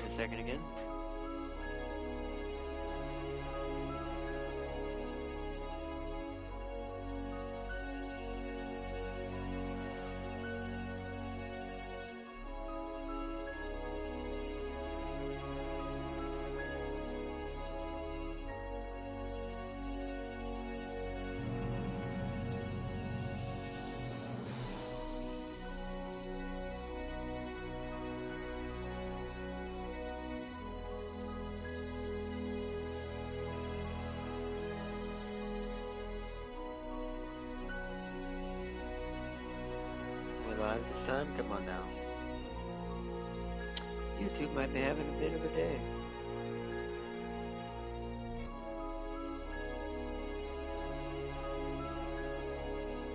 a second again. Live this time? Come on now. YouTube might be having a bit of a day.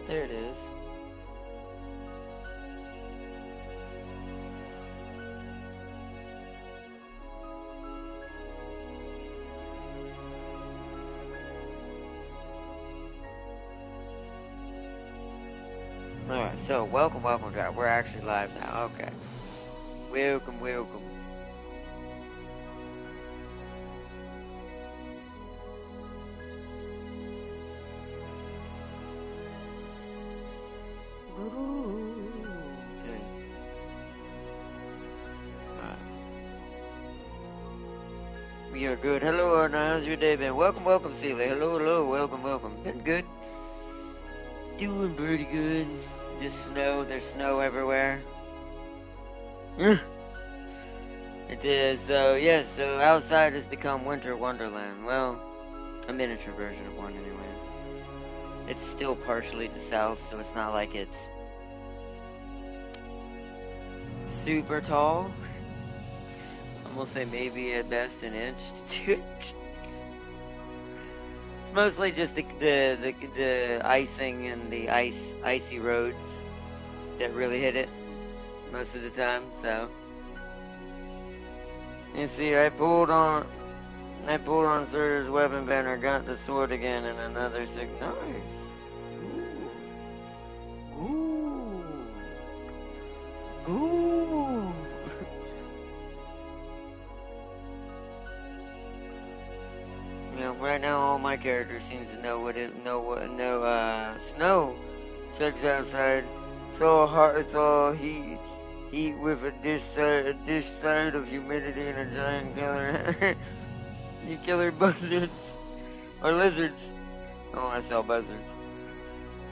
There it is. Alright, so welcome, guys. We're actually live now. Okay. Welcome. Okay. Alright. We are good. Hello, Arna. How's your day been? Welcome, Celia. Hello. Welcome. Been good? Doing pretty good. Just snow. There's snow everywhere. It is. So, yes. So, outside has become winter wonderland. Well, a miniature version of one anyways. It's still partially to south, so it's not like it's super tall. I'm gonna say maybe at best an inch to 2 inches. Mostly just the icing and the icy roads that really hit it most of the time. So you see, I pulled on Sir's weapon banner, got the sword again, and another sick. Nice. Ooh. You know, right now all my characters seems to know snow checks outside. It's all hot, it's all heat with a dish side of humidity and a giant killer. You killer buzzards or lizards. I don't want to sell buzzards.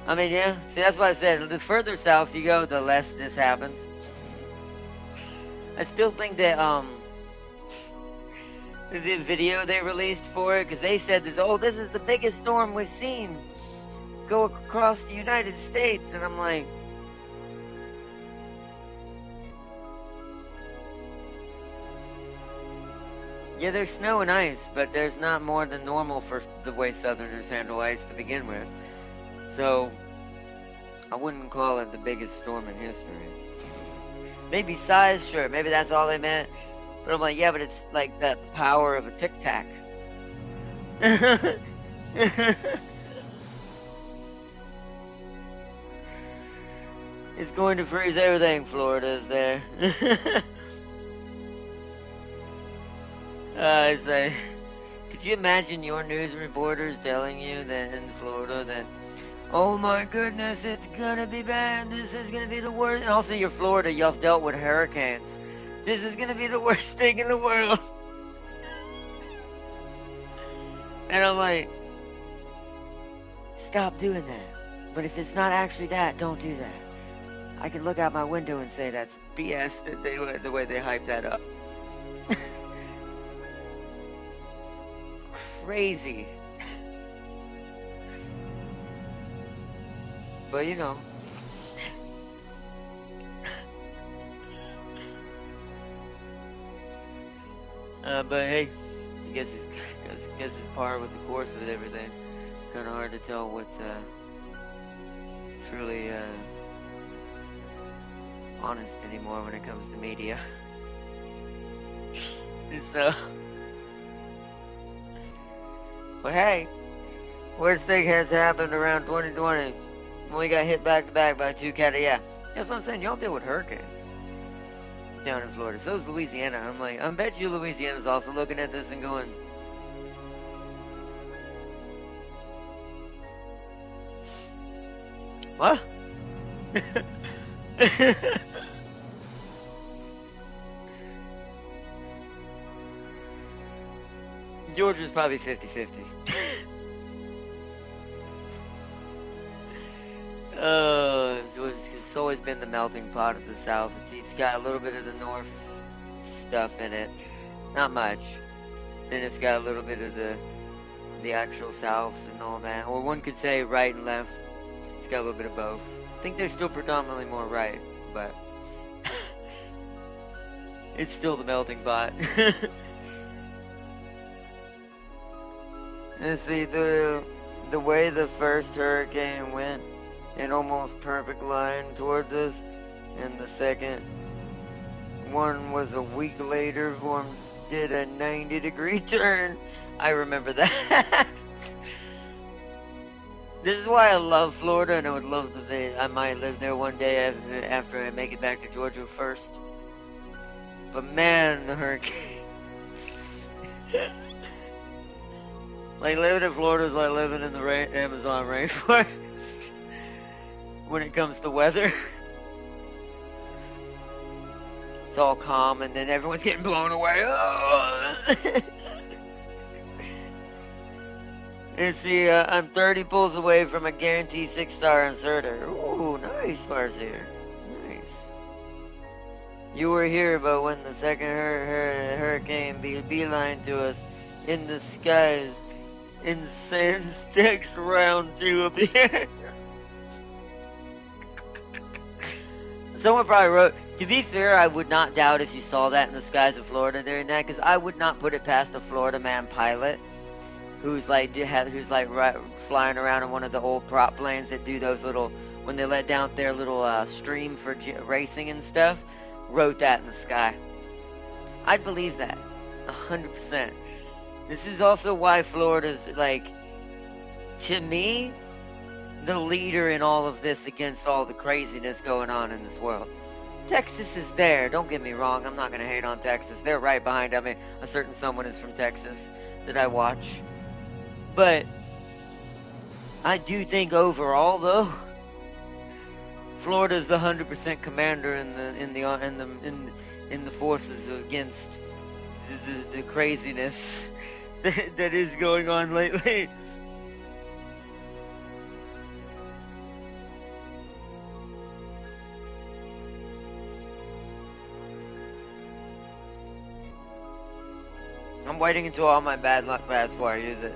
I mean, yeah. See, that's what I said. The further south you go, the less this happens. I still think that the video they released for it, because they said this is the biggest storm we've seen go across the United States, and I'm like, yeah, there's snow and ice, but there's not more than normal for the way Southerners handle ice to begin with. So I wouldn't call it the biggest storm in history. Maybe size, sure, maybe that's all they meant. But I'm like, yeah, but it's like the power of a Tic Tac. It's going to freeze everything, Florida's there. It's like, could you imagine your news reporters telling you that in Florida that, oh my goodness, it's gonna be bad, this is gonna be the worst. And also, you're Florida, y'all dealt with hurricanes. This is gonna be the worst thing in the world. And I'm like, stop doing that. But if it's not actually that, don't do that. I can look out my window and say that's BS that the way they hype that up. Crazy. But you know. But hey, I guess it's par with the course of everything. Kind of hard to tell what's truly honest anymore when it comes to media. So, but hey, worst thing has happened around 2020 when we got hit back to back by two cat. Yeah, that's what I'm saying. Y'all deal with hurricanes. down in Florida. So is Louisiana. I'm like, I bet you Louisiana's also looking at this and going, what? Georgia's probably 50-50. It's always been the melting pot of the South. It's got a little bit of the North stuff in it. Not much. Then it's got a little bit of the actual South and all that. Or one could say right and left. It's got a little bit of both. I think they're still predominantly more right, but it's still the melting pot. And see, the way the first hurricane went, an almost perfect line towards us, and the second one was a week later, one did a 90-degree turn. I remember that. This is why I love Florida, and I would love I might live there one day after I make it back to Georgia first. But man, the hurricane. Like, living in Florida is like living in the Amazon rainforest when it comes to weather. It's all calm, and then everyone's getting blown away. Oh! And see, I'm 30 pulls away from a guaranteed 6-star inserter. Ooh, nice, Farseer. Nice. You were here, but when the second hurricane beeline to us in the skies, in Sandstex round 2 up here. Someone probably wrote, to be fair, I would not doubt if you saw that in the skies of Florida during that, because I would not put it past a Florida man pilot who's like flying around in one of the old prop planes that do those little, when they let down their little stream for racing and stuff, wrote that in the sky. I'd believe that 100%. This is also why Florida's, like, to me, the leader in all of this against all the craziness going on in this world. Texas is there, don't get me wrong, I'm not going to hate on Texas. They're right behind, I mean, a certain someone is from Texas that I watch. But I do think overall, though, Florida's the 100% commander in the forces against the craziness that is going on lately. I'm waiting until all my bad luck passes before I use it.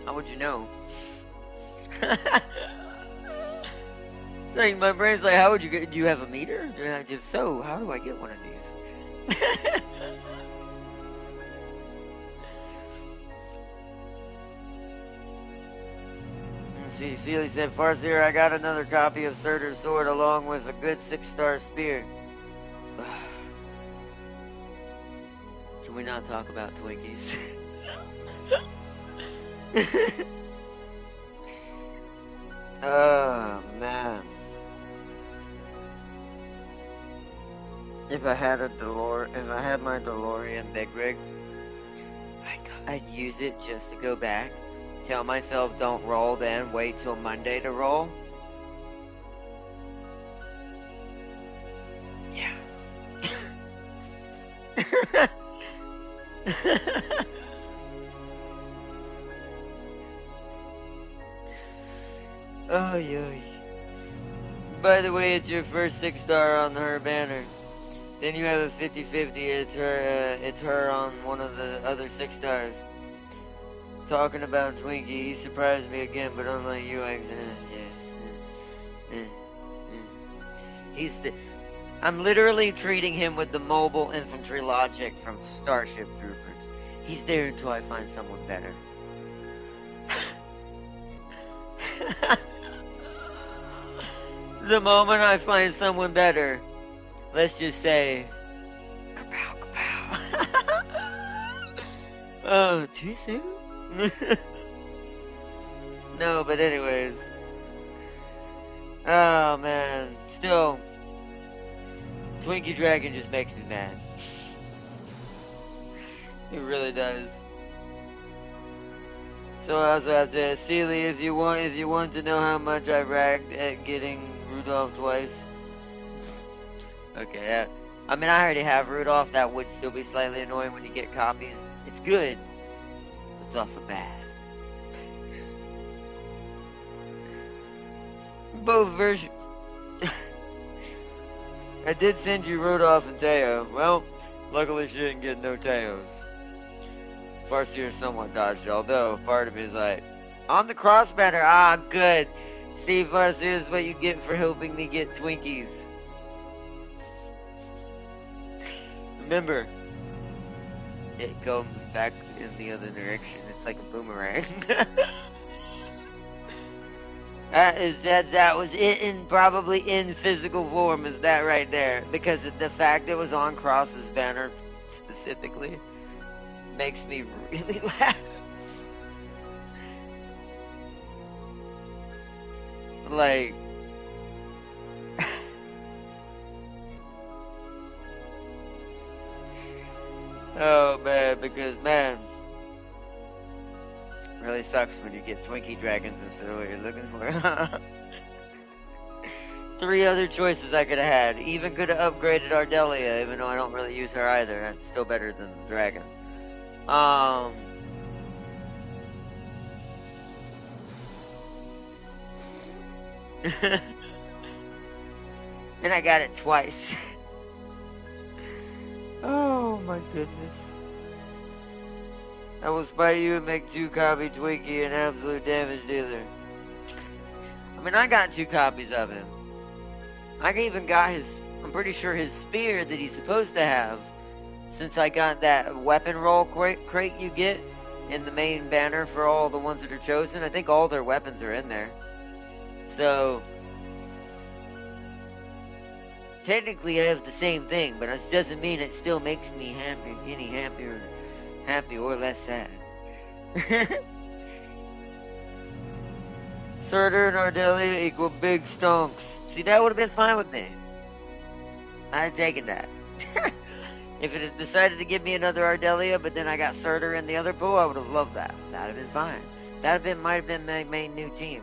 How would you know? Like, my brain's like, how would you get? Do you have a meter? If so, how do I get one of these? Let's see, Sealy said, Farseer, I got another copy of Surtur's Sword along with a good 6-star spear. Can we not talk about Twinkies? Oh, man. If I had my DeLorean big rig, I'd use it just to go back, tell myself don't roll, then wait till Monday to roll. Yeah. Oh, yeah. By the way, it's your first 6-star on her banner. Then you have a 50-50. It's her on one of the other 6-stars. Talking about Twinkie, he surprised me again, but unlike you, I'm literally treating him with the mobile infantry logic from Starship Troopers. He's there until I find someone better. The moment I find someone better, let's just say, kapow, kapow. Oh, too soon? No, but anyways. Oh, man. Still, Twinkie Dragon just makes me mad. It really does. So I was about to ask Sealy, if you want to know how much I ragged at getting Rudolph twice. Okay, I mean, I already have Rudolph. That would still be slightly annoying when you get copies. It's good. It's also bad. Both versions. I did send you Rudolph and Teo. Well, luckily she didn't get no Teos. Farseer somewhat dodged it, although part of me is like, on the crossbanner, good. See, Farseer is what you get for helping me get Twinkies. Remember, it comes back in the other direction. It's like a boomerang. That was it in probably in physical form, is that right there? Because the fact it was on Cross's banner specifically makes me really laugh. Like, oh man, because man, really sucks when you get Twinkie Dragons instead of what you're looking for. 3 other choices I could have had. Even could have upgraded Ardelia, even though I don't really use her either. That's still better than the dragon. And I got it twice. Oh my goodness. I will spite you and make 2 copy Twinkie an absolute damage dealer. I mean, I got 2 copies of him. I even got his, I'm pretty sure his spear that he's supposed to have. Since I got that weapon roll crate you get in the main banner for all the ones that are chosen. I think all their weapons are in there. So, technically I have the same thing, but it doesn't mean it still makes me happy, any happy or less sad. Surtur and Ardelia equal big stonks. See, that would have been fine with me. I'd have taken that. If it had decided to give me another Ardelia, but then I got Surtur in the other pool, I would have loved that. That would have been fine. That might have been my main new team,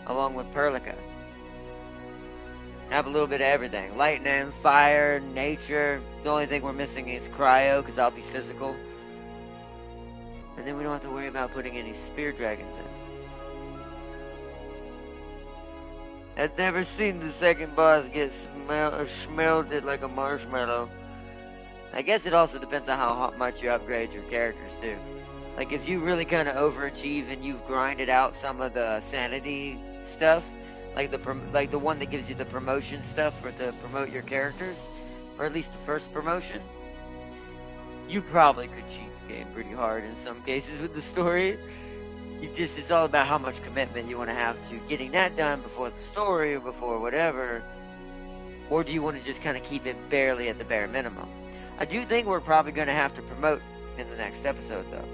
along with Perlica. Have a little bit of everything. Lightning, fire, nature. The only thing we're missing is cryo, because I'll be physical. And then we don't have to worry about putting any spear dragons in. I've never seen the second boss get smelted like a marshmallow. I guess it also depends on how much you upgrade your characters too. Like if you really kind of overachieve and you've grinded out some of the sanity stuff, like the one that gives you the promotion stuff for to promote your characters, or at least the first promotion, you probably could cheat the game pretty hard in some cases with the story. It's all about how much commitment you want to have to getting that done before the story or before whatever. Or do you want to just kind of keep it barely at the bare minimum? I do think we're probably going to have to promote in the next episode though.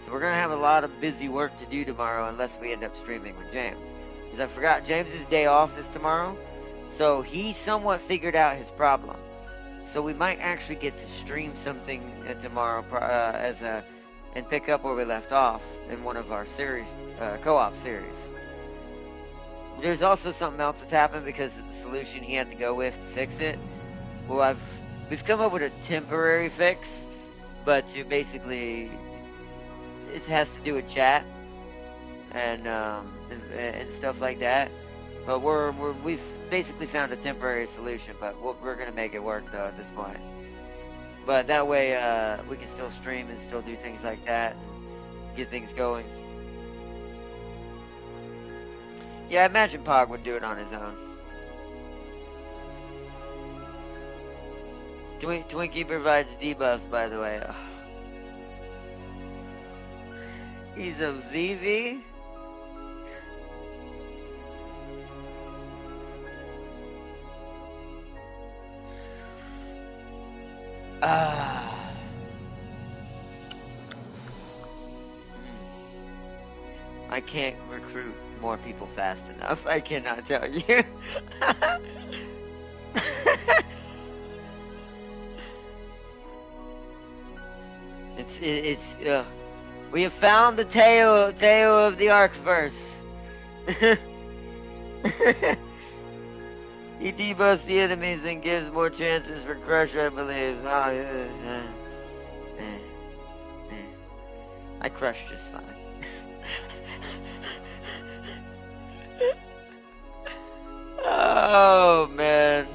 So we're going to have a lot of busy work to do tomorrow unless we end up streaming with James. Because I forgot, James's day off is tomorrow. So he somewhat figured out his problem. So we might actually get to stream something tomorrow and pick up where we left off in one of our series, co-op series. There's also something else that's happened because of the solution he had to go with to fix it. Well, we've come up with a temporary fix, but to basically, it has to do with chat and stuff like that. But we've basically found a temporary solution, but we're gonna make it work though at this point. But that way, we can still stream and still do things like that and get things going. Yeah, I imagine Pog would do it on his own. Twinkie provides debuffs, by the way. Ugh. He's a VV? I can't recruit more people fast enough. I cannot tell you. It's we have found the tail of the Arcverse. He debuffs the enemies and gives more chances for crush, I believe. Oh, yeah. I crush just fine. Oh, man.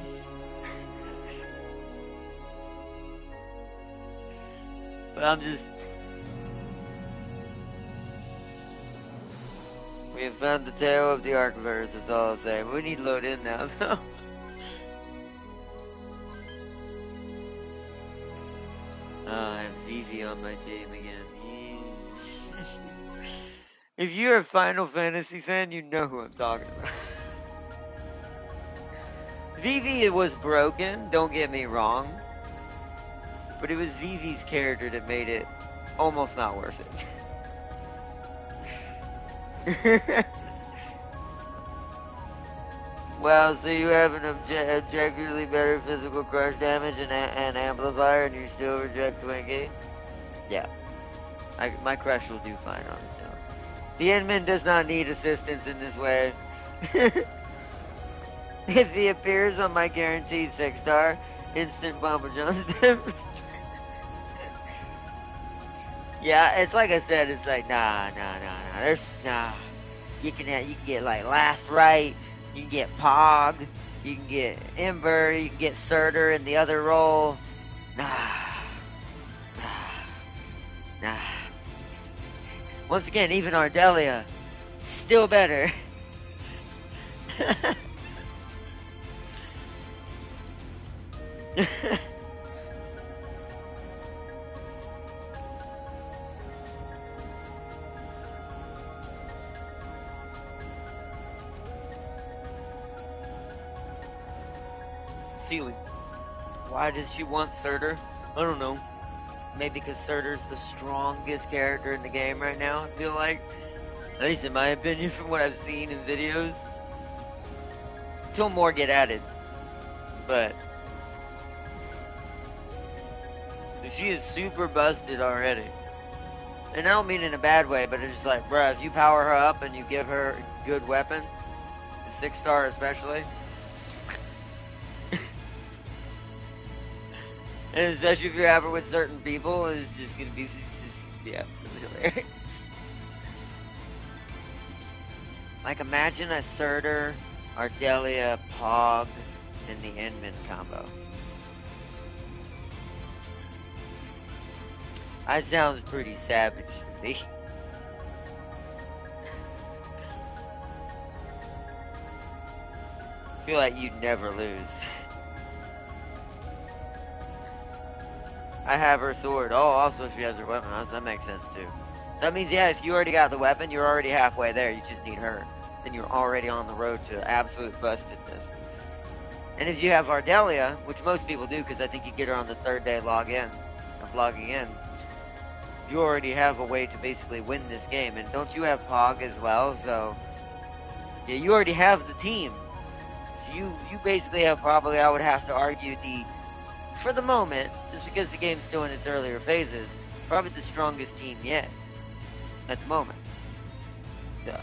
But I'm just... We have found the tail of the Arcverse, that's all I'll say. We need to load in now, though. Oh, I have Vivi on my team again. If you're a Final Fantasy fan, you know who I'm talking about. Vivi was broken, don't get me wrong. But it was Vivi's character that made it almost not worth it. Wow, so you have an objectively better physical crush damage and amplifier, and you still reject Twinkie? Yeah. My crush will do fine on its own. The Inman does not need assistance in this way. If he appears on my guaranteed 6-star, instant Papa John's damage. Yeah, it's like I said, it's like, nah. There's, nah. You can get, like, Last Right, you can get Pog, you can get Ember, you can get Surtur in the other role. Nah. Once again, even Ardelia, still better. Ceiling. Why does she want Surtur? I don't know. Maybe because Surtur's the strongest character in the game right now, I feel like. At least in my opinion, from what I've seen in videos. Till more get added. But she is super busted already. And I don't mean in a bad way, but it's just like, bruh, if you power her up and you give her a good weapon, the 6-star especially, and especially if you have her with certain people, it's just gonna be absolutely hilarious. Like, imagine a Surtur, Ardelia, Pog, and the Inman combo. That sounds pretty savage to me. I feel like you'd never lose. I have her sword. Oh, also she has her weapon. That makes sense too. So that means, yeah, if you already got the weapon, you're already halfway there. You just need her. Then you're already on the road to absolute bustedness. And if you have Ardelia, which most people do, because I think you get her on the 3rd day of logging in, you already have a way to basically win this game. And don't you have Pog as well? So, yeah, you already have the team. So you basically have probably, I would have to argue, for the moment, just because the game's still in its earlier phases, probably the strongest team yet. At the moment. So.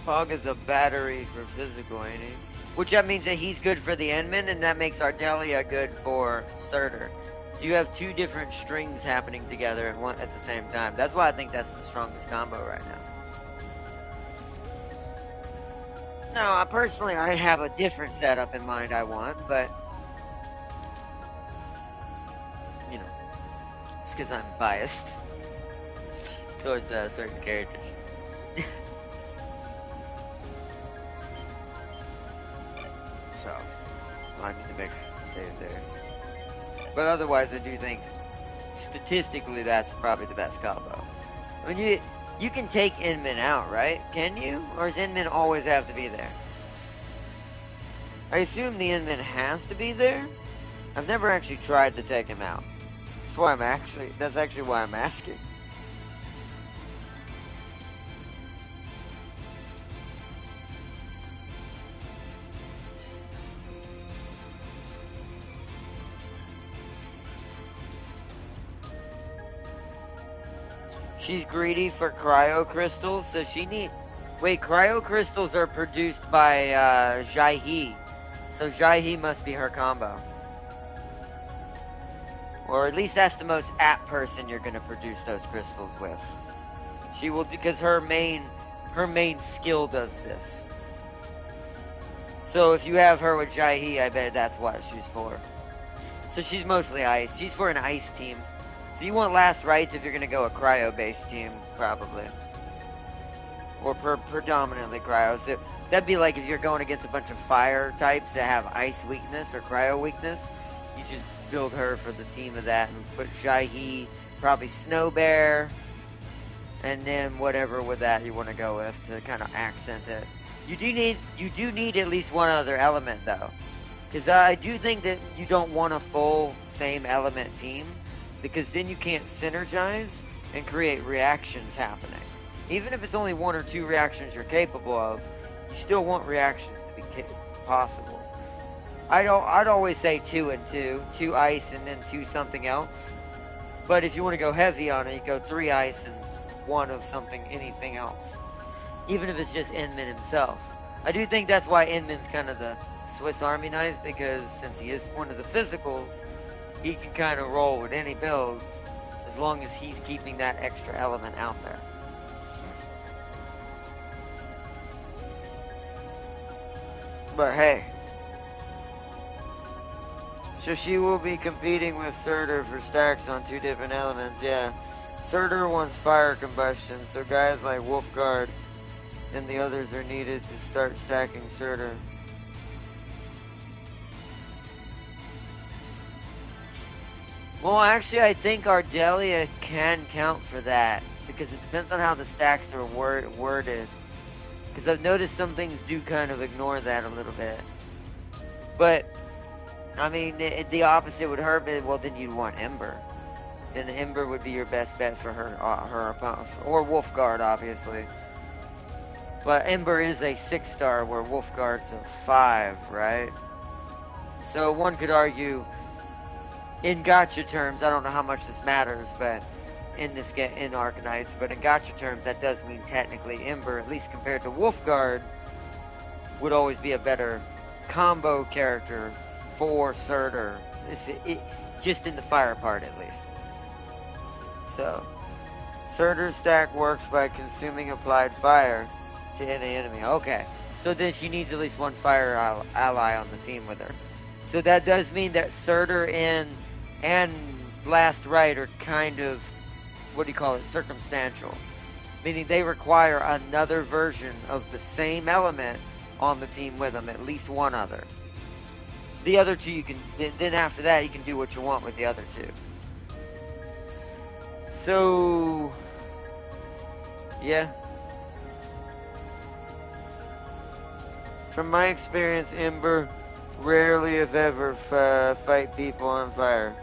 Pog is a battery for physical, ain't he? Which that means that he's good for the Inman, and that makes Ardelia good for Surtur. So you have two different strings happening together at the same time. That's why I think that's the strongest combo right now. No, I have a different setup in mind I want, but, you know, it's because I'm biased towards certain characters. So, I need to make a save there. But otherwise, I do think, statistically, that's probably the best combo. I mean, you can take Inman out, right? Can you? Or does Inman always have to be there? I assume the Inman has to be there? I've never actually tried to take him out. That's actually why I'm asking. She's greedy for cryo crystals, so she need. Wait, cryo crystals are produced by Jai-He, so Jai-He must be her combo, or at least that's the most apt person you're gonna produce those crystals with. She will, because her main skill does this. So if you have her with Jai-He, I bet that's what she's for. So she's mostly ice. She's for an ice team. So you want last rites if you're going to go a cryo-based team, probably. Or predominantly cryo. So that'd be like if you're going against a bunch of fire types that have ice weakness or cryo weakness. You just build her for the team of that and put Jai-He, probably Snow Bear, and then whatever with that you want to go with to kind of accent it. You do need at least one other element though. Because I do think that you don't want a full same element team, because then you can't synergize and create reactions happening. Even if it's only one or two reactions you're capable of, you still want reactions to be possible. I'd always say 2 and 2, 2 ice and then 2 something else. But if you want to go heavy on it, you go 3 ice and 1 of something, anything else. Even if it's just Inman himself. I do think that's why Inman's kind of the Swiss Army knife, because since he is one of the physicals, he can kind of roll with any build as long as he's keeping that extra element out there. But hey, so she will be competing with Surtur for stacks on 2 different elements, yeah. Surtur wants fire combustion, so guys like Wolfguard and the others are needed to start stacking Surtur. Well, actually, I think Ardelia can count for that, because it depends on how the stacks are worded. Because I've noticed some things do kind of ignore that a little bit. But, I mean, the opposite would hurt, but well, then you'd want Ember. Then Ember would be your best bet for her opponent, or Wolfguard, obviously. But Ember is a 6-star, where Wolfguard's a 5, right? So one could argue, in gacha terms, I don't know how much this matters, but in Arcanites, but in gacha terms, that does mean technically Ember, at least compared to Wolfguard, would always be a better combo character for Surtur. Just in the fire part, at least. So, Surtur's stack works by consuming applied fire to any enemy. Okay, so then she needs at least one fire ally on the team with her. So that does mean that Surtur and Last Rite are kind of, what do you call it, circumstantial. Meaning they require another version of the same element on the team with them, at least one other. The other two you can, then after that you can do what you want with the other two. So, yeah. From my experience, Ember rarely, if ever, fight people on fire.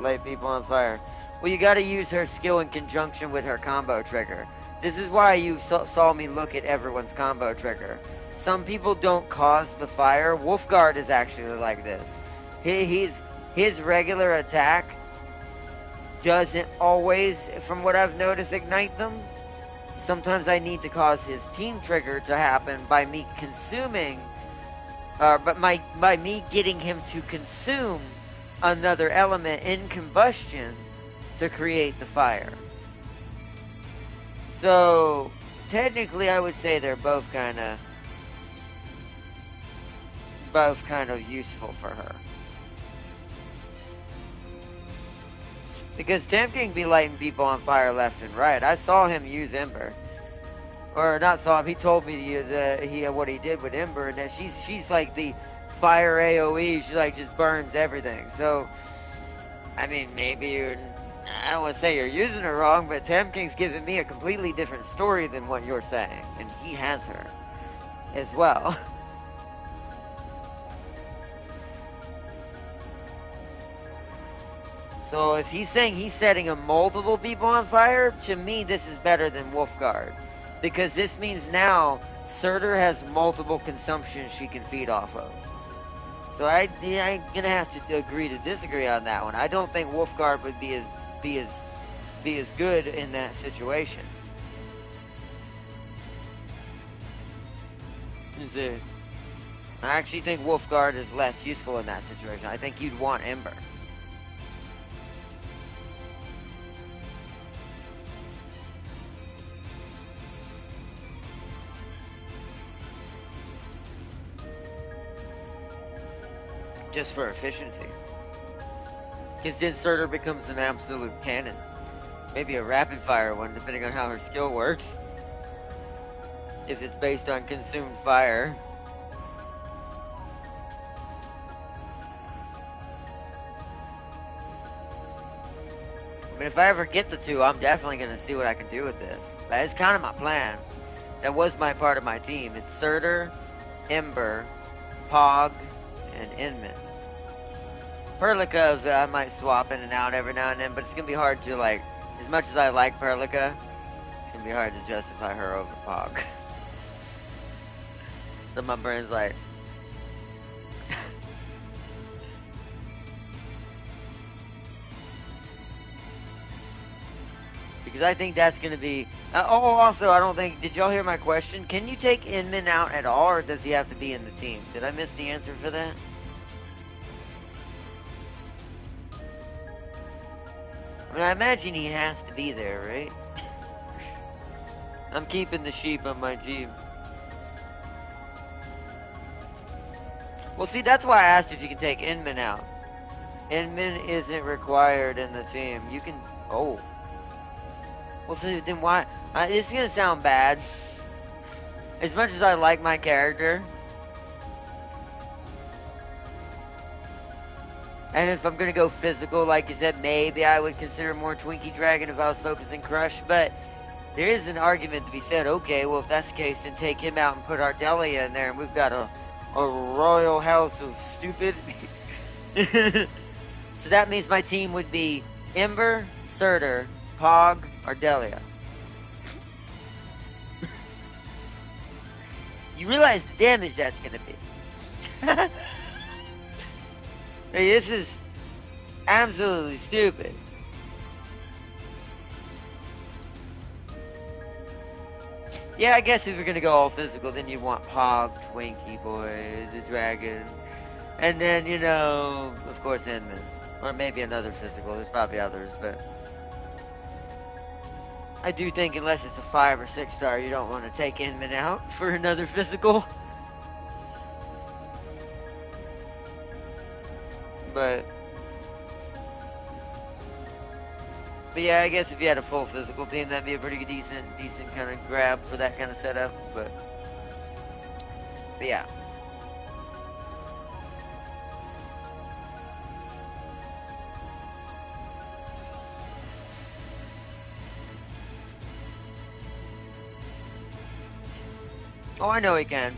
Light people on fire. Well, you gotta use her skill in conjunction with her combo trigger. This is why you saw me look at everyone's combo trigger. Some people don't cause the fire. Wolfguard is actually like this. His regular attack doesn't always, from what I've noticed, ignite them. Sometimes I need to cause his team trigger to happen by me consuming, by me getting him to consume another element in combustion to create the fire. So, technically I would say they're both kind of useful for her. Because Tam King be lighting people on fire left and right. I saw him use Ember. Or not saw him, he told me to use what he did with Ember, and that she's like the fire AoE, she like just burns everything. So, I mean, maybe I don't want to say you're using her wrong, but Tam King's giving me a completely different story than what you're saying. And he has her as well. So if he's saying he's setting multiple people on fire, to me this is better than Wolfguard. Because this means now Surtur has multiple consumptions she can feed off of. So I'm gonna have to agree to disagree on that one. I don't think Wolfguard would be as be as good in that situation. Is it? I actually think Wolfguard is less useful in that situation. I think you'd want Ember. Just for efficiency. Because then Surtur becomes an absolute cannon. Maybe a rapid fire one, depending on how her skill works. If it's based on consumed fire. I mean, if I ever get the two, I'm definitely going to see what I can do with this. That's kind of my plan. That was my part of my team. It's Surtur, Ember, Pog, and Inman. Perlica, I might swap in and out every now and then, but it's going to be hard to, like, as much as I like Perlica, it's going to be hard to justify her over Pog. So my brain's like... because I think that's going to be... also, I don't think... Did y'all hear my question? Can you take Inman out at all, or does he have to be in the team? Did I miss the answer for that? I mean, I imagine he has to be there, right? I'm keeping the sheep on my team. Well, see, that's why I asked if you can take Inman out. Inman isn't required in the team. You can... Oh. Well, so then why... it's gonna sound bad. As much as I like my character... and if I'm gonna go physical, like you said, maybe I would consider more Twinkie Dragon if I was focusing Crush, but... there is an argument to be said, okay, well, if that's the case, then take him out and put Ardelia in there, and we've got a royal house of stupid. So that means my team would be Ember, Surtur, Pog, Ardelia. You realize the damage that's going to be. Hey, this is absolutely stupid. Yeah, I guess if you're gonna go all physical, then you want Pog, Twinkie Boy, the Dragon, and then, you know, of course, Inman. Or maybe another physical, there's probably others, but... I do think unless it's a 5 or 6 star, you don't want to take Inman out for another physical. But yeah, I guess if you had a full physical team, that'd be a pretty decent kind of grab for that kind of setup. But yeah. Oh, I know he can.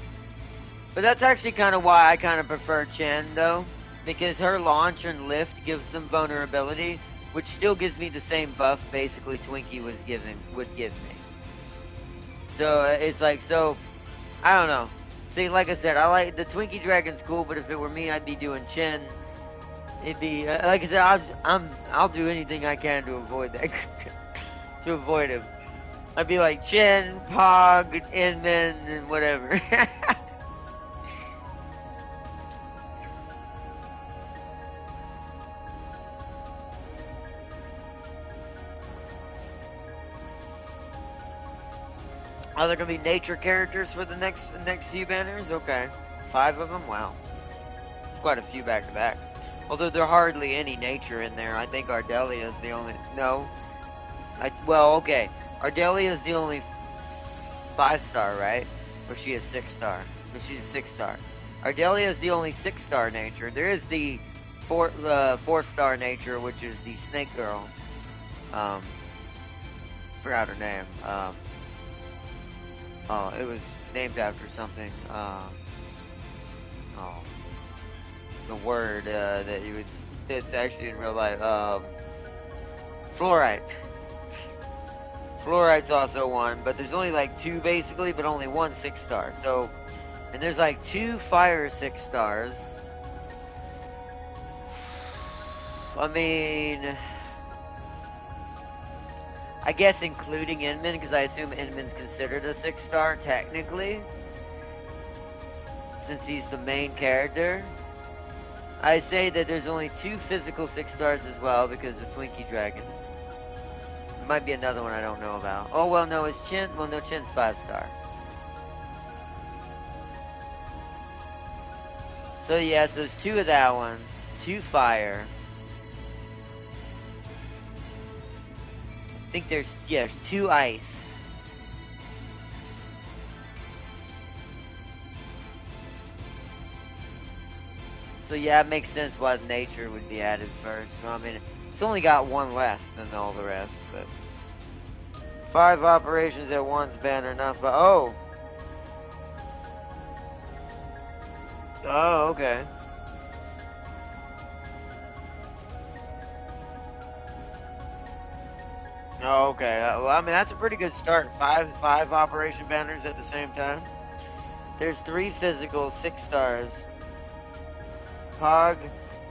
But that's actually kind of why I kind of prefer Chen, though. Because her launch and lift gives them vulnerability, which still gives me the same buff basically Twinkie would give me. So it's like, so I don't know. See, like I said, I like the Twinkie Dragon's cool, but if it were me, I'd be doing Chen. It'd be like I said, I'll do anything I can to avoid that, to avoid him. I'd be like Chen, Pog, Inman, and whatever. Are there gonna be nature characters for the next few banners? Okay, 5 of them. Wow, it's quite a few back to back. Although there hardly any nature in there. I think Ardelia is the only. No, well, okay. Ardelia is the only 5-star, right? Or she is 6-star. No, she's a 6-star. Ardelia is the only 6-star nature. There is the 4-star nature, which is the Snake Girl. Forgot her name. Oh, it was named after something. It's a word that you would. It's actually in real life. Fluorite. Fluorite's also one, but there's only like 2 basically, but only 1 6-star. So, and there's like 2 fire 6-stars. I mean, I guess including Inman, because I assume Inman's considered a 6-star technically, since he's the main character. I say that there's only 2 physical 6-stars as well because of Twinkie Dragon. There might be another one I don't know about. Oh, well, no, is Chin? Well, no, Chin's 5-star. So, yeah, so there's 2 of that one, 2 fire. I think there's 2 ice. So yeah, it makes sense why nature would be added first. Well, I mean, it's only got 1 less than all the rest, but 5 operations at once banner, not 5. Oh! Oh, okay. Oh, okay. Well, I mean, that's a pretty good start. 5 operation banners at the same time. There's 3 physical, 6 stars. Pog.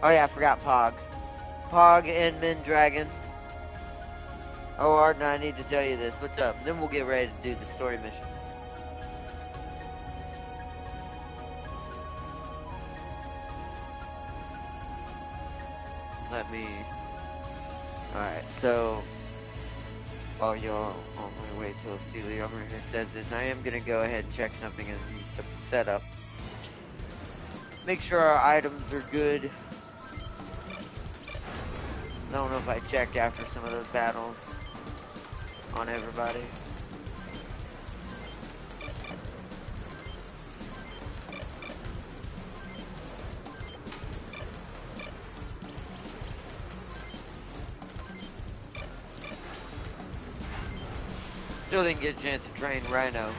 Oh yeah, I forgot Pog. Pog, Inman, Dragon. Oh, Arden, I need to tell you this. What's up? Then we'll get ready to do the story mission. Let me... Alright, so... While y'all only wait till Celia over here says this, I am gonna go ahead and check something in the setup. Make sure our items are good. I don't know if I checked after some of those battles on everybody. Still didn't get a chance to train Rhino.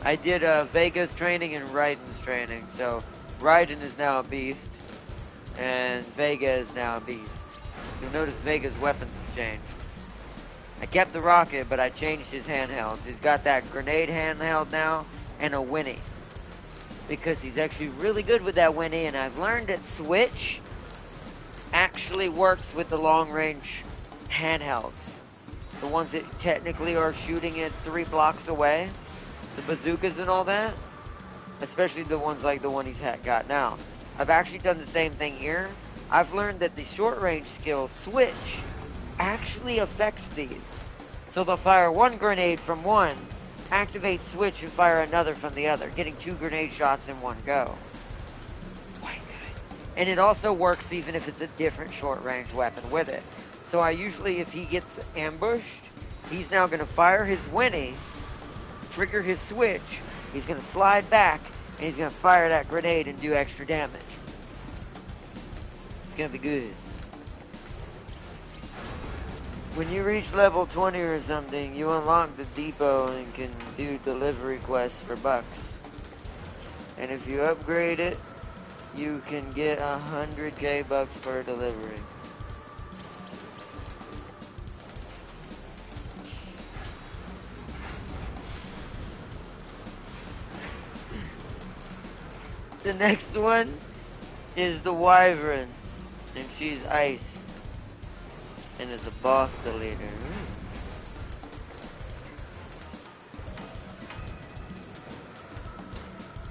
I did Vega's training and Raiden's training, so Raiden is now a beast, and Vega is now a beast. You'll notice Vega's weapons have changed. I kept the rocket, but I changed his handhelds. He's got that grenade handheld now, and a Winnie. Because he's actually really good with that Winnie, and I've learned that Switch actually works with the long-range handhelds. The ones that technically are shooting it 3 blocks away. The bazookas and all that. Especially the ones like the one he's got now. I've actually done the same thing here. I've learned that the short-range skill, Switch, actually affects these. So they'll fire 1 grenade from one, activate Switch and fire another from the other, getting 2 grenade shots in one go. Quite good. And it also works even if it's a different short-range weapon with it. So I usually, if he gets ambushed, he's now going to fire his Winnie, trigger his Switch, he's going to slide back, and he's going to fire that grenade and do extra damage. It's going to be good. When you reach level 20 or something, you unlock the depot and can do delivery quests for bucks. And if you upgrade it, you can get 100k bucks per delivery. The next one is the Wyvern, and she's ice, and is a boss deleter.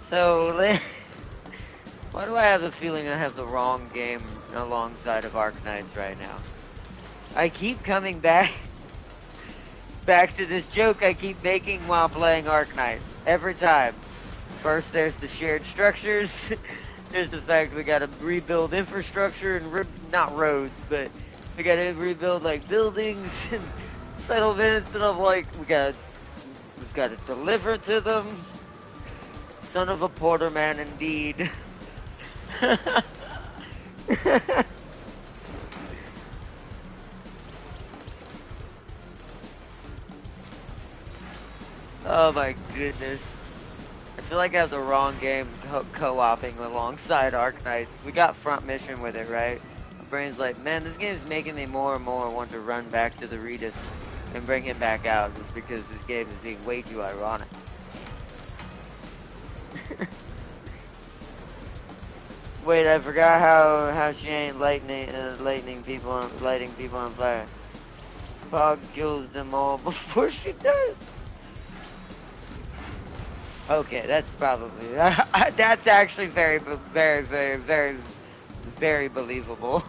So, why do I have the feeling I have the wrong game alongside of Arknights right now? I keep coming back to this joke I keep making while playing Arknights every time. First, there's the shared structures. There's the fact we gotta rebuild infrastructure and not roads, but we gotta rebuild like buildings and settlements, and I'm like, we've gotta deliver to them. Son of a porter man, indeed. Oh my goodness. I feel like I have the wrong game co-oping alongside Arknights. We got front mission with it, right? My brain's like, man, this game is making me more and more want to run back to the Redis and bring him back out just because this game is being way too ironic. Wait, I forgot how she ain't lighting people on fire. Pog kills them all before she does. Okay, that's probably that's actually very believable.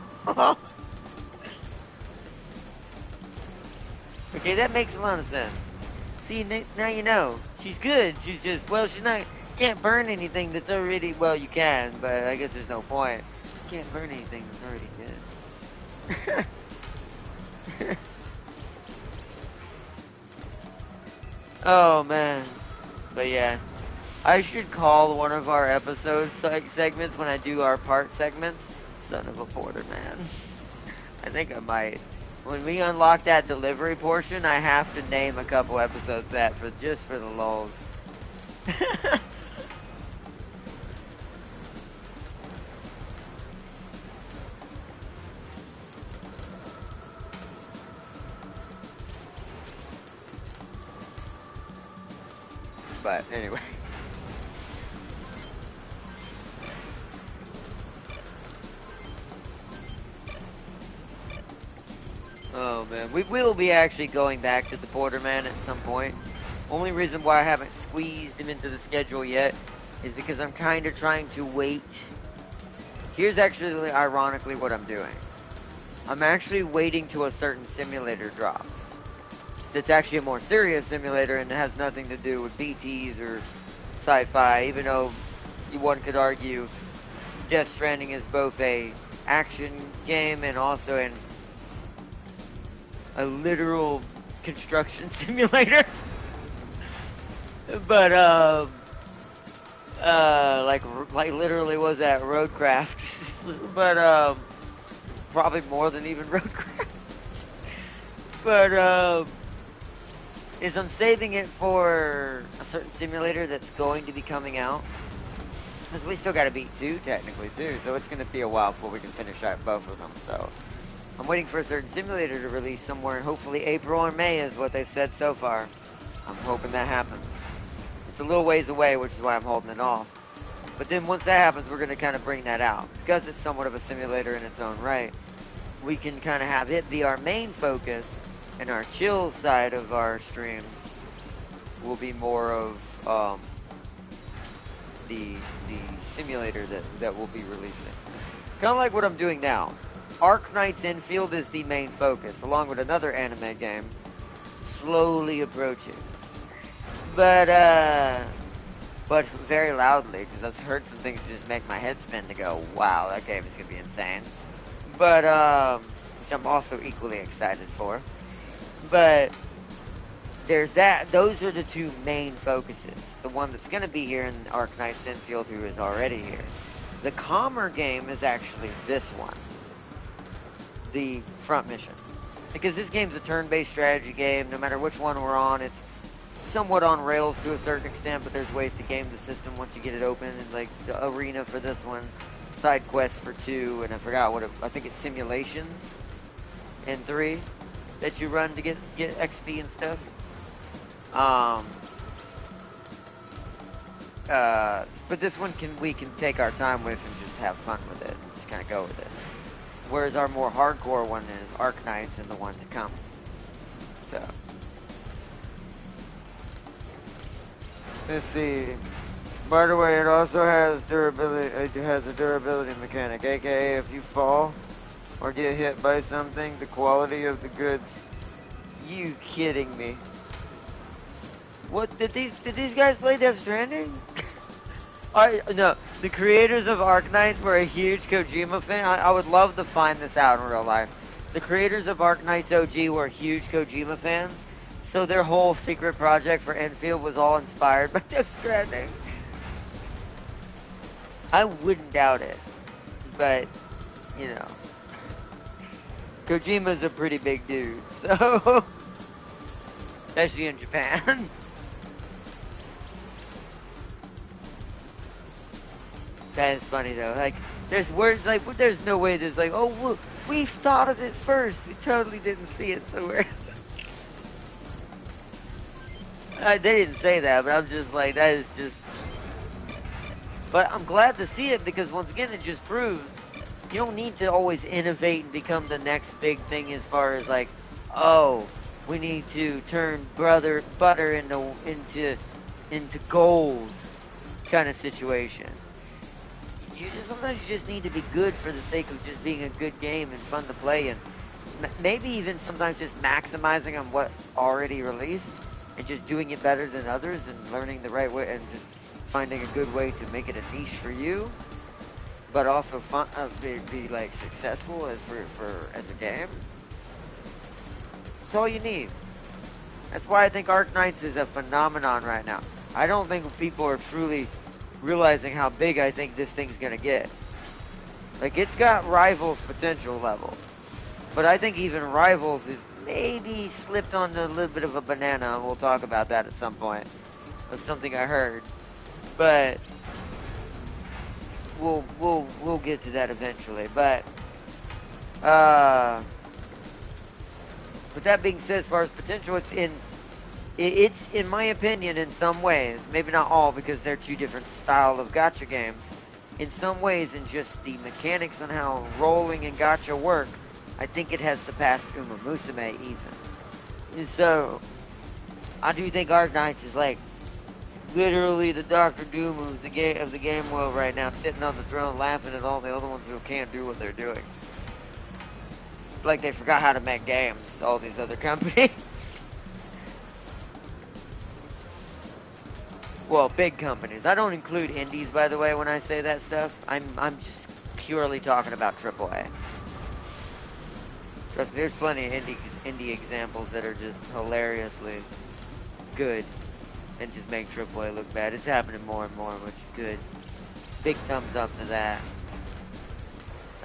Okay, that makes a lot of sense. See, now you know. She's good. She's just, well, she's not, can't burn anything that's already, well, you can, but I guess there's no point. You can't burn anything that's already good. Oh, man. But yeah. I should call one of our episode segments when I do our part segments, Son of a Porter Man. I think I might. When we unlock that delivery portion, I have to name a couple episodes that for just for the lulz. But anyway. Oh man, we will be actually going back to the Porterman at some point. Only reason why I haven't squeezed him into the schedule yet is because I'm kind of trying to wait. Here's actually ironically what I'm doing. I'm actually waiting till a certain simulator drops. That's actually a more serious simulator and it has nothing to do with BTs or sci-fi, even though one could argue Death Stranding is both a action game and also a literal construction simulator. But like literally was that Roadcraft. But probably more than even Roadcraft. But is I'm saving it for a certain simulator that's going to be coming out. Because we still gotta beat 2 technically too, so it's gonna be a while before we can finish out both of them, so I'm waiting for a certain simulator to release somewhere, hopefully April or May is what they've said so far. I'm hoping that happens. It's a little ways away, which is why I'm holding it off. But then once that happens, we're going to kind of bring that out. Because it's somewhat of a simulator in its own right, we can kind of have it be our main focus, and our chill side of our streams will be more of the simulator that we'll be releasing. Kind of like what I'm doing now. Arc Knight's Infield is the main focus, along with another anime game, slowly approaching. But very loudly, because I've heard some things just make my head spin to go, wow, that game is going to be insane. But, which I'm also equally excited for. But, there's that. Those are the 2 main focuses. The one that's going to be here in Arc Knight's Infield, who is already here. The calmer game is actually this one. The front mission, because this game's a turn-based strategy game. No matter which one we're on, it's somewhat on rails to a certain extent, but there's ways to game the system once you get it open. And like the arena for this one, side quests for 2, and I forgot I think it's simulations in 3 that you run to get XP and stuff. But this one we can take our time with and just have fun with it and just kind of go with it. Whereas our more hardcore one is Arc Knights and the one to come. So. Let's see. By the way, it also has durability. It has a durability mechanic, aka if you fall or get hit by something, the quality of the goods. You kidding me? What did these guys play Death Stranding? No, the creators of Arc Knights were a huge Kojima fan. I would love to find this out in real life. The creators of Arc Knights OG were huge Kojima fans, so their whole secret project for Enfield was all inspired by Death Stranding. I wouldn't doubt it, but, you know, Kojima's a pretty big dude, so, especially in Japan. That is funny though. Like, there's words like, there's no way there's like, oh, we thought of it first. We totally didn't see it somewhere. They didn't say that, but I'm just like, that is just. But I'm glad to see it because once again, it just proves you don't need to always innovate and become the next big thing as far as like oh, we need to turn butter into gold kind of situation. Sometimes you just need to be good for the sake of just being a good game and fun to play, and maybe even sometimes just maximizing on what's already released and just doing it better than others and learning the right way and just finding a good way to make it a niche for you, but also fun, be like successful as a game. That's all you need. That's why I think Arc Knights is a phenomenon right now. I don't think people are truly realizing how big I think this thing's gonna get. Like, it's got Rivals potential level. But I think even Rivals is maybe slipped onto a little bit of a banana, and we'll talk about that at some point. Of something I heard. But we'll get to that eventually. But that being said, as far as potential, it's in my opinion, in some ways, maybe not all because they're two different style of gacha games. In some ways, in just the mechanics on how rolling and gacha work, I think it has surpassed Uma Musume even. And so, I do think Arc Knights is like literally the Doctor Doom of the game world right now, sitting on the throne laughing at all the other ones who can't do what they're doing. Like they forgot how to make games, all these other companies. Well, big companies. I don't include indies, by the way, when I say that stuff. I'm just purely talking about AAA. Trust me, there's plenty of indie examples that are just hilariously good and just make AAA look bad. It's happening more and more, which is good. Big thumbs up to that.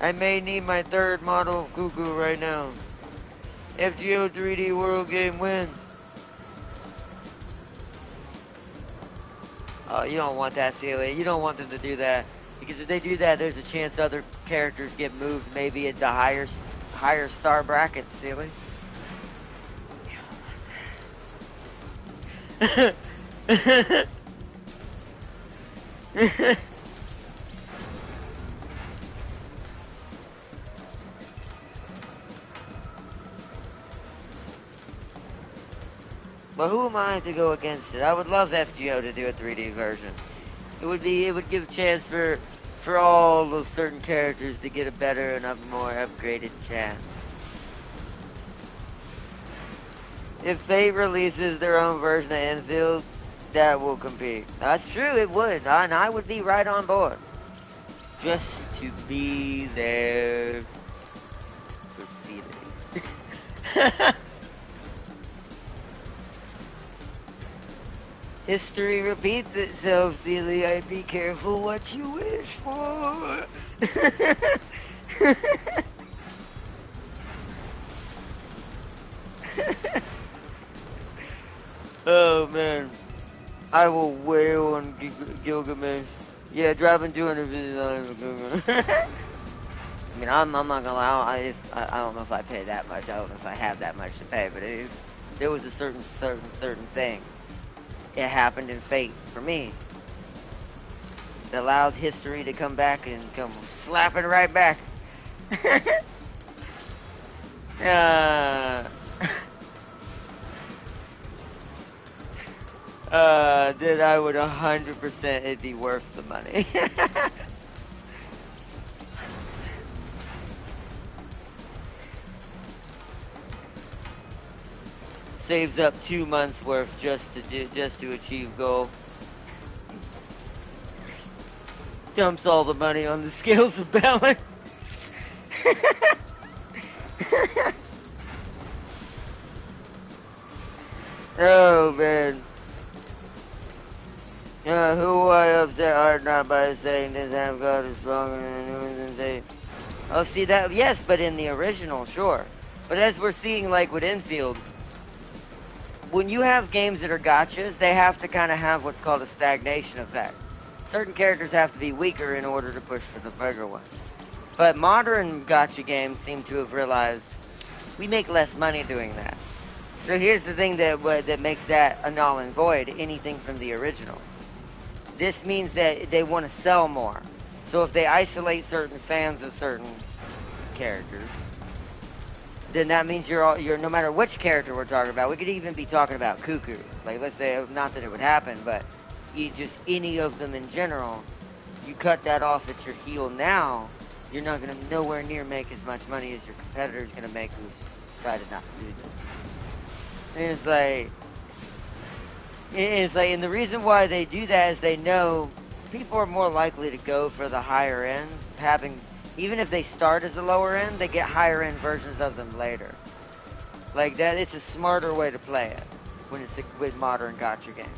I may need my third model of Cuckoo right now. FGO 3D World Game win. Oh, you don't want that, Celia. You don't want them to do that. Because if they do that, there's a chance other characters get moved maybe into higher star brackets, Celia. But who am I to go against it? I would love FGO to do a 3D version. It would give a chance for all of certain characters to get a better and a more upgraded chance. If Fate releases their own version of Enfield, that will compete. That's true, it would, and I would be right on board. Just to be there. Proceeding. History repeats itself, Celia. Be careful what you wish for. Oh man, I will wail on Gilgamesh. Yeah, driving 250 dollars. I mean, I'm not gonna lie. I don't know if I pay that much. I don't know if I have that much to pay. But there was a certain thing. It happened in Fate for me. It allowed history to come back and come slapping right back. Then I would 100% it'd be worth the money. Saves up 2 months worth just to achieve goal. Dumps all the money on the scales of balance. Oh man. Who I upset Art not by saying this have God is stronger than the news and say. Oh, see that? Yes, but in the original, sure. But as we're seeing, like with Enfield, when you have games that are gachas, they have to kind of have what's called a stagnation effect. Certain characters have to be weaker in order to push for the bigger ones. But modern gacha games seem to have realized we make less money doing that. So here's the thing that makes that a null and void, anything from the original. This means that they want to sell more. So if they isolate certain fans of certain characters, then that means you're no matter which character we're talking about. We could even be talking about Cuckoo. Like, let's say, not that it would happen, but just any of them in general. You cut that off at your heel now, you're not going to nowhere near make as much money as your competitor's going to make who's decided not to do this. And and the reason why they do that is they know people are more likely to go for the higher ends, even if they start as a lower end, they get higher end versions of them later. Like that, it's a smarter way to play it when it's with modern gacha games.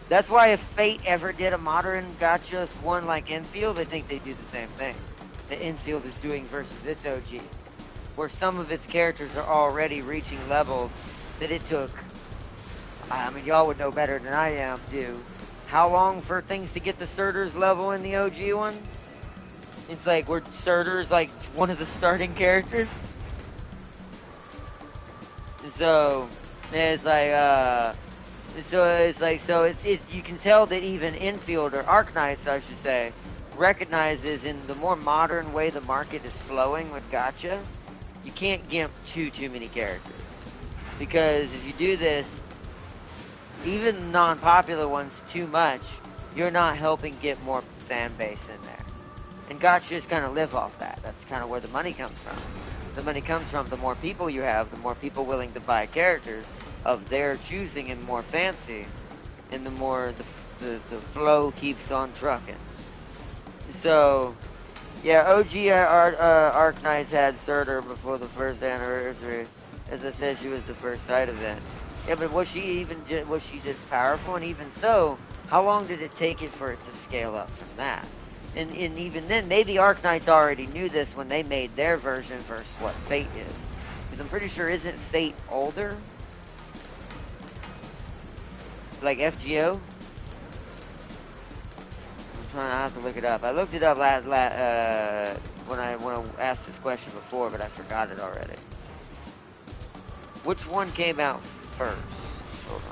That's why if Fate ever did a modern gacha one like Enfield, I think they do the same thing that Enfield is doing versus its OG, where some of its characters are already reaching levels that it took. I mean, y'all would know better than I am, how long for things to get the Surtur's level in the OG one? It's like, where Surtur's like one of the starting characters. So, it's you can tell that even Enfield, or Arknights, I should say, recognizes in the more modern way the market is flowing with gacha, you can't gimp too many characters. Because if you do this, even non-popular ones too much, you're not helping get more fan base in there. And gachas kind of live off that. That's kind of where the money comes from. The money comes from the more people you have, the more people willing to buy characters of their choosing and more fancy, and the more the flow keeps on trucking. So, yeah, OG Arknights had Surtur before the first anniversary. As I said, she was the first side event. Yeah, but was she this powerful? And even so, how long did it take it for it to scale up from that? And even then, maybe Arknights already knew this when they made their version versus what Fate is. Because I'm pretty sure, isn't Fate older? Like FGO? I have to look it up. I looked it up when I asked this question before, but I forgot it already. Which one came out first? Hold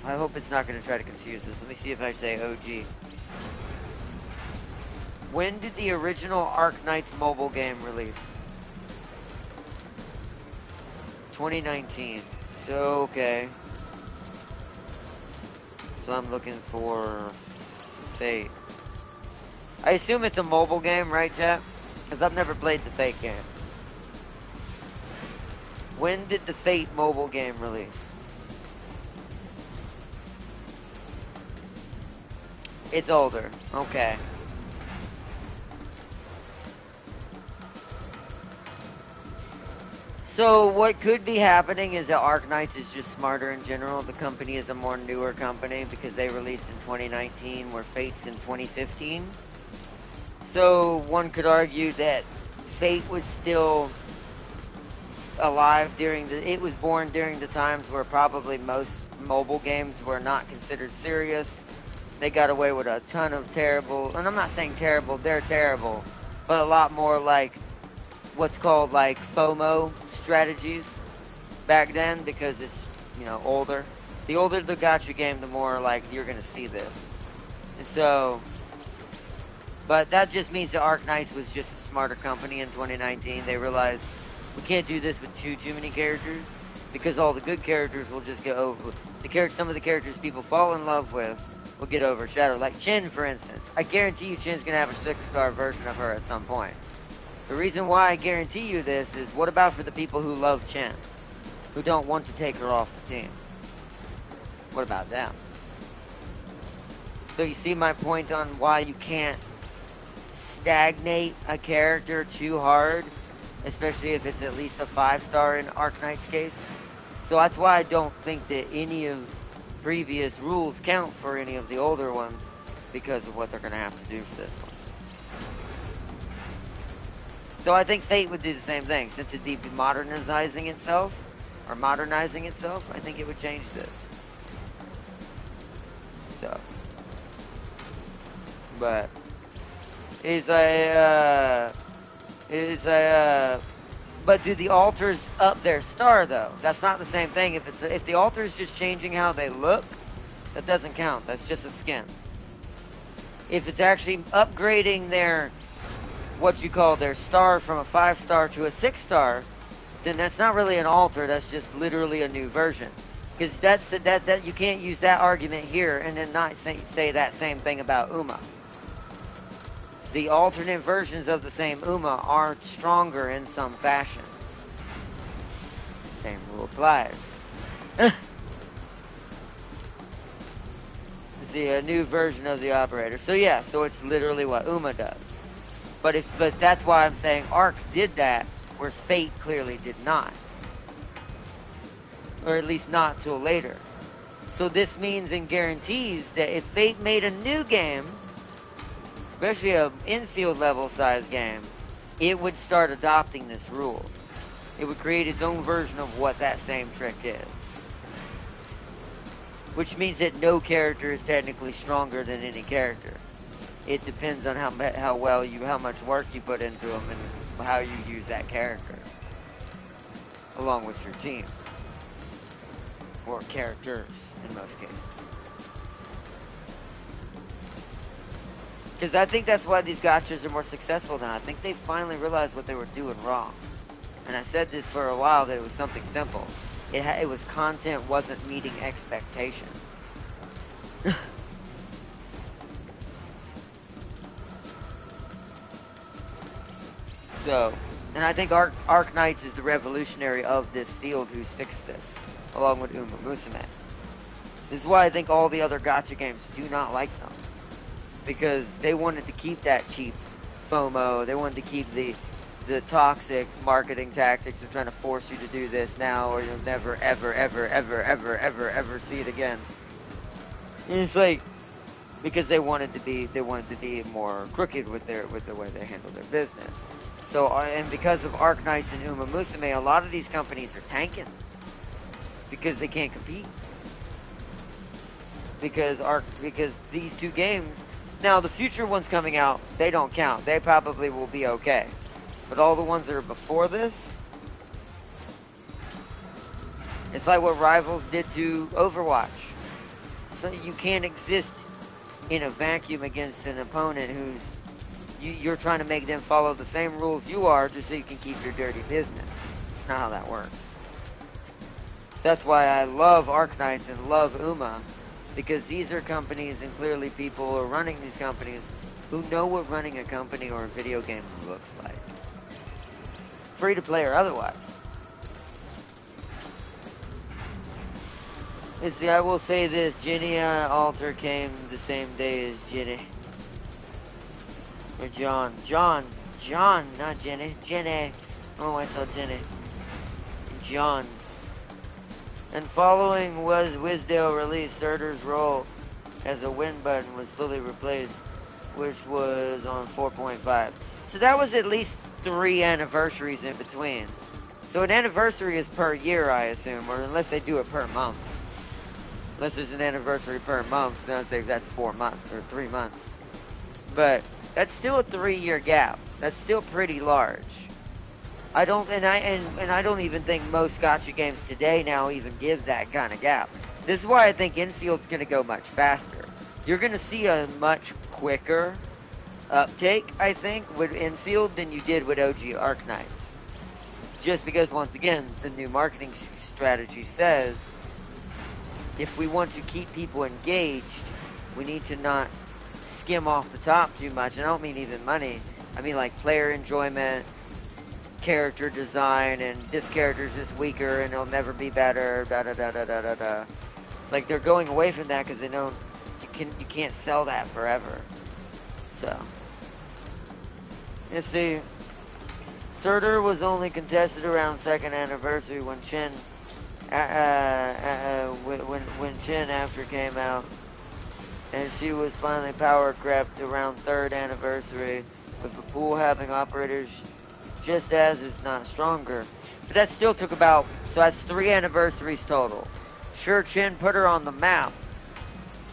on. I hope it's not going to try to confuse this. Let me see if I say OG. When did the original Arknights mobile game release? 2019. So, okay. So I'm looking for Fate. I assume it's a mobile game, right, chat? Because I've never played the Fate game. When did the Fate mobile game release? It's older. Okay. So what could be happening is that Arknights is just smarter in general. The company is a more newer company because they released in 2019, where Fate's in 2015. So one could argue that Fate was still alive it was born during the times where probably most mobile games were not considered serious. They got away with a ton of terrible, and I'm not saying terrible, they're terrible, but a lot more like what's called like FOMO strategies back then, because it's, older. The older the gacha game, the more like you're gonna see this. And so, but that just means that Arknights was just a smarter company in 2019. They realized we can't do this with too many characters, because all the good characters will just get over. Some of the characters people fall in love with will get overshadowed. Like Chen, for instance. I guarantee you Chen's gonna have a 6-star version of her at some point. The reason why I guarantee you this is, what about for the people who love Chen, who don't want to take her off the team? What about them? So you see my point on why you can't stagnate a character too hard, especially if it's at least a 5-star in Arknight's case. So that's why I don't think that any of previous rules count for any of the older ones, because of what they're going to have to do for this one. So I think Fate would do the same thing. Since it'd be modernizing itself, I think it would change this. So, but but do the alters up their star though? That's not the same thing. If the alter is just changing how they look, that doesn't count. That's just a skin. If it's actually upgrading their, what you call their star from a 5-star to a 6-star, then that's not really an alter, that's just literally a new version. Because that you can't use that argument here and then not say that same thing about Uma. The alternate versions of the same Uma are stronger in some fashions. Same rule applies. See, a new version of the operator. So yeah, so it's literally what Uma does. But that's why I'm saying Arc did that, whereas Fate clearly did not. Or at least not till later. So this means and guarantees that if Fate made a new game, especially an infield level size game, it would start adopting this rule. It would create its own version of what that same trick is. Which means that no character is technically stronger than any character. It depends on how much work you put into them and how you use that character. Along with your team. Or characters, in most cases. Because I think that's why these gachas are more successful now. I think they finally realized what they were doing wrong. And I said this for a while, that it was something simple. It was content wasn't meeting expectation. So, and I think Arc Knights is the revolutionary of this field who's fixed this, along with Uma Musume. This is why I think all the other gacha games do not like them. Because they wanted to keep that cheap FOMO, they wanted to keep the toxic marketing tactics of trying to force you to do this now or you'll never ever see it again. And it's like, because they wanted to be more crooked with the way they handle their business. So, and because of Arc Knights and Uma Musume, a lot of these companies are tanking because they can't compete. Because these two games, now the future ones coming out, they don't count. They probably will be okay. But all the ones that are before this, it's like what Rivals did to Overwatch. So you can't exist in a vacuum against an opponent who's you're trying to make them follow the same rules you are just so you can keep your dirty business. It's not how that works. That's why I love Arc Knights and love Uma, because these are companies and clearly people who are running these companies who know what running a company or a video game looks like. Free to play or otherwise. And see, I will say this, Jenny Alter came the same day as Jenny. Or John, not Jenny. Jenny. Oh, I saw Jenny. John. And following was Wisdale release, Surtur's role as a win button was fully replaced, which was on 4.5. So that was at least 3 anniversaries in between. So an anniversary is per year, I assume, or unless they do it per month. Unless there's an anniversary per month, then I'd say that's 4 months or 3 months. But that's still a 3-year gap. That's still pretty large. I don't even think most gacha games today now even give that kind of gap. This is why I think infield's going to go much faster. You're going to see a much quicker uptake, I think, with infield than you did with OG Arc Knights. Just because, once again, the new marketing strategy says, if we want to keep people engaged, we need to not skim off the top too much. And I don't mean even money. I mean like player enjoyment, character design, and this character's just weaker and it'll never be better, da-da-da-da-da-da-da. It's like they're going away from that because they know you can't sell that forever. So, you see, Surtur was only contested around 2nd anniversary when Chen when Chen after came out, and she was finally power crept around 3rd anniversary, with the pool having operators just as, if not stronger. But that still took about, so that's 3 anniversaries total. Sure, Chen put her on the map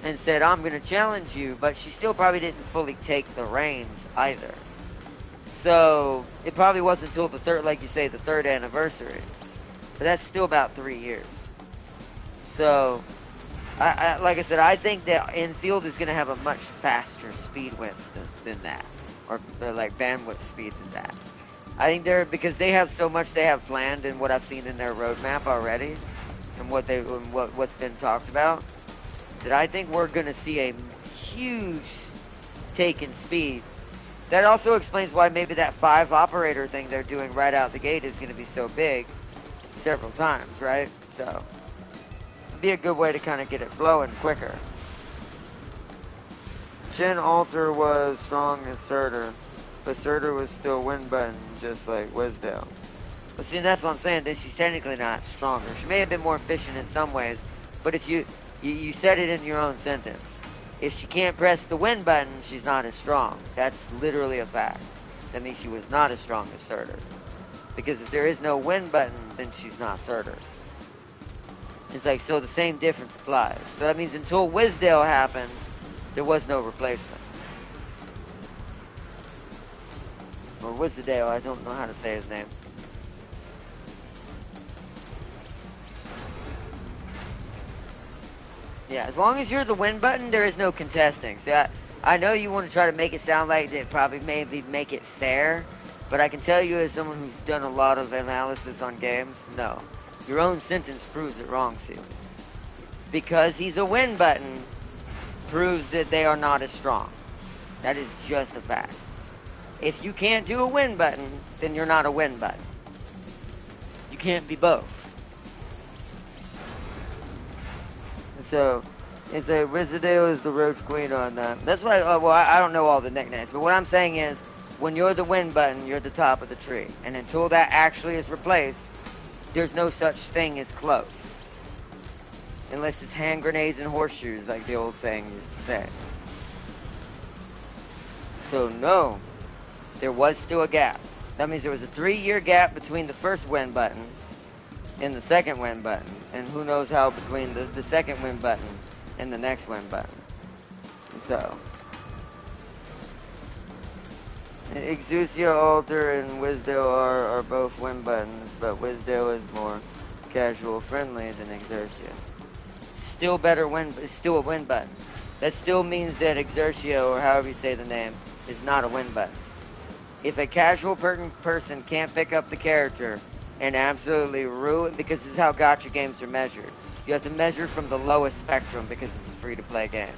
and said, I'm going to challenge you, but she still probably didn't fully take the reins either. So, it probably wasn't until the 3rd, like you say, the 3rd anniversary. But that's still about 3 years. So, like I said, I think that infield is going to have a much faster speed width than that, or like bandwidth speed than that. I think because they have so much they have planned and what I've seen in their roadmap already, and what's been talked about, that I think we're going to see a huge take in speed. That also explains why maybe that 5 operator thing they're doing right out the gate is going to be so big several times, right? So, it'd be a good way to kind of get it flowing quicker. Chin Alter was strong as Surtur, but Surtur was still win button, just like Wisdale. But see, that's what I'm saying, that she's technically not stronger. She may have been more efficient in some ways, but if you said it in your own sentence. If she can't press the win button, she's not as strong. That's literally a fact. That means she was not as strong as Surtur. Because if there is no win button, then she's not Surtur. It's like, so the same difference applies. So that means until Wisdale happened, there was no replacement. Or Wisdale, I don't know how to say his name. Yeah, as long as you're the win button, there is no contesting. See, I know you want to try to make it sound like they probably maybe make it fair, but I can tell you as someone who's done a lot of analysis on games, no. Your own sentence proves it wrong, Seal. Because he's a win button proves that they are not as strong. That is just a fact. If you can't do a win button, then you're not a win button. You can't be both. So, it's a Wisdale is the Roach Queen on that. That's why, well, I don't know all the nicknames, but what I'm saying is, when you're the win button, you're the top of the tree. And until that actually is replaced, there's no such thing as close. Unless it's hand grenades and horseshoes, like the old saying used to say. So, no, there was still a gap. That means there was a 3-year gap between the first win button and the second win button. And who knows how between the second win button and the next win button. So, Exousia, Alter, and Wisdale are both win buttons, but Wisdale is more casual friendly than Exousia. Still better win, it's still a win button. That still means that Exousia, or however you say the name, is not a win button. If a casual person can't pick up the character and absolutely ruin, because this is how gacha games are measured. You have to measure from the lowest spectrum because it's a free-to-play game.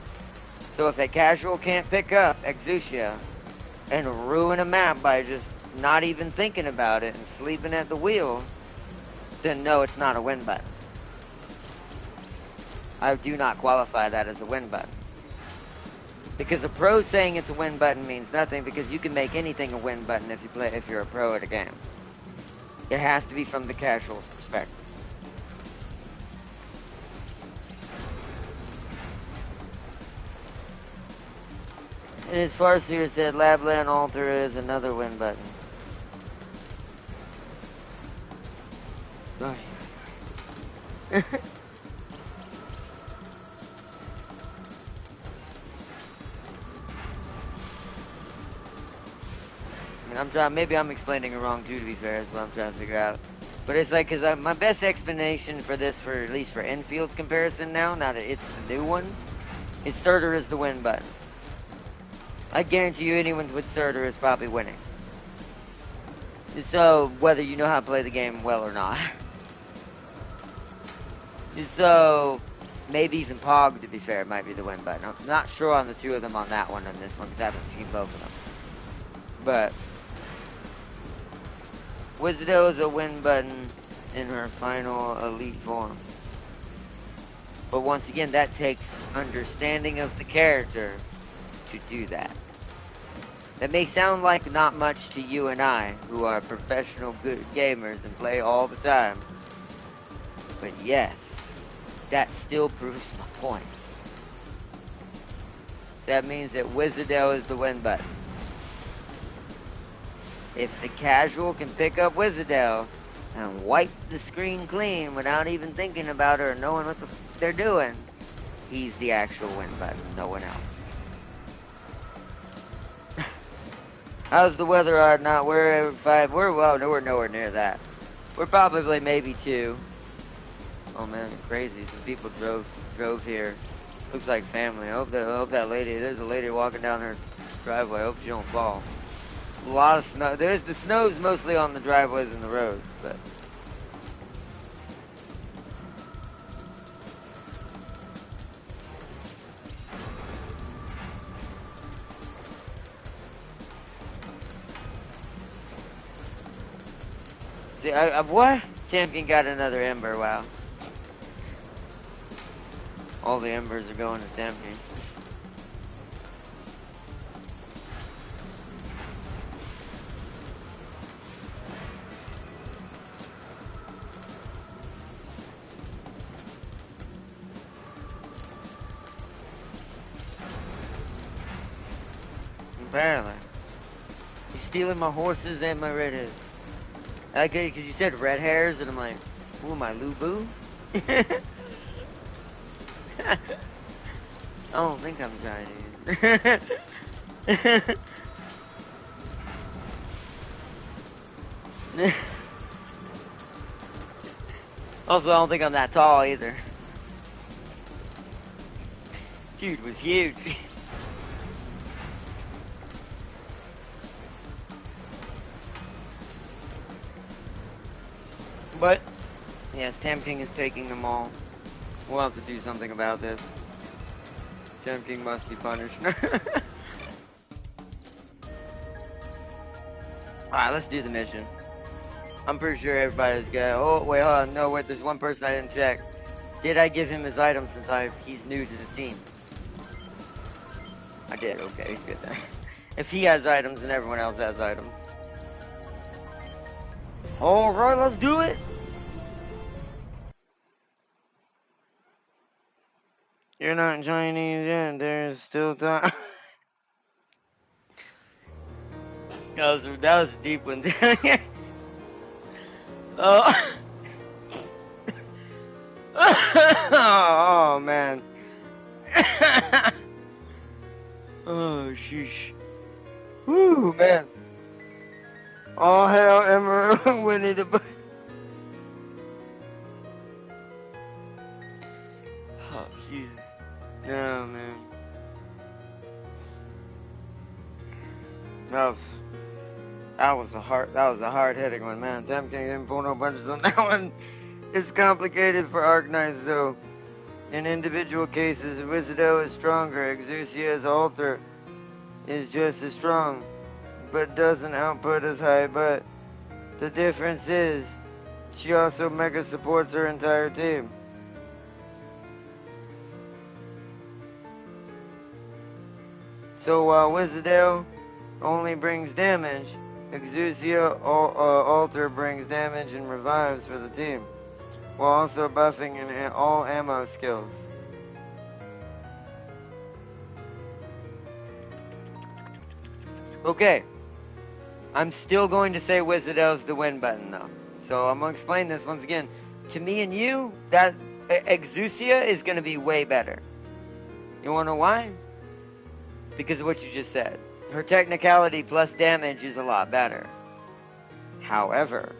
So if a casual can't pick up Exousia and ruin a map by just not even thinking about it and sleeping at the wheel, then no, it's not a win button. I do not qualify that as a win button. Because a pro saying it's a win button means nothing, because you can make anything a win button if you're a pro at a game. It has to be from the casual's perspective. And as far as here said, Labland Alter is another win button. Oh, yeah. Maybe I'm explaining it wrong too, to be fair, is what I'm trying to figure out. But it's like, because my best explanation for this, at least for infield's comparison now that it's the new one, is Surtur is the win button. I guarantee you anyone with Surtur is probably winning. So, whether you know how to play the game well or not. So, maybe even Pog, to be fair, might be the win button. I'm not sure on the two of them on that one and this one, because I haven't seen both of them. But Wisdale is a win button in her final elite form. But once again, that takes understanding of the character to do that. That may sound like not much to you and I, who are professional good gamers and play all the time. But yes, that still proves my point. That means that Wisdale is the win button. If the casual can pick up Wisdale and wipe the screen clean without even thinking about her or knowing what they're doing, he's the actual win button, no one else. How's the weather right now? We're 5. We're nowhere near that. We're probably maybe 2. Oh man, crazy. Some people drove here. Looks like family. I hope that lady. There's a lady walking down her driveway. I hope she don't fall. A lot of snow. The snow's mostly on the driveways and the roads, but. See, what? Champion got another ember. Wow. All the embers are going to Champion. Apparently. He's stealing my horses and my red hairs. Okay, because you said red hairs, and I'm like, ooh, my Lubu? I don't think I'm Chinese. Also, I don't think I'm that tall either. Dude was huge. But, yes, Tam King is taking them all. We'll have to do something about this. Tam King must be punished. Alright, let's do the mission. I'm pretty sure everybody's got. Oh, wait, hold on. No, wait, there's one person I didn't check. Did I give him his items since he's new to the team? I did, okay, he's good then. If he has items, then everyone else has items. Alright, let's do it! You're not Chinese yet, there's still time. That was a deep one. Oh. Oh, man. Oh, sheesh. Woo, man. All hell, Emma, Winnie the Pooh. Oh, Jesus. No, man. That was a hard hitting one, man. Damn, King didn't pull no punches on that one. It's complicated for Arknights, though. In individual cases, Wizardo is stronger. Exousia's altar is just as strong, but doesn't output as high. But the difference is, she also mega supports her entire team. So while Wizardo only brings damage, Exousia altar brings damage and revives for the team, while also buffing in all ammo skills. Okay, I'm still going to say Wizardo's the win button though. So I'm going to explain this once again. To me and you, that Exousia is going to be way better. You want to know why? Because of what you just said. Her technicality plus damage is a lot better. However,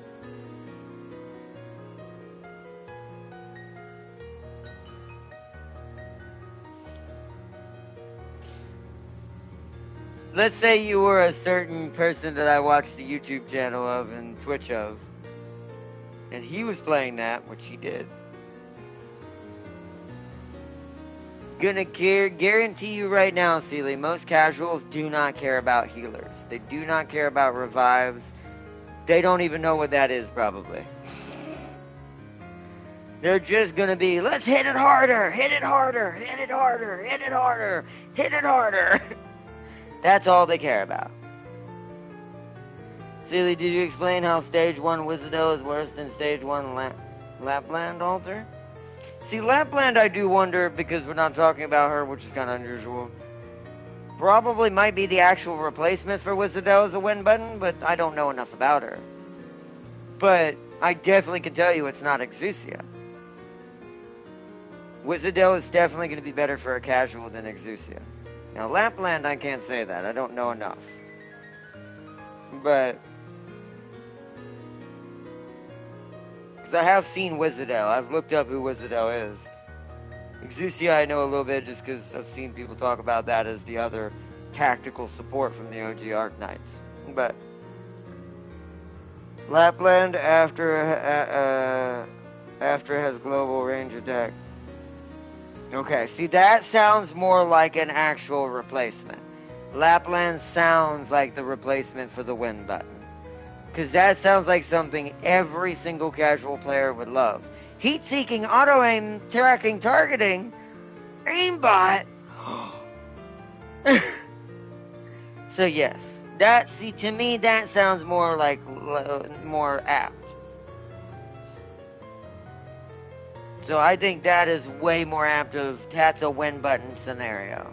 let's say you were a certain person that I watched the YouTube channel of and Twitch of, and he was playing that, which he did. Gonna guarantee you right now, Sealy, most casuals do not care about healers. They do not care about revives. They don't even know what that is, probably. They're just gonna be, let's hit it harder, hit it harder, hit it harder, hit it harder, hit it harder. That's all they care about. Sealy, did you explain how Stage 1 Wizardo is worse than Stage 1 Lapland Altar? See, Lapland I do wonder, because we're not talking about her, which is kind of unusual. Probably might be the actual replacement for Wizardo as a win button, but I don't know enough about her. But I definitely can tell you it's not Exousia. Wizardo is definitely going to be better for a casual than Exousia. Now, Lapland, I can't say that. I don't know enough. But Because I have seen Wizardell. I've looked up who Wizardell is. Exusia I know a little bit just because I've seen people talk about that as the other tactical support from the OG Arc Knights. But Lapland after has global range attack. Okay, see that sounds more like an actual replacement. Lapland sounds like the replacement for the win button. Because that sounds like something every single casual player would love. Heat-seeking, auto-aim, tracking, targeting, aimbot. So yes, to me that sounds more like more apt. So I think that is way more apt of that's a win button scenario.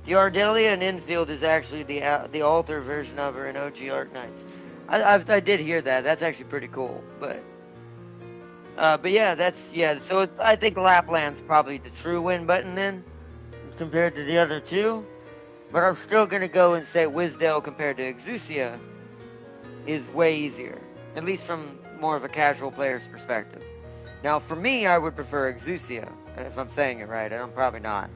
The Ardelia in infield is actually the alter version of her in OG Arc Knights. I did hear that. That's actually pretty cool. But yeah, So I think Lapland's probably the true win button then, compared to the other two. But I'm still gonna go and say Wisdale compared to Exusia is way easier, at least from more of a casual player's perspective. Now, for me, I would prefer Exusia, if I'm saying it right, and I'm probably not.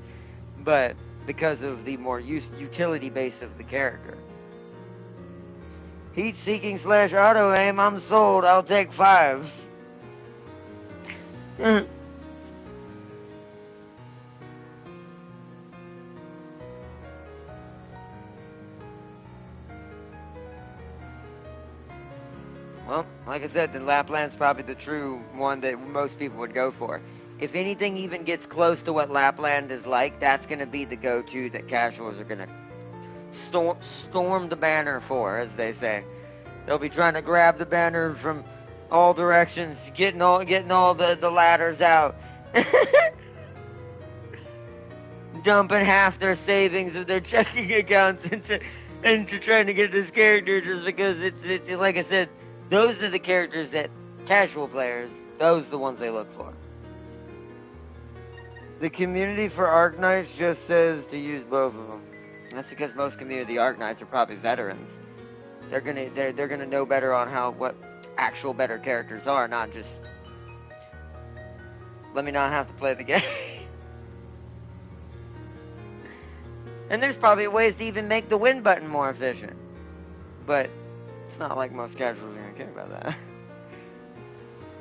But because of the more utility base of the character. Heat-seeking / auto-aim, I'm sold, I'll take 5. Well, like I said, then Lapland's probably the true one that most people would go for. If anything even gets close to what Lapland is like, that's going to be the go-to that casuals are going to storm the banner for, as they say. They'll be trying to grab the banner from all directions, getting all the ladders out. Dumping half their savings of their checking accounts into trying to get this character just because it's like I said, those are the characters that casual players, those are the ones they look for. The community for Arc Knights just says to use both of them. That's because most community of the Arc Knights are probably veterans. They're gonna know better on what actual better characters are, not just let me not have to play the game. And there's probably ways to even make the win button more efficient. But it's not like most casuals are gonna care about that.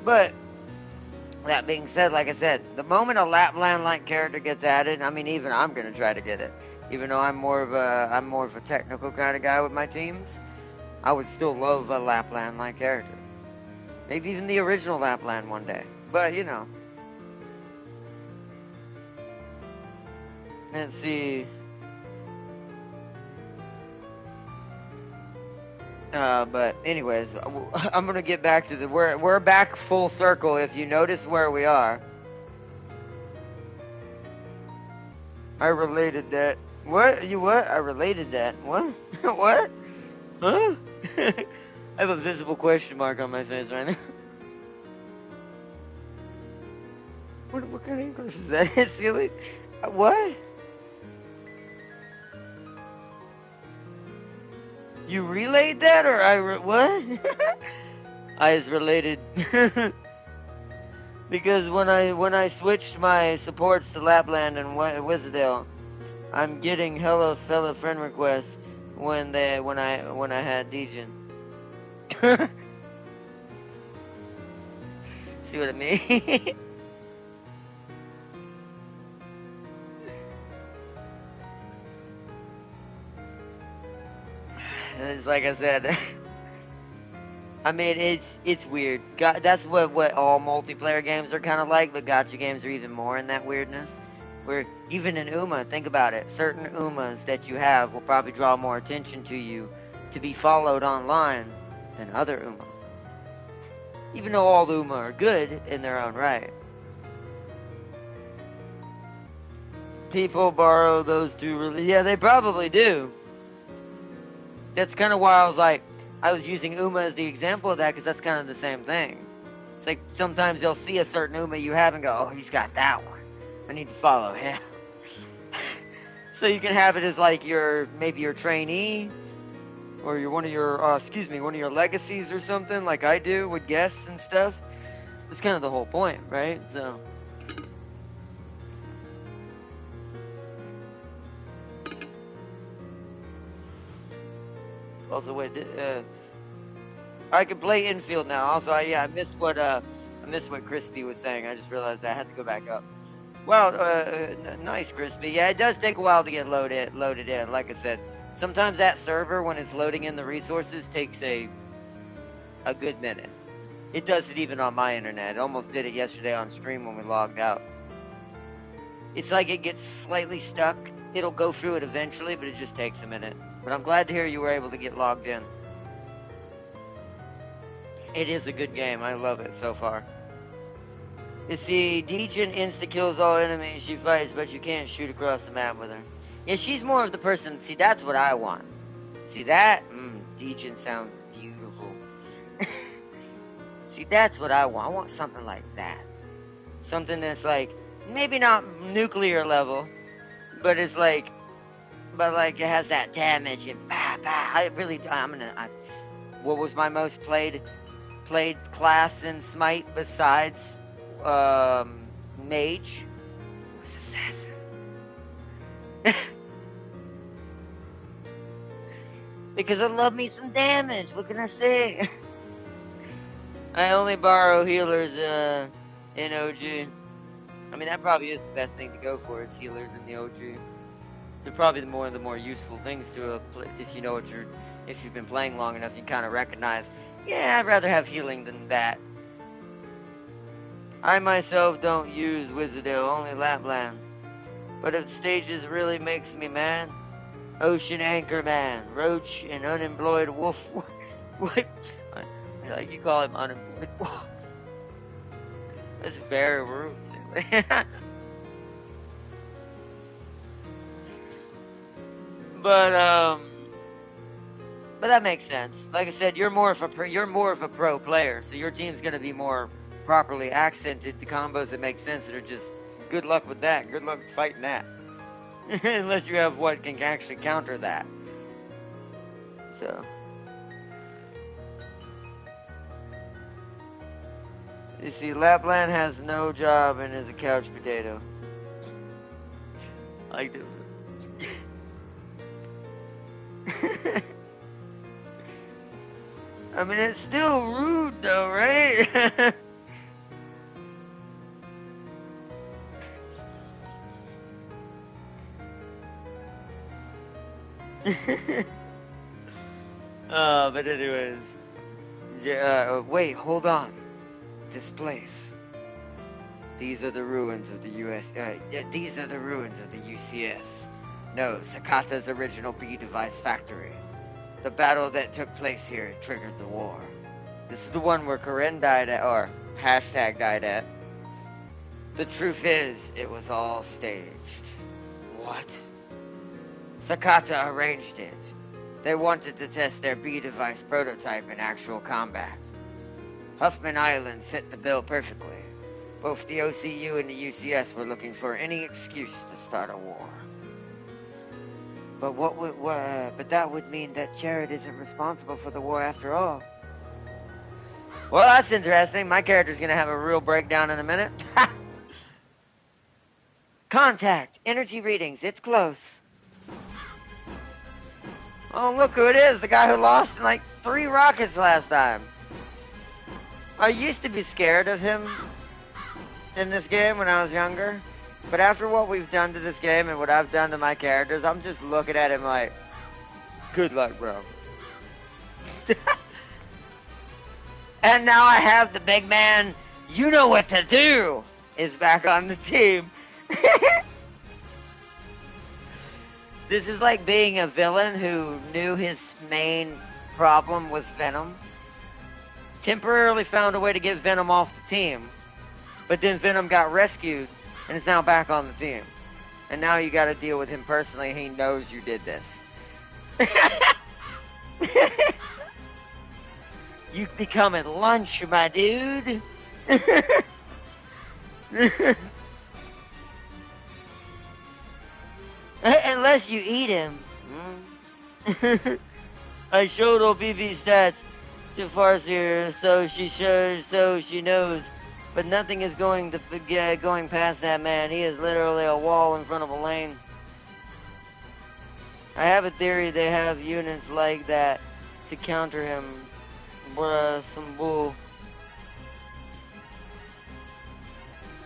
But that being said, like I said, the moment a Lapland-like character gets added, I mean, even I'm gonna try to get it. Even though I'm more of a technical kind of guy with my teams, I would still love a Lapland-like character. Maybe even the original Lapland one day. But you know. Let's see. But anyways, I'm gonna get back to we're back full circle. If you notice where we are, I related that. What? You what? I related that. What? What? Huh? I have a visible question mark on my face right now. What kind of English is that? It's silly. What? You relayed that, or what? I is related. Because when I switched my supports to Lapland and Wizardale, I'm getting hella fella friend requests when I had Dejin. See what I mean? It's like I said. I mean, it's weird. That's what all multiplayer games are kind of like, but gacha games are even more in that weirdness. Where even in UMA, think about it, certain UMAs that you have will probably draw more attention to you to be followed online than other UMA. Even though all UMA are good in their own right. People borrow those two yeah, they probably do. That's kind of why I was using UMA as the example of that, because that's kind of the same thing. It's like sometimes they'll see a certain UMA you have and go, oh, he's got that one. I need to follow him. So you can have it as like maybe your trainee, or one of your legacies or something, like I do with guests and stuff. That's kind of the whole point, right? So. Also, wait, I can play infield now. Also, I missed what Crispy was saying. I just realized I had to go back up. Well, nice, Crispy. Yeah, it does take a while to get loaded in. Like I said, sometimes that server, when it's loading in the resources, takes a good minute. It does it even on my internet. It almost did it yesterday on stream when we logged out. It's like it gets slightly stuck. It'll go through it eventually, but it just takes a minute. But I'm glad to hear you were able to get logged in. It is a good game. I love it so far. You see, Dejin insta-kills all enemies she fights, but you can't shoot across the map with her. Yeah, she's more of the person... See, that's what I want. See that? Dejin sounds beautiful. See, that's what I want. I want something like that. Something that's like, maybe not nuclear level, but it's like... But like, it has that damage and bah, bah. What was my most played class in Smite besides... Mage? It was Assassin. Because I love me some damage. What can I say? I only borrow healers in OG. I mean, that probably is the best thing to go for, is healers in the OG. They're probably one of the more useful things to if you know if you've been playing long enough, you kind of recognize, yeah, I'd rather have healing than that. I myself don't use Wizardale, only Lapland. But if the stages really makes me mad, Ocean Anchor Man, Roach, and Unemployed Wolf. What? Like you call him Unemployed Wolf. That's very rude. But that makes sense. Like I said, you're more of a pro player, so your team's gonna be more properly accented to combos that make sense that are just good luck with that. Good luck fighting that. Unless you have what can actually counter that. So. You see, Lapland has no job and is a couch potato. I do. I mean, it's still rude though, right? But anyways, wait, hold on. This place. These are the ruins of the these are the ruins of the UCS. No, Sakata's original B device factory. The battle that took place here triggered the war. This is the one where Karen died at, or hashtag died at. The truth is, it was all staged. What? Sakata arranged it. They wanted to test their B device prototype in actual combat. Huffman Island fit the bill perfectly. Both the OCU and the UCS were looking for any excuse to start a war. But but that would mean that Jared isn't responsible for the war after all. Well, that's interesting. My character's gonna have a real breakdown in a minute. Contact! Energy readings, it's close. Oh, look who it is, the guy who lost in like 3 rockets last time. I used to be scared of him in this game when I was younger. But after what we've done to this game and what I've done to my characters, I'm just looking at him like, good luck, bro. And now I have the big man, you know what to do, is back on the team. This is like being a villain who knew his main problem was Venom. Temporarily found a way to get Venom off the team. But then Venom got rescued and is now back on the team. And now you gotta deal with him personally. He knows you did this. You become at lunch, my dude. Unless you eat him. I showed OBV stats to Farseer so she knows But nothing is going past that man. He is literally a wall in front of a lane. I have a theory they have units like that to counter him. Bruh, some bull.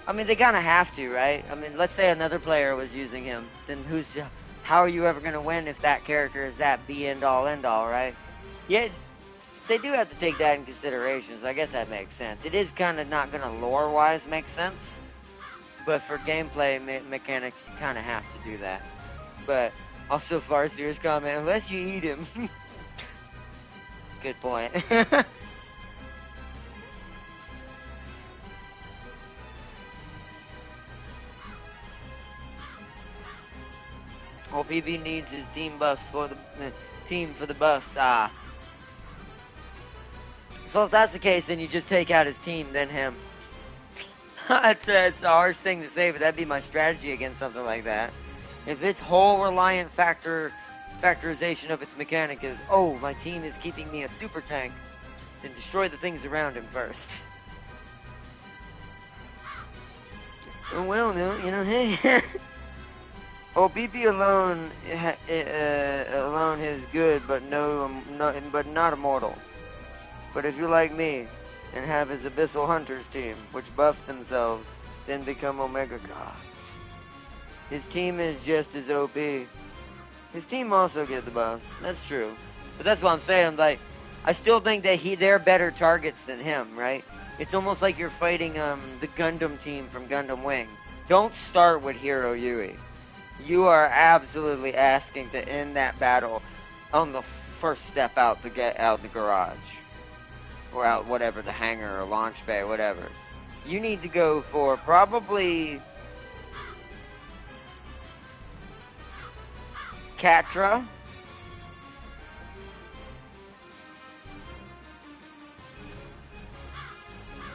I mean, they kind of have to, right? I mean, let's say another player was using him. Then how are you ever going to win if that character is that be-end-all, end-all, right? Yet, they do have to take that in consideration, so I guess that makes sense. It is kind of not going to lore-wise make sense. But for gameplay mechanics, you kind of have to do that. But also, far serious comment, unless you eat him. Good point. Well, PB needs his team buffs for the team for the buffs. So if that's the case, then you just take out his team, then him. It's a harsh thing to say, but that'd be my strategy against something like that. If its whole reliant factorization of its mechanic is, oh, my team is keeping me a super tank, then destroy the things around him first. Oh, well, no, you know, hey. Oh, BP alone is good, but not immortal. But if you're like me and have his Abyssal Hunters team, which buff themselves, then become Omega Gods. His team is just as OP. His team also get the buffs. That's true. But that's what I'm saying. Like, I still think that they're better targets than him, right? It's almost like you're fighting the Gundam team from Gundam Wing. Don't start with Hero Yui. You are absolutely asking to end that battle on the first step out the garage. Or out whatever, the hangar or launch bay, whatever. You need to go for probably Catra,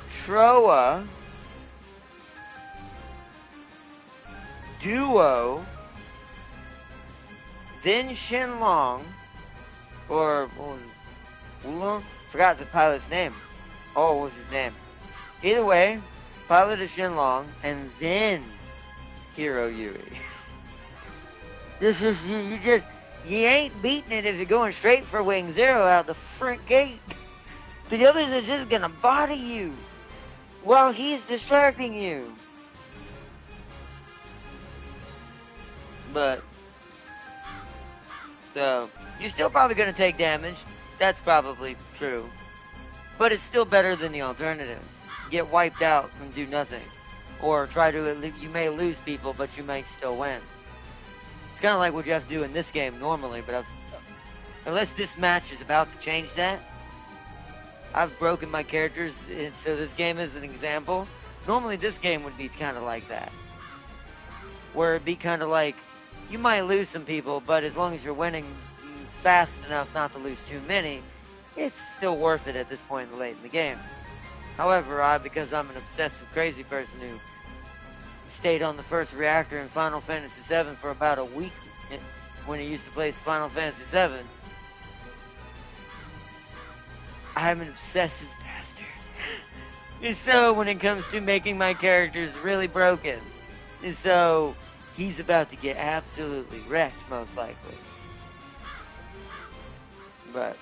Troa, Duo, then Shenlong, or what was it? Wulong? Forgot the pilot's name. Oh, what was his name? Either way, pilot is Shenlong, and then Hero Yui. This is you ain't beating it if you're going straight for Wing Zero out the front gate. The others are just gonna body you while he's distracting you. But so you're still probably gonna take damage. That's probably true. But it's still better than the alternative. Get wiped out and do nothing. Or you may lose people, but you may still win. It's kind of like what you have to do in this game normally, but unless this match is about to change that, I've broken my characters, so this game is an example. Normally this game would be kind of like that. Where it'd be kind of like, you might lose some people, but as long as you're winning fast enough not to lose too many, it's still worth it at this point late in the game. However, because I'm an obsessive crazy person who stayed on the first reactor in Final Fantasy VII for about a week when he used to play Final Fantasy VII, I'm an obsessive bastard. And so when it comes to making my characters really broken, and so he's about to get absolutely wrecked most likely. But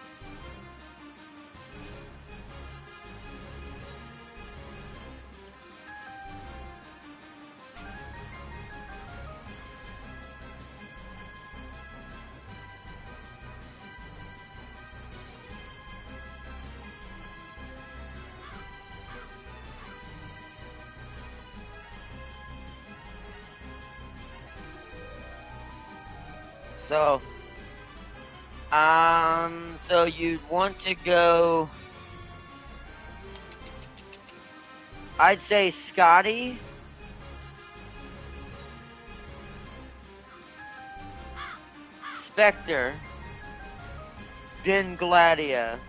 so you'd want to go, I'd say Scotty, Spectre, then Gladia,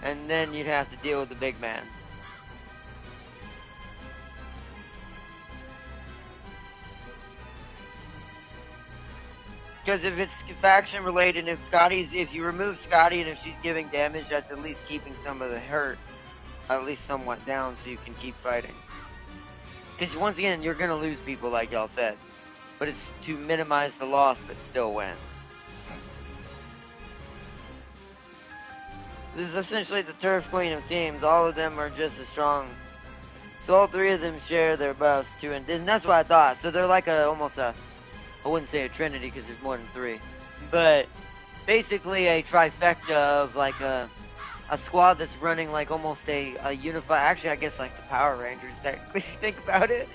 and then you'd have to deal with the big man. Because if it's faction related, if you remove Scotty and if she's giving damage, that's at least keeping some of the hurt. at least somewhat down so you can keep fighting. Because once again, you're going to lose people like y'all said. But it's to minimize the loss but still win. This is essentially the turf queen of teams. All of them are just as strong. So all three of them share their buffs too. And that's what I thought. So they're like almost a, I wouldn't say a trinity because there's more than three. But basically a trifecta of like a squad that's running like almost a unified, actually I guess like the Power Rangers technically, think about it.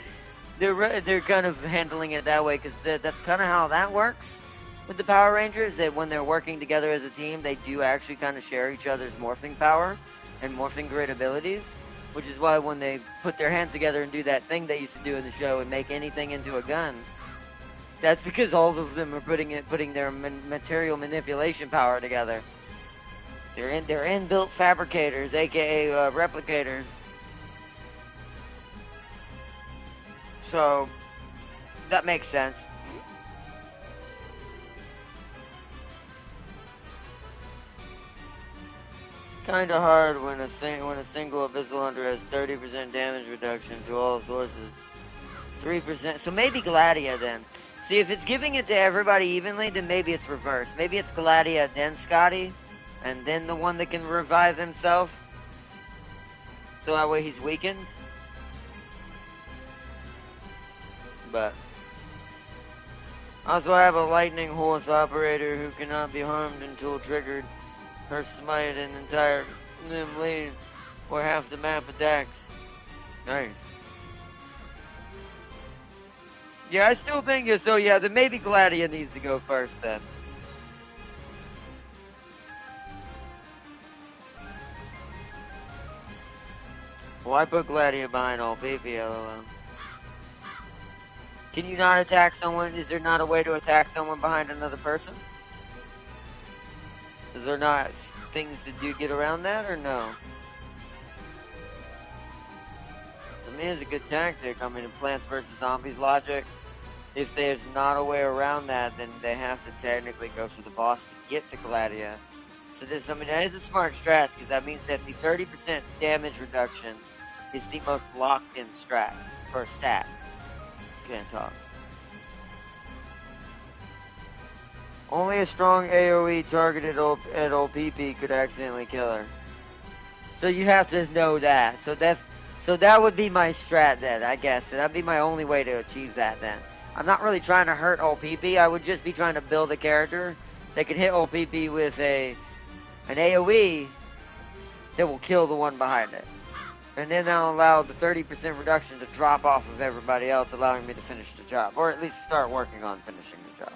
They're kind of handling it that way because that's kind of how that works with the Power Rangers, that when they're working together as a team, they do actually kind of share each other's morphing power and morphing grid abilities, which is why when they put their hands together and do that thing they used to do in the show and make anything into a gun, that's because all of them are putting their material manipulation power together. They're inbuilt fabricators, aka replicators. So that makes sense. Kinda hard when a single Abyssal Hunter has 30% damage reduction to all sources. 3%. So maybe Gladia then. See, if it's giving it to everybody evenly, then maybe it's reversed. Maybe it's Gladia, then Scotty, and then the one that can revive himself. So that way he's weakened. But also I have a lightning horse operator who cannot be harmed until triggered. Her smite an entire limb lead or half the map attacks. Nice. Yeah, I still think it. So yeah, then maybe Gladia needs to go first then. Why put Gladia behind all PP, lol? Can you not attack someone? Is there not a way to attack someone behind another person? Is there not things to do get around that, or no? To me, it's a good tactic. I mean, in Plants vs. Zombies logic, if there's not a way around that, then they have to technically go for the boss to get to Gladia. So this, I mean, that is a smart strat, because that means that the 30% damage reduction is the most locked-in strat, or stat. Can't talk. Only a strong AoE targeted at OPP could accidentally kill her. So you have to know that. So that would be my strat then, I guess. That'd be my only way to achieve that then. I'm not really trying to hurt OPP. I would just be trying to build a character that can hit OPP with an AoE that will kill the one behind it. And then that'll allow the 30% reduction to drop off of everybody else, allowing me to finish the job. Or at least start working on finishing the job.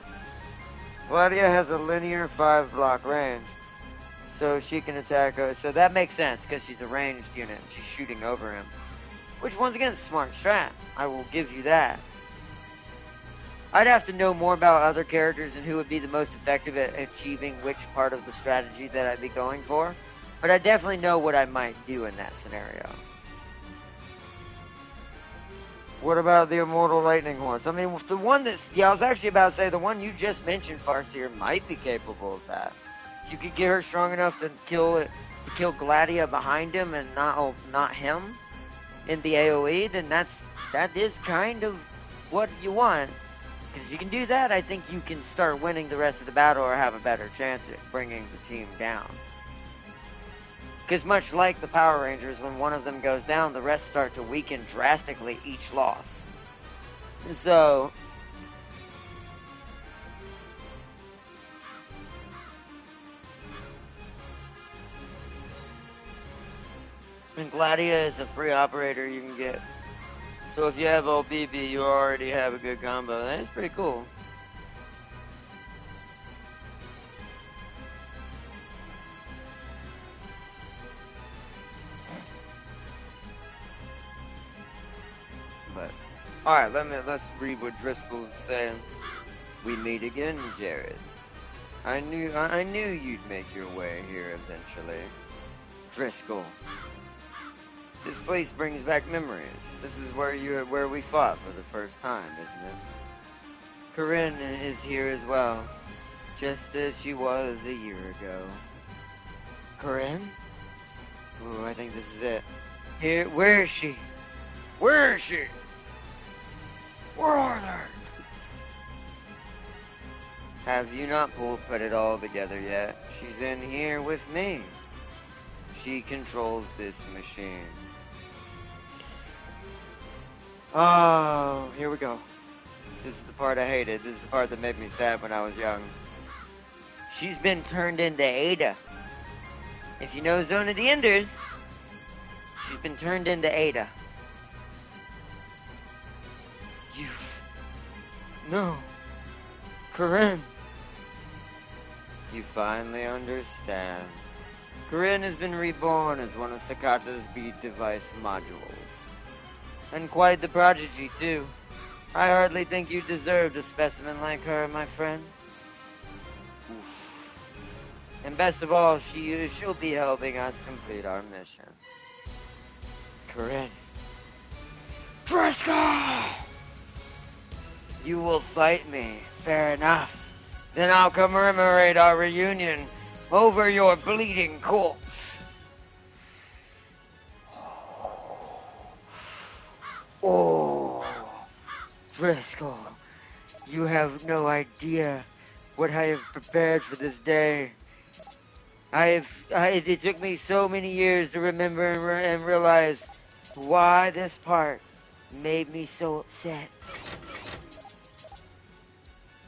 Gladia has a linear 5-block range, so she can attack her. So that makes sense, because she's a ranged unit, and she's shooting over him. Which, once again, is a smart strat. I will give you that. I'd have to know more about other characters and who would be the most effective at achieving which part of the strategy that I'd be going for. But I definitely know what I might do in that scenario. What about the Immortal Lightning Horse? I mean, the one that's... Yeah, I was actually about to say, the one you just mentioned, Farseer, might be capable of that. If you could get her strong enough to kill Gladia behind him and not him in the AoE, then that is kind of what you want. Because if you can do that, I think you can start winning the rest of the battle or have a better chance at bringing the team down. Because much like the Power Rangers, when one of them goes down, the rest start to weaken drastically each loss. So... and Gladia is a free operator you can get. So if you have OPP, you already have a good combo. That's pretty cool. But alright, let's read what Driscoll's saying. We meet again, Jared. I knew you'd make your way here eventually. Driscoll. This place brings back memories. This is where we fought for the first time, isn't it? Corinne is here as well, just as she was a year ago. Corinne? Ooh, I think this is it. Here, where is she? Where is she? Where are they? Have you not put it all together yet? She's in here with me. She controls this machine. Oh, here we go. This is the part I hated. This is the part that made me sad when I was young. She's been turned into Ada. If you know Zone of the Enders, she's been turned into Ada. No. Corinne. You finally understand. Corinne has been reborn as one of Sakata's beat device modules. And quite the prodigy, too. I hardly think you deserved a specimen like her, my friend. Oof. And best of all, she'll be helping us complete our mission. Corinne. Fresco! You will fight me. Fair enough. Then I'll commemorate our reunion over your bleeding corpse. Oh, Fresco, you have no idea what I have prepared for this day. It took me so many years to remember and realize why this part made me so upset.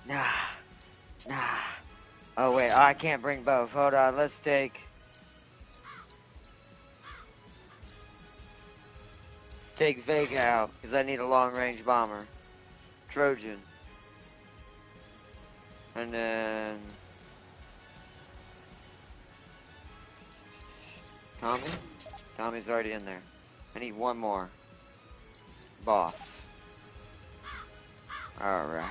Nah. Oh wait, I can't bring both. Hold on, let's take Vega out, because I need a long-range bomber. Trojan. And then Tommy? Tommy's already in there. I need one more. Boss. Alright.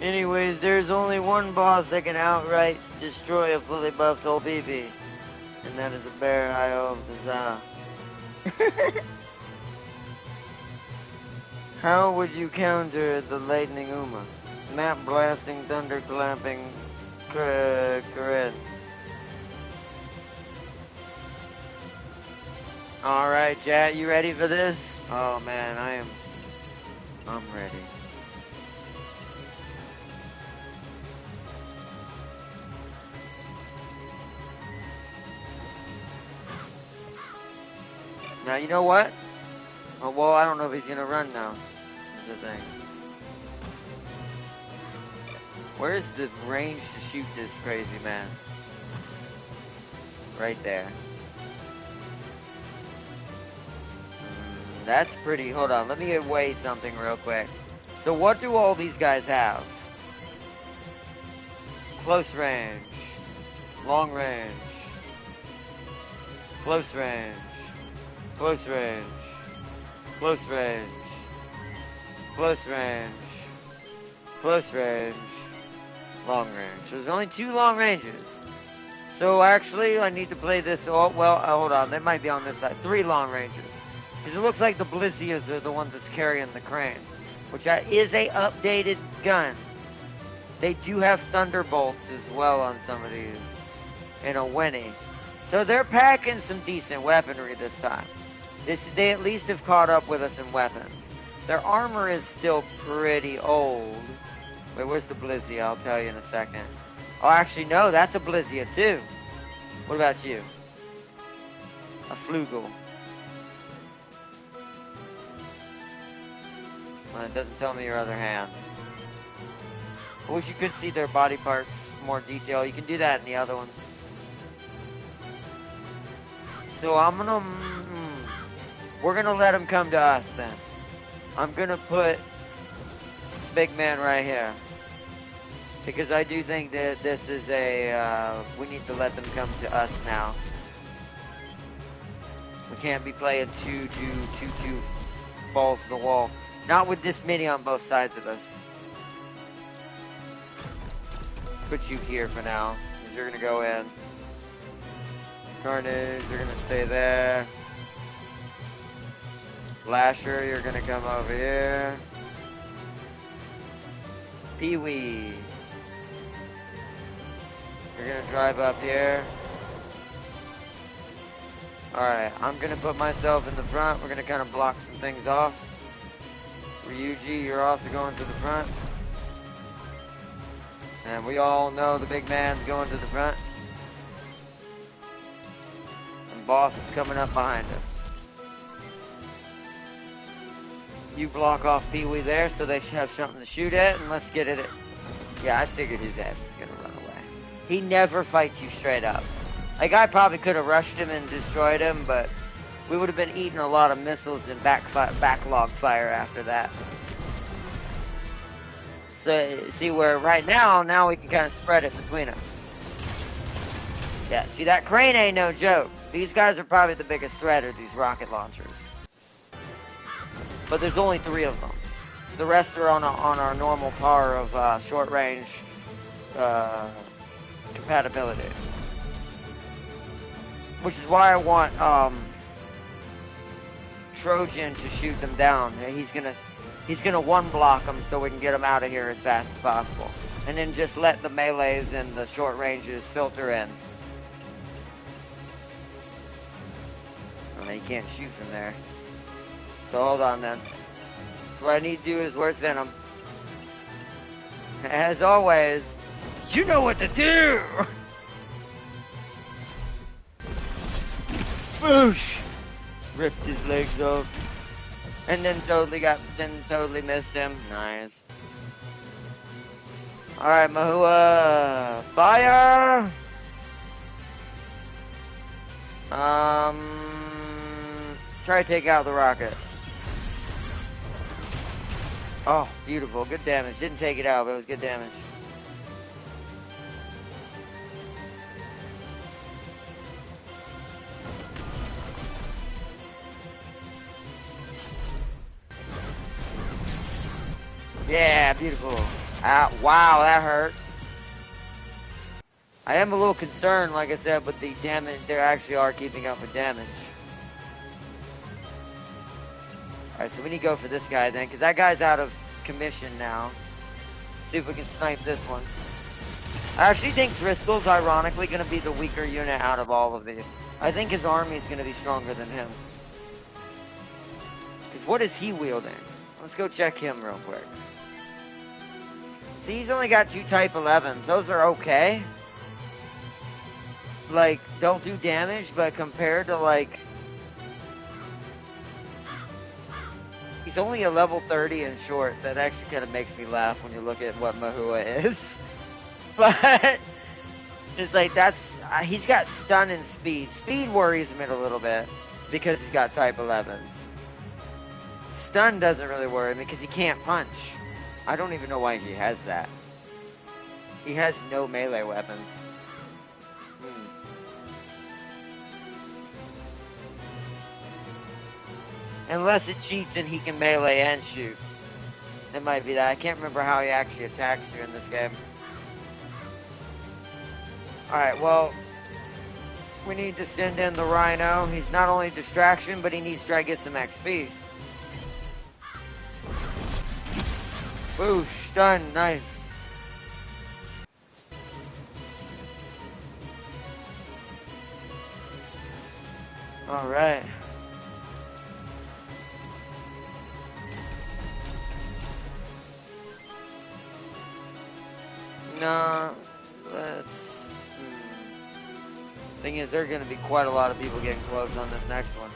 Anyways, there's only one boss that can outright destroy a fully buffed old BB. And that is a bear high of the Za. How would you counter the lightning Uma? Map blasting, thunder clapping, Corinne. Alright, chat, you ready for this? Oh man, I'm ready. Now, you know what? Oh, well, I don't know if he's gonna run now. That's the thing. Where's the range to shoot this crazy man? Right there. That's pretty. Hold on, let me weigh something real quick. So what do all these guys have? Close range. Long range. Close range. Close range. Close range. Close range. Close range. Long range. So there's only 2 long ranges. So actually, I need to play this. Oh, well, hold on. They might be on this side. 3 long ranges. Because it looks like the Blizzias are the ones that's carrying the crane. Which is a updated gun. They do have Thunderbolts as well on some of these. And a Winnie. So they're packing some decent weaponry this time. They at least have caught up with us in weapons. Their armor is still pretty old. Wait, where's the Blizzia? I'll tell you in a second. Oh, actually, no, that's a Blizzia too. What about you? A Flugel. Well, it doesn't tell me your other hand. I wish you could see their body parts more detail. You can do that in the other ones. So I'm gonna... we're gonna let him come to us then. I'm gonna put Big Man right here. Because I do think that this is a... we need to let them come to us now. We can't be playing 2-2 balls to the wall. Not with this many on both sides of us. Put you here for now, because you're going to go in. Carnage, you're going to stay there. Lasher, you're going to come over here. Pee-wee. We're gonna drive up here. Alright, I'm gonna put myself in the front. We're gonna kind of block some things off. Ryuji, you're also going to the front. And we all know the big man's going to the front. And boss is coming up behind us. You block off Pee-wee there so they should have something to shoot at, and let's get it. Yeah, I figured his ass was gonna run away. He never fights you straight up. Like, I probably could have rushed him and destroyed him, but we would have been eating a lot of missiles and backlog fire after that. So, see where right now we can kind of spread it between us. Yeah, see, that crane ain't no joke. These guys are probably the biggest threat, are these rocket launchers. But there's only 3 of them. The rest are on our normal par of short range compatibility. Which is why I want Trojan to shoot them down. He's gonna one block them so we can get them out of here as fast as possible, and then just let the melees and the short ranges filter in. Oh, you can't shoot from there. So hold on then. So what I need to do is where's Venom? As always, you know what to do. Boosh! Ripped his legs off. And then totally missed him. Nice. Alright, Mahua. Fire! Try to take out the rocket. Oh, beautiful. Good damage. Didn't take it out, but it was good damage. Yeah, beautiful. Wow, that hurt. I am a little concerned, like I said, with the damage. They actually are keeping up with damage. Alright, so we need to go for this guy then, because that guy's out of commission now. See if we can snipe this one. I actually think Driscoll's ironically going to be the weaker unit out of all of these. I think his army is going to be stronger than him. Because what is he wielding? Let's go check him real quick. See, he's only got 2 Type 11s. Those are okay. Like, don't do damage, but compared to, like... He's only a level 30 and short. That actually kind of makes me laugh when you look at what Mahua is. But... It's like, that's... he's got stun and speed. Speed worries me a little bit. Because he's got Type 11s. Stun doesn't really worry me because he can't punch. I don't even know why he has that. He has no melee weapons. Unless it cheats and he can melee and shoot. It might be that. I can't remember how he actually attacks you in this game. Alright, well, we need to send in the Rhino. He's not only distraction, but he needs to try to get some XP. Boosh, done, nice. Alright. No, let's... Thing is, there are going to be quite a lot of people getting close on this next one.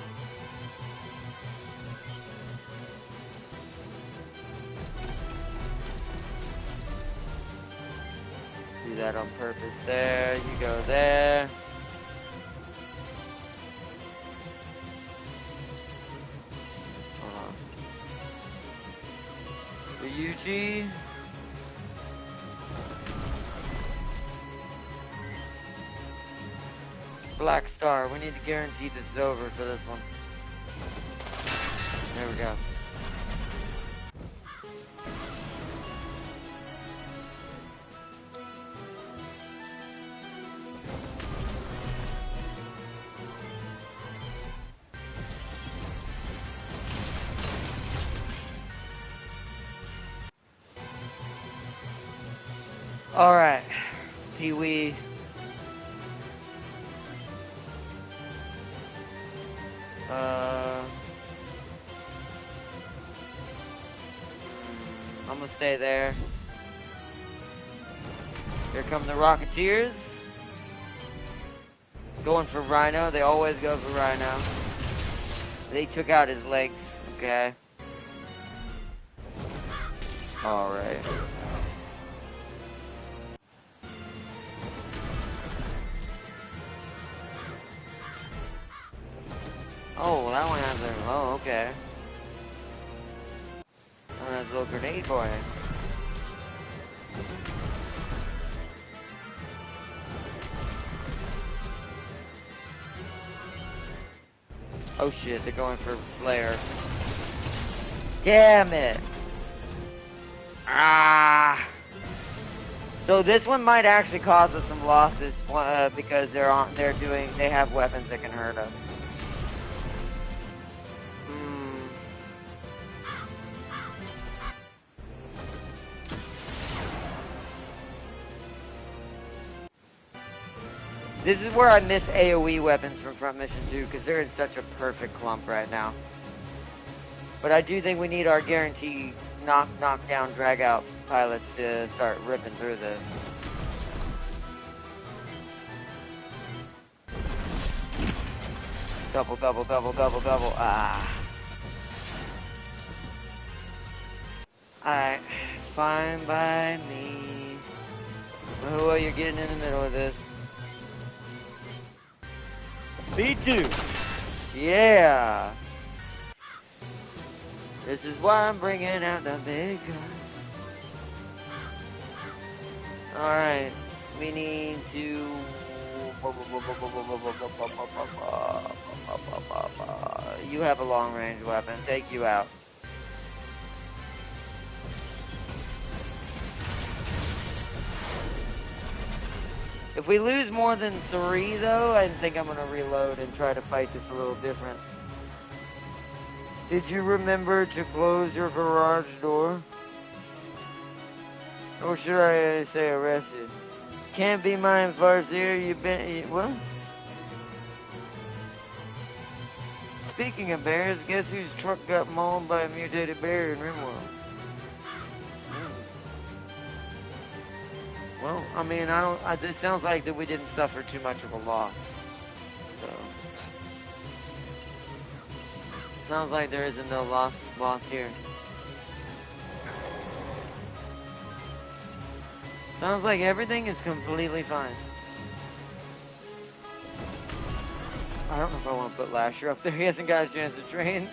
Do that on purpose there. You go there. Ryuji. Black Star. We need to guarantee this is over for this one. There we go. Alright. Pee-wee. I'm gonna stay there. Here come the Rocketeers. Going for Rhino. They always go for Rhino. They took out his legs. Okay. Alright. Oh, well, that one has a... Oh, okay. That one has a little grenade boy. Oh shit, they're going for Slayer. Damn it! Ah! So this one might actually cause us some losses because they have weapons that can hurt us. This is where I miss AoE weapons from Front Mission 2 because they're in such a perfect clump right now. But I do think we need our guaranteed knock down, drag out pilots to start ripping through this. Double, double, double, double, double. Ah. Alright. Fine by me. Oh, you're getting in the middle of this. Speed 2. Yeah. This is why I'm bringing out the big gun. Alright. We need to... You have a long range weapon. Take you out. If we lose more than 3 though, I think I'm gonna reload and try to fight this a little different. Did you remember to close your garage door? Or should I say arrested? Can't be mine, Farseer. What? Speaking of bears, guess whose truck got mauled by a mutated bear in Rimworld? Well, I mean, it sounds like that we didn't suffer too much of a loss. So. Sounds like there isn't no loss here. Sounds like everything is completely fine. I don't know if I want to put Lasher up there. He hasn't got a chance to train.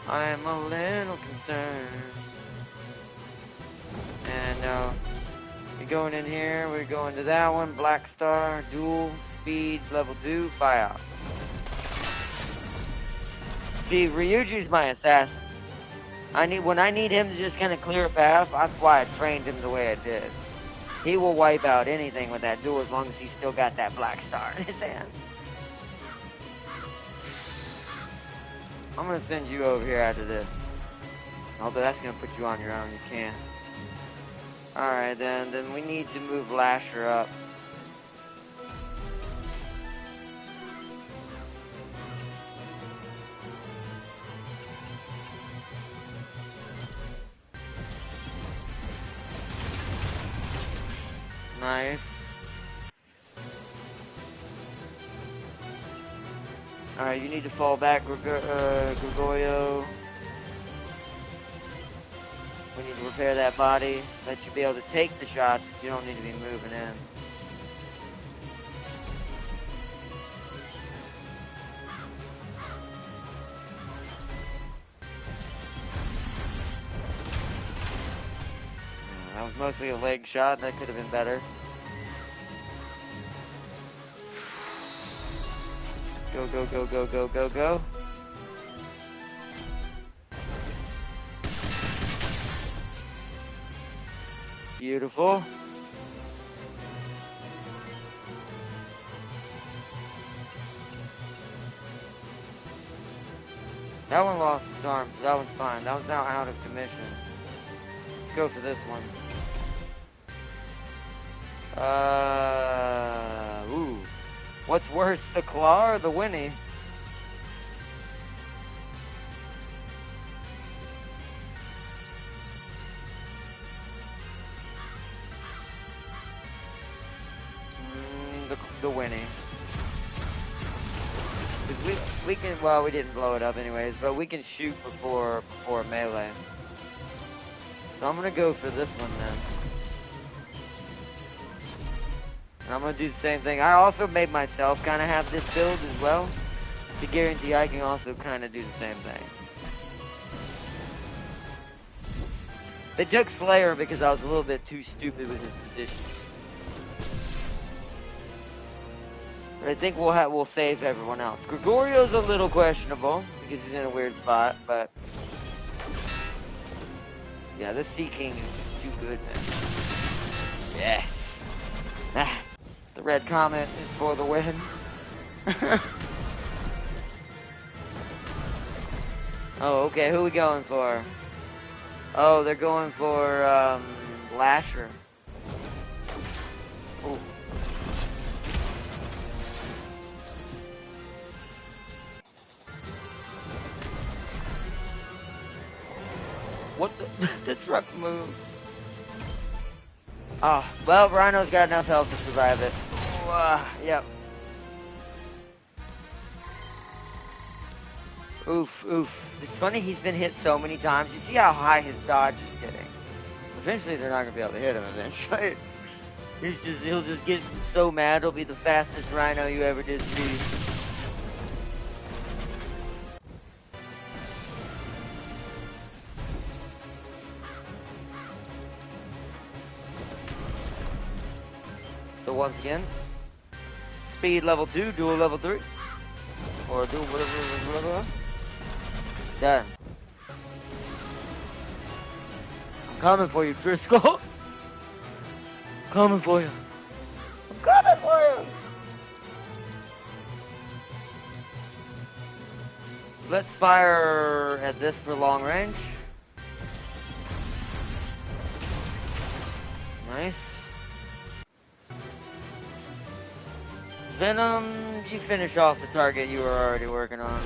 I am a little concerned. And no. We're going in here. We're going to that one. Black Star, dual, speed, level 2, fire. See, Ryuji's my assassin. When I need him to just kind of clear a path, that's why I trained him the way I did. He will wipe out anything with that duel as long as he's still got that Black Star in his hand. I'm gonna send you over here after this. Although that's gonna put you on your own, you can't. Alright then we need to move Lasher up. Nice. Alright, you need to fall back, Gregorio. We need to repair that body, let you be able to take the shots, but you don't need to be moving in. That was mostly a leg shot, that could have been better. Go, go, go, go, go, go, go. Beautiful. That one lost its arm, so that one's fine. That one's now out of commission. go for this one. Ooh. What's worse, the claw or the Winnie? The Winnie. Cause we can, well, we didn't blow it up anyways, but we can shoot before melee. So I'm gonna go for this one then. And I'm gonna do the same thing. I also made myself kind of have this build as well, to guarantee I can also kind of do the same thing. They took Slayer because I was a little bit too stupid with his position. But I think we'll save everyone else. Gregorio's a little questionable because he's in a weird spot, but yeah, this Sea King is too good, man. Yes. Ah, the red comet is for the win. Oh, okay. Who are we going for? Oh, they're going for Lasher. Ooh. What the? The truck moved. Oh, well, Rhino's got enough health to survive it. Yep. Oof, oof. It's funny he's been hit so many times. You see how high his dodge is getting. Eventually they're not going to be able to hit him eventually. He'll just get so mad he'll be the fastest Rhino you ever did see. So once again, speed level 2, dual level 3. Or dual whatever. Done. I'm coming for you, Driscoll. I'm coming for you. I'm coming for you. Let's fire at this for long range. Nice. Venom, you finish off the target you were already working on.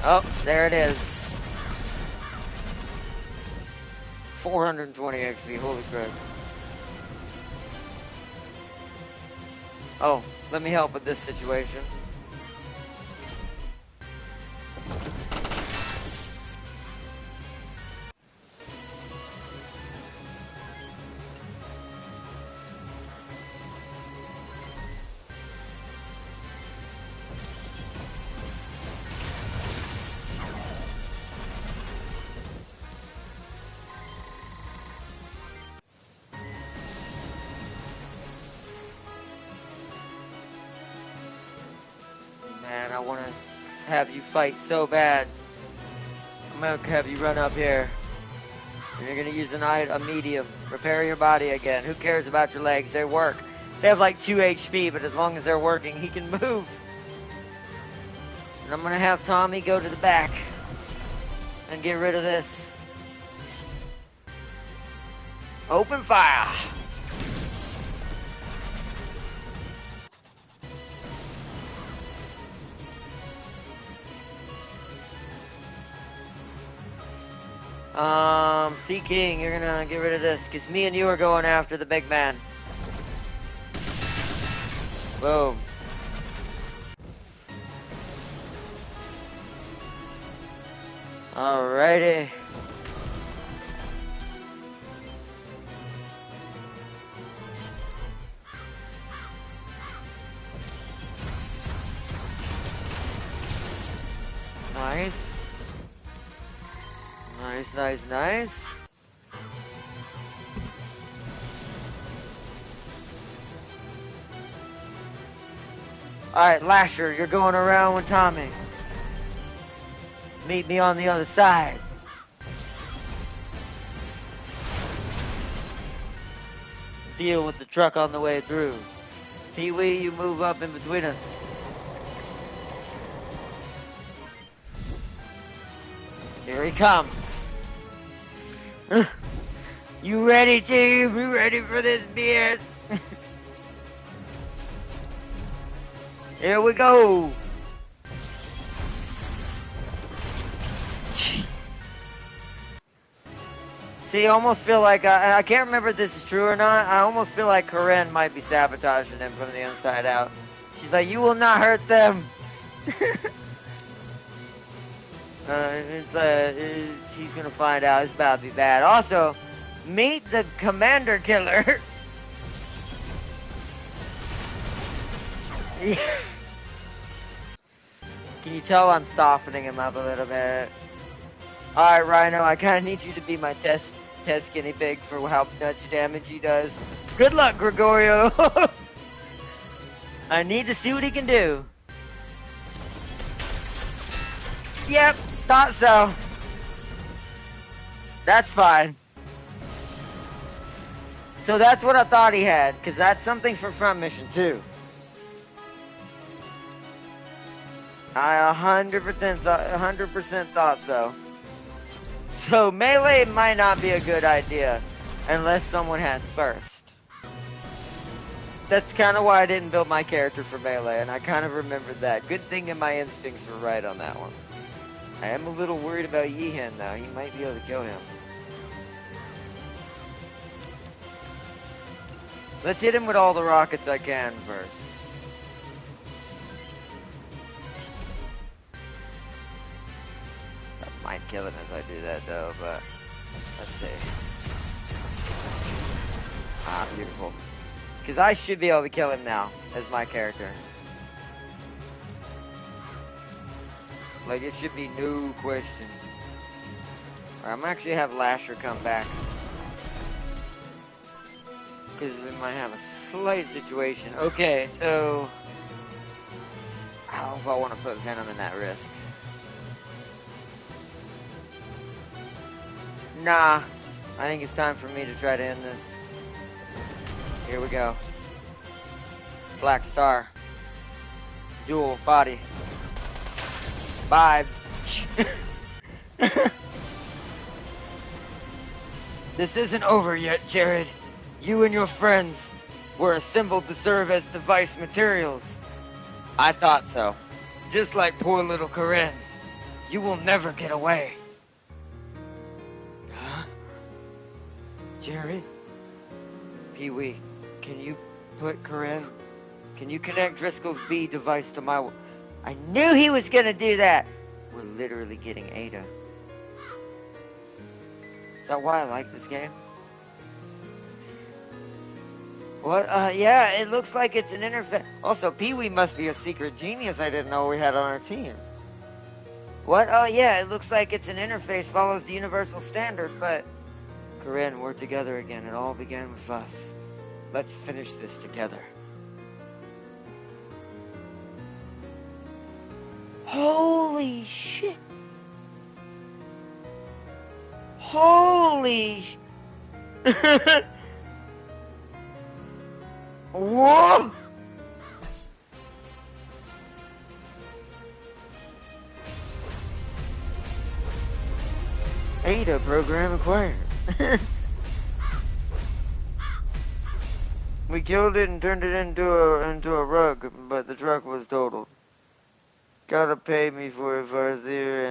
Oh, there it is. 420 XP, holy crap. Oh, let me help with this situation. Man, I want to have you fight so bad. I'm going to have you run up here. And you're going to use a medium. Repair your body again. Who cares about your legs? They work. They have like 2 HP, but as long as they're working, he can move. And I'm going to have Tommy go to the back and get rid of this. Open fire. Sea King, you're gonna get rid of this, because me and you are going after the big man. Boom. Alrighty. Nice. Nice, nice, nice. Alright, Lasher, you're going around with Tommy. Meet me on the other side. Deal with the truck on the way through. Pee-wee, you move up in between us. Here he comes. You ready, team? You ready for this BS? Here we go. See, I almost feel like, I can't remember if this is true or not, I almost feel like Corinne might be sabotaging him from the inside out. She's like, you will not hurt them! She's gonna find out, it's about to be bad. Also, meet the Commander Killer! Can you tell I'm softening him up a little bit? Alright, Rhino, I kinda need you to be my test guinea pig for how much damage he does. Good luck, Gregorio! I need to see what he can do. Yep, thought so. That's fine. So that's what I thought he had, because that's something for front mission too. I 100% thought so. So melee might not be a good idea unless someone has first. That's kind of why I didn't build my character for melee, and I kind of remembered that. Good thing that my instincts were right on that one. I am a little worried about Yeehan though. He might be able to kill him. Let's hit him with all the rockets I can first. I might kill him as I do that though, but let's see. Ah, beautiful. Because I should be able to kill him now as my character. Like, it should be no question. Alright, I'm gonna actually have Lasher come back. Because we might have a slight situation. Okay, so... I don't know if I want to put Venom in that risk. Nah. I think it's time for me to try to end this. Here we go. Black Star. Dual body. Bye. This isn't over yet, Jared. You and your friends were assembled to serve as device materials. I thought so. Just like poor little Corinne. You will never get away. Huh? Jared? Pee-wee, can you put Corinne? Can you connect Driscoll's B device to my... I knew he was gonna do that! We're literally getting Ada. Is that why I like this game? What? Yeah, it looks like it's an interface. Also, Pee-wee must be a secret genius I didn't know we had on our team. What? Oh, yeah, it looks like it's an interface, follows the universal standard, but... Corinne, we're together again. It all began with us. Let's finish this together. Holy shit. Holy sh... Whoa! Ada program acquired. We killed it and turned it into a rug, but the truck was totaled. Gotta pay me for it, Varzir,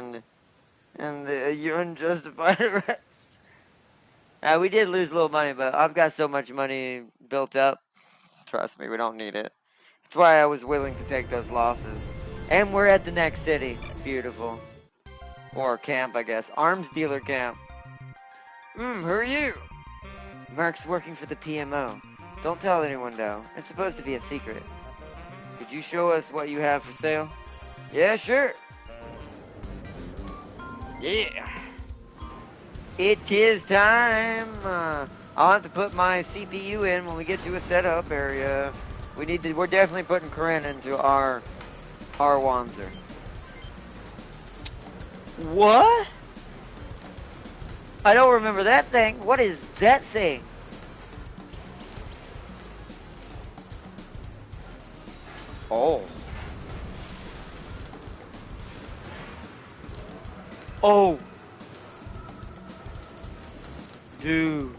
and your unjustified arrest. We did lose a little money, but I've got so much money built up. Trust me, we don't need it. That's why I was willing to take those losses. And we're at the next city. Beautiful. Or camp, I guess. Arms dealer camp. Who are you? Mark's working for the PMO. Don't tell anyone, though. It's supposed to be a secret. Could you show us what you have for sale? Yeah, sure. Yeah. It is time. I'll have to put my CPU in when we get to a setup area. We're definitely putting Corinne into our Wanzer. What? I don't remember that thing. What is that thing? Oh. Oh. Dude.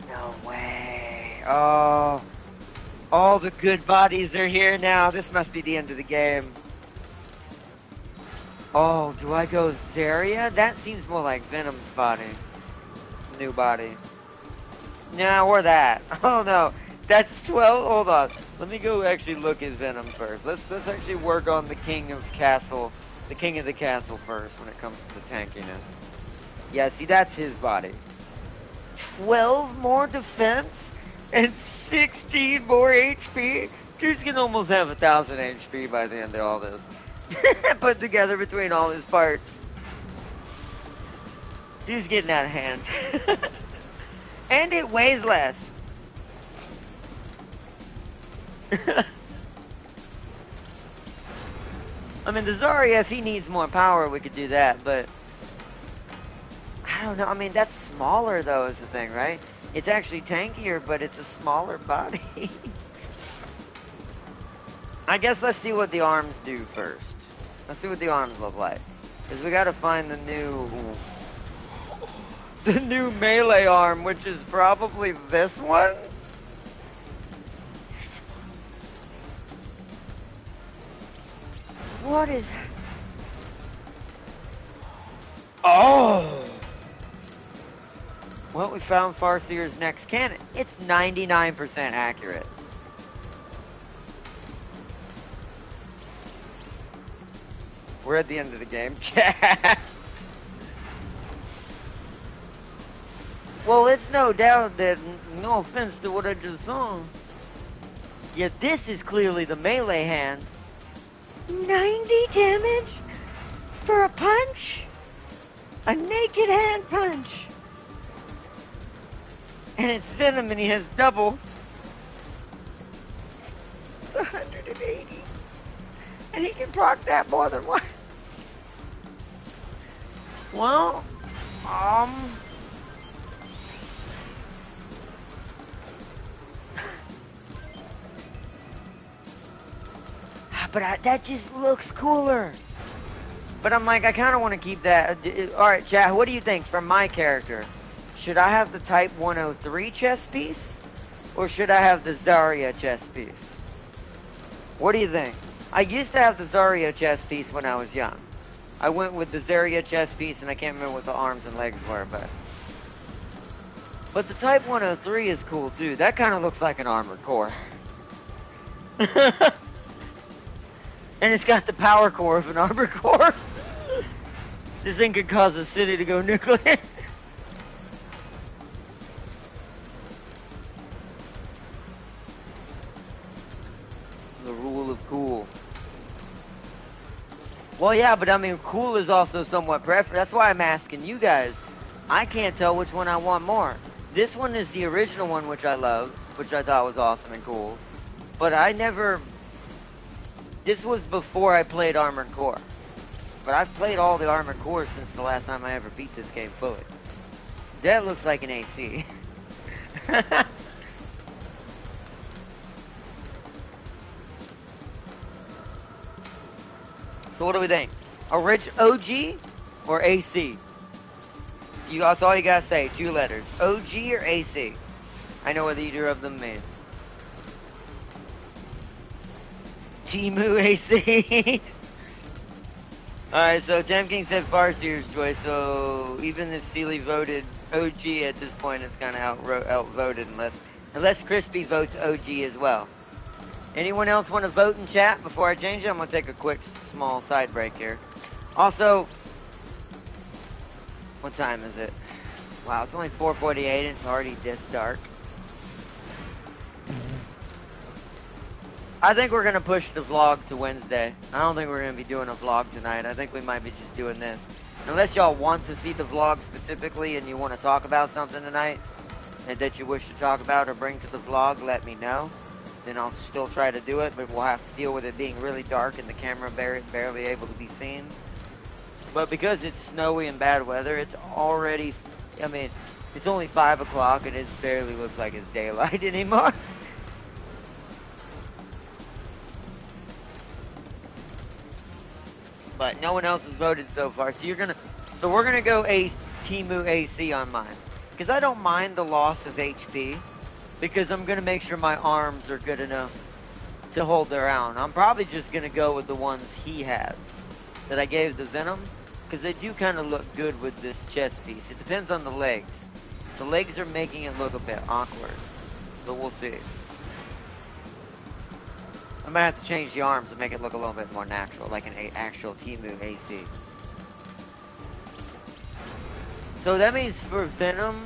No way. Oh. All the good bodies are here now. This must be the end of the game. Oh, do I go Zarya? That seems more like Venom's body. New body. Nah, or that. Oh no. That's 12. Hold on. Let me go actually look at Venom first. Let's actually work on the king of castle. The king of the castle first when it comes to tankiness. Yeah, see, that's his body. 12 more defense and 16 more HP? Dude's gonna almost have 1,000 HP by the end of all this. Put together between all his parts. Dude's getting out of hand. And it weighs less. I mean, the Zarya, if he needs more power, we could do that, but I don't know. I mean, that's smaller, though, is the thing, right? It's actually tankier, but it's a smaller body. I guess let's see what the arms do first. Let's see what the arms look like. Because we gotta find the new melee arm, which is probably this one? What is... Oh! Well, we found Farseer's next cannon. It's 99% accurate. We're at the end of the game, chat. Well, it's no doubt that, no offense to what I just saw, yet this is clearly the melee hand. 90 damage for a punch? A naked hand punch. And it's Venom and he has double. 180. And he can proc that more than once. Well, but that just looks cooler. But I'm like, I kind of want to keep that. Alright, chat, what do you think from my character? Should I have the Type 103 chest piece? Or should I have the Zarya chest piece? What do you think? I used to have the Zarya chest piece when I was young. I went with the Zarya chest piece, and I can't remember what the arms and legs were, but the Type 103 is cool too. That kind of looks like an armored core. And it's got the power core of an armored core. This thing could cause a city to go nuclear. The rule of cool. Well, yeah, but I mean, cool is also somewhat preferred. That's why I'm asking you guys. I can't tell which one I want more. This one is the original one, which I love, which I thought was awesome and cool. But I never... This was before I played Armored Core. But I've played all the Armored Cores since the last time I ever beat this game fully. That looks like an AC. So what do we think? OG or AC? That's all you gotta say. 2 letters. OG or AC? I know what either of them mean. Timu AC. Alright, so King said Farseer's choice, so even if Sealy voted OG at this point, it's kind of outvoted unless Crispy votes OG as well. Anyone else want to vote in chat before I change it? I'm going to take a quick small side break here. Also, what time is it? Wow, it's only 4:48 and it's already this dark. I think we're going to push the vlog to Wednesday. I don't think we're going to be doing a vlog tonight. I think we might be just doing this. Unless y'all want to see the vlog specifically and you want to talk about something tonight and that you wish to talk about or bring to the vlog, let me know. Then I'll still try to do it, but we'll have to deal with it being really dark and the camera barely able to be seen. But because it's snowy and bad weather, it's already, I mean, It's only 5 o'clock and it barely looks like it's daylight anymore. But no one else has voted so far, so we're gonna go a Temu AC on mine. Because I don't mind the loss of HP, because I'm gonna make sure my arms are good enough to hold their own. I'm probably just gonna go with the ones he has, that I gave the Venom, because they do kind of look good with this chest piece. It depends on the legs. The legs are making it look a bit awkward, but we'll see. I might have to change the arms to make it look a little bit more natural, like an actual Temu AC. So that means for Venom,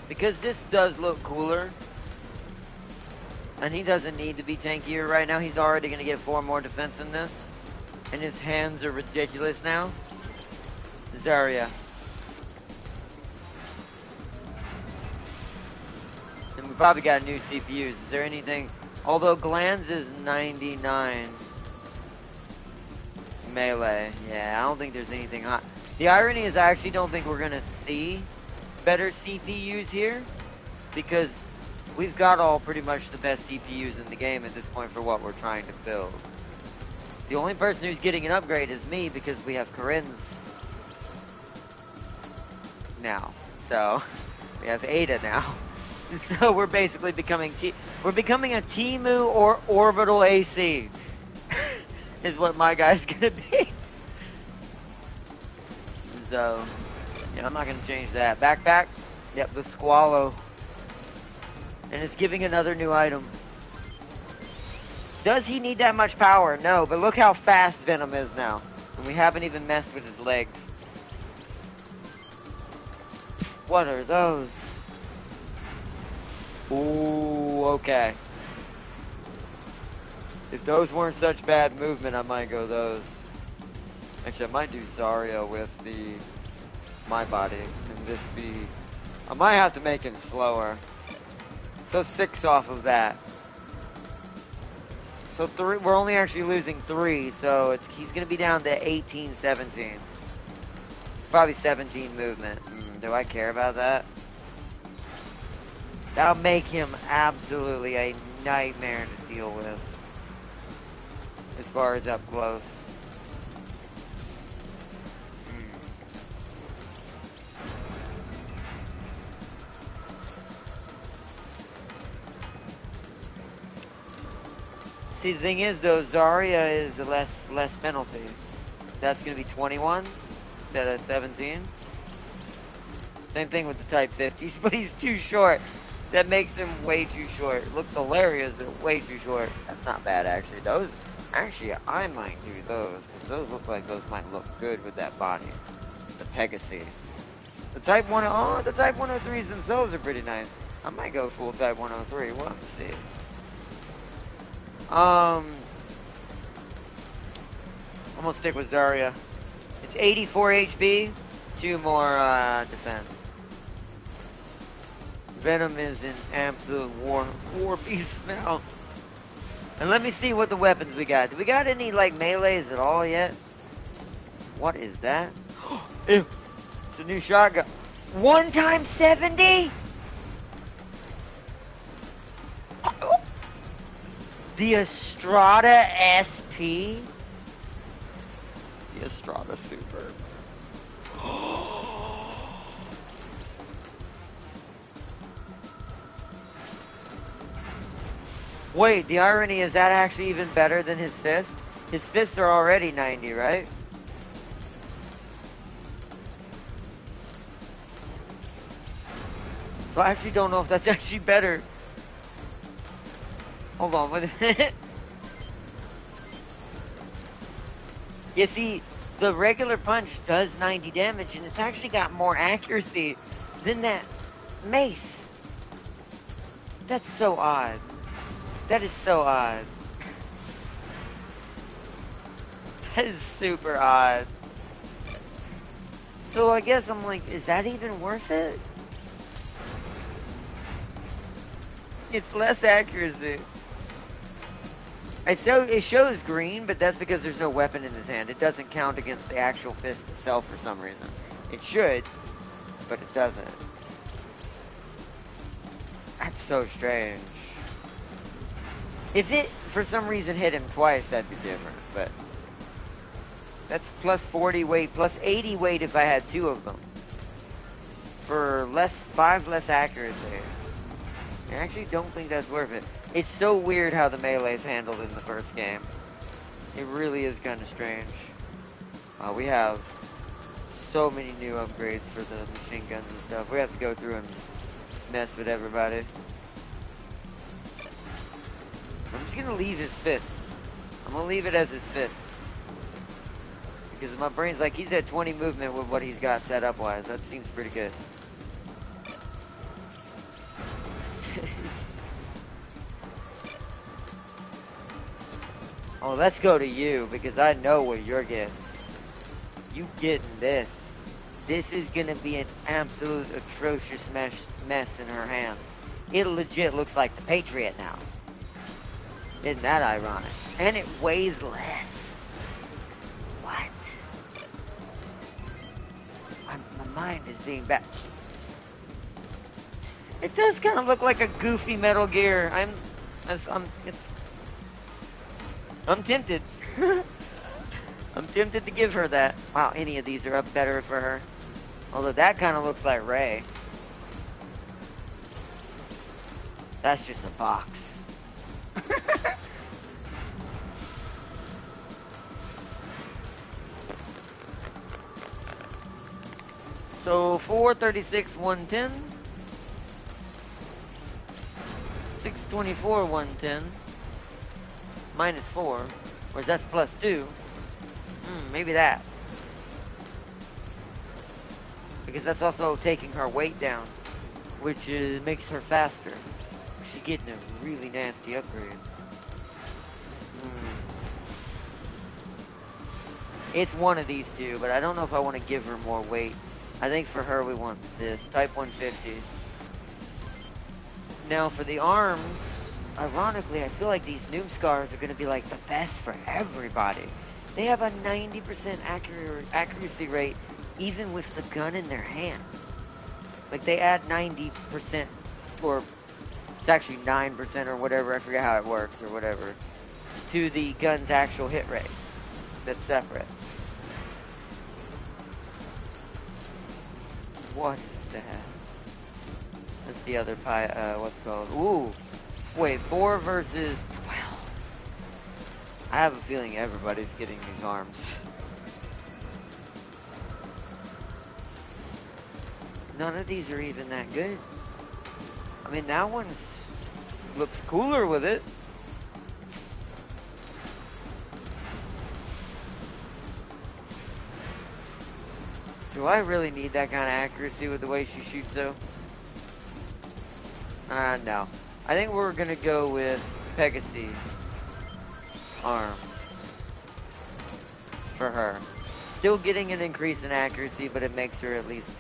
because this does look cooler, and he doesn't need to be tankier right now, he's already going to get 4 more defense in this, and his hands are ridiculous now. Zarya. And we probably got new CPUs. Is there anything... Although Glands is 99 melee. Yeah, I don't think there's anything hot. The irony is I actually don't think we're going to see better CPUs here, because we've got all pretty much the best CPUs in the game at this point for what we're trying to build. The only person who's getting an upgrade is me, because we have Corinne's now. So, we have Ada now. So we're basically becoming a Temu or orbital AC is what my guy's gonna be. So yeah, I'm not gonna change that. Backpack, yep, the Squallow, and it's giving another new item. Does he need that much power? No, but look how fast Venom is now, and we haven't even messed with his legs. What are those? Ooh, okay. If those weren't such bad movement, I might go those. Actually, I might do Zarya with my body, and this be... I might have to make him slower. So 6 off of that. So 3, we're only actually losing 3, so he's gonna be down to 18, 17. It's probably 17 movement. Do I care about that? That'll make him absolutely a nightmare to deal with, as far as up close. See, the thing is, though, Zarya is a less penalty. That's going to be 21 instead of 17. Same thing with the Type 50s, but he's too short. That makes him way too short. Looks hilarious, but way too short. That's not bad, actually. Those, actually, I might do those, because those look like those might look good with that body. The Pegasus. The Type 1, oh, the Type 103s themselves are pretty nice. I might go full Type 103. We'll have to see. I'm gonna stick with Zarya. It's 84 HP, 2 more defense. Venom is an absolute war beast now. And let me see what the weapons we got. Do we got any like melees at all yet? What is that? Ew. It's a new shotgun. 1 times 70? The Estrada SP? The Estrada Super. Wait, the irony is that actually even better than his fist? His fists are already 90, right? So I actually don't know if that's actually better. Hold on, wait a minute. You see, the regular punch does 90 damage, and it's actually got more accuracy than that mace. That's so odd. That is so odd. That is super odd. So I guess I'm like, is that even worth it? It's less accuracy. It shows green, but that's because there's no weapon in his hand. It doesn't count against the actual fist itself for some reason. It should, but it doesn't. That's so strange. If it, for some reason, hit him twice, that'd be different, but... That's plus 40 weight, plus 80 weight if I had 2 of them. For 5 less accuracy. I actually don't think that's worth it. It's so weird how the melee's handled in the first game. It really is kind of strange. We have so many new upgrades for the machine guns and stuff. We have to go through and mess with everybody. I'm just gonna leave his fists. I'm gonna leave it as his fists. Because my brain's like, he's at 20 movement with what he's got set up wise. That seems pretty good. Oh, let's go to you, because I know what you're getting. You getting this. This is gonna be an absolute atrocious mess in her hands. It legit looks like the Patriot now. Isn't that ironic? And it weighs less. What? My mind is being bad. It does kind of look like a goofy Metal Gear. I'm tempted. I'm tempted to give her that. Wow, any of these are up better for her. Although that kind of looks like Ray. That's just a box. So 436, 110. 624, 110. Minus 4. Or that's plus 2. Maybe that. Because that's also taking her weight down. Which makes her faster. She's getting a really nasty upgrade. It's one of these two, but I don't know if I want to give her more weight. I think for her we want this. Type 150. Now for the arms, ironically, I feel like these noob scars are going to be like the best for everybody. They have a 90% accuracy rate even with the gun in their hand. Like they add 90%, or it's actually 9% or whatever, I forget how it works or whatever, to the gun's actual hit rate. That's separate. What is that? That's the other what's it called? Ooh! Wait, 4 versus 12. I have a feeling everybody's getting these arms. None of these are even that good. I mean, that one looks cooler with it. Do I really need that kind of accuracy with the way she shoots, though? No. I think we're gonna go with Pegasus arms for her. Still getting an increase in accuracy, but it makes her at least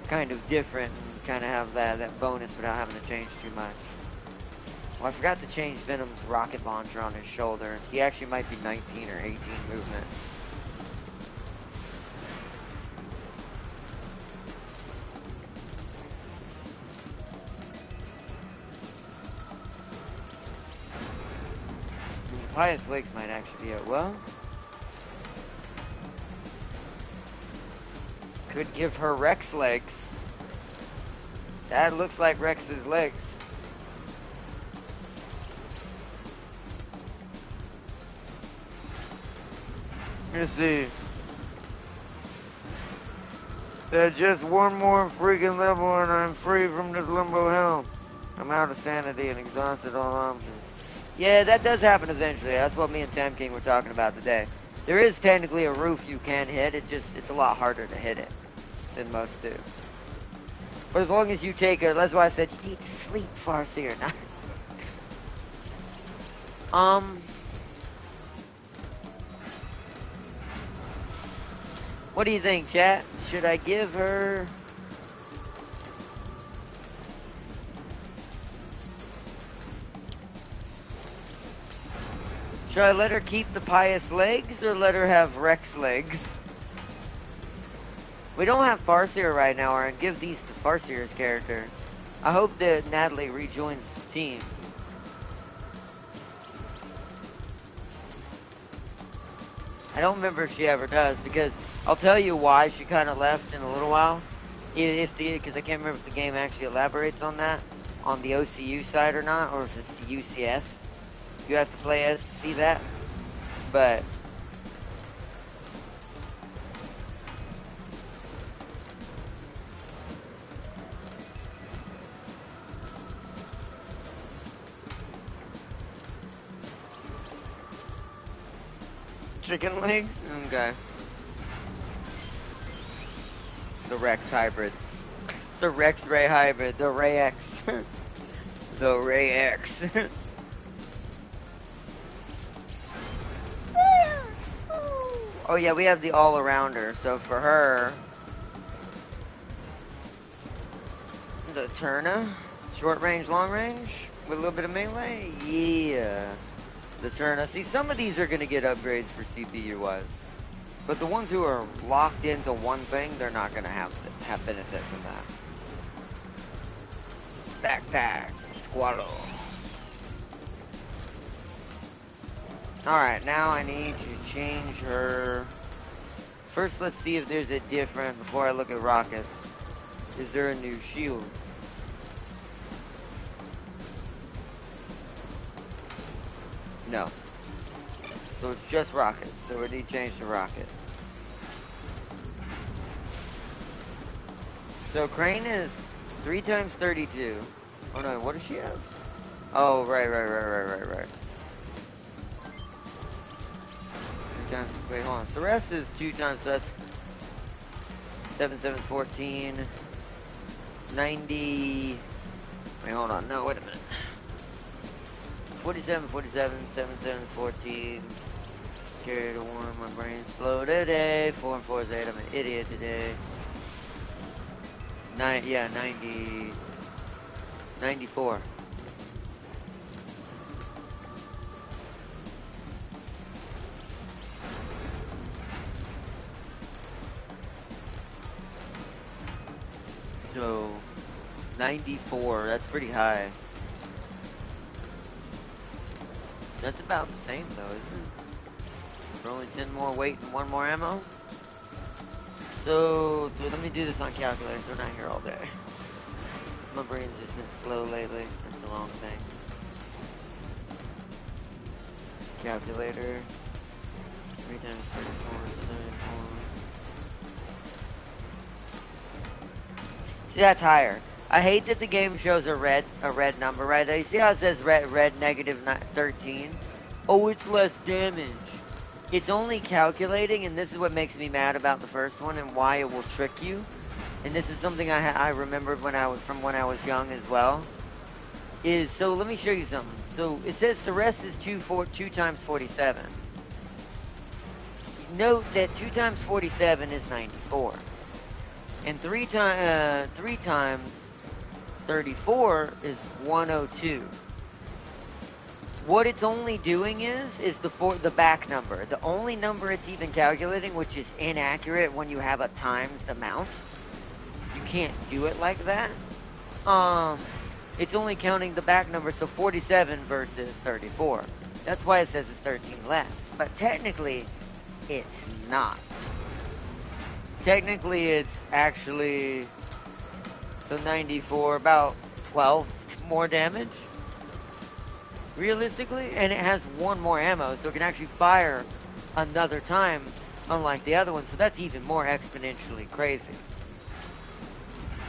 kind of different and kind of have that bonus without having to change too much. Well, I forgot to change Venom's rocket launcher on his shoulder. He actually might be 19 or 18 movement. Pious Legs might actually be a well. Could give her Rex legs. That looks like Rex's legs. Let's see. There's just one more freaking level and I'm free from this limbo hell. I'm out of sanity and exhausted all options. Yeah, that does happen eventually. That's what me and Tam King were talking about today. There is technically a roof you can hit. It's a lot harder to hit it than most do. But as long as you take it, that's why I said you need to sleep, Farseer. What do you think, chat? Should I give her... Should I let her keep the Pious Legs or let her have Rex legs? We don't have Farseer right now, or I'd give these to Farseer's character. I hope that Natalie rejoins the team. I don't remember if she ever does, because I'll tell you why she kind of left in a little while. Because I can't remember if the game actually elaborates on that, on the OCU side or not, or if it's the UCS. You have to play as to see that. But chicken legs? Okay. The Rex hybrid. It's a Rex Ray hybrid. The Ray X. The Ray X. Oh yeah, we have the all-arounder. So for her, the Turna, short range, long range, with a little bit of melee. Yeah, the Turna. See, some of these are gonna get upgrades for CPU wise, but the ones who are locked into one thing, they're not gonna have benefit from that. Backpack, Squallow. Alright, now I need to change her. First, let's see if there's a different, before I look at rockets. Is there a new shield? No. So it's just rockets, so we need to change to rocket. So Crane is 3 times 32. Oh no, what does she have? Oh, right. 3 times, wait, hold on. So the rest is 2 times, so that's 7, 7, 14, 90, wait, hold on, no, wait a minute. 47, 47, 7, 7, 14, carry the 1, my brain's slow today, 4 and 4 is 8, I'm an idiot today. 90, 94. So, 94, that's pretty high. That's about the same though, isn't it? For only 10 more weight and 1 more ammo. So let me do this on calculator so we're not here all day. My brain's just been slow lately. That's the wrong thing. Calculator. 3 times 34 is 34. See, that's higher. I hate that the game shows a red number right there. You see how it says red negative 13? Oh, it's less damage. It's only calculating, and this is what makes me mad about the first one and why it will trick you. And this is something I remembered when I was young as well. So let me show you something. So it says Ceres is 2 times 47. Note that 2 times 47 is 94. And 3 times 34 is 102. What it's only doing is the back number. The only number it's even calculating, which is inaccurate when you have a times amount. You can't do it like that. It's only counting the back number, so 47 versus 34. That's why it says it's 13 less. But technically, it's not. Technically, it's actually, so 94, about 12 more damage, realistically, and it has 1 more ammo, so it can actually fire another time, unlike the other one, so that's even more exponentially crazy.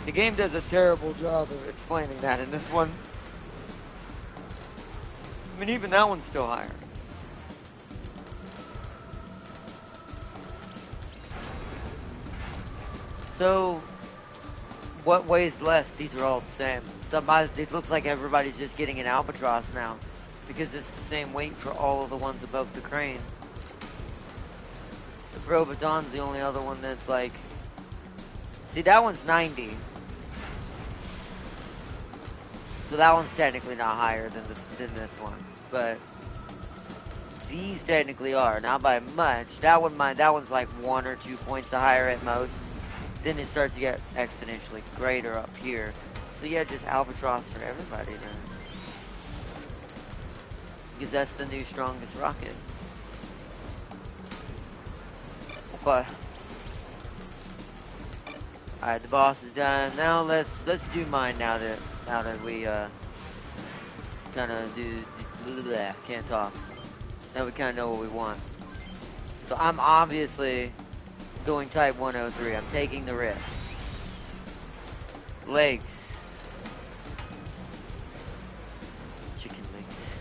The game does a terrible job of explaining that in this one. I mean, even that one's still higher. So, what weighs less? These are all the same. It looks like everybody's just getting an Albatross now, because it's the same weight for all of the ones above the crane. The Probaton's the only other one that's like... See, that one's 90. So that one's technically not higher than this one. But these technically are. Not by much. That one's like 1 or 2 points higher at most. then it starts to get exponentially greater up here. So yeah, just Albatross for everybody then. Because that's the new strongest rocket. Okay. Alright, the boss is done. Now let's do mine now that we kinda can't talk. Now we kinda know what we want. So I'm obviously going type 103. I'm taking the risk. Legs. Chicken legs.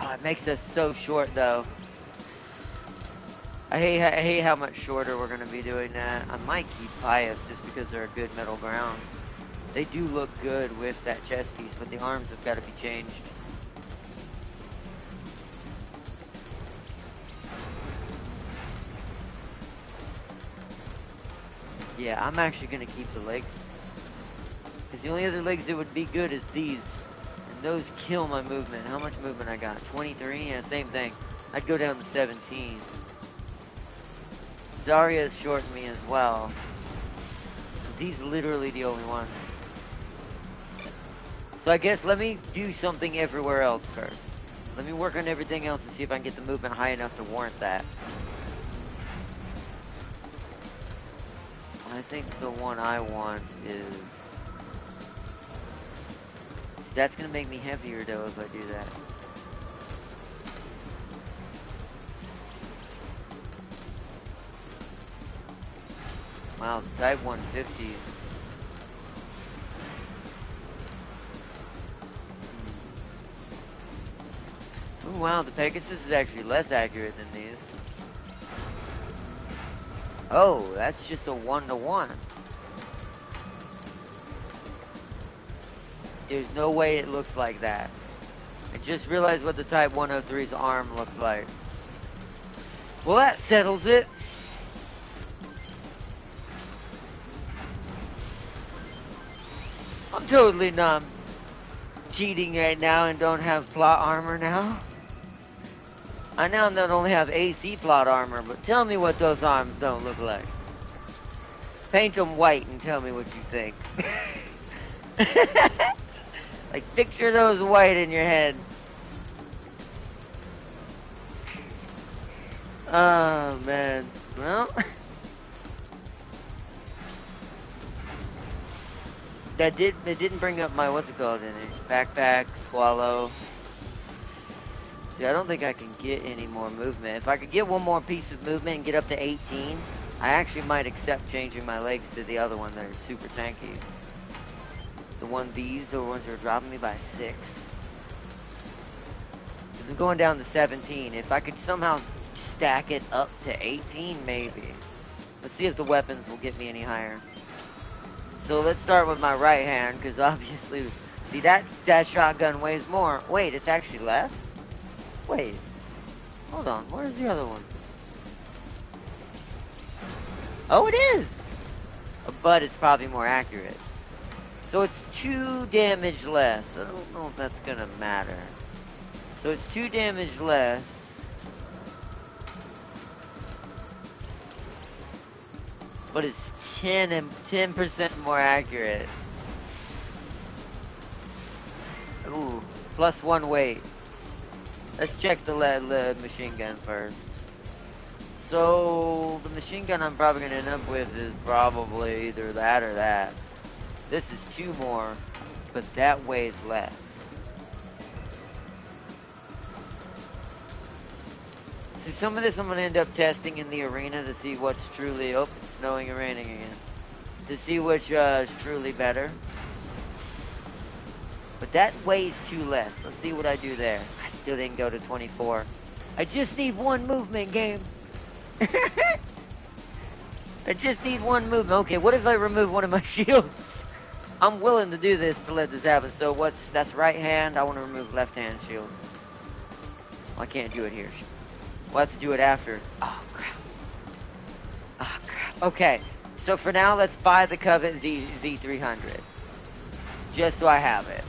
Oh, it makes us so short though. I hate how much shorter we're gonna be doing that. I might keep Pious just because they're a good middle ground. They do look good with that chest piece, but the arms have got to be changed. Yeah, I'm actually gonna keep the legs. Because the only other legs that would be good is these. And those kill my movement. How much movement I got? 23? Yeah, same thing. I'd go down to 17. Zarya's shortened me as well. So these are literally the only ones. So I guess let me do something everywhere else first. Let me work on everything else and see if I can get the movement high enough to warrant that. I think the one I want is... That's gonna make me heavier though if I do that. Wow, the Type 150s. Ooh, wow, the Pegasus is actually less accurate than these. Oh, that's just a 1-to-1. There's no way it looks like that. I just realized what the Type 103's arm looks like. Well, that settles it. I'm totally not cheating right now and don't have plot armor now. I now not only have AC plot armor, but tell me what those arms don't look like. Paint them white and tell me what you think. Like, picture those white in your head. Oh, man. Well... It didn't bring up my, what's it called in it? Backpack, swallow. See, I don't think I can get any more movement. If I could get one more piece of movement and get up to 18, I actually might accept changing my legs to the other one that are super tanky. The ones that are dropping me by 6. Because I'm going down to 17. If I could somehow stack it up to 18, maybe. Let's see if the weapons will get me any higher. So let's start with my right hand, because obviously, see that shotgun weighs more. Wait, it's actually less? Wait, hold on, where's the other one? Oh, it is! But it's probably more accurate. So it's 2 damage less. I don't know if that's gonna matter. So it's 2 damage less. But it's 10% more accurate. Ooh, plus 1 weight. Let's check the machine gun first. So the machine gun I'm probably gonna end up with is probably either that or that. This is 2 more, but that weighs less. See, some of this I'm gonna end up testing in the arena to see what's truly. Oh, it's snowing and raining again. To see which is truly better. But that weighs 2 less. Let's see what I do there. I still didn't go to 24. I just need 1 movement, game. I just need 1 movement. Okay, what if I remove one of my shields? I'm willing to do this to let this happen. So that's right hand. I want to remove left hand shield. Well, I can't do it here. We'll have to do it after. Oh, crap. Oh, crap. Okay. So for now, let's buy the Covet Z300. Just so I have it.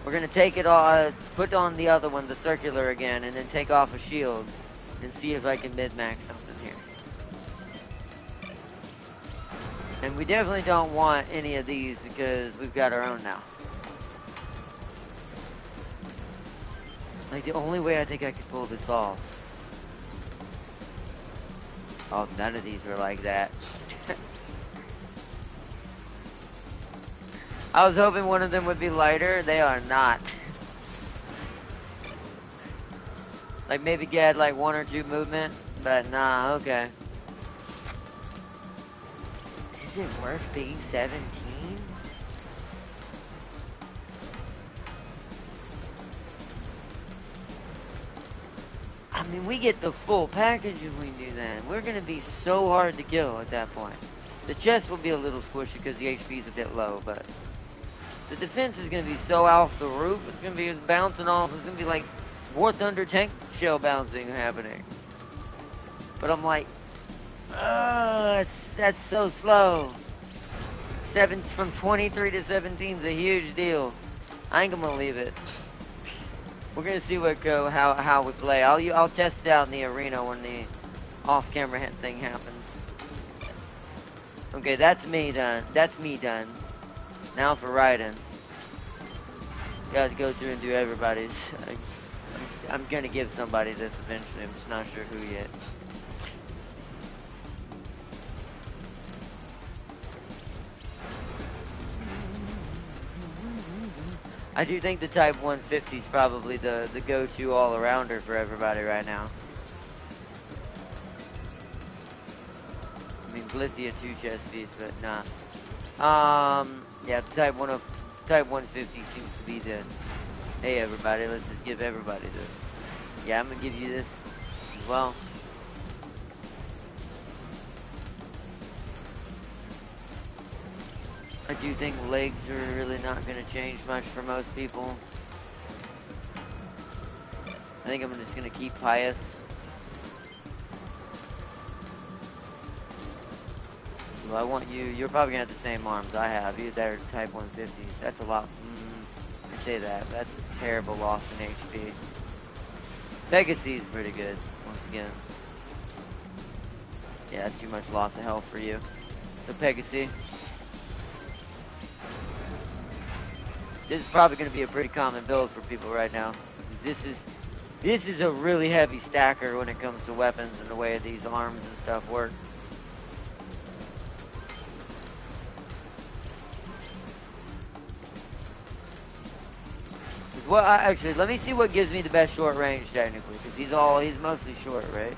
We're going to take it all, put on the other one, the circular again, and then take off a shield. and see if I can mid-max something here. And we definitely don't want any of these because we've got our own now. Like, the only way I think I could pull this off. Oh, none of these were like that. I was hoping one of them would be lighter. They are not. Like, maybe get like 1 or 2 movement, but nah, okay. Is it worth being 17? I mean, we get the full package if we do that. We're gonna be so hard to kill at that point. The chest will be a little squishy because the HP is a bit low, but the defense is gonna be so off the roof. It's gonna be bouncing off. It's gonna be like War Thunder tank shell bouncing happening. But I'm like, that's so slow. From 23 to 17 is a huge deal. I ain't gonna leave it. We're gonna see how we play. I'll test it out in the arena when the off-camera thing happens. Okay, that's me done. That's me done. Now for Raiden. Gotta go through and do everybody's. I'm gonna give somebody this eventually. I'm just not sure who yet. I do think the Type 150 is probably the go-to all-arounder for everybody right now. I mean, Blissey a 2 chest piece, but nah. Yeah, the Type 150 seems to be the, hey everybody, let's just give everybody this. Yeah, I'm gonna give you this as well. I do think legs are really not going to change much for most people. I think I'm just going to keep Pious. Well, I want you're probably going to have the same arms I have. They're Type 150s. That's a lot. I say that. That's a terrible loss in HP. Pegasus is pretty good, once again. Yeah, that's too much loss of health for you. So Pegasus. This is probably going to be a pretty common build for people right now. This is a really heavy stacker when it comes to weapons and the way these arms and stuff work. Actually, let me see what gives me the best short range technically, because he's mostly short, right?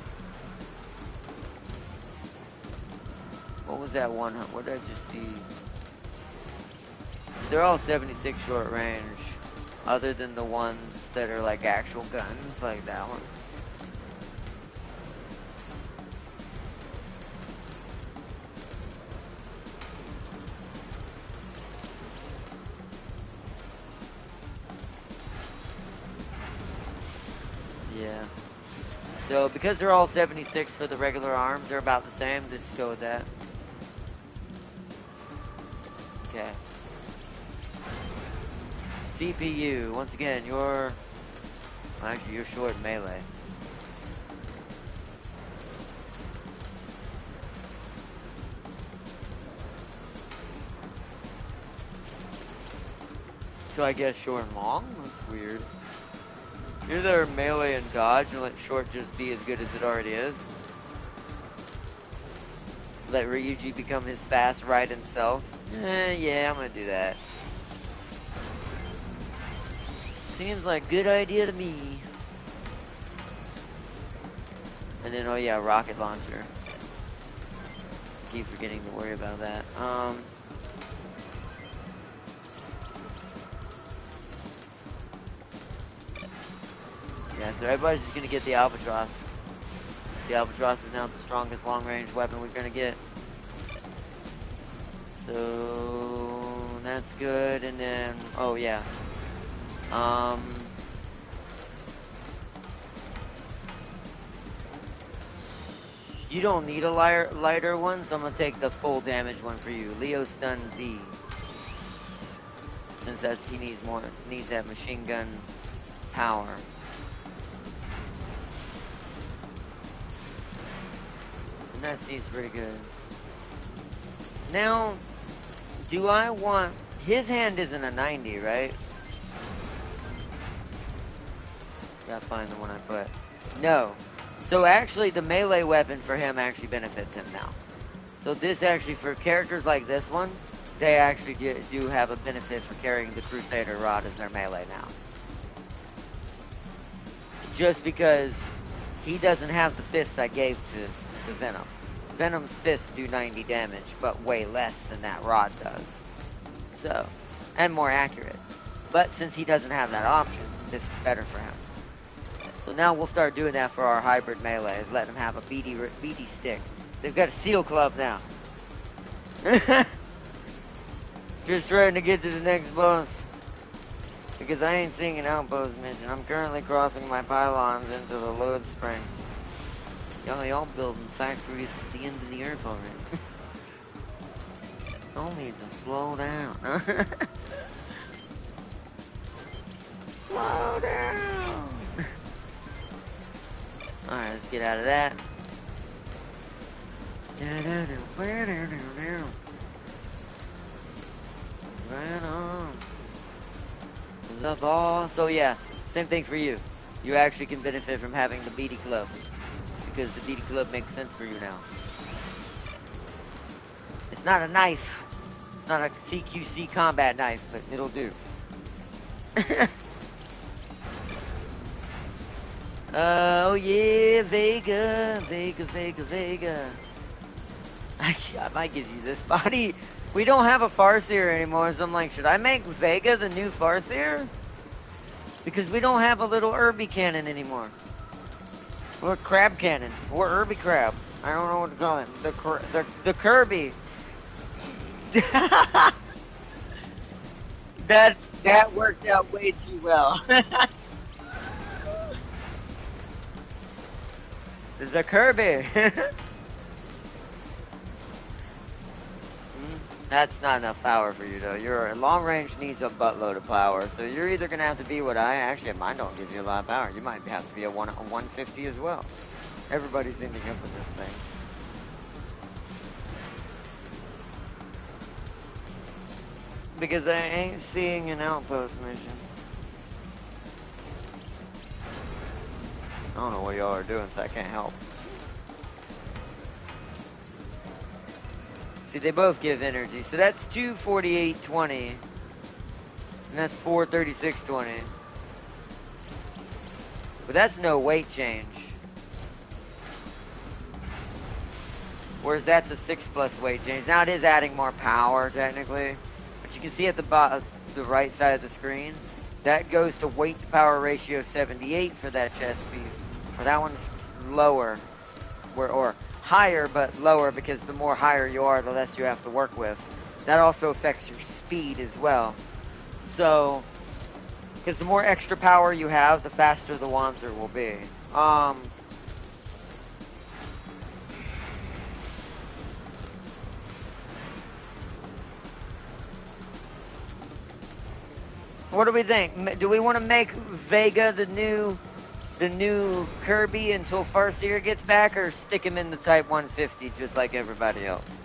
What was that one? What did I just see? They're all 76 short range, other than the ones that are like actual guns, like that one. Yeah. So because they're all 76 for the regular arms, they're about the same. Just go with that. Okay. CPU, once again, actually you're short melee. So I guess short and long? That's weird. Either melee and dodge and let short just be as good as it already is. Let Ryuji become his fast right himself. Yeah, I'm gonna do that. Seems like a good idea to me. And then, oh yeah, rocket launcher. I keep forgetting to worry about that. Yeah, so everybody's just gonna get the Albatross. The Albatross is now the strongest long-range weapon we're gonna get. So that's good, and then, oh yeah. You don't need a lighter one, so I'm gonna take the full damage one for you. Leo Stun D. Since he needs that machine gun power. That seems pretty good. Now, do I want... His hand isn't a 90, right? Gotta find the one I put. No. So actually, the melee weapon for him actually benefits him now. So this actually, for characters like this one, they actually do have a benefit for carrying the Crusader Rod as their melee now. Just because he doesn't have the fists I gave to Venom. Venom's fists do 90 damage, but way less than that rod does. So, and more accurate. But since he doesn't have that option, this is better for him. So now we'll start doing that for our hybrid melees, letting them have a beady stick. They've got a seal club now. Just trying to get to the next boss. Because I ain't seeing an outpost mission. I'm currently crossing my pylons into the load spring. Y'all building factories at the end of the earth already. Y'all need to slow down. Slow down. Alright, let's get out of that. Right on. The ball. So yeah, same thing for you. You actually can benefit from having the BD Club. Because the BD Club makes sense for you now. It's not a knife. It's not a CQC combat knife, but it'll do. Oh yeah, Vega. Actually, I might give you this body. We don't have a Farseer anymore, so I'm like, should I make Vega the new Farseer? Because we don't have a little Irby cannon anymore. Or crab cannon. Or Irby crab. I don't know what to call it. The Kirby. That worked out way too well. The Kirby. That's not enough power for you, though. Your long range needs a buttload of power, so you're either gonna have to be what actually mine don't give you a lot of power. You might have to be a 150 as well. Everybody's ending up with this thing. Because I ain't seeing an outpost mission. I don't know what y'all are doing, so I can't help. See, they both give energy. So that's 248.20. And that's 436.20. But that's no weight change. Whereas that's a 6+ weight change. Now it is adding more power, technically. But you can see at the bottom, the right side of the screen, that goes to weight to power ratio 78 for that chest piece. Or that one's lower. Or higher, but lower, because the more higher you are, the less you have to work with. That also affects your speed as well. So, because the more extra power you have, the faster the Wanzer will be. What do we think? Do we want to make Vega the new Kirby until Farseer gets back, or stick him in the Type 150 just like everybody else?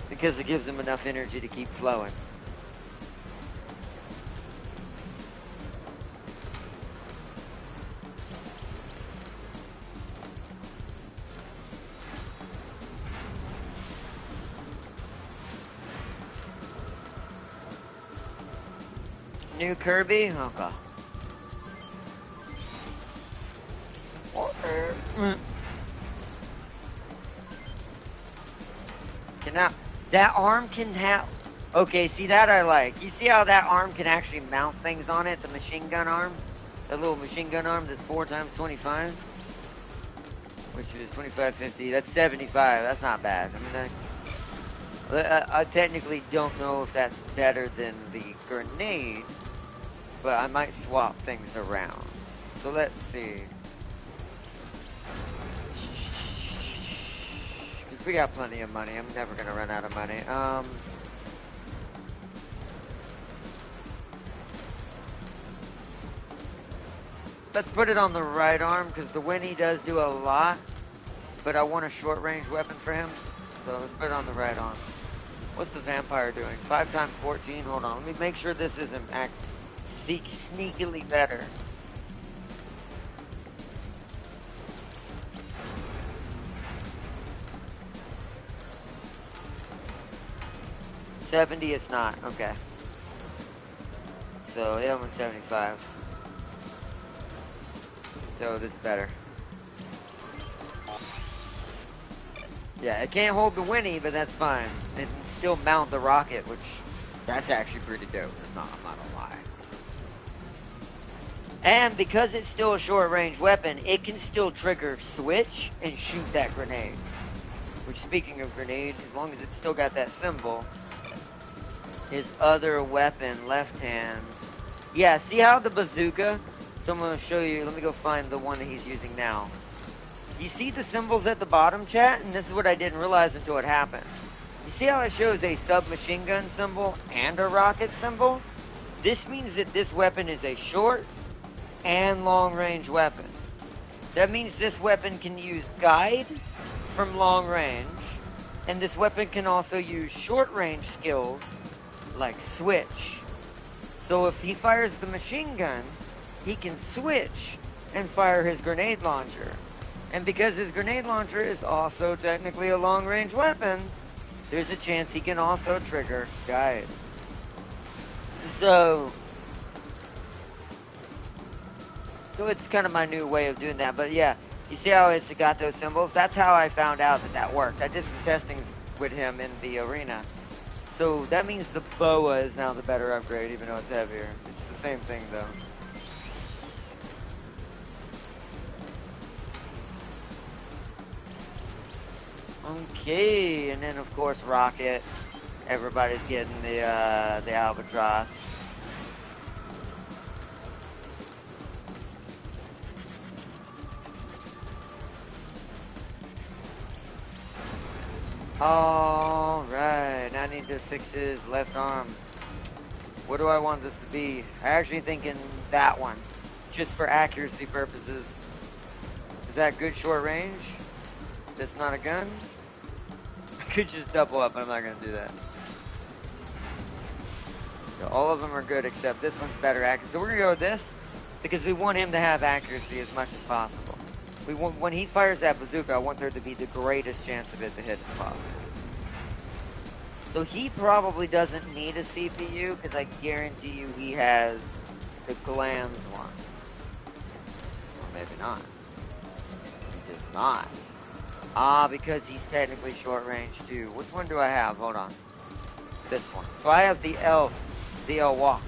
Because it gives him enough energy to keep flowing. New Kirby? Oh god. Now, that arm can have... Okay, see that I like. You see how that arm can actually mount things on it? The machine gun arm? That little machine gun arm that's 4 times 25? Which is 2550. That's 75. That's not bad. I mean, I technically don't know if that's better than the grenade, but I might swap things around. So let's see. Because we got plenty of money. I'm never going to run out of money. Let's put it on the right arm, because the Winnie does do a lot. but I want a short range weapon for him. So let's put it on the right arm. What's the vampire doing? 5 times 14. Hold on. Let me make sure this isn't sneakily better. $70 it's not. Okay. So the other one's 75. So this is better. Yeah, it can't hold the Winnie, but that's fine. It can still mount the rocket, which that's actually pretty dope. I'm not gonna lie. And because it's still a short range weapon, it can still trigger switch and shoot that grenade. Which, speaking of grenade, as long as it's still got that symbol, his other weapon, left hand. Yeah, see how the bazooka? So I'm gonna show you. Let me go find the one that he's using now. You see the symbols at the bottom, chat? And this is what I didn't realize until it happened. You see how it shows a submachine gun symbol and a rocket symbol? This means that this weapon is a short and long range weapon. That means this weapon can use guide from long range, and this weapon can also use short range skills like switch. So if he fires the machine gun, he can switch and fire his grenade launcher. And because his grenade launcher is also technically a long-range weapon, there's a chance he can also trigger guide. So it's kind of my new way of doing that. But yeah, you see how it's got those symbols? That's how I found out that that worked. I did some testings with him in the arena. So that means the BOA is now the better upgrade, even though it's heavier. It's the same thing, though. Okay, and then of course rocket. Everybody's getting the albatross. Alright, I need to fix his left arm. What do I want this to be? I'm actually thinking that one, just for accuracy purposes. Is that good short range? That's not a gun? I could just double up, but I'm not going to do that. So all of them are good except this one's better accuracy. So we're going to go with this because we want him to have accuracy as much as possible. We want, when he fires that bazooka, I want there to be the greatest chance of it to hit as possible. So he probably doesn't need a CPU because I guarantee you he has the glands one. Or maybe not. He does not. Ah, because he's technically short range too. Which one do I have? Hold on. This one. So I have the L walked.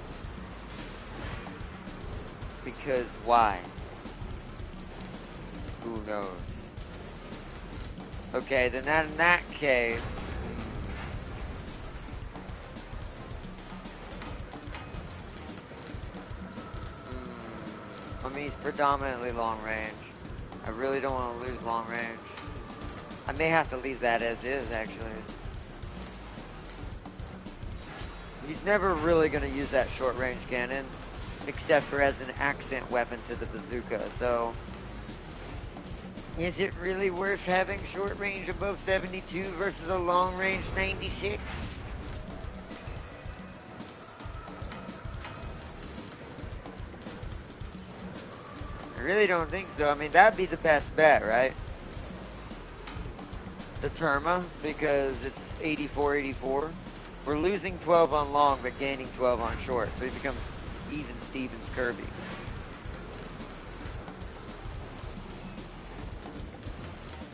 Because why? Who knows? Okay, then in that case, I mean, he's predominantly long range. I really don't want to lose long range. I may have to leave that as is, actually. He's never really going to use that short range cannon, except for as an accent weapon to the bazooka, so is it really worth having short range above 72 versus a long range 96? I really don't think so. I mean, that'd be the best bet, right? The Terma, because it's 84-84. We're losing 12 on long, but gaining 12 on short, so he becomes even Stevens Kirby.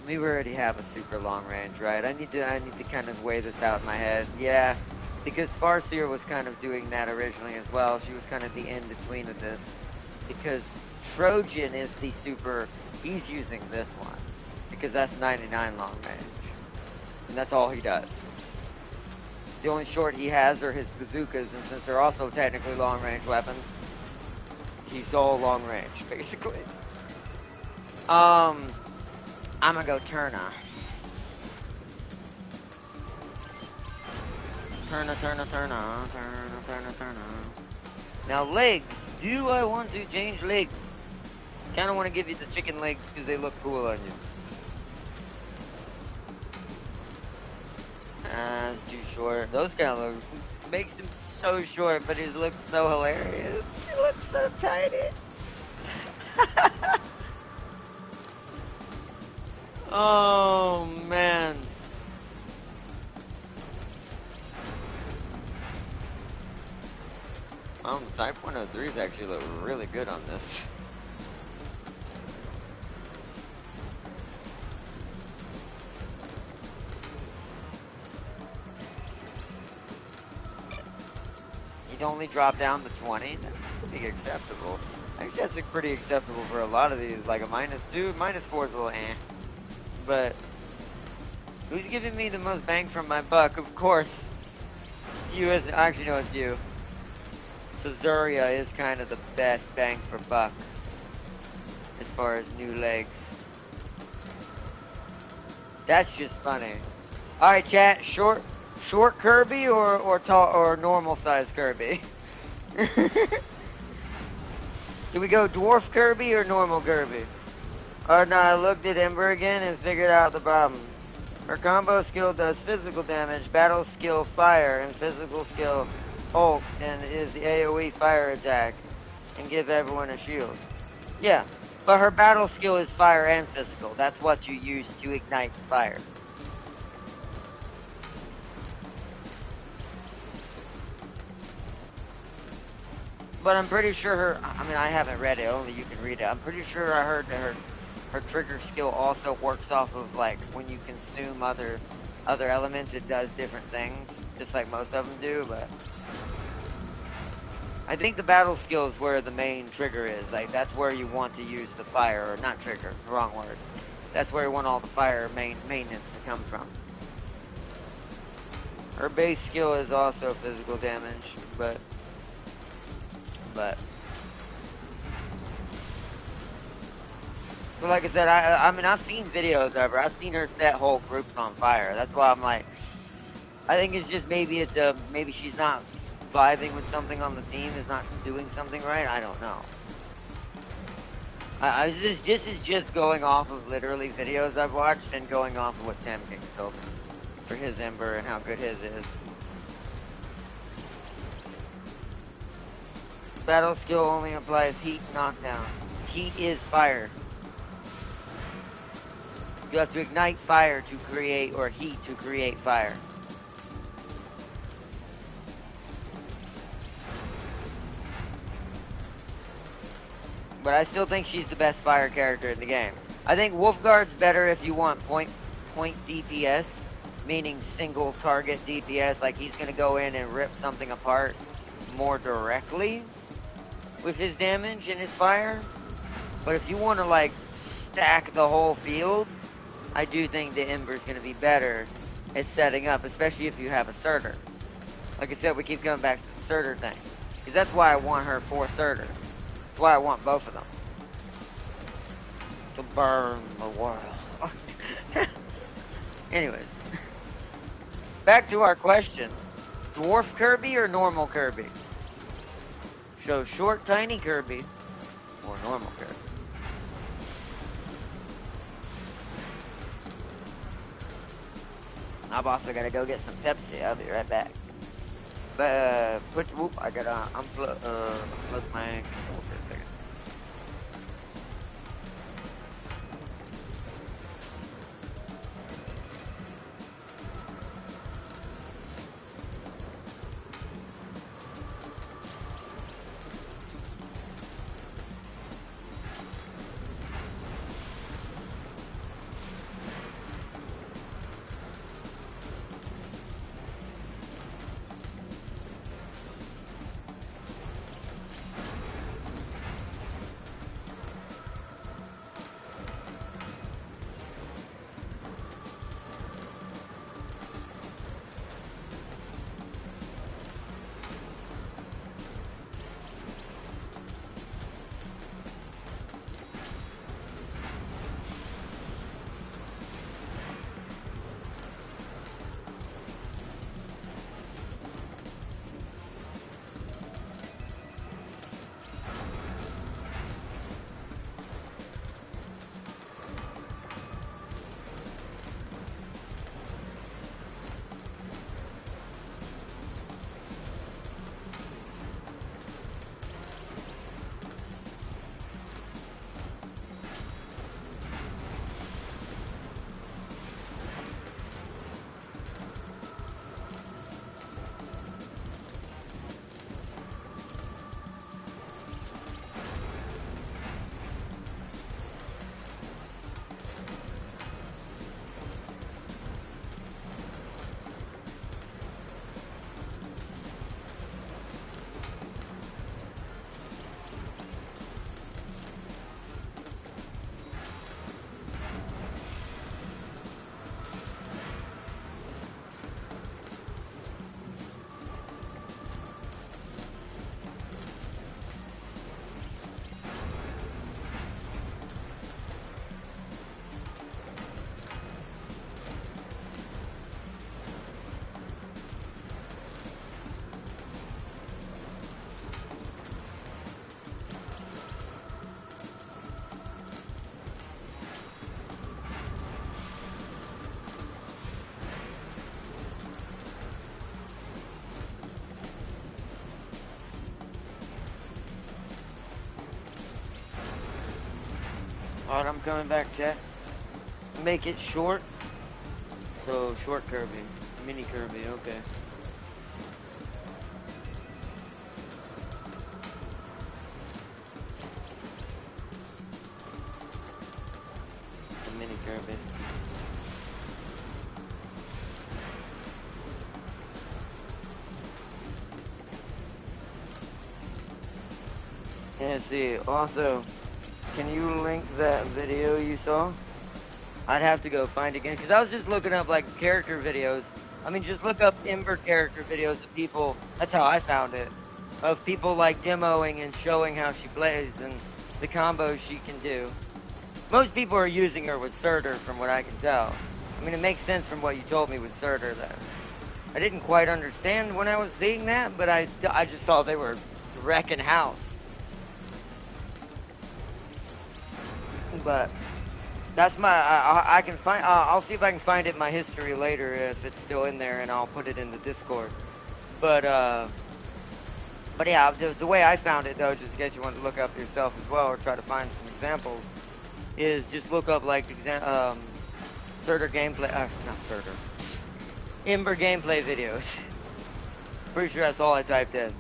We already have a super long range, right? I need to kind of weigh this out in my head. Yeah, because Farseer was kind of doing that originally as well. She was kind of the in-between of this. Because Trojan is the super, he's using this one. Because that's 99 long range. And that's all he does. The only short he has are his bazookas, and since they're also technically long range weapons, he's all long range, basically. I'm gonna go Turna. Turna. Now legs. Do I want to change legs? Kinda want to give you the chicken legs because they look cool on you. short. Those kind of look makes him so short, but he looks so hilarious. He looks so tiny. Oh man. Type 103s actually look really good on this. He'd only drop down to 20. That's pretty acceptable. I think that's pretty acceptable for a lot of these. Like a -2, -4 is a little eh. But who's giving me the most bang from my buck? Of course. You is actually no, it's you. So Zuria is kind of the best bang for buck as far as new legs. That's just funny. All right, chat. Short Kirby or tall or normal size Kirby? Do we go dwarf Kirby or normal Kirby? Oh no, I looked at Ember again and figured out the problem. Her combo skill does physical damage, battle skill fire, and physical skill ult, and is the AoE fire attack, and give everyone a shield. Yeah, but her battle skill is fire and physical. That's what you use to ignite fires. But I'm pretty sure I haven't read it, only you can read it. I'm pretty sure I heard that her trigger skill also works off of, like, when you consume other elements, it does different things, just like most of them do, but I think the battle skill is where the main trigger is. Like, that's where you want to use the fire, or not trigger, wrong word. That's where you want all the fire maintenance to come from. Her base skill is also physical damage, but like I said, I mean, I've seen videos of her. I've seen her set whole groups on fire. That's why I'm like, I think it's just maybe maybe she's not vibing with something on the team, is not doing something right. I don't know. This is just going off of literally videos I've watched and going off of what Tam King told me for his Ember and how good his is. Battle skill only applies heat knockdown. Heat is fire. You have to ignite fire to create, or heat to create fire. But I still think she's the best fire character in the game. I think Wolfguard's better if you want point DPS, meaning single target DPS, like he's gonna go in and rip something apart more directly with his damage and his fire. But if you want to like stack the whole field, I do think the Ember's going to be better at setting up, especially if you have a Surtur. Like I said, we keep coming back to the Surtur thing, because that's why I want her for Surtur. That's why I want both of them to burn the world. Anyways, back to our question: dwarf Kirby or normal Kirby? So short, tiny Kirby, or normal Kirby? I'm also gonna go get some Pepsi. I'll be right back. But I gotta unplug my controller for a second. Alright, I'm coming back, chat. Make it short. So, short Kirby. Mini Kirby, okay. A mini Kirby. Yeah, see, also, can you link that video you saw? I'd have to go find it again, because I was just looking up, like, character videos. I mean, just look up Ember character videos of people, that's how I found it, of people, like, demoing and showing how she plays and the combos she can do. Most people are using her with Surtur, from what I can tell. I mean, it makes sense from what you told me with Surtur, then. I didn't quite understand when I was seeing that, but I just saw they were wrecking house. But that's my, I can find, I'll see if I can find it in my history later if it's still in there, and I'll put it in the Discord. But yeah, the way I found it, though, just in case you want to look up yourself as well, or try to find some examples, is just look up, like, Surtur gameplay, not Surtur, Ember gameplay videos. Pretty sure that's all I typed in.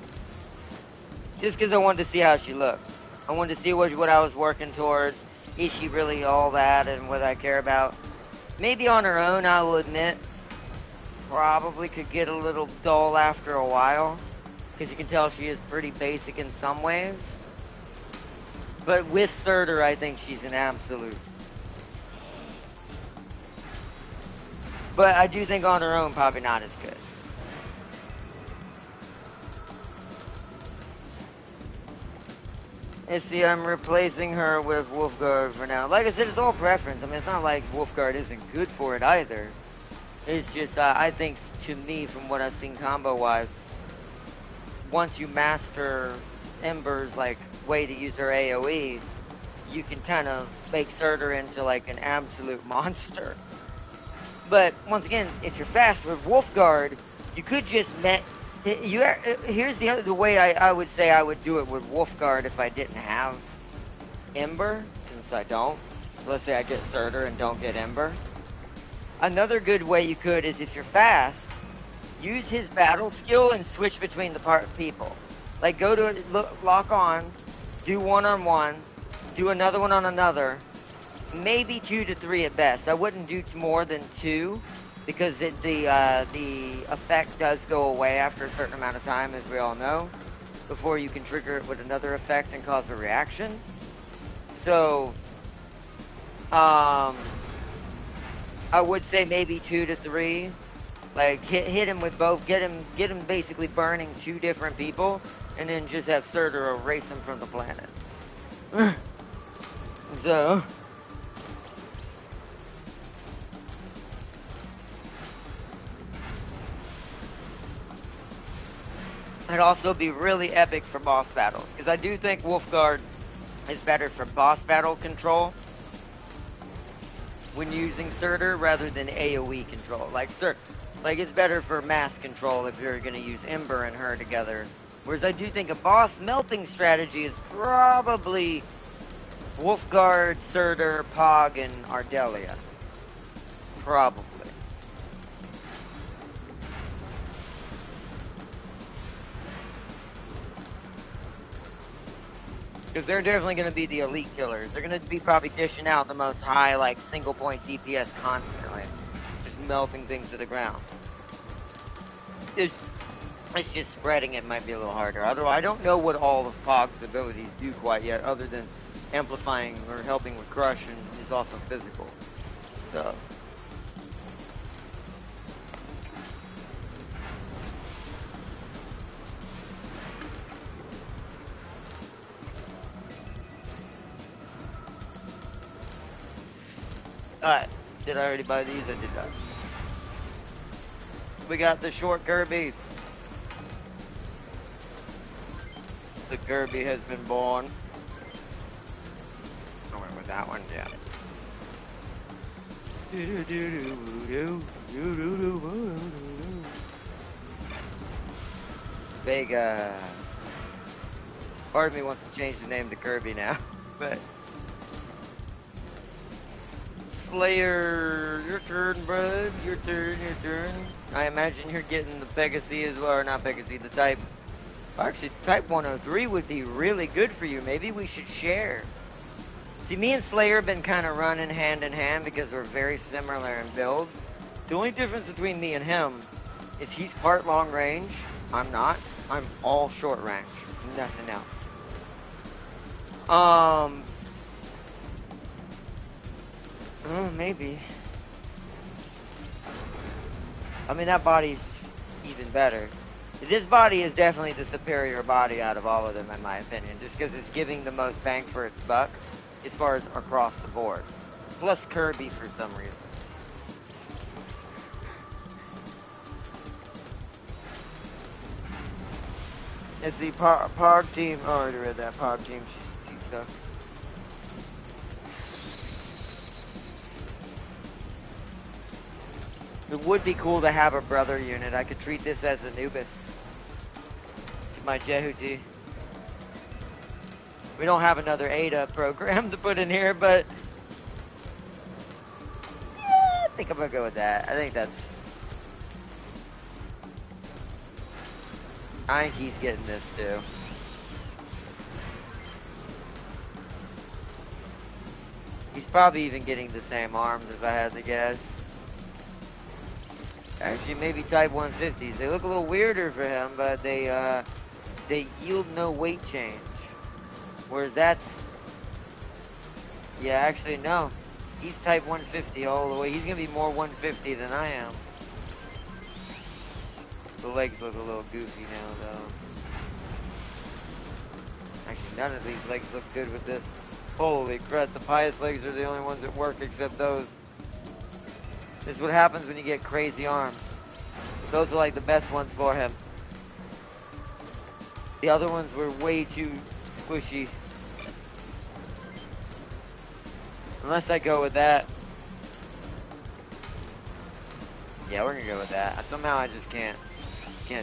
Just because I wanted to see how she looked. I wanted to see what I was working towards. Is she really all that and what I care about? Maybe on her own, I will admit, probably could get a little dull after a while. Because you can tell she is pretty basic in some ways. But with Surtur, I think she's an absolute. But I do think on her own, probably not as good. And see, I'm replacing her with Wolfguard for now. Like I said, it's all preference. I mean, it's not like Wolfguard isn't good for it either. It's just, I think, to me, from what I've seen combo-wise, once you master Ember's, like, way to use her AoE, you can kind of make Surtur into, like, an absolute monster. But, once again, if you're fast with Wolfguard, you could just here's the way I would say I would do it with Wolfguard if I didn't have Ember, since I don't. So let's say I get Surtur and don't get Ember. Another good way you could is if you're fast, use his battle skill and switch between the people. Like go to lock on, do one-on-one, do another one on another, maybe 2 to 3 at best. I wouldn't do more than 2. Because the effect does go away after a certain amount of time, as we all know, before you can trigger it with another effect and cause a reaction. So, I would say maybe 2 to 3. Like hit him with both, get him basically burning 2 different people, and then just have Surtur erase him from the planet. So. It'd also be really epic for boss battles, because I do think Wolfguard is better for boss battle control when using Surtur rather than AoE control. Like it's better for mass control if you're going to use Ember and her together. Whereas I do think a boss melting strategy is probably Wolfguard, Surtur, Pog, and Ardelia. Probably. Because they're definitely going to be the elite killers. They're going to be probably dishing out the most high, like, single point DPS constantly. Just melting things to the ground. It's just spreading it might be a little harder. Although I don't know what all of Pog's abilities do quite yet, other than amplifying or helping with crush, and is also physical. So. Alright, did I already buy these? I did not. We got the short Kirby. The Kirby has been born. I went with that one, yeah. Vega. Part of me wants to change the name to Kirby now, but Slayer, your turn, bud. Your turn, your turn. I imagine you're getting the Pegasus as well, or not Pegasus, the Type. Actually, Type 103 would be really good for you. Maybe we should share. See, me and Slayer have been kind of running hand in hand because we're very similar in build. The only difference between me and him is he's part long range. I'm not. I'm all short range. Nothing else. Oh, maybe. I mean, that body's even better. This body is definitely the superior body out of all of them, in my opinion, just because it's giving the most bang for its buck as far as across the board. Plus Kirby for some reason. It's the Pog team. Oh, I already read that. Pog team. She sucks. It would be cool to have a brother unit. I could treat this as Anubis to my Jehuti. We don't have another Ada program to put in here, but yeah, I think I'm gonna go with that. I think he's getting this too. He's probably even getting the same arms if I had to guess. Actually, maybe Type 150s. They look a little weirder for him, but they yield no weight change. Whereas that's... Yeah, actually, no. He's Type 150 all the way. He's going to be more 150 than I am. The legs look a little goofy now, though. Actually, none of these legs look good with this. Holy crap, the pious legs are the only ones that work except those. This is what happens when you get crazy arms. Those are like the best ones for him. The other ones were way too squishy. Unless I go with that. Yeah, we're gonna go with that. Somehow I just can't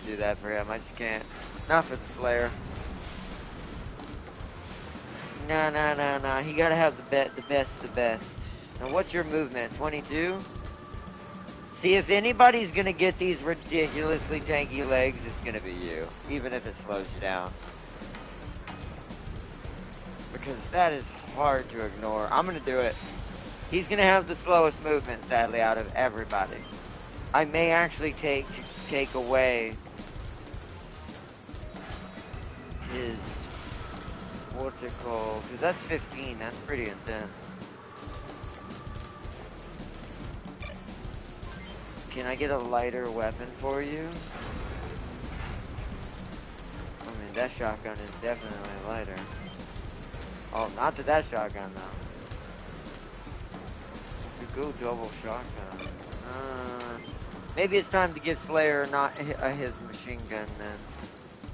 do that for him. I just can't. Not for the Slayer. Nah. He gotta have the best. Now what's your movement? 22? See, if anybody's gonna get these ridiculously tanky legs, it's gonna be you. Even if it slows you down. Because that is hard to ignore. I'm gonna do it. He's gonna have the slowest movement, sadly, out of everybody. I may actually take away his... What's it called? Because that's 15. That's pretty intense. Can I get a lighter weapon for you? I mean, that shotgun is definitely lighter. Oh, not that shotgun, though. You go double shotgun. Maybe it's time to give Slayer not his machine gun, then.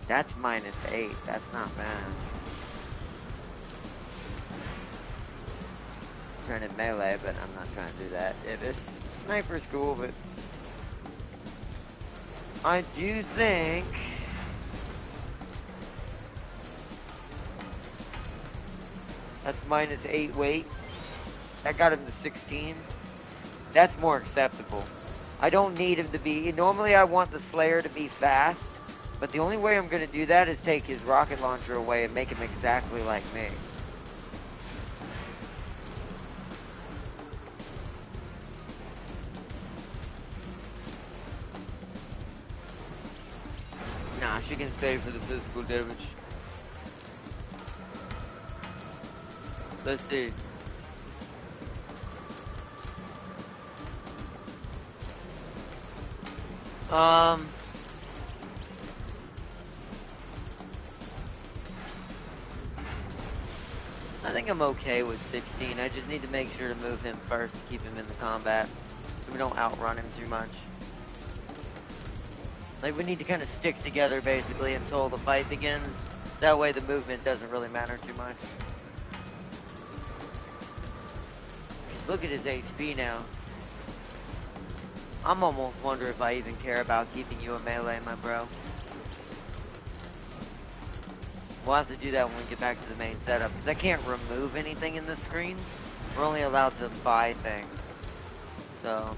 That's -8. That's not bad. I'm trying to melee, but I'm not trying to do that. Yeah, this sniper's cool, but... I do think... That's -8 weight. That got him to 16. That's more acceptable. I don't need him to be... Normally I want the Slayer to be fast, but the only way I'm going to do that is take his rocket launcher away and make him exactly like me. Nah, she can stay for the physical damage. Let's see. I think I'm okay with 16. I just need to make sure to move him first to keep him in the combat, so we don't outrun him too much. Like, we need to kind of stick together, basically, until the fight begins. That way the movement doesn't really matter too much. Just look at his HP now. I'm almost wondering if I even care about keeping you a melee, my bro. We'll have to do that when we get back to the main setup, because I can't remove anything in the screen. We're only allowed to buy things. So.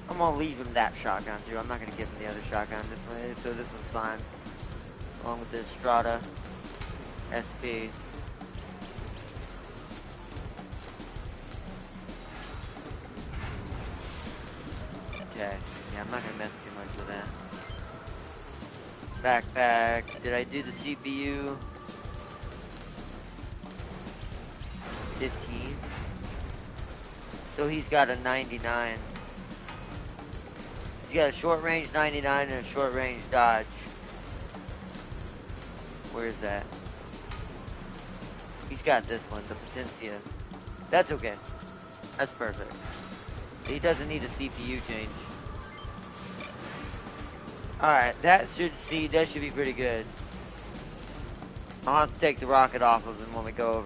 I'm gonna leave him that shotgun too. I'm not gonna give him the other shotgun this way, so this one's fine. Along with the Strata SP. Okay. Yeah, I'm not gonna mess too much with that. Backpack. Did I do the CPU? 15. So he's got a 99. He's got a short range 99 and a short range dodge. Where is that? He's got this one, the Potencia. That's okay. That's perfect. He doesn't need a CPU change. Alright, that should be pretty good. I'll have to take the rocket off of him when I go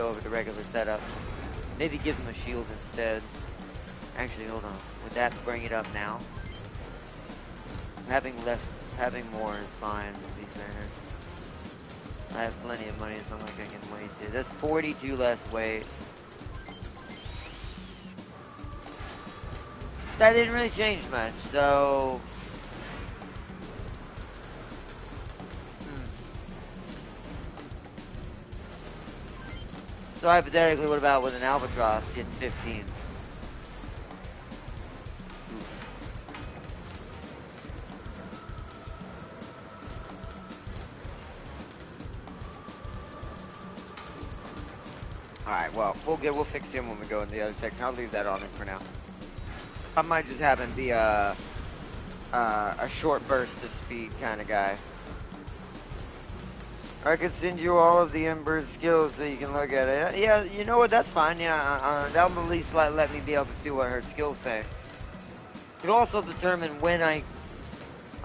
over the regular setup. Maybe give him a shield instead. Actually, hold on. Would that bring it up now? Having more is fine, to be fair. I have plenty of money, it's not like I can waste it. That's 42 less weight. That didn't really change much, so... So hypothetically, what about with an Albatross? It's 15. Alright, well, we'll fix him when we go in the other section. I'll leave that on him for now. I might just have him be a short burst of speed kind of guy. I could send you all of the Ember's skills so you can look at it. Yeah, you know what? That's fine. Yeah, that'll at least let me be able to see what her skills say. It'll also determine when I mean,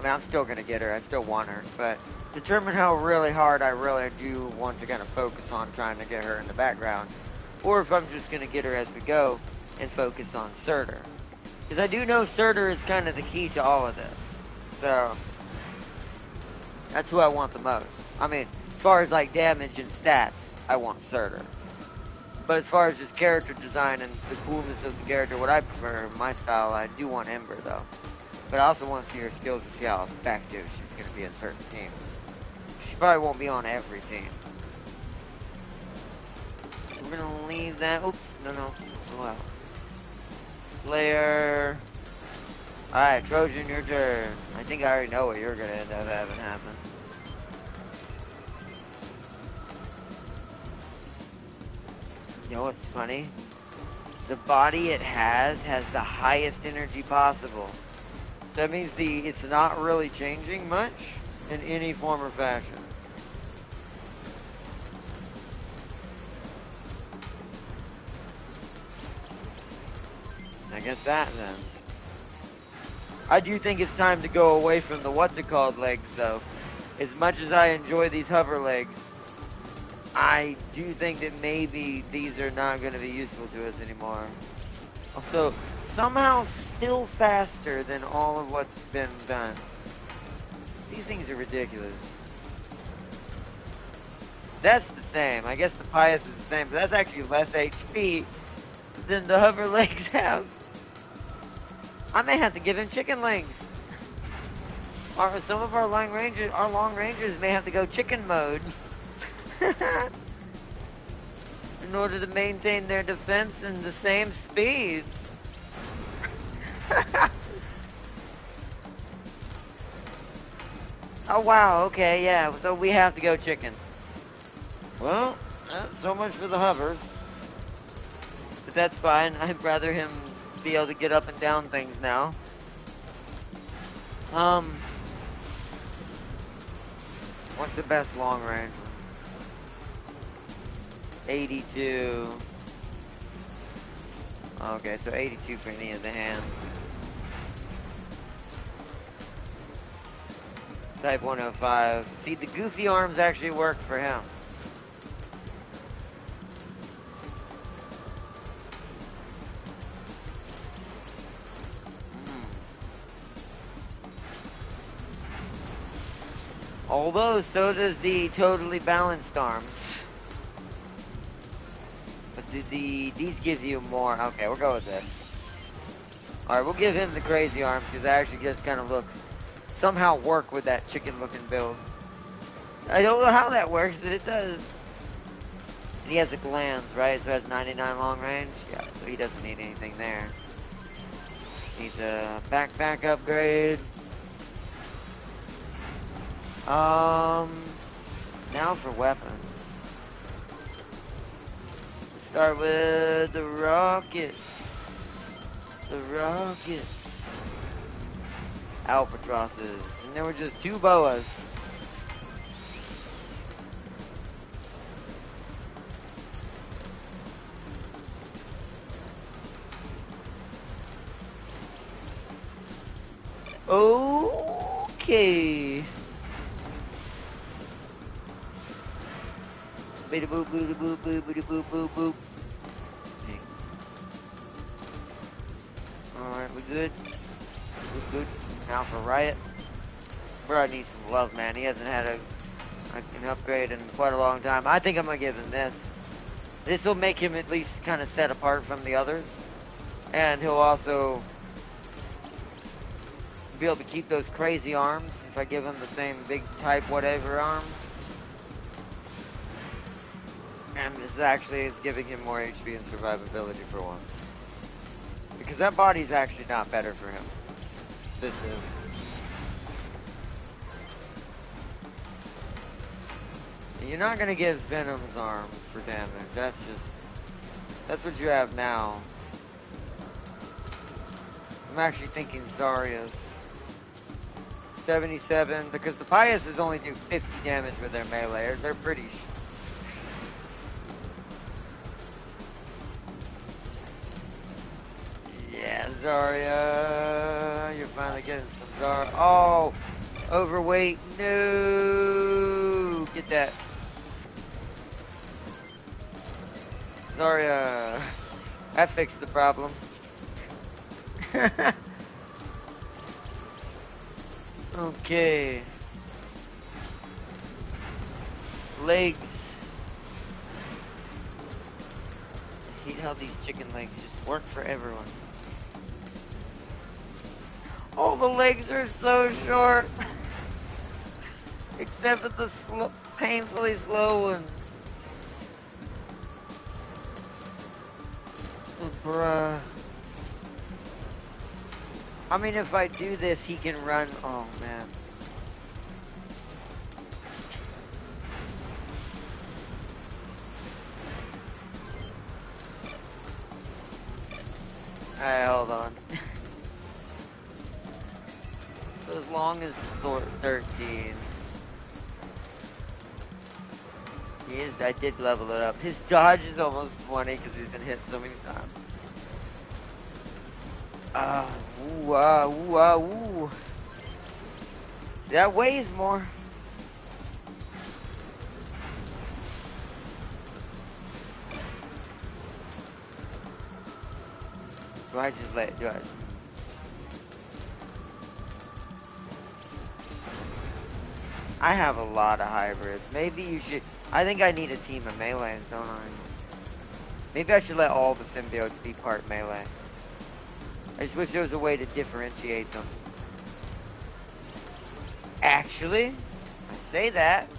I'm still gonna get her. I still want her, but determine how really hard I really do want to kind of focus on trying to get her in the background, or if I'm just gonna get her as we go and focus on Surtur. Because I do know Surtur is kind of the key to all of this. So that's who I want the most. I mean, as far as like damage and stats, I want Surtur. But as far as just character design and the coolness of the character, what I prefer, my style, I do want Ember though. But I also want to see her skills to see how effective she's going to be in certain teams. She probably won't be on every team. So we're going to leave that. Oops, no. Go out. Slayer. Alright, Trojan, your turn. I think I already know what you're going to end up having happen. You know what's funny? The body it has the highest energy possible. So that means it's not really changing much in any form or fashion. I guess that then. I do think it's time to go away from the what's-it-called legs though. As much as I enjoy these hover legs, I do think that maybe these are not going to be useful to us anymore. Also, somehow still faster than all of what's been done. These things are ridiculous. That's the same. I guess the Pious is the same, but that's actually less HP than the hover legs have. I may have to give him chicken legs. Or some of our long rangers may have to go chicken mode. In order to maintain their defense and the same speed. Oh wow, okay, yeah, so we have to go chicken. Well, so much for the hovers. But that's fine, I'd rather him be able to get up and down things now. What's the best long range? 82. Okay, so 82 for any of the hands. Type 105. See, the goofy arms actually work for him. Although, so does the totally balanced arms. But these give you more. Okay, we'll go with this. Alright, we'll give him the crazy arms, because I actually just kind of somehow work with that chicken-looking build. I don't know how that works, but it does. And he has a glands, right? So it has 99 long range? Yeah, so he doesn't need anything there. Needs a backpack upgrade. Now for weapons. Start with the rockets. The rockets. Albatrosses. And there were just 2 boas. Okay. Bada boop boop boop boop boop boop boop boop. Alright, we good? We good. Now for Riot. Bro, I need some love, man. He hasn't had an upgrade in quite a long time. I think I'm gonna give him this. This will make him at least kind of set apart from the others. And he'll also be able to keep those crazy arms if I give him the same big type whatever arms. And this actually is giving him more HP and survivability for once. Because that body's actually not better for him. This is. You're not gonna give Venom's arms for damage. That's what you have now. I'm actually thinking Zarya's. 77, because the Piuses only do 50 damage with their melee. They're pretty. Yeah, Zarya. You're finally getting some Zarya. Oh, overweight. No, get that. Zarya. That fixed the problem. Okay. Legs. I hate how these chicken legs just work for everyone. Oh, the legs are so short. Except for the painfully slow ones. Oh, bruh. I mean, if I do this, he can run. Oh, man. Alright, hold on. So as long as 13. I did level it up. His dodge is almost 20 because he's been hit so many times. Ooh. See, that weighs more. Do I just let it do it? I have a lot of hybrids. Maybe you should. I think I need a team of melees, don't I? Maybe I should let all the symbiotes be part melee. I just wish there was a way to differentiate them. Actually, I say that.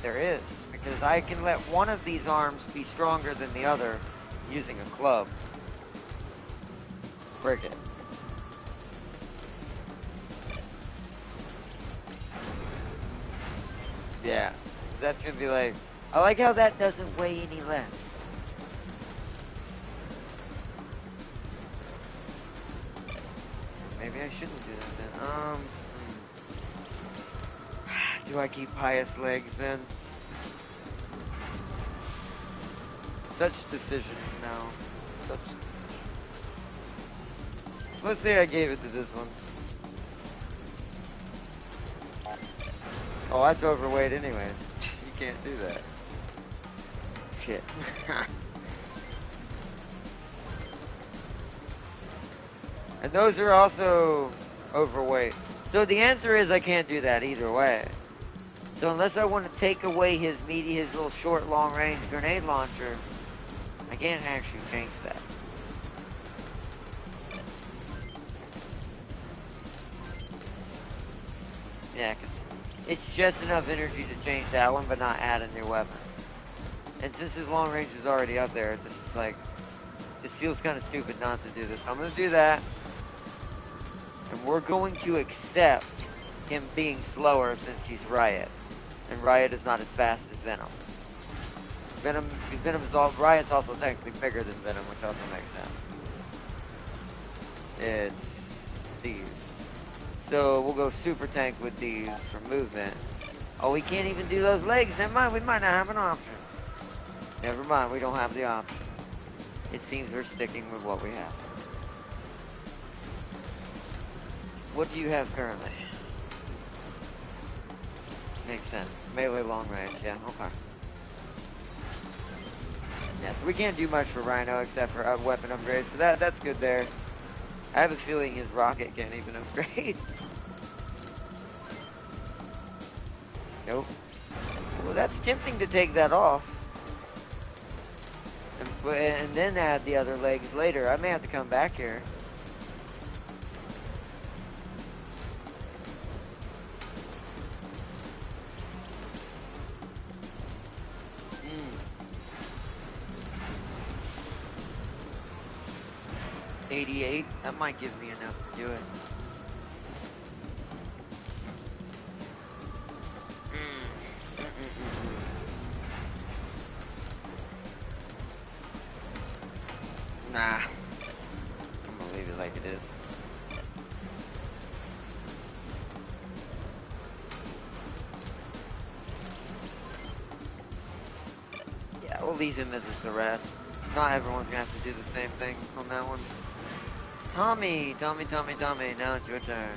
There is. Because I can let one of these arms be stronger than the other using a club. Frick it. Yeah. That's gonna be like, I like how that doesn't weigh any less. Maybe I shouldn't do that then. Do I keep pious legs then? Such decision now. Such decision. So let's say I gave it to this one. Oh, that's overweight anyways. You can't do that. Shit. And those are also overweight. So the answer is I can't do that either way. So unless I want to take away his little short, long-range grenade launcher, I can't actually change that. Yeah, because it's just enough energy to change that one, but not add a new weapon. And since his long range is already up there, this is like, this feels kind of stupid not to do this. So I'm going to do that. And we're going to accept him being slower since he's Riot. And Riot is not as fast as Venom. Venom is Riot's also technically bigger than Venom, which also makes sense. It's these. So we'll go super tank with these for movement. Oh, we can't even do those legs. Never mind, we might not have an option. Never mind, we don't have the option. It seems we're sticking with what we have. What do you have currently? Makes sense. Melee long range, yeah, okay. Yeah, so we can't do much for Rhino except for a weapon upgrade, so that's good there. I have a feeling his rocket can't even upgrade. Nope. Well, that's tempting to take that off. And then add the other legs later. I may have to come back here. Mm. 88. That might give me enough to do it. Nah. I'm gonna leave it like it is. Yeah, we'll leave him as a Ceres. Not everyone's gonna have to do the same thing on that one. Tommy, now it's your turn.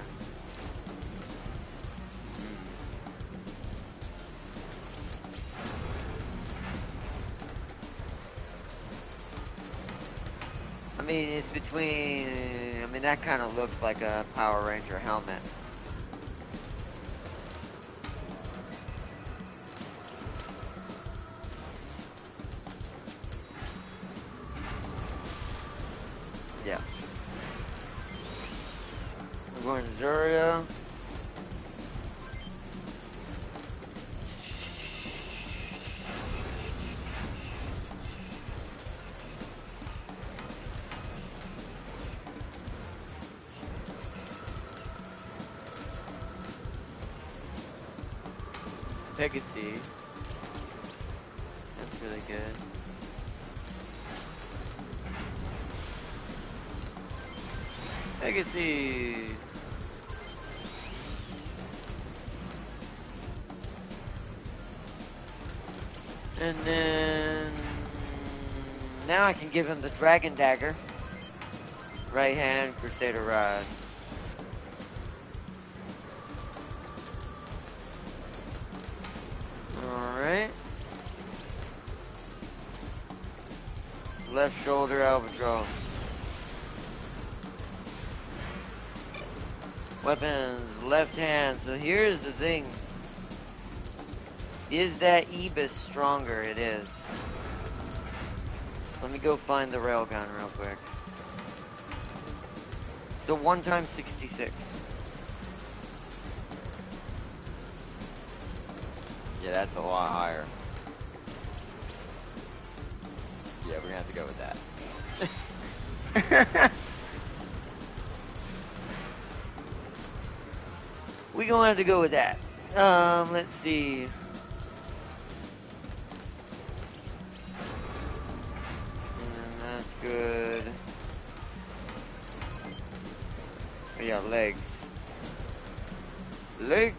I mean, it's between, I mean, that kind of looks like a Power Ranger helmet. Yeah. We're going to Zuria. Pegasus. That's really good. Pegasus. And then now I can give him the Dragon Dagger. Right hand, Crusader Rod. Alright. Left shoulder Albatross. Weapons, left hand. So here's the thing. Is that Ebis stronger? It is. Let me go find the railgun real quick. So 1 times 66. Yeah, that's a lot higher. Yeah, we're gonna have to go with that. We're gonna have to go with that. Let's see. That's good. Oh, yeah, legs. Legs.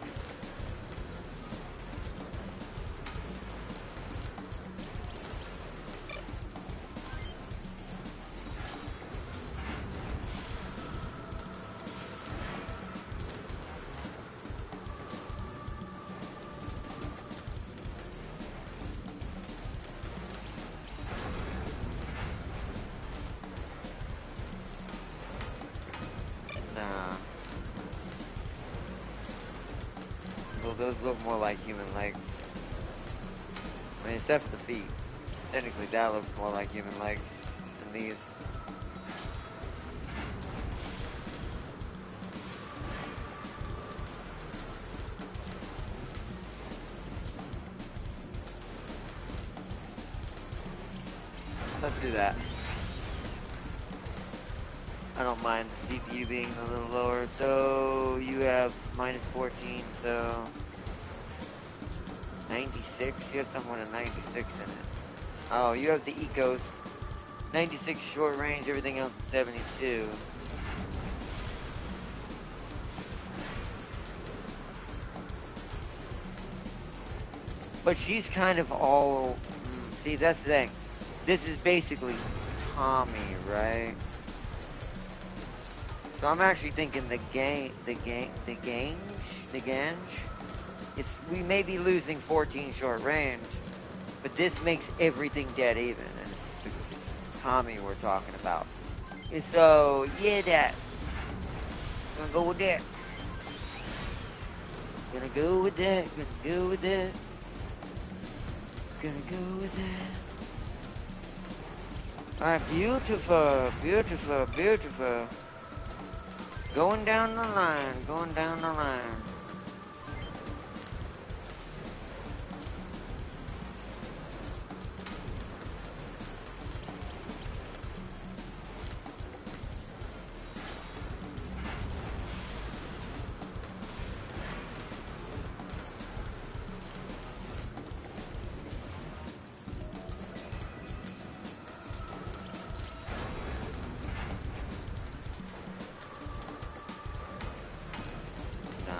those look more like human legs. I mean, except for the feet. Technically, that looks more like human legs than these. Let's do that. I don't mind the CPU being a little lower. So you have minus 14, so 96. You have someone at 96 in it. Oh, you have the Ecos. 96 short range, everything else is 72. But she's kind of all... see, that's the thing. This is basically Tommy, right? So I'm actually thinking the gange. It's, we may be losing 14 short range, but this makes everything dead even. And it's the Tommy we're talking about. And so, yeah, that. Gonna go with that. Gonna go with that. Gonna go with that. Gonna go with that. Alright, beautiful, beautiful, beautiful. Going down the line, going down the line.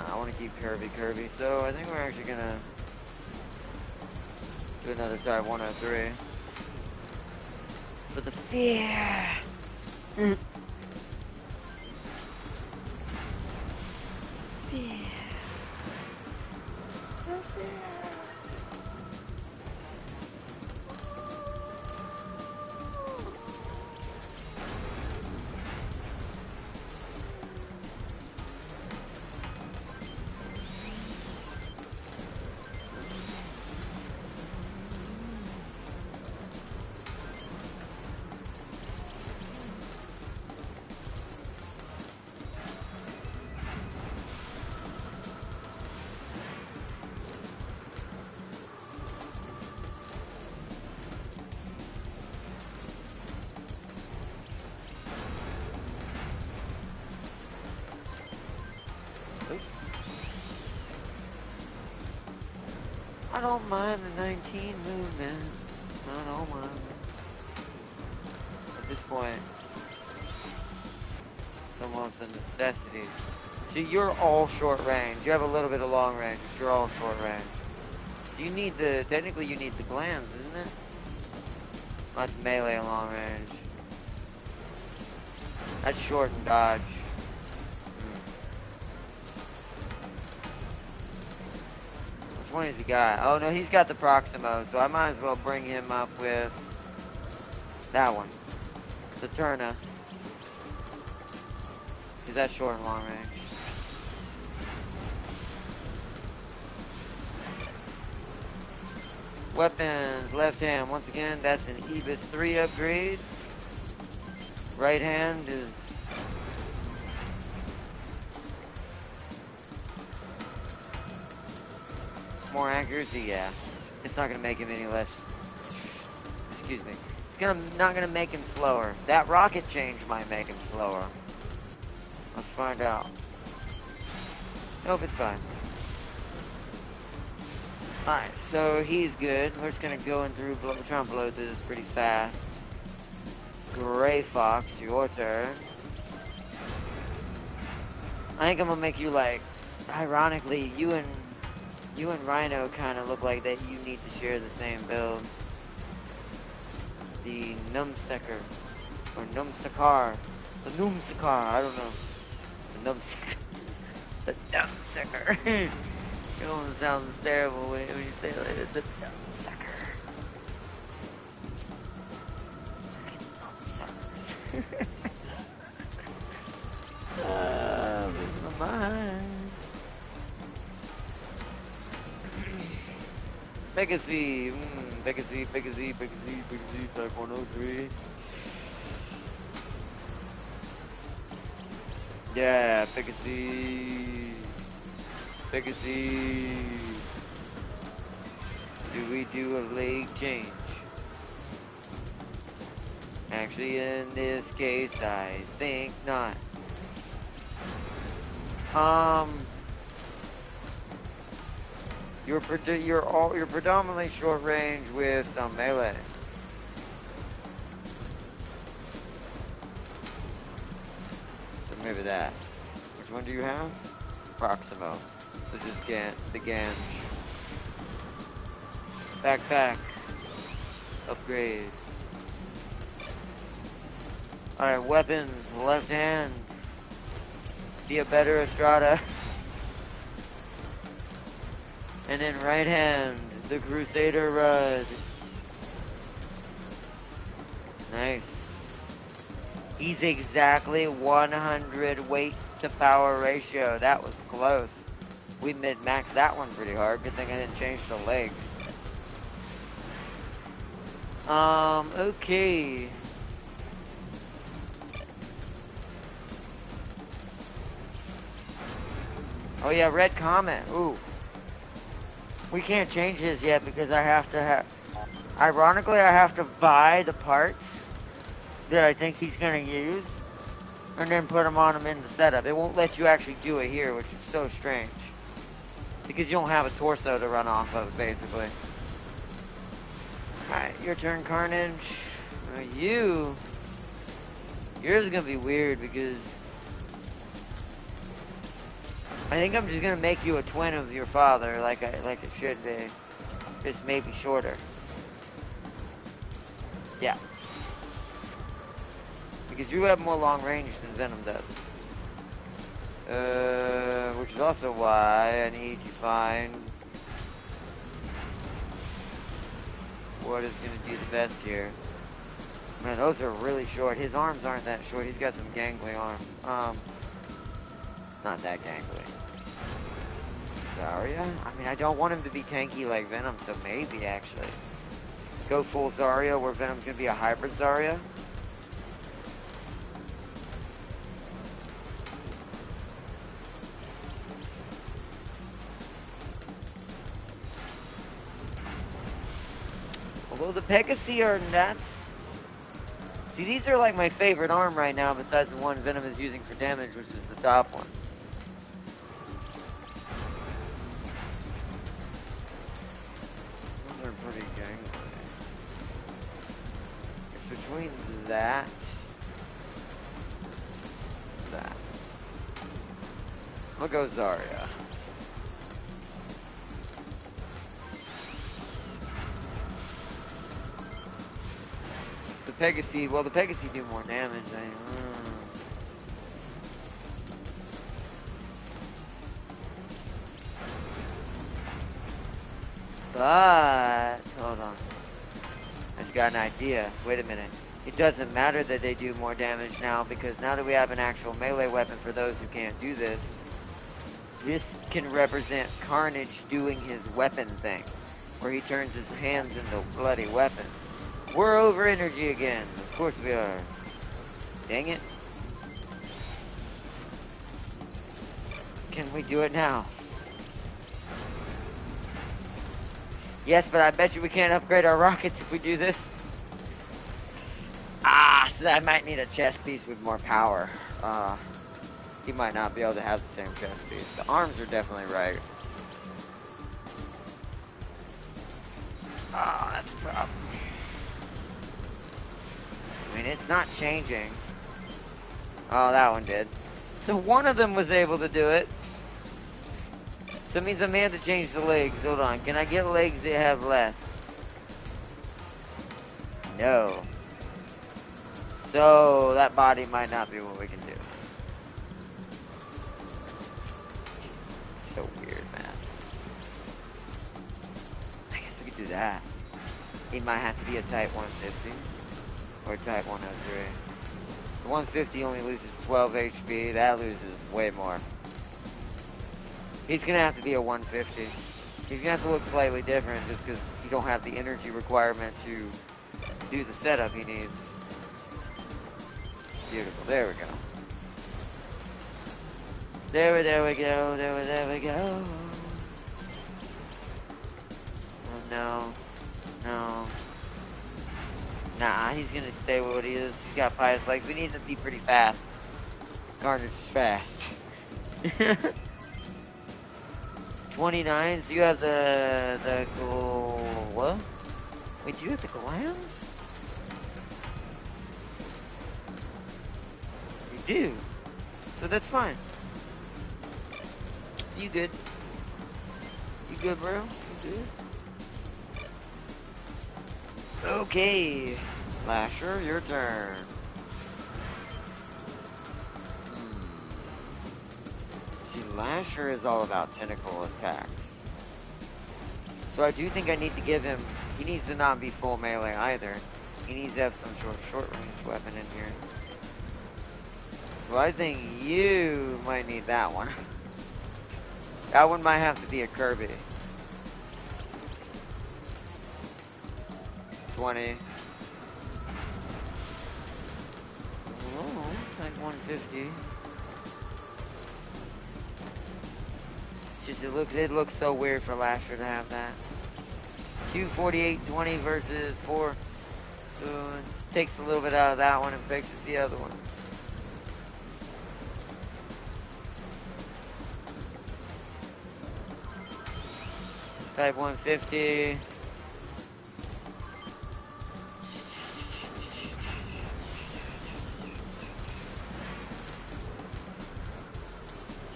I want to keep Kirby, so I think we're actually gonna do another type 103 for the fear. Fear. Oops. I don't mind the 19 movement. I don't mind. At this point, it's almost a necessity. So you're all short range. You have a little bit of long range, but you're all short range. So you need the, technically you need the glands, isn't it? That's melee and long range. That's short and dodge. Which one has he got? Oh no, he's got the Proximo, so I might as well bring him up with that one. The Turna. Because that's short and long range. Weapons, left hand, once again, that's an Ebis 3 upgrade. Right hand is... more accuracy, yeah. It's not gonna make him any less... excuse me. It's not gonna make him slower. That rocket change might make him slower. Let's find out. Nope, it's fine. Alright, so he's good. We're just gonna go in through, try and blow through this pretty fast. Gray Fox, your turn. I think I'm gonna make you like, ironically, you and Rhino kind of look like that you need to share the same build. The Numsucker, or Numsakar. The Numsakar, I don't know. The Numsucker. The Numsucker. It almost sounds terrible when you say it like that. The Numsucker. Numsuckers. I'm losing my mind. Pegasus, Pegasus, Pegasus, Pegasus, Pegasus, type 103. Yeah, Pegasus, Pegasus. Do we do a leg change? Actually, in this case, I think not. You're predominantly short range with some melee. So maybe that. Which one do you have? Proximo. So just the Ganj. Backpack. Upgrade. Alright, weapons. Left hand. Be a better Estrada. And then right hand. The Crusader Rud. Nice. He's exactly 100 weight to power ratio. That was close. We mid-maxed that one pretty hard. Good thing I didn't change the legs. Okay. Oh yeah, Red Comet. Ooh. We can't change his yet because I have to have... Ironically, I have to buy the parts that I think he's going to use and then put them on him in the setup. It won't let you actually do it here, which is so strange. Because you don't have a torso to run off of, basically. Alright, your turn, Carnage. Yours is going to be weird because... I think I'm just going to make you a twin of your father, like it should be. Just maybe shorter. Yeah. Because you have more long range than Venom does. Which is also why I need to find what is going to do the best here. Man, those are really short. His arms aren't that short. He's got some gangly arms. Not that gangly. Zarya? I mean, I don't want him to be tanky like Venom, so maybe, actually. Go full Zarya, where Venom's going to be a hybrid Zarya. Although the Pegasus are nuts. See, these are like my favorite arm right now, besides the one Venom is using for damage, which is the top one. Those are pretty gangly. It's between that. I'll go Zarya. The Pegasus, well, the Pegasus do more damage. But, hold on. I just got an idea. Wait a minute. It doesn't matter that they do more damage now, because now that we have an actual melee weapon for those who can't do this, this can represent Carnage doing his weapon thing, where he turns his hands into bloody weapons. We're over energy again. Of course we are. Dang it. Can we do it now? Yes, but I bet you we can't upgrade our rockets if we do this. So I might need a chest piece with more power. He might not be able to have the same chest piece. The arms are definitely right. That's a problem. I mean, it's not changing. Oh, that one did. So one of them was able to do it. So it means I may have to change the legs. Hold on. Can I get legs that have less? No. So that body might not be what we can do. So weird, man. I guess we could do that. He might have to be a type 150 or type 103. The 150 only loses 12 HP. That loses way more. He's gonna have to be a 150. He's gonna have to look slightly different just because you don't have the energy requirement to do the setup he needs. Beautiful. There we go. There we go. There we go. Oh no. No. Nah, he's gonna stay with what he is. He's got pious legs. We need him to be pretty fast. Carnage is fast. 29, so you have the what? Wait, do you have the glands? You do. So that's fine. So you good. You good, bro? You good? Okay. Lasher, your turn. See, Lasher is all about tentacle attacks. So I do think I need to give him... He needs to not be full melee either. He needs to have some short range weapon in here. So I think you might need that one. That one might have to be a Kirby. 20. Oh, like 150. It's just it looks so weird for Lasher to have that. 248.20 versus 4. So it takes a little bit out of that one and fixes the other one. Type 150.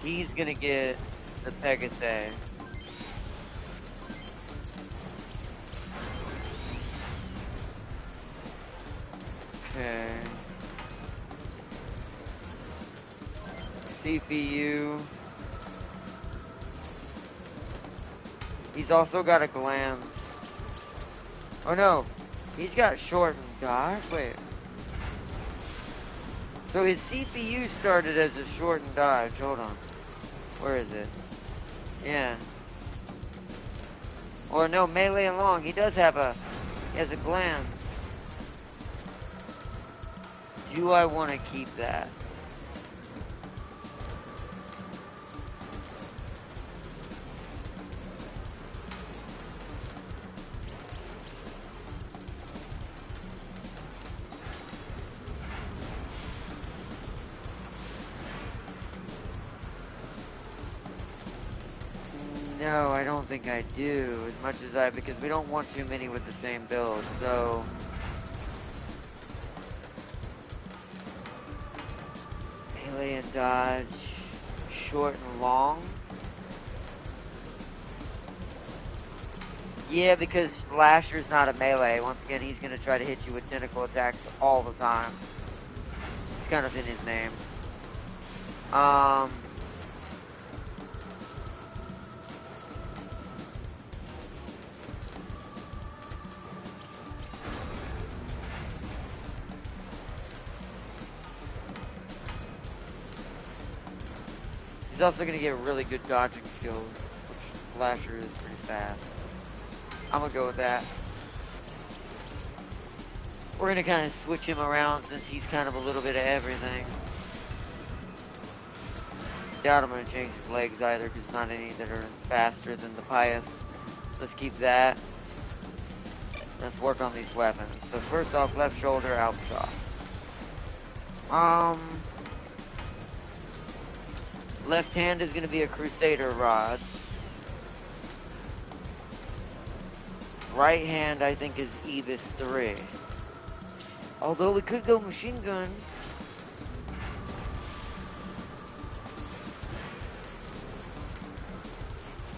He's gonna get the Pegasus. Okay. CPU. He's also got a glance. Oh no, he's got short and dodge. Wait. So his CPU started as a short and dodge. Hold on. Where is it? Yeah. Or no, melee and long. He does have a... He has a glance. Do I want to keep that? No, I don't think I do, as much as because we don't want too many with the same build, so... Melee and dodge, short and long. Yeah, because Lasher's not a melee. Once again, he's going to try to hit you with tentacle attacks all the time. It's kind of in his name. He's also going to get really good dodging skills, which Lasher is pretty fast. I'm going to go with that. We're going to kind of switch him around since he's kind of a little bit of everything. Doubt I'm going to change his legs either because not any that are faster than the Pious. So let's keep that. Let's work on these weapons. So first off, left shoulder, Albatross. Left hand is going to be a Crusader Rod. Right hand, I think, is Ebis 3. Although we could go machine gun.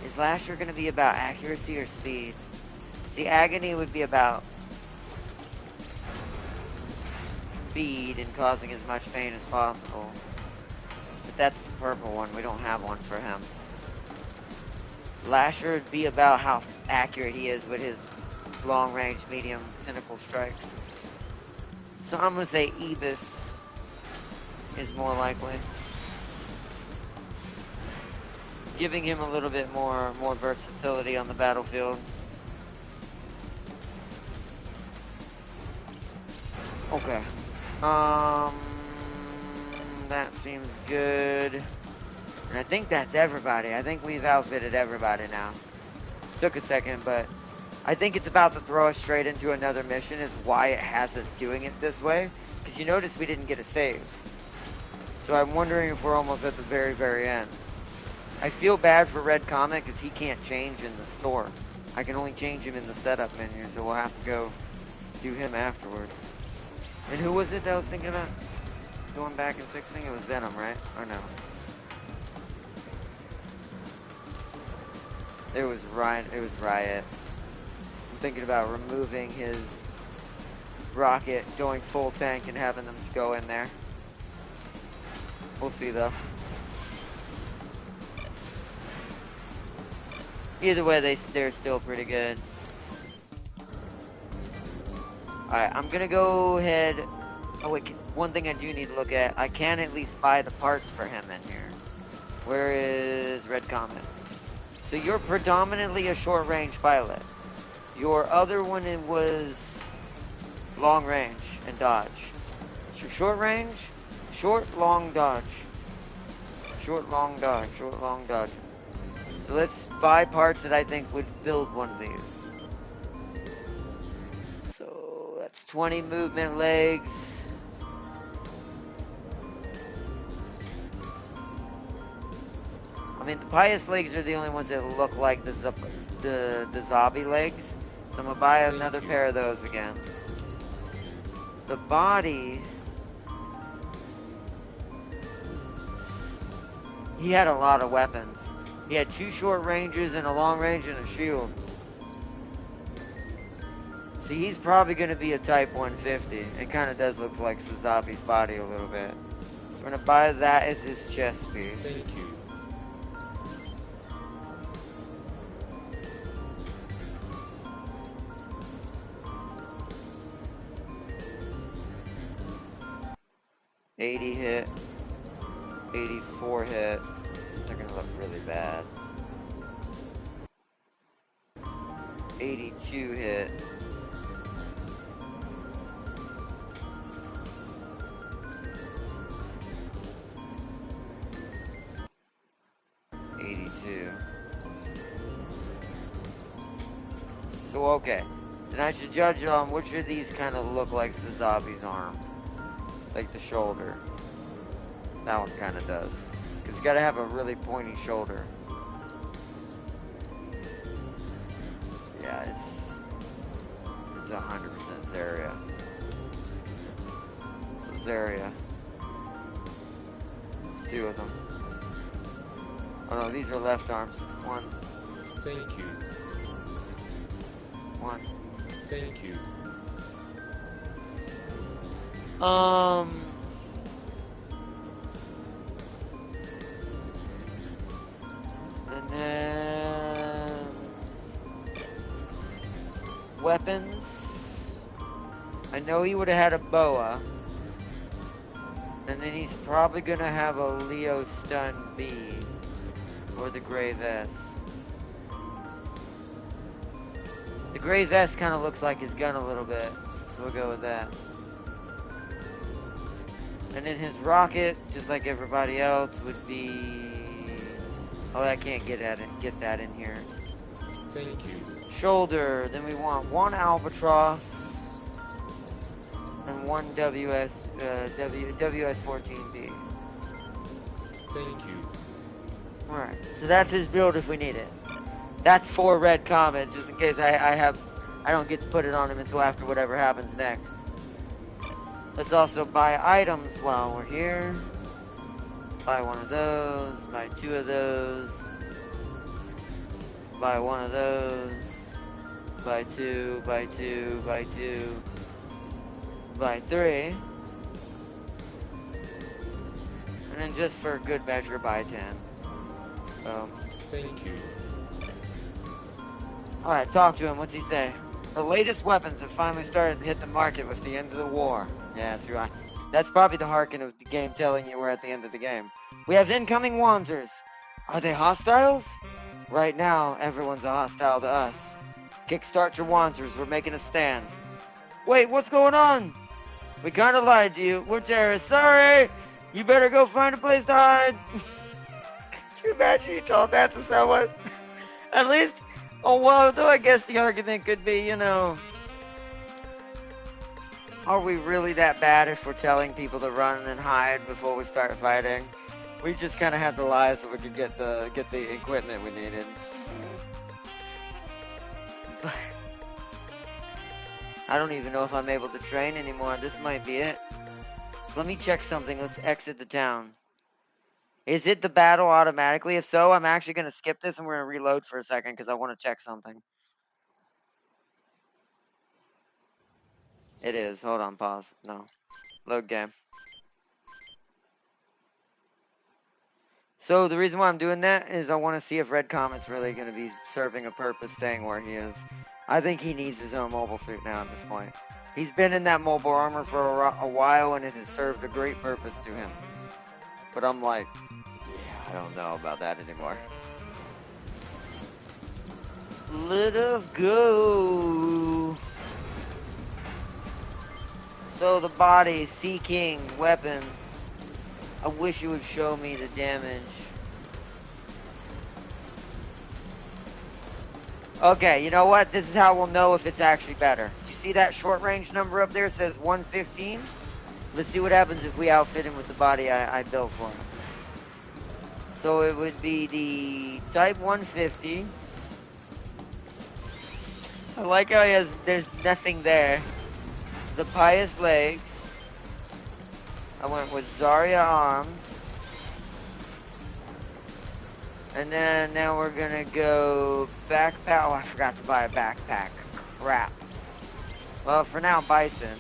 Is Lasher going to be about accuracy or speed? See, Agony would be about speed and causing as much pain as possible. But that's the purple one. We don't have one for him. Lasher would be about how accurate he is with his long-range, medium tentacle strikes. So I'm going to say Ebis is more likely. giving him a little bit more versatility on the battlefield. Okay. That seems good. And I think that's everybody. I think we've outfitted everybody now. Took a second, but I think it's about to throw us straight into another mission is why it has us doing it this way. Because you notice we didn't get a save. So I'm wondering if we're almost at the very, very end. I feel bad for Red Comet because he can't change in the store. I can only change him in the setup menu, so we'll have to go do him afterwards. And who was it that I was thinking about going back and fixing? It was Venom, right? Or no? It was Riot. It was Riot. I'm thinking about removing his rocket, going full tank, and having them go in there. We'll see, though. Either way, they're still pretty good. Alright, I'm gonna go ahead... Oh wait, one thing I do need to look at. I can at least buy the parts for him in here. Where is Red Comet? So you're predominantly a short-range pilot. Your other one was long range and dodge. So short range, short, long, dodge. Short, long, dodge, short, long, dodge. So let's buy parts that I think would build one of these. So that's 20 movement legs. I mean, the pious legs are the only ones that look like the zombie legs. So I'm gonna buy another pair of those again. The body... He had a lot of weapons. He had 2 short ranges and a long range and a shield. See, he's probably going to be a Type 150. It kind of does look like Suzabi's body a little bit. So we're going to buy that as his chest piece. Thank you. $80 hit. 84 hit. They're going to look really bad. 82 hit. So okay, then I should judge on which of these kind of look like Suzabi's arm. Like the shoulder. That one kind of does. Because you gotta have a really pointy shoulder. Yeah, it's 100% Zarya. So Zarya. 2 of them. Oh no, these are left arms. 1. Thank you. 1. Thank you. And then weapons. I know he would have had a boa. And then he's probably gonna have a Leo Stun B or the gray vest. The gray vest kind of looks like his gun a little bit, so we'll go with that. And then his rocket, just like everybody else, would be... Oh, I can't get that in here. Thank you. Shoulder, then we want 1 Albatross and 1 WS-14B. Thank you. Alright, so that's his build if we need it. That's for Red Comet, just in case I don't get to put it on him until after whatever happens next. Let's also buy items while we're here. Buy 1 of those, buy 2 of those, buy 1 of those, buy 2, buy 2, buy 2, buy 3. And then just for good measure, buy 10. So. Thank you. Alright, talk to him. What's he say? The latest weapons have finally started to hit the market with the end of the war. Yeah, that's right. That's probably the Harkin of the game telling you we're at the end of the game. We have incoming Wanzers. Are they hostiles? Right now, everyone's a hostile to us. Kickstart your Wanzers, we're making a stand. Wait, what's going on? We kinda lied to you. We're terrorists. Sorry! You better go find a place to hide. Could you imagine you told that to someone? At least, oh well, though I guess the argument could be, are we really that bad if we're telling people to run and hide before we start fighting? We just kind of had to lie so we could get the equipment we needed. But I don't even know if I'm able to train anymore. This might be it. So let me check something. Let's exit the town. Is it the battle automatically? If so, I'm actually going to skip this and we're going to reload for a second because I want to check something. It is. Hold on, pause. No. Load game. So the reason why I'm doing that is I want to see if Red Comet's really going to be serving a purpose staying where he is. I think he needs his own mobile suit now at this point. He's been in that mobile armor for a while and it has served a great purpose to him. But I'm like, yeah, I don't know about that anymore. Let us go. So the body, Sea King, weapon. I wish it would show me the damage. Okay, you know what? This is how we'll know if it's actually better. You see that short range number up there? It says 115. Let's see what happens if we outfit him with the body I built for him. So it would be the Type 150. I like how there's nothing there. The Pious Legs. I went with Zarya Arms. And then now we're gonna go backpack. Oh, I forgot to buy a backpack. Crap. Well, for now, Bison.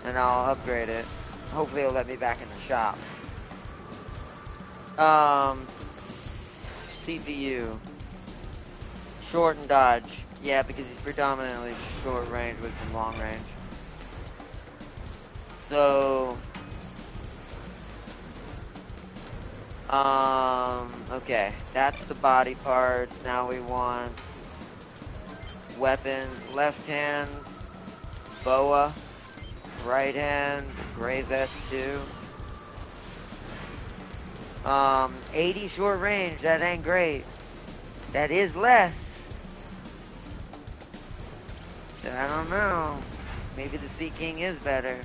And I'll upgrade it. Hopefully it'll let me back in the shop. CPU. Short and dodge. Yeah, because he's predominantly short range with some long range. So... okay, that's the body parts. Now we want weapons, left hand, boa, right hand, gray vest too. 80 short range, that ain't great. That is less. I don't know. Maybe the Sea King is better.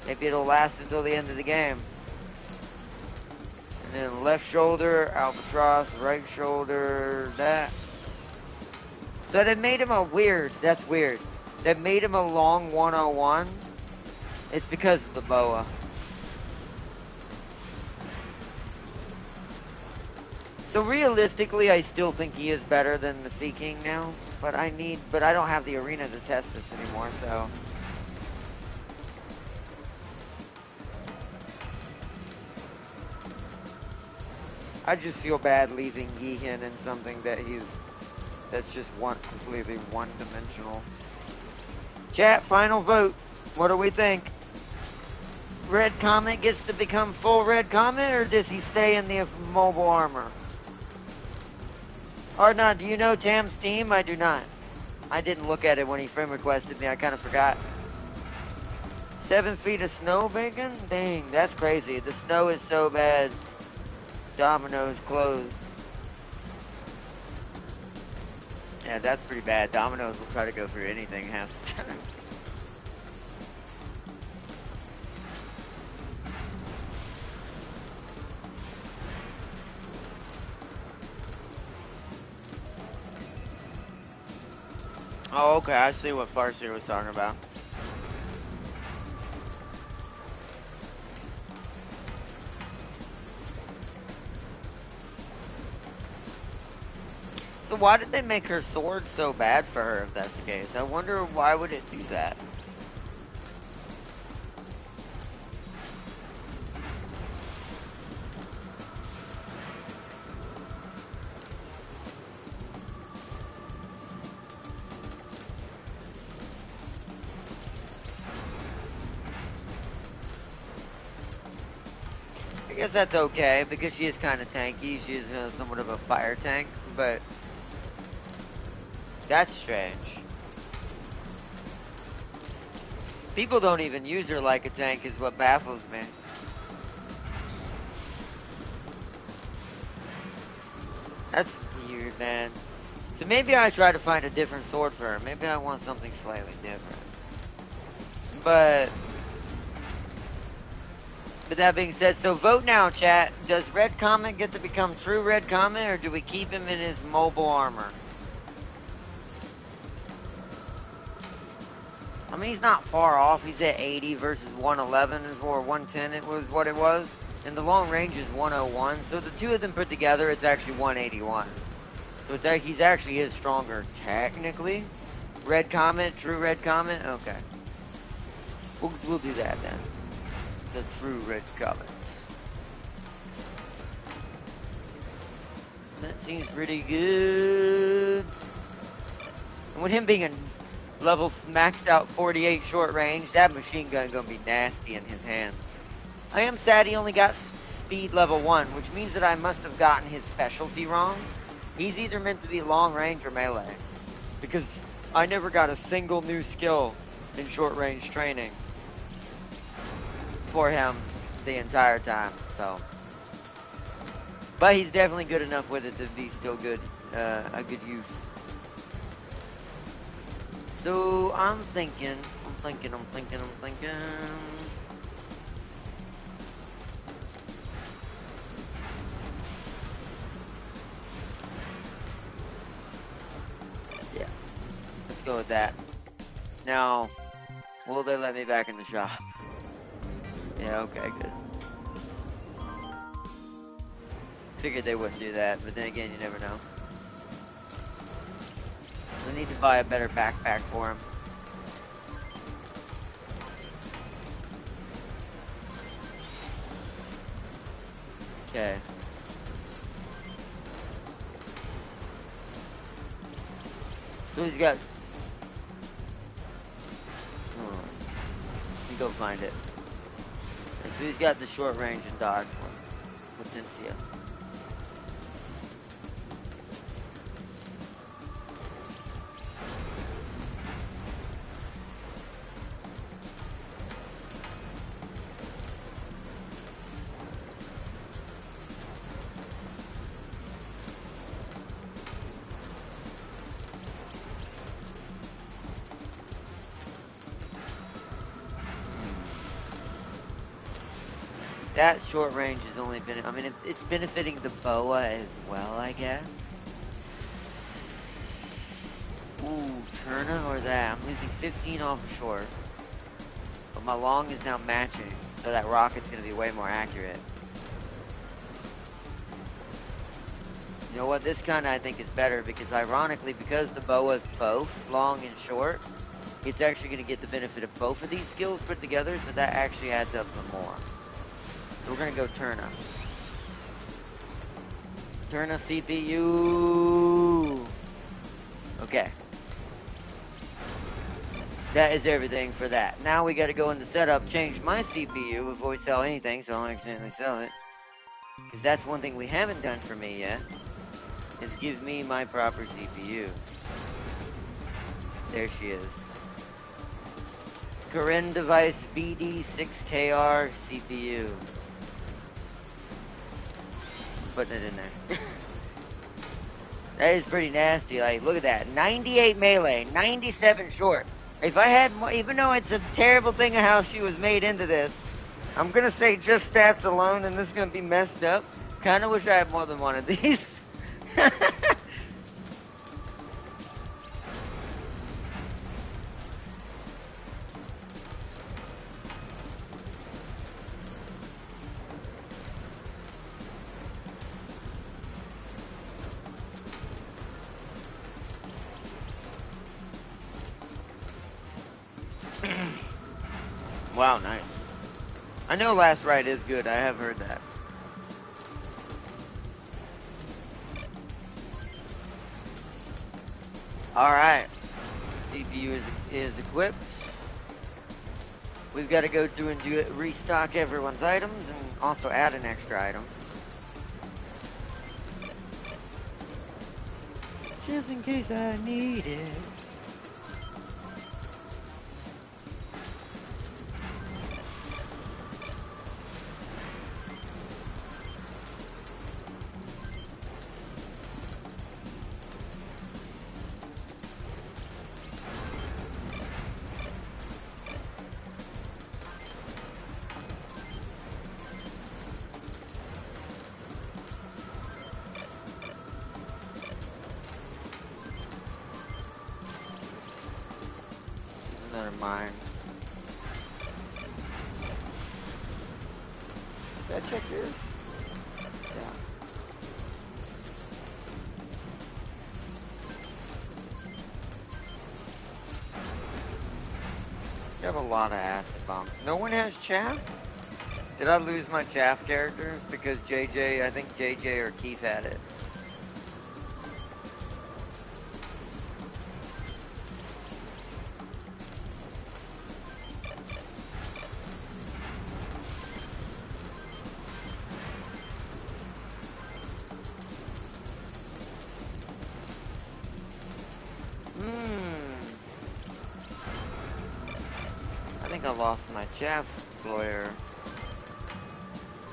Maybe it'll last until the end of the game. And then left shoulder, albatross, right shoulder, that. So they made him that's weird. They made him a long 101. It's because of the boa. So realistically, I still think he is better than the Sea King now. But I don't have the arena to test this anymore, so. I just feel bad leaving Yeehan in something that's just completely one-dimensional. Chat, final vote. What do we think? Red Comet gets to become full Red Comet, or does he stay in the mobile armor? Or not, do you know Tam's team? I do not. I didn't look at it when he friend requested me. I kind of forgot. 7 feet of snow, Bacon? Dang, that's crazy. The snow is so bad. Domino's closed. Yeah, that's pretty bad. Domino's will try to go through anything half the time. Oh, okay. I see what Farseer was talking about. So why did they make her sword so bad for her if that's the case? I wonder why would it do that? guess that's okay, because she is kind of tanky. She is somewhat of a fire tank, but that's strange. People don't even use her like a tank is what baffles me. That's weird, man. So maybe I try to find a different sword for her. Maybe I want something slightly different. But that being said, so vote now, chat. Does Red Comet get to become true Red Comet, or do we keep him in his mobile armor? I mean, he's not far off. He's at 80 versus 111 or 110. It was what it was. And the long range is 101. So the two of them put together, it's actually 181. So it's like he's actually is stronger technically. Red Comet, true Red Comet. Okay, we'll do that then. The true Red Comet. That seems pretty good. And with him being a level maxed out 48 short range, that machine gun gonna be nasty in his hand. I am sad he only got speed level 1, which means that I must have gotten his specialty wrong. He's either meant to be long range or melee, because I never got a single new skill in short range training for him the entire time, so. But he's definitely good enough with it to be still good, a good use. So I'm thinking. Yeah, let's go with that. Now, will they let me back in the shop? Yeah, okay, good. Figured they wouldn't do that, but then again, you never know. I need to buy a better backpack for him. Okay. So he's got... Let me go find it. Okay, so he's got the short range and dodge one. Potencia. That short range is only been, I mean, it's benefiting the boa as well, I guess. Ooh, Turna or that? I'm losing 15 off of short. But my long is now matching, so that rocket's going to be way more accurate. You know what? This kind I think is better because ironically, because the boa's both long and short, it's actually going to get the benefit of both of these skills put together, so that actually adds up for more. So we're gonna go Turna. Turna CPU. Okay. That is everything for that. Now we gotta go into setup, change my CPU before we sell anything, so I don't accidentally sell it. Because that's one thing we haven't done for me yet, is give me my proper CPU. There she is. Corinne device BD6KR CPU. Putting it in there. That is pretty nasty. Like, look at that. 98 melee, 97 short. If I had more, even though it's a terrible thing of how she was made into this, I'm gonna say just stats alone, and this is gonna be messed up. Kinda wish I had more than one of these. Wow, nice. I know Last Ride is good. I have heard that. Alright. CPU is equipped. We've got to go through and restock everyone's items and also add an extra item. Just in case I need it. Another mine. Did I check yours? Yeah. You have a lot of acid bombs. No one has chaff? Did I lose my chaff characters? Because JJ, I think JJ or Keith had it. I think I lost my chaff lawyer.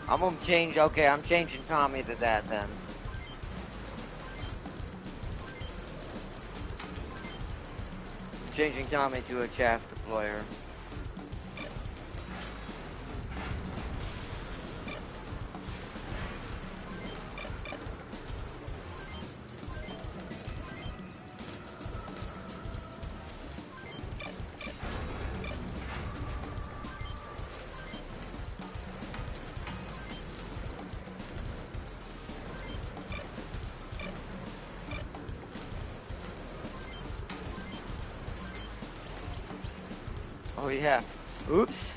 I'm gonna change, okay, I'm changing Tommy to that then. Changing Tommy to a chaff deployer. Oh yeah. Oops.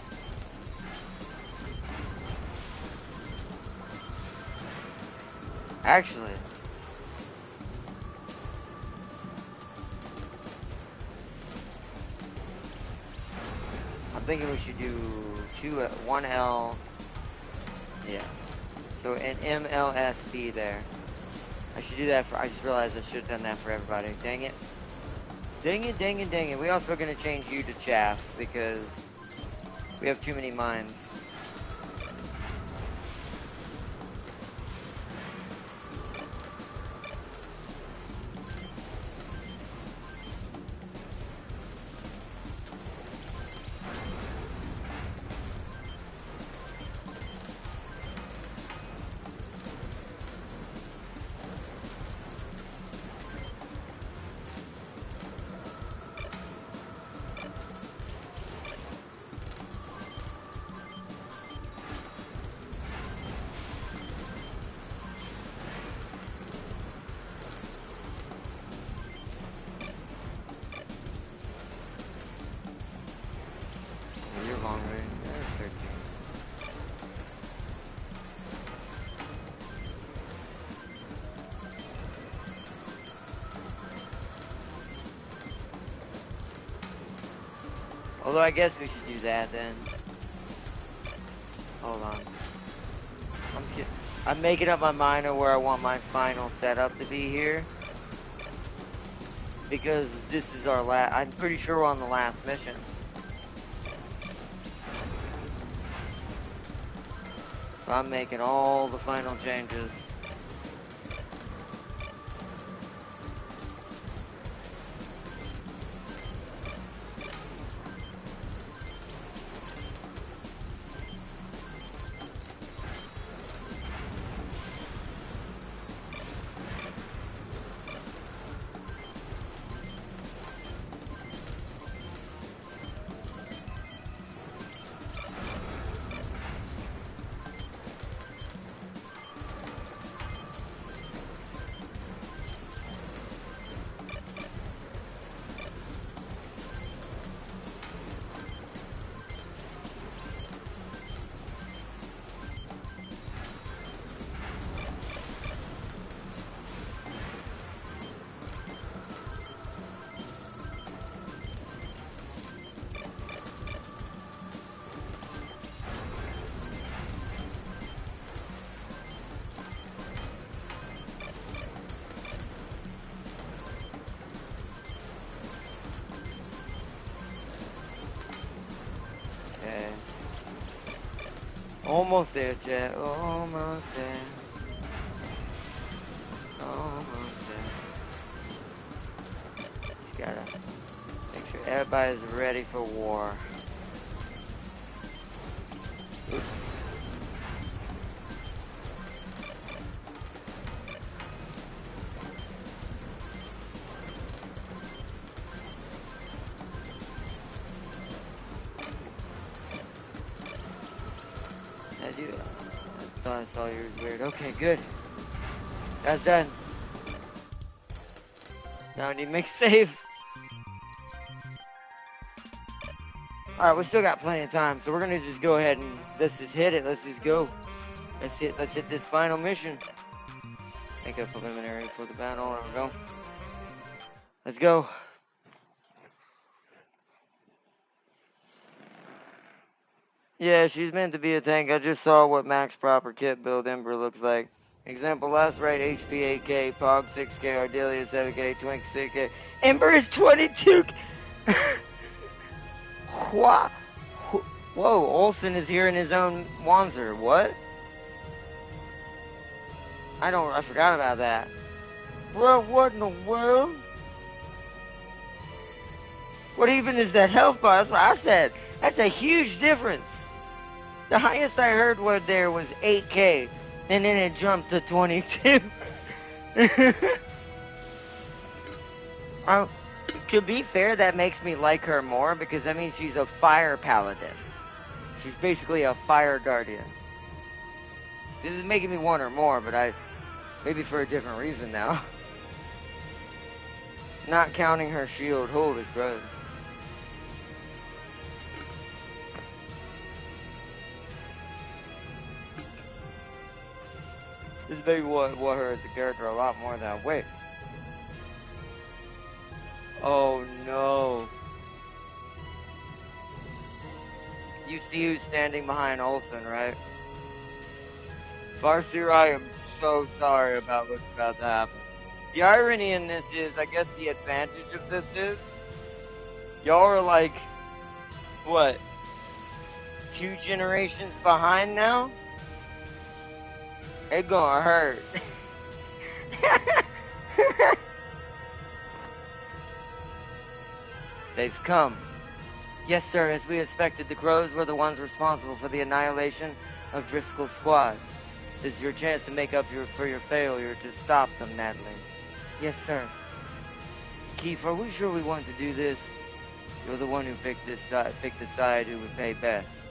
Actually. I'm thinking we should do 1L. Yeah. So an MLSB there. I should do that for, I just realized I should have done that for everybody. Dang it. Dang it, dang it, dang it. We also are going to change you to chaff because we have too many mines. You're long range. There's 13. Although I guess we should do that then. Hold on. I'm making up my mind of where I want my final setup to be here. Because this is our last, I'm pretty sure we're on the last mission. So I'm making all the final changes. Almost there, Jet. Almost there. Almost there. Just gotta make sure everybody's ready for war. Oops. I thought I saw yours weird. Okay, good. That's done. Now I need to make a save. Alright, we still got plenty of time, so we're gonna just go ahead and let's just hit it. Let's just go. Let's hit this final mission. Make a preliminary for the battle. There we go. Let's go. Yeah, she's meant to be a tank. I just saw what max proper kit build Ember looks like. Example, last right HP 8K, Pog 6K, Ardelia 7K, Twink 6K. Ember is 22. Whoa, Olsen is here in his own Wanzer. What? I forgot about that. Bro, what in the world? What even is that health bar? That's what I said. That's a huge difference. The highest I heard there was 8K, and then it jumped to 22. To be fair, that makes me like her more because that means she's a fire paladin. She's basically a fire guardian. This is making me want her more, but maybe for a different reason now. Not counting her shield. Holy crap. This made me want her as a character a lot more than wait. Oh no. You see who's standing behind Olsen, right? Farseer, I am so sorry about what's about to happen. The irony in this is, I guess the advantage of this is, y'all are like, what, 2 generations behind now? It gonna hurt. They've come. Yes, sir, as we expected, the Crows were the ones responsible for the annihilation of Driscoll's squad. This is your chance to make up for your failure to stop them, Natalie. Yes, sir. Keith, are we sure we want to do this? You're the one who picked the side who would pay best.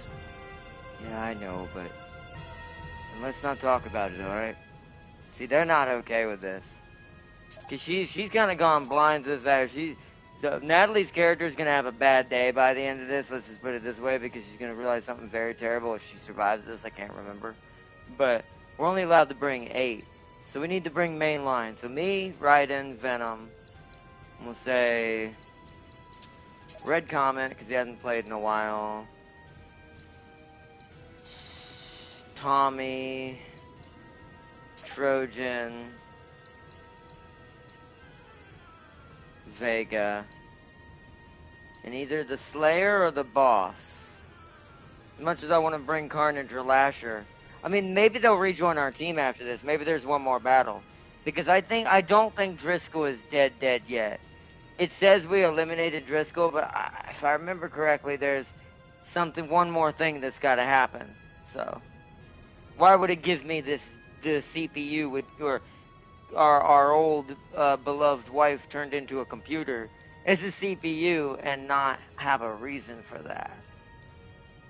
Yeah, I know, but... And let's not talk about it, alright? See, they're not okay with this. Because she's kind of gone blind to the fact Natalie's character is going to have a bad day by the end of this, let's just put it this way, because she's going to realize something very terrible if she survives this, I can't remember. But we're only allowed to bring 8. So we need to bring mainline. So me, Raiden, Venom, we'll say Red Comet, because he hasn't played in a while. Tommy, Trojan, Vega, and either the Slayer or the Boss. As much as I want to bring Carnage or Lasher, I mean, maybe they'll rejoin our team after this. Maybe there's one more battle, because I don't think Driscoll is dead yet. It says we eliminated Driscoll, but if I remember correctly, there's one more thing that's got to happen. So why would it give me the CPU with our old beloved wife turned into a computer as a CPU and not have a reason for that?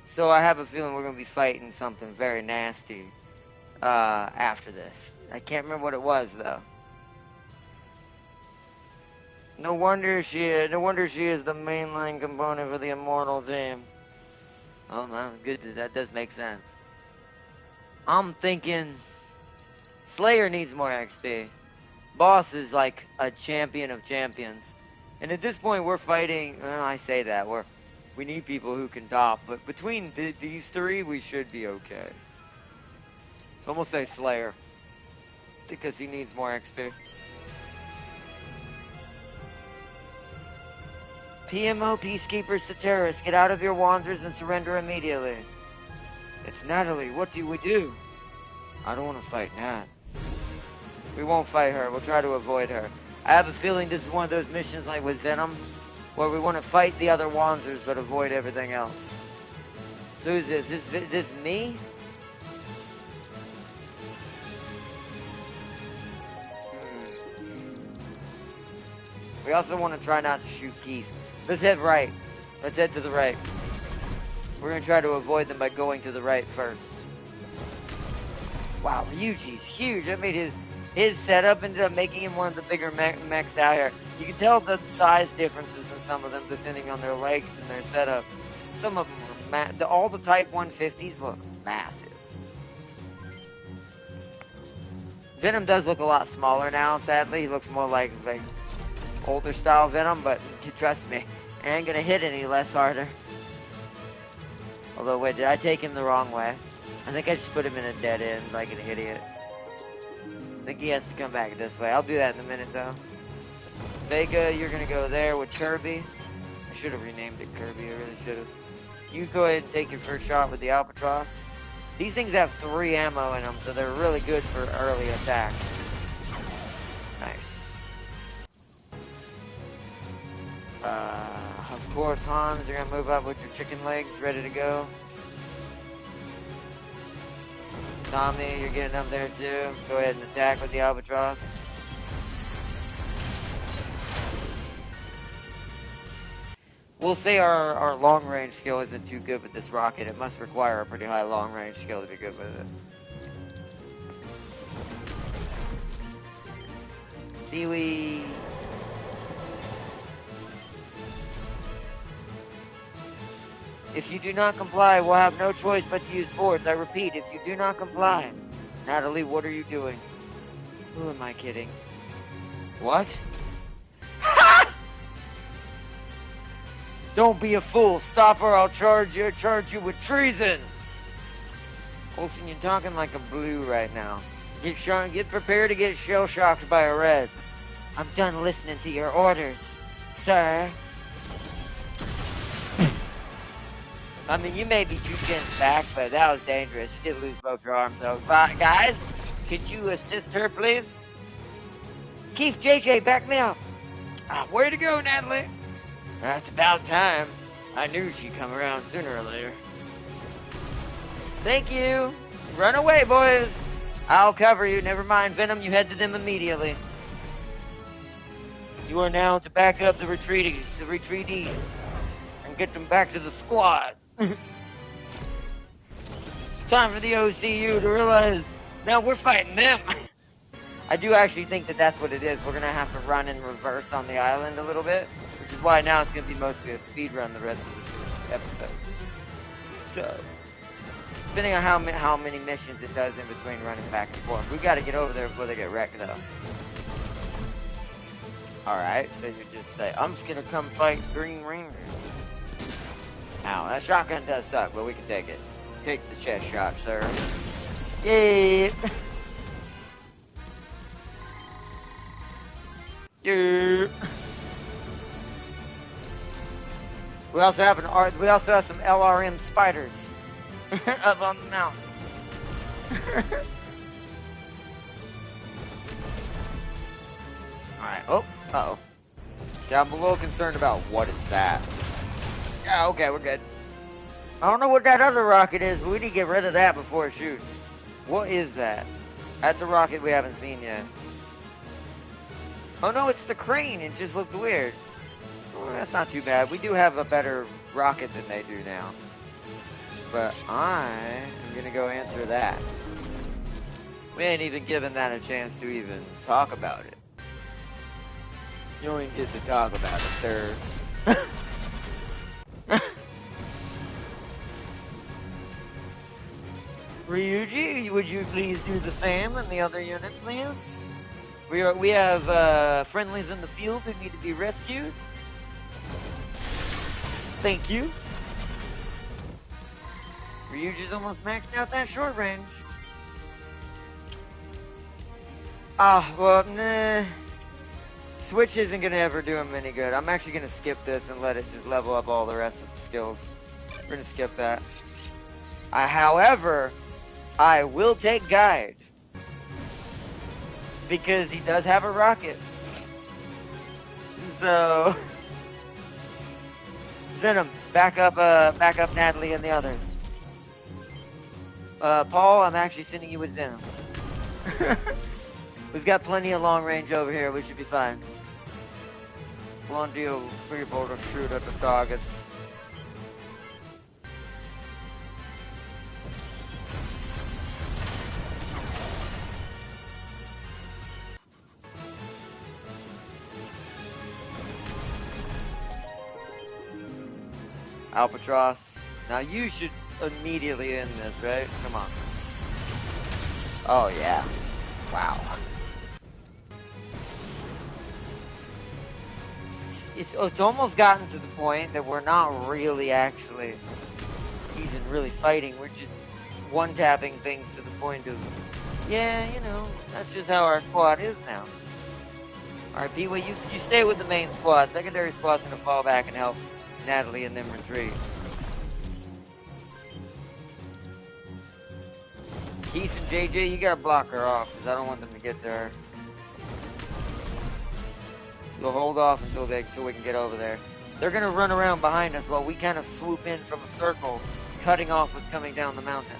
So I have a feeling we're going to be fighting something very nasty after this. I can't remember what it was, though. No wonder she is the mainline component for the Immortal team. Oh man, good. That does make sense. I'm thinking Slayer needs more XP. Boss is like a champion of champions. And at this point we're fighting, I say that, we need people who can top, but between these 3 we should be okay. So I'm gonna say Slayer, because he needs more XP. PMO, peacekeepers to terrorists, get out of your Wanzers and surrender immediately. It's Natalie. What do we do? I don't want to fight Nat. We won't fight her. We'll try to avoid her. I have a feeling this is one of those missions like with Venom, where we want to fight the other Wanzers but avoid everything else. So who's this? This me? We also want to try not to shoot Keith. Let's head right. Let's head to the right. We're going to try to avoid them by going to the right first. Wow, Ryuji's huge. I made his setup ended up making him one of the bigger mechs out here. You can tell the size differences in some of them depending on their legs and their setup. Some of them are all the Type 150s look massive. Venom does look a lot smaller now, sadly. He looks more like older style Venom, but trust me, I ain't gonna hit any less harder. Although, wait, did I take him the wrong way? I think I just put him in a dead end like an idiot. I think he has to come back this way. I'll do that in a minute, though. Vega, you're gonna go there with Kirby. I should have renamed it Kirby, I really should have. You go ahead and take your first shot with the Albatross. These things have 3 ammo in them, so they're really good for early attacks. Nice. Of course, Hans, you're gonna move up with your chicken legs ready to go. Tommy, you're getting up there too. Go ahead and attack with the Albatross. We'll say our long-range skill isn't too good with this rocket. It must require a pretty high long-range skill to be good with it. Pee-wee. If you do not comply, we'll have no choice but to use force. I repeat, if you do not comply. Natalie, what are you doing? Who am I kidding? What? Don't be a fool. Stop or I'll charge you with treason. Olsen, you're talking like a blue right now. Get prepared to get shell-shocked by a red. I'm done listening to your orders, sir. I mean, you may be 2 gens back, but that was dangerous. You did lose both your arms, though. Guys, could you assist her, please? Keith, JJ, back me up. Way to go, Natalie. That's about time. I knew she'd come around sooner or later. Thank you. Run away, boys. I'll cover you. Never mind, Venom. You head to them immediately. You are now to back up the retreatees, and get them back to the squad. It's time for the OCU to realize now we're fighting them. I do actually think that that's what it is. We're going to have to run in reverse on the island a little bit, which is why now it's going to be mostly a speed run the rest of this episode. So, depending on how many missions it does in between running back and forth. We got to get over there before they get wrecked, though. Alright, so you just say, I'm just going to come fight Green Ranger. Ow, that shotgun does suck, but we can take it. Take the chest shot, sir. Yeah. Yeah. We also have some LRM spiders up on the mountain. Alright, uh-oh. Yeah, I'm a little concerned about what is that. Yeah, okay, we're good. I don't know what that other rocket is, but we need to get rid of that before it shoots. What is that? That's a rocket we haven't seen yet. Oh no, it's the crane. It just looked weird. Well, that's not too bad. We do have a better rocket than they do now. But I am going to go answer that. We ain't even given that a chance to even talk about it. You don't even get to talk about it, sir. Ryuji, would you please do the same in the other unit, please? We have friendlies in the field who need to be rescued. Thank you. Ryuji's almost maxed out that short range. Well, nah. Switch isn't gonna ever do him any good. I'm actually gonna skip this and let it just level up all the rest of the skills. We're gonna skip that. However, I will take guide because he does have a rocket. So, Venom, back up Natalie and the others. Paul, I'm actually sending you with Venom. We've got plenty of long range over here. We should be fine. One deal, people to shoot at the targets. Albatross. Now you should immediately end this, right? Come on. Oh yeah. Wow. It's almost gotten to the point that we're not really actually even really fighting. We're just one-tapping things to the point of, yeah, you know, that's just how our squad is now. Alright, Pee-wee, you stay with the main squad. Secondary squad's gonna fall back and help Natalie and them retreat. Keith and JJ, you gotta block her off, because I don't want them to get to her. You'll hold off until we can get over there. They're gonna run around behind us while we kind of swoop in from a circle, cutting off what's coming down the mountain.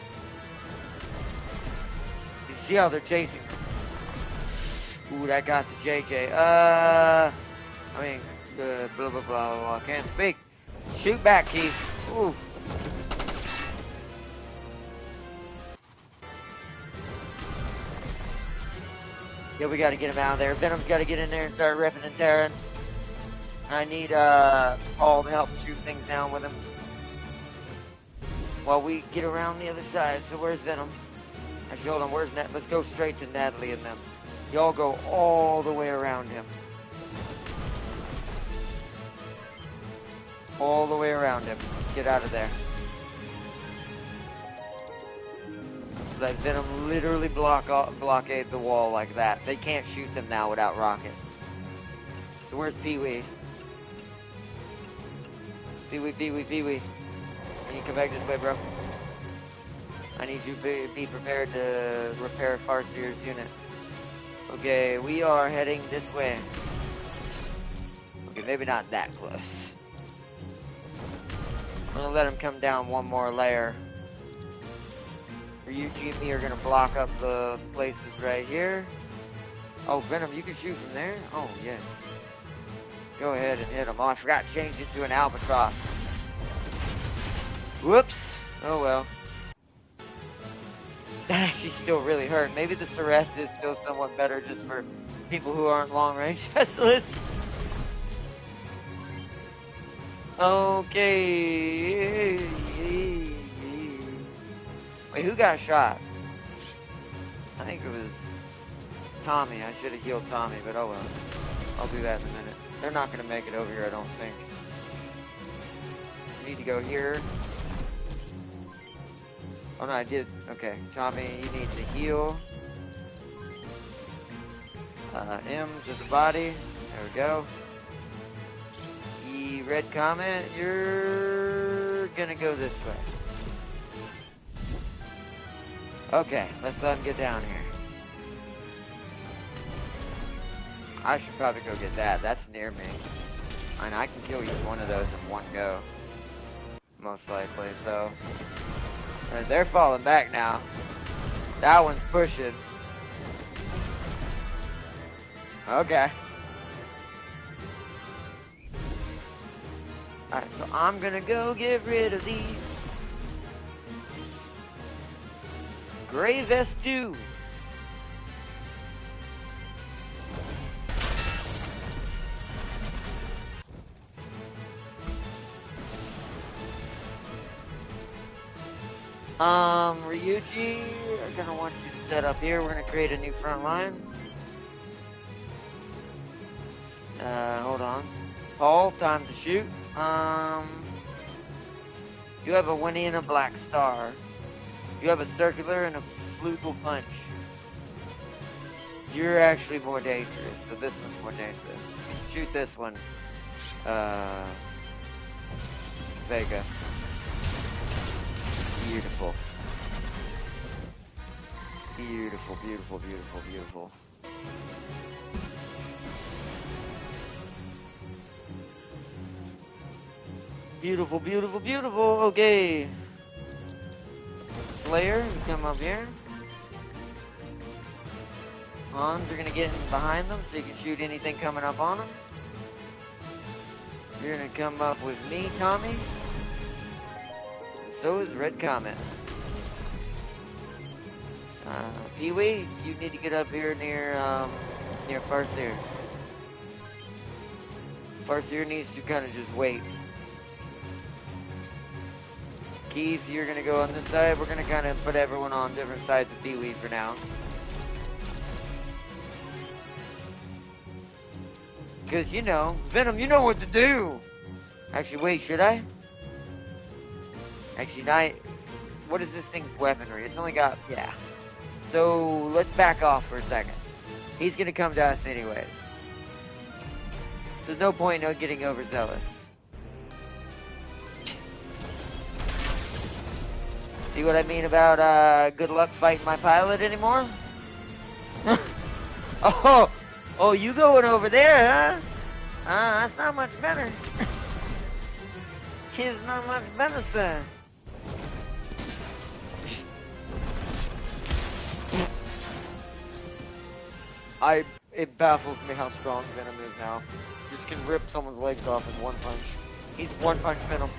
You see how they're chasing? Ooh, that got the JJ. Blah, blah, blah, blah. Can't speak. Shoot back, Keith. Ooh. Yeah, we gotta get him out of there. Venom's gotta get in there and start ripping and tearing. I need, Paul to help shoot things down with him. While we get around the other side. So where's Venom? Actually, hold on. Where's Nat? Let's go straight to Natalie and them. Y'all go all the way around him. All the way around him. Get out of there. Let Venom literally blockade the wall like that. They can't shoot them now without rockets. So where's Pee-wee? Pee-wee. Can you come back this way, bro? I need you to be prepared to repair Farseer's unit. Okay, we are heading this way. Okay, maybe not that close. I'm gonna let him come down one more layer. Ryuji and me are gonna block up the places right here. Oh, Venom, you can shoot from there? Oh, yes. Go ahead and hit him. Oh, I forgot to change it to an albatross. Whoops. Oh, well. That actually still really hurt. Maybe the Ceres is still somewhat better just for people who aren't long-range specialists. Okay. Wait, who got shot? I think it was Tommy. I should have healed Tommy, but oh well. I'll do that in a minute. They're not going to make it over here, I don't think. Need to go here. Oh no, I did. Okay, Tommy, you need to heal. M to the body. There we go. The red comet, you're gonna go this way. Okay, let's let him get down here. I should probably go get that. That's near me. And I can kill each one of those in one go. Most likely, so. Right, they're falling back now. That one's pushing. Okay. Alright, so I'm gonna go get rid of these. Gray Vest 2. Ryuji, I'm gonna want you to set up here. We're gonna create a new front line. Hold on. Paul, time to shoot. You have a Winnie and a Black Star. You have a circular and a flugal punch. You're actually more dangerous, so this one's more dangerous. Shoot this one. Vega. Beautiful. Beautiful, beautiful, beautiful, beautiful. Beautiful, beautiful, beautiful. Okay. Slayer, you come up here. Hans, you're gonna get in behind them so you can shoot anything coming up on them. You're gonna come up with me, Tommy. And so is Red Comet. Pee-wee, you need to get up here near Farseer. Farseer needs to kind of just wait. Keith, you're gonna go on this side. We're gonna kind of put everyone on different sides of Pee-wee for now. Because, you know, Venom, you know what to do! Actually, wait, should I? Actually, not. What is this thing's weaponry? It's only got, yeah. So, let's back off for a second. He's gonna come to us anyways. So there's no point in getting overzealous. See what I mean about, good luck fighting my pilot anymore? Oh, you going over there, huh? That's not much better. Tis not much better, sir. It baffles me how strong Venom is now. Just can rip someone's legs off in one punch. He's one punch Venom.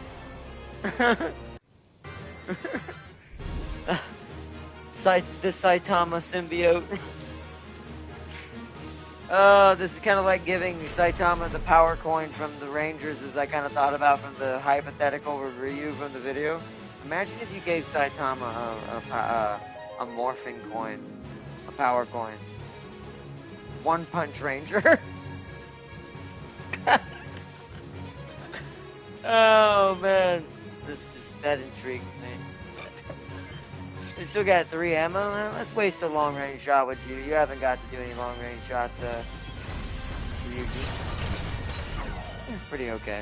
The Saitama symbiote. This is kind of like giving Saitama the power coin from the Rangers, as I kind of thought about from the hypothetical review from the video. Imagine if you gave Saitama a morphing coin, a power coin. One Punch Ranger. Oh man, that intrigues me. We still got 3 ammo. Let's waste a long range shot with you. You haven't got to do any long range shots, Ryuji. Pretty okay.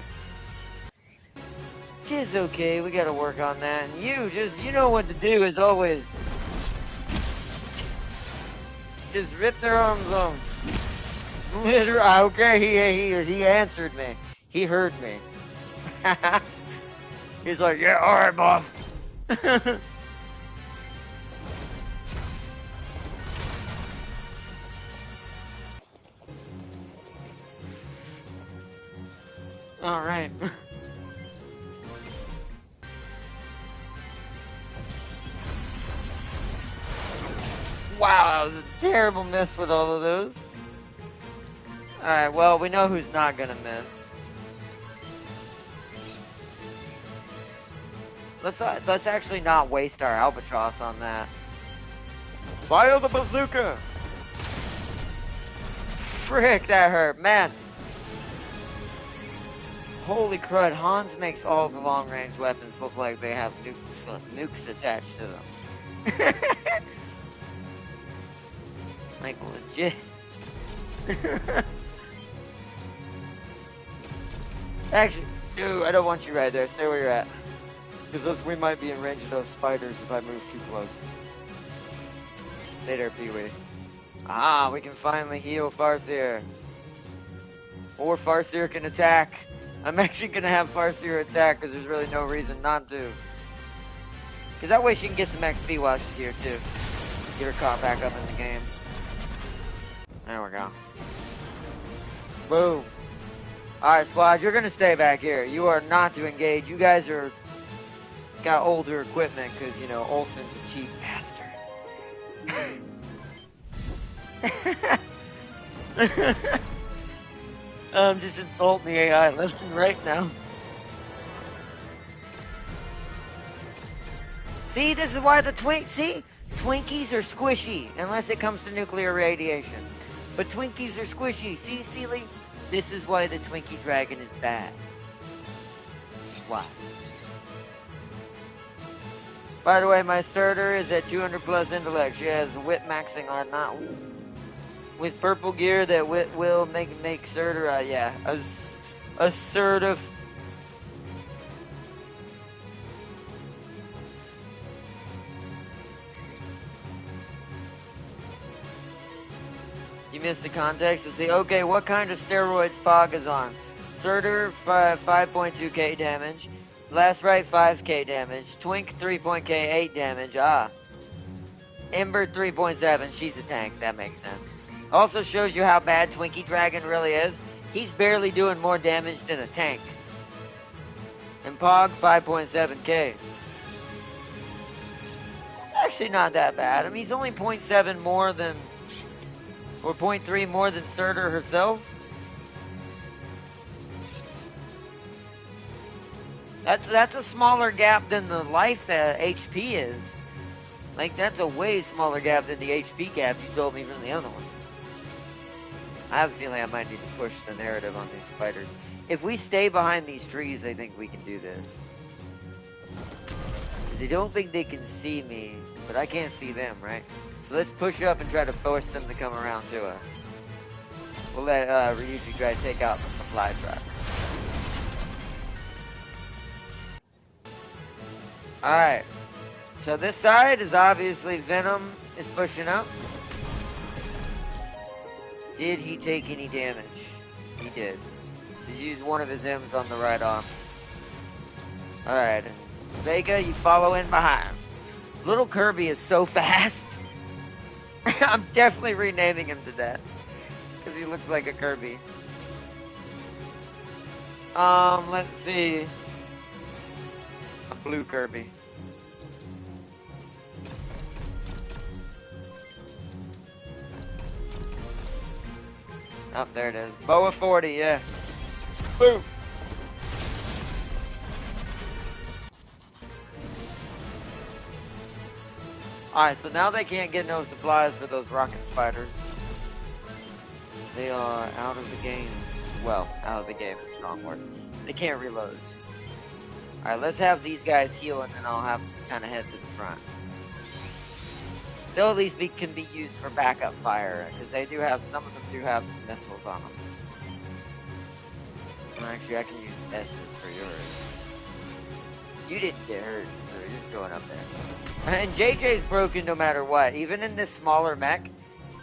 Tis okay. We gotta work on that. And you know what to do as always. Just rip their arms off. Literally, okay, he answered me. He heard me. He's like, yeah, alright, boss. Alright. Wow, that was a terrible miss with all of those. Alright, well, we know who's not gonna miss. Let's actually not waste our albatross on that. Fire the bazooka! Frick, that hurt, man. Holy crud, Hans makes all the long-range weapons look like they have nukes attached to them. Like, legit. Actually, dude, I don't want you right there. Stay where you're at. Because we might be in range of those spiders if I move too close. Stay there, Pee-wee. Ah, we can finally heal Farseer. Or Farseer can attack. I'm actually going to have Farseer attack because there's really no reason not to. Because that way she can get some XP while she's here too. Get her caught back up in the game. There we go. Boom. Alright, squad, you're going to stay back here. You are not to engage. You guys are got older equipment because, you know, Olsen's a cheap bastard. Just insult the AI left and right now. See, this is why Twinkies are squishy unless it comes to nuclear radiation. But Twinkies are squishy. See, Lee? This is why the Twinkie Dragon is bad. Why? By the way, my Surtur is at 200 plus intellect. She has whip maxing on not with purple gear that will make Surtur, yeah, assertive. missed the context to say, okay, what kind of steroids Pog is on? Surtur, 5.2k damage. Last Right, 5k damage. Twink, 3.k, 8 damage. Ah. Ember, 3.7. She's a tank. That makes sense. Also shows you how bad Twinkie Dragon really is. He's barely doing more damage than a tank. And Pog, 5.7k. Actually not that bad. I mean, he's only 0.7 more than... or 0.3 more than Surtur herself. That's a smaller gap than the life HP is. Like, that's a way smaller gap than the HP gap you told me from the other one. I have a feeling I might need to push the narrative on these spiders. If we stay behind these trees, I think we can do this. They don't think they can see me, but I can't see them, right? So let's push up and try to force them to come around to us. We'll let Ryuji try to take out the supply truck. Alright. So this side is obviously Venom is pushing up. Did he take any damage? He did. He's used one of his M's on the right arm. Alright. Vega, you follow in behind. Little Kirby is so fast. I'm definitely renaming him to that. Because he looks like a Kirby. Let's see. A blue Kirby. Oh, there it is. Boa 40, yeah. Boom! Alright, so now they can't get no supplies for those rocket spiders. They are out of the game. Well, out of the game is a strong word. They can't reload. Alright, let's have these guys heal and then I'll have to kind of head to the front. They'll at least can be used for backup fire, because they do have, some of them do have some missiles on them. Well, actually, I can use S's for yours. You didn't get hurt, so you're just going up there. And JJ's broken no matter what. Even in this smaller mech,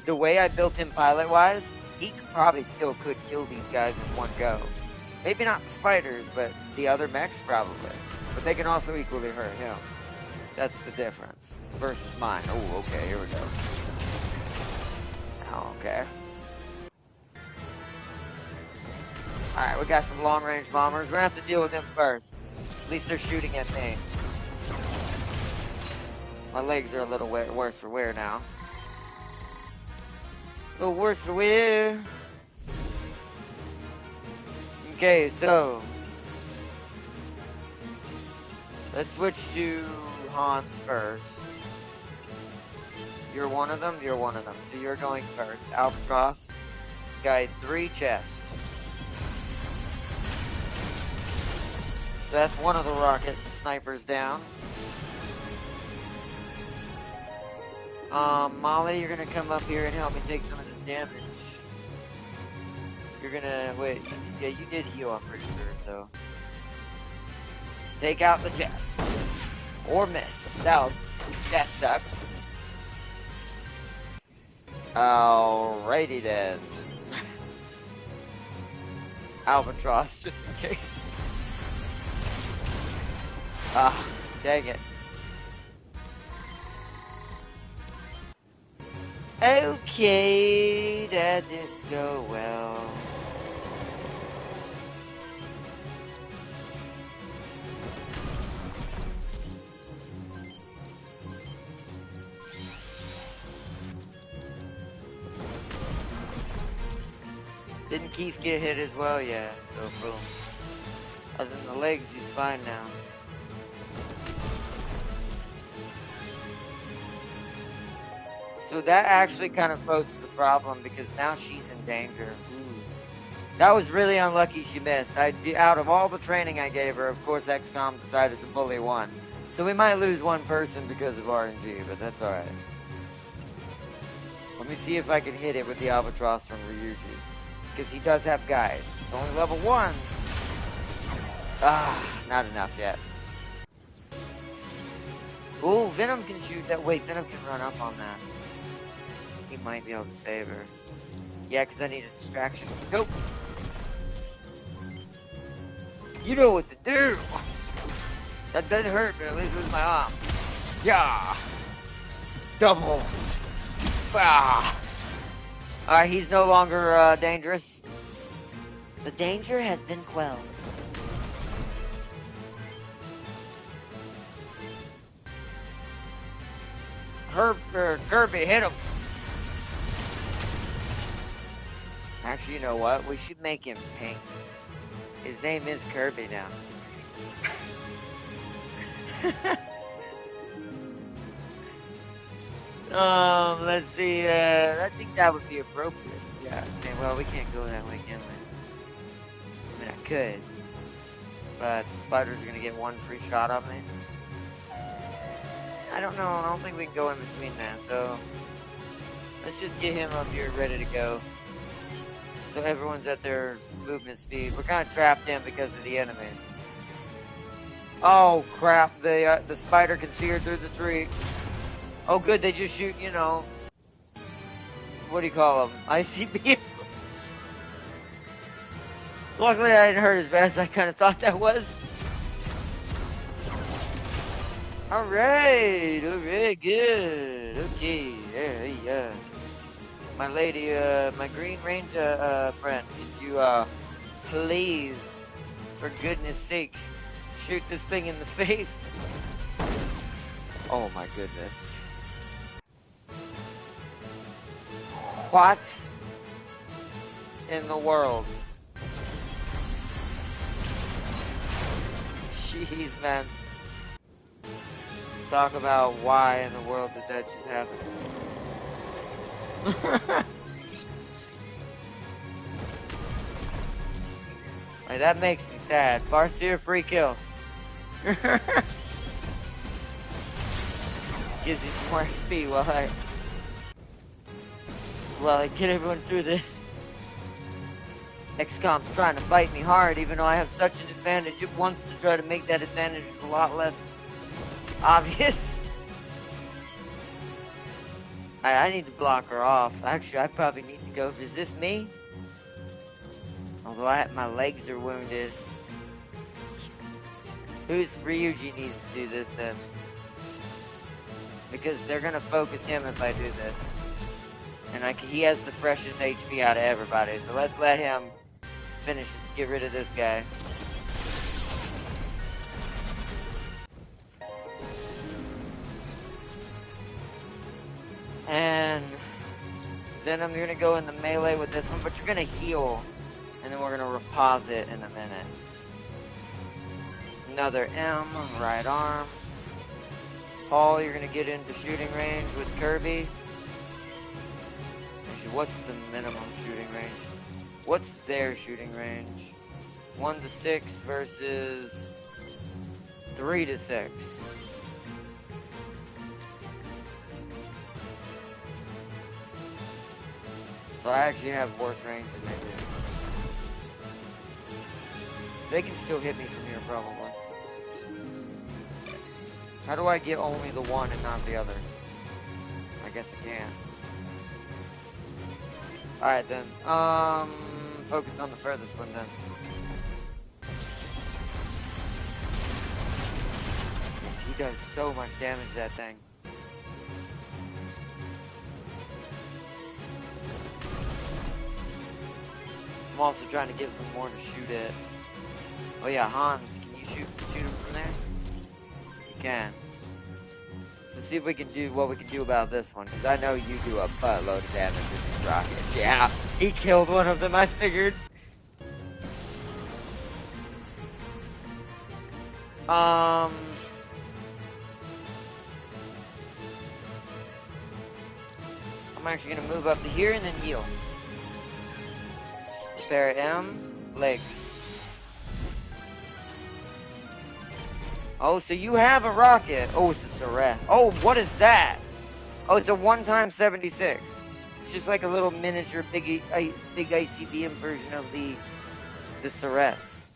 the way I built him pilot-wise, he probably still could kill these guys in one go. Maybe not the spiders, but the other mechs probably. But they can also equally hurt him. That's the difference. Versus mine. Oh, okay, here we go. Oh, okay. Alright, we got some long-range bombers. We're gonna have to deal with them first. At least they're shooting at me. My legs are a little worse for wear now. A little worse for wear. Okay, so... let's switch to Hans first. You're one of them? You're one of them. So you're going first. Albatross. Guide 3 chests. So that's one of the rocket snipers down. Molly, you're gonna come up here and help me take some of this damage. You're gonna, wait, yeah, you did heal, I'm pretty sure, so. Take out the chest. Or miss. That sucks. Alrighty then. Albatross, just in case. Ah, dang it. Okay, that didn't go well. Didn't Keith get hit as well? Yeah, so boom. Other than the legs, he's fine now. So that actually kind of poses a problem because now she's in danger. Ooh. That was really unlucky she missed. Out of all the training I gave her, of course XCOM decided to bully one. So we might lose one person because of RNG, but that's alright. Let me see if I can hit it with the Albatross from Ryuji. Because he does have guide. It's only level 1. Ah, not enough yet. Ooh, Venom can shoot that. Wait, Venom can run up on that. He might be able to save her. Yeah, because I need a distraction. Go! You know what to do! That doesn't hurt, but at least with my arm. Yeah! Double! Ah! Alright, he's no longer dangerous. The danger has been quelled. Kirby, hit him! Actually, you know what? We should make him pink. His name is Kirby now. Let's see, I think that would be appropriate. Yeah, man, well, we can't go that way, can we? I mean, I could. But the spiders are gonna get one free shot on me. I don't know, I don't think we can go in between that, so... Let's just get him up here ready to go. So everyone's at their movement speed. We're kind of trapped in because of the enemy. Oh crap, the spider can see her through the tree. Oh good, they just shoot, you know, what do you call them? ICB. Luckily I didn't hurt as bad as I kind of thought that was. Alright, good. Okay, yeah. My lady, my Green Ranger friend, could you please, for goodness sake, shoot this thing in the face? Oh my goodness. What in the world? Jeez, man. Talk about why in the world did that just happen. Like, that makes me sad. Farseer free kill. Gives you some more XP while I get everyone through this. XCOM's trying to fight me hard, even though I have such an advantage. It wants to try to make that advantage a lot less obvious. I need to block her off. Actually, I probably need to go. Is this me? Although my legs are wounded. Ryuji needs to do this then. Because they're gonna focus him if I do this. And he has the freshest HP out of everybody, so let's let him finish, get rid of this guy. And then I'm gonna go in the melee with this one, but you're gonna heal, and then we're gonna repause it in a minute. Another M, right arm. Paul, you're gonna get into shooting range with Kirby. Actually, what's the minimum shooting range? What's their shooting range? 1 to 6 versus 3 to 6. So I actually have worse range than they do. They can still hit me from here, probably. How do I get only the one and not the other? I guess I can. Alright then. Focus on the furthest one then. Yes, he does so much damage, that thing. I'm also trying to give them more to shoot at. Oh yeah, Hans, can you shoot him from there? You can. So see if we can do what we can do about this one, because I know you do a buttload of damage with these rockets. Yeah, he killed one of them, I figured. I'm actually gonna move up to here and then heal. Spare M, legs. Oh, so you have a rocket. Oh, it's a Surrey. Oh, what is that? Oh, it's a 1x76. It's just like a little miniature big ICBM version of the Ceres.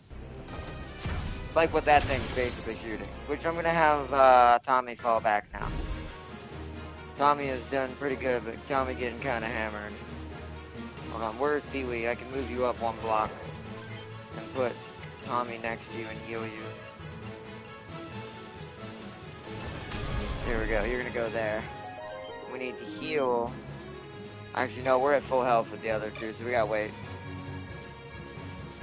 Like what that thing's basically shooting. Which I'm gonna have Tommy fall back now. Tommy has done pretty good, but Tommy getting kind of hammered. Hold on, where's Pee-wee? I can move you up one block and put Tommy next to you and heal you. There we go, you're gonna go there. We need to heal. Actually, no, we're at full health with the other two, so we gotta wait.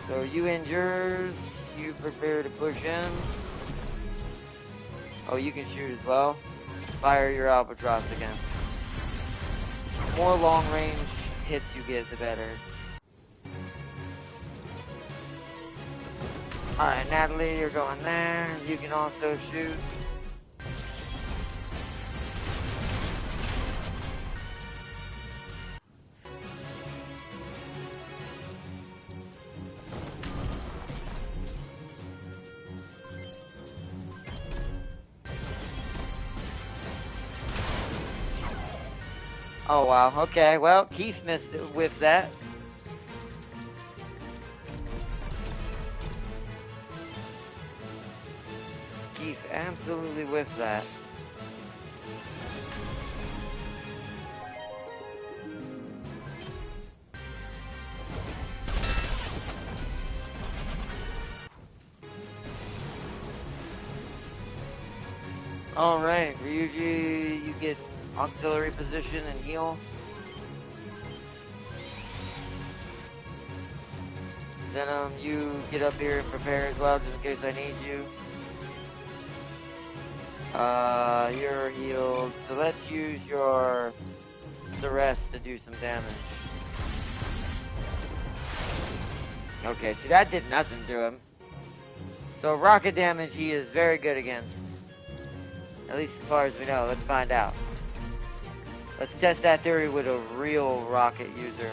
So you end yours, you prepare to push in. Oh, you can shoot as well. Fire your Albatross again. The more long range hits you get, the better. Alright, Natalie, you're going there. You can also shoot. Oh wow, okay, well, Keith missed it with that. Keith absolutely with that. Alright, Ryuji, you get auxiliary position and heal. Venom, you get up here and prepare as well, just in case I need you. You're healed, so let's use your Ceres to do some damage. Okay, see that did nothing to him. So rocket damage he is very good against. At least as far as we know, let's find out. Let's test that theory with a real rocket user.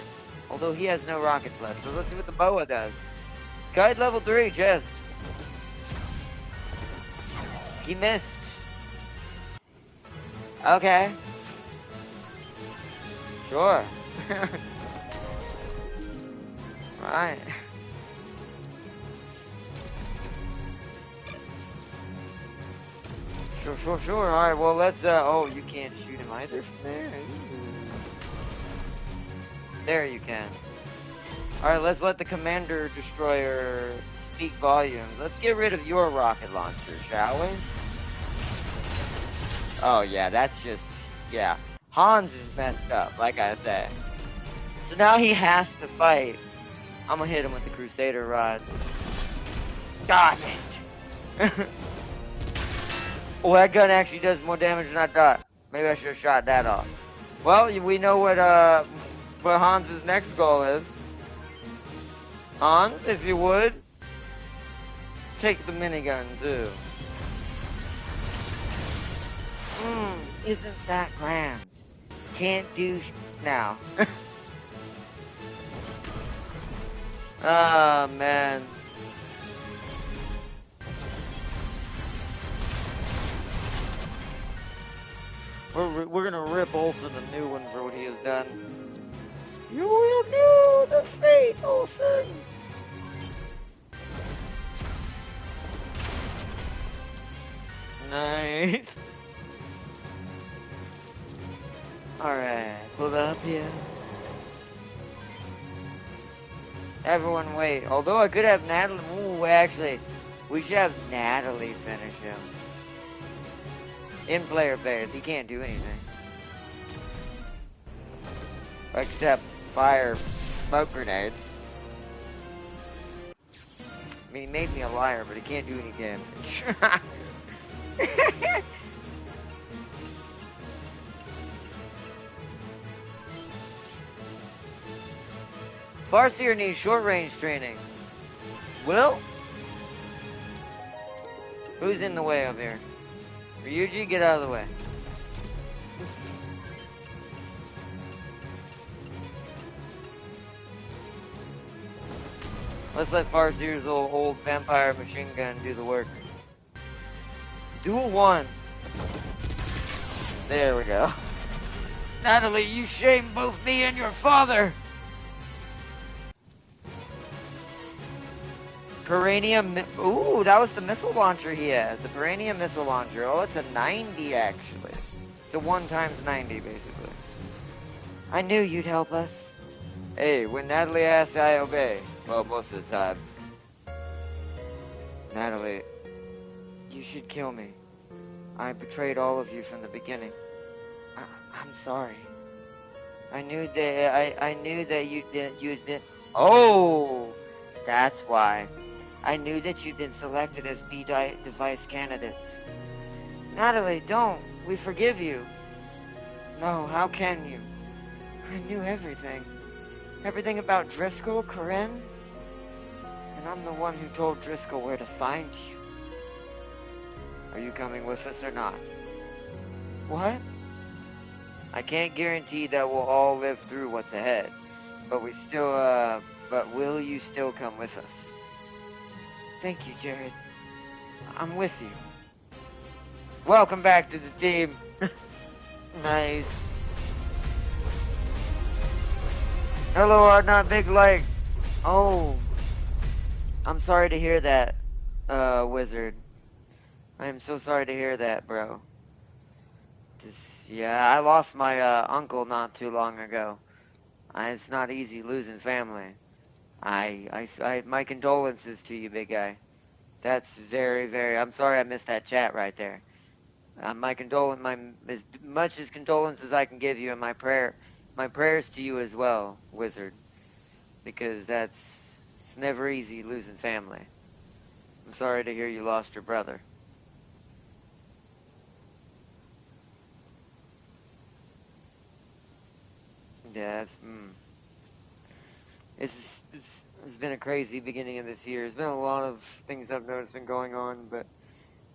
Although he has no rockets left, so let's see what the boa does. Guide level 3, chest. He missed. Okay. Sure. Right. Sure. Alright, well, let's, oh, you can't shoot him either from there. Ooh. There you can. Alright, let's let the Commander Destroyer speak volumes. Let's get rid of your rocket launcher, shall we? Oh, yeah, that's just, yeah. Hans is messed up, like I said. So now he has to fight. I'm gonna hit him with the Crusader Rod. God, I missed. Oh, that gun actually does more damage than I thought. Maybe I should have shot that off. Well, we know what Hans's next goal is. Hans, if you would, take the minigun too. Isn't that grand? Can't do now. Ah, man. We're gonna rip Olsen a new one for what he has done. You will know the fate, Olsen! Nice. Alright, pull up here. Everyone wait. Although I could have Natalie. Ooh, actually, we should have Natalie finish him. In player phase, he can't do anything. Except fire smoke grenades. I mean, he made me a liar, but he can't do any damage. Farseer needs short range training. Will? Who's in the way up here? Ryuji, get out of the way. Let's let Farseer's old vampire machine gun do the work. Duel 1. There we go. Natalie, you shame both me and your father! Peranium, ooh, that was the missile launcher he had. The Peranium missile launcher. Oh, it's a 90 actually. It's a 1 times 90 basically. I knew you'd help us. Hey, when Natalie asks, I obey. Well, most of the time. Natalie, you should kill me. I betrayed all of you from the beginning. I'm sorry. I knew that you'd been. Oh, that's why. I knew that you'd been selected as device candidates. Natalie, don't. We forgive you. No, how can you? I knew everything. Everything about Driscoll, Corinne. And I'm the one who told Driscoll where to find you. Are you coming with us or not? What? I can't guarantee that we'll all live through what's ahead. But but will you still come with us? Thank you, Jared. I'm with you. Welcome back to the team. Nice. Hello, Art Big Leg. Oh. I'm sorry to hear that, Wizard. I am so sorry to hear that, bro. Yeah, I lost my, uncle not too long ago. It's not easy losing family. My condolences to you, big guy. That's very, very, I'm sorry I missed that chat right there. As much as condolences I can give you, and my prayers to you as well, Wizard. Because it's never easy losing family. I'm sorry to hear you lost your brother. Yeah, it's been a crazy beginning of this year. There's been a lot of things I've noticed been going on, but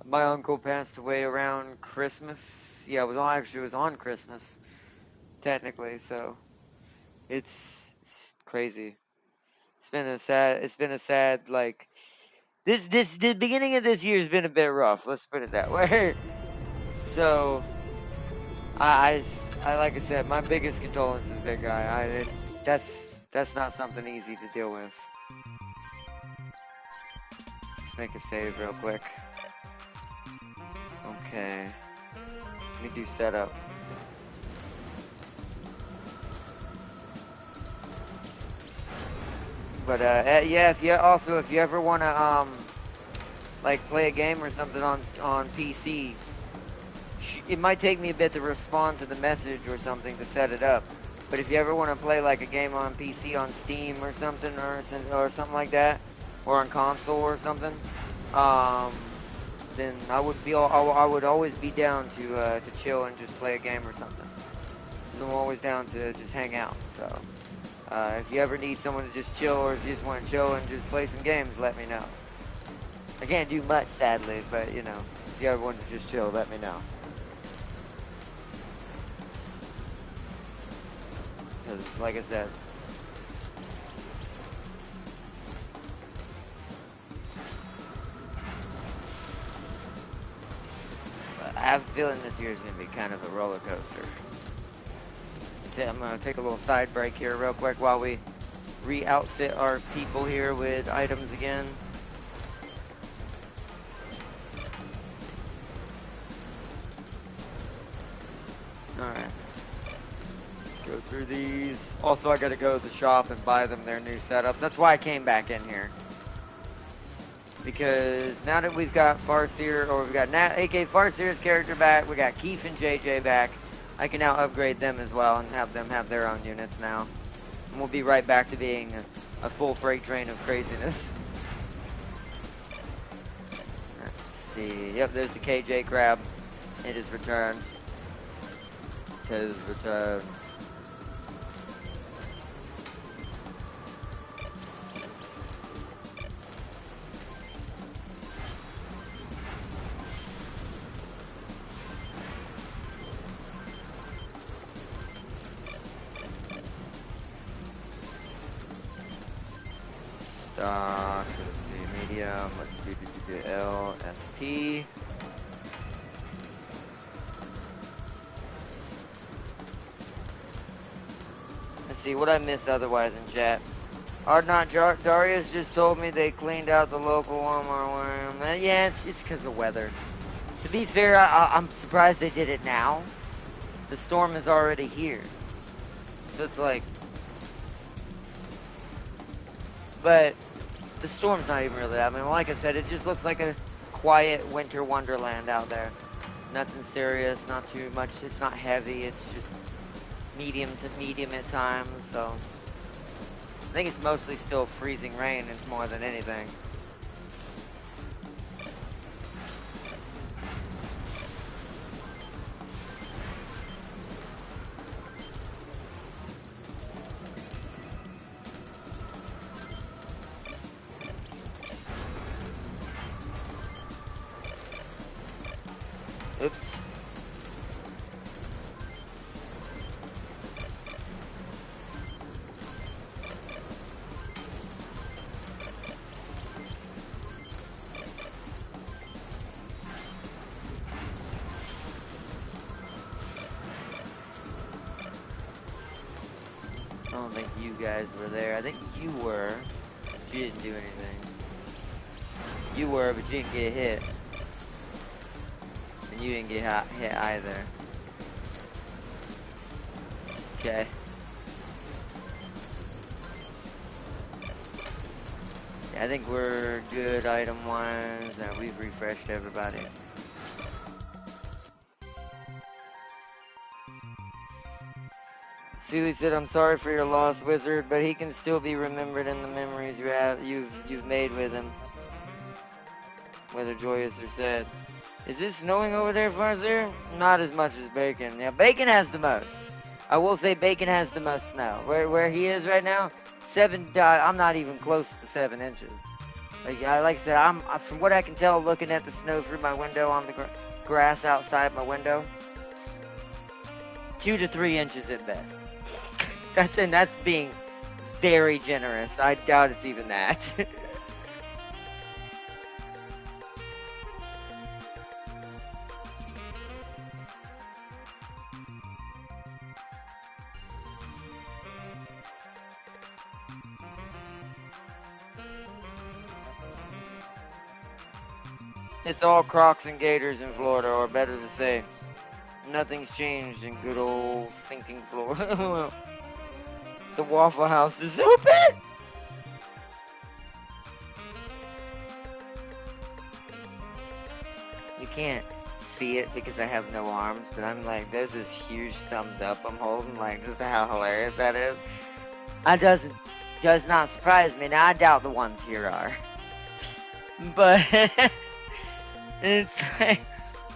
my uncle passed away around Christmas. Yeah, it was on Christmas, technically, so it's crazy. It's been a sad, like, the beginning of this year has been a bit rough, let's put it that way. So, like I said, my biggest condolences, big guy. That's not something easy to deal with. Let's make a save real quick. Okay. Let me do setup. But yeah, if you ever wanna like play a game or something on PC, it might take me a bit to respond to the message or something to set it up. But if you ever want to play like a game on PC on Steam or something or something like that, or on console or something, then I would always be down to chill and just play a game or something. So I'm always down to just hang out. So if you ever need someone to just chill, or if you just want to chill and just play some games, let me know. I can't do much, sadly, but you know, if you ever want to just chill, let me know. Because, like I said, I have a feeling this year is going to be kind of a roller coaster. I'm going to take a little side break here real quick while we re-outfit our people here with items again. Alright. Go through these. Also, I gotta go to the shop and buy them their new setup. That's why I came back in here. Because now that we've got Farseer, or we've got AK Farseer's character back, we got Keith and JJ back, I can now upgrade them as well and have them have their own units now. And we'll be right back to being a full freight train of craziness. Let's see. Yep, there's the KJ crab. It is returned. It is returned. Stock, let's see, medium, let's do LSP. Let's see what I missed otherwise in chat. Darius just told me they cleaned out the local Walmart. Yeah, it's because of weather. To be fair, I'm surprised they did it now. The storm is already here. So it's like, But the storm's not even really that. I mean, like I said, it just looks like a quiet winter wonderland out there. Nothing serious, not too much. It's not heavy. It's just medium to medium at times. So I think it's mostly still freezing rain. It's more than anything. Oops. I don't think you guys were there. I think you were, but you didn't do anything. You were, but you didn't get hit. And you didn't get hit either. Okay. Yeah, I think we're good item-wise. We've refreshed everybody. Seeley said, "I'm sorry for your loss, Wizard, but he can still be remembered in the memories you've made with him, whether joyous or sad." Is it snowing over there, Wanzer? Not as much as Bacon. Yeah, Bacon has the most. I will say Bacon has the most snow. Where he is right now, I'm not even close to 7 inches. Like I said, I'm from what I can tell, looking at the snow through my window on the grass outside my window, 2 to 3 inches at best. That's being very generous. I doubt it's even that. It's all Crocs and Gators in Florida, or better to say, nothing's changed in good old sinking Florida. The Waffle House is open! You can't see it because I have no arms, but I'm like, there's this huge thumbs up I'm holding, like, just how hilarious that is. Does not surprise me. Now, I doubt the ones here are. But, it's like,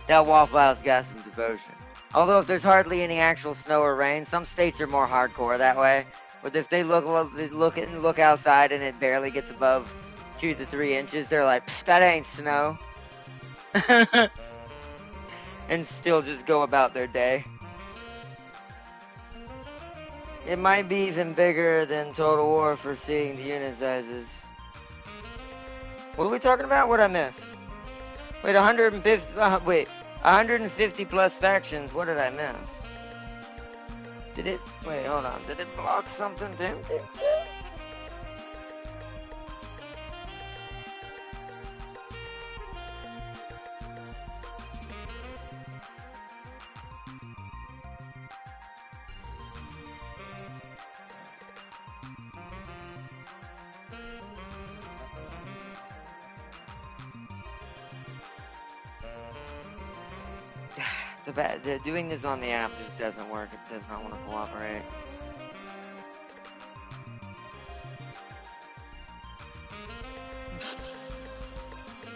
that Waffle House got some devotion. Although if there's hardly any actual snow or rain, some states are more hardcore that way. But if they look outside and it barely gets above 2 to 3 inches, they're like, that ain't snow. And still just go about their day. It might be even bigger than Total War for seeing the unit sizes. What are we talking about? What'd I miss? Wait, 150 plus factions. What did I miss? Wait, hold on. Did it block something? Didn't think so. Doing this on the app just doesn't work. It does not want to cooperate.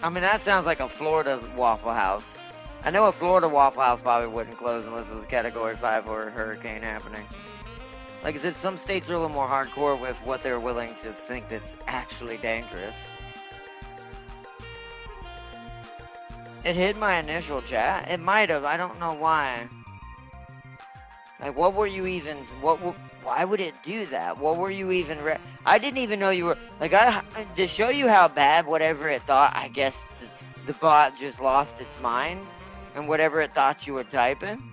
I mean, that sounds like a Florida Waffle House. I know a Florida Waffle House probably wouldn't close unless it was a Category 5 or a hurricane happening. Like I said, some states are a little more hardcore with what they're willing to think that's actually dangerous. It hit my initial chat. It might have. I don't know why. Like, what were you even? Why would it do that? What were you even? I didn't even know you were. Like, to show you how bad whatever it thought. I guess the bot just lost its mind, and whatever it thought you were typing.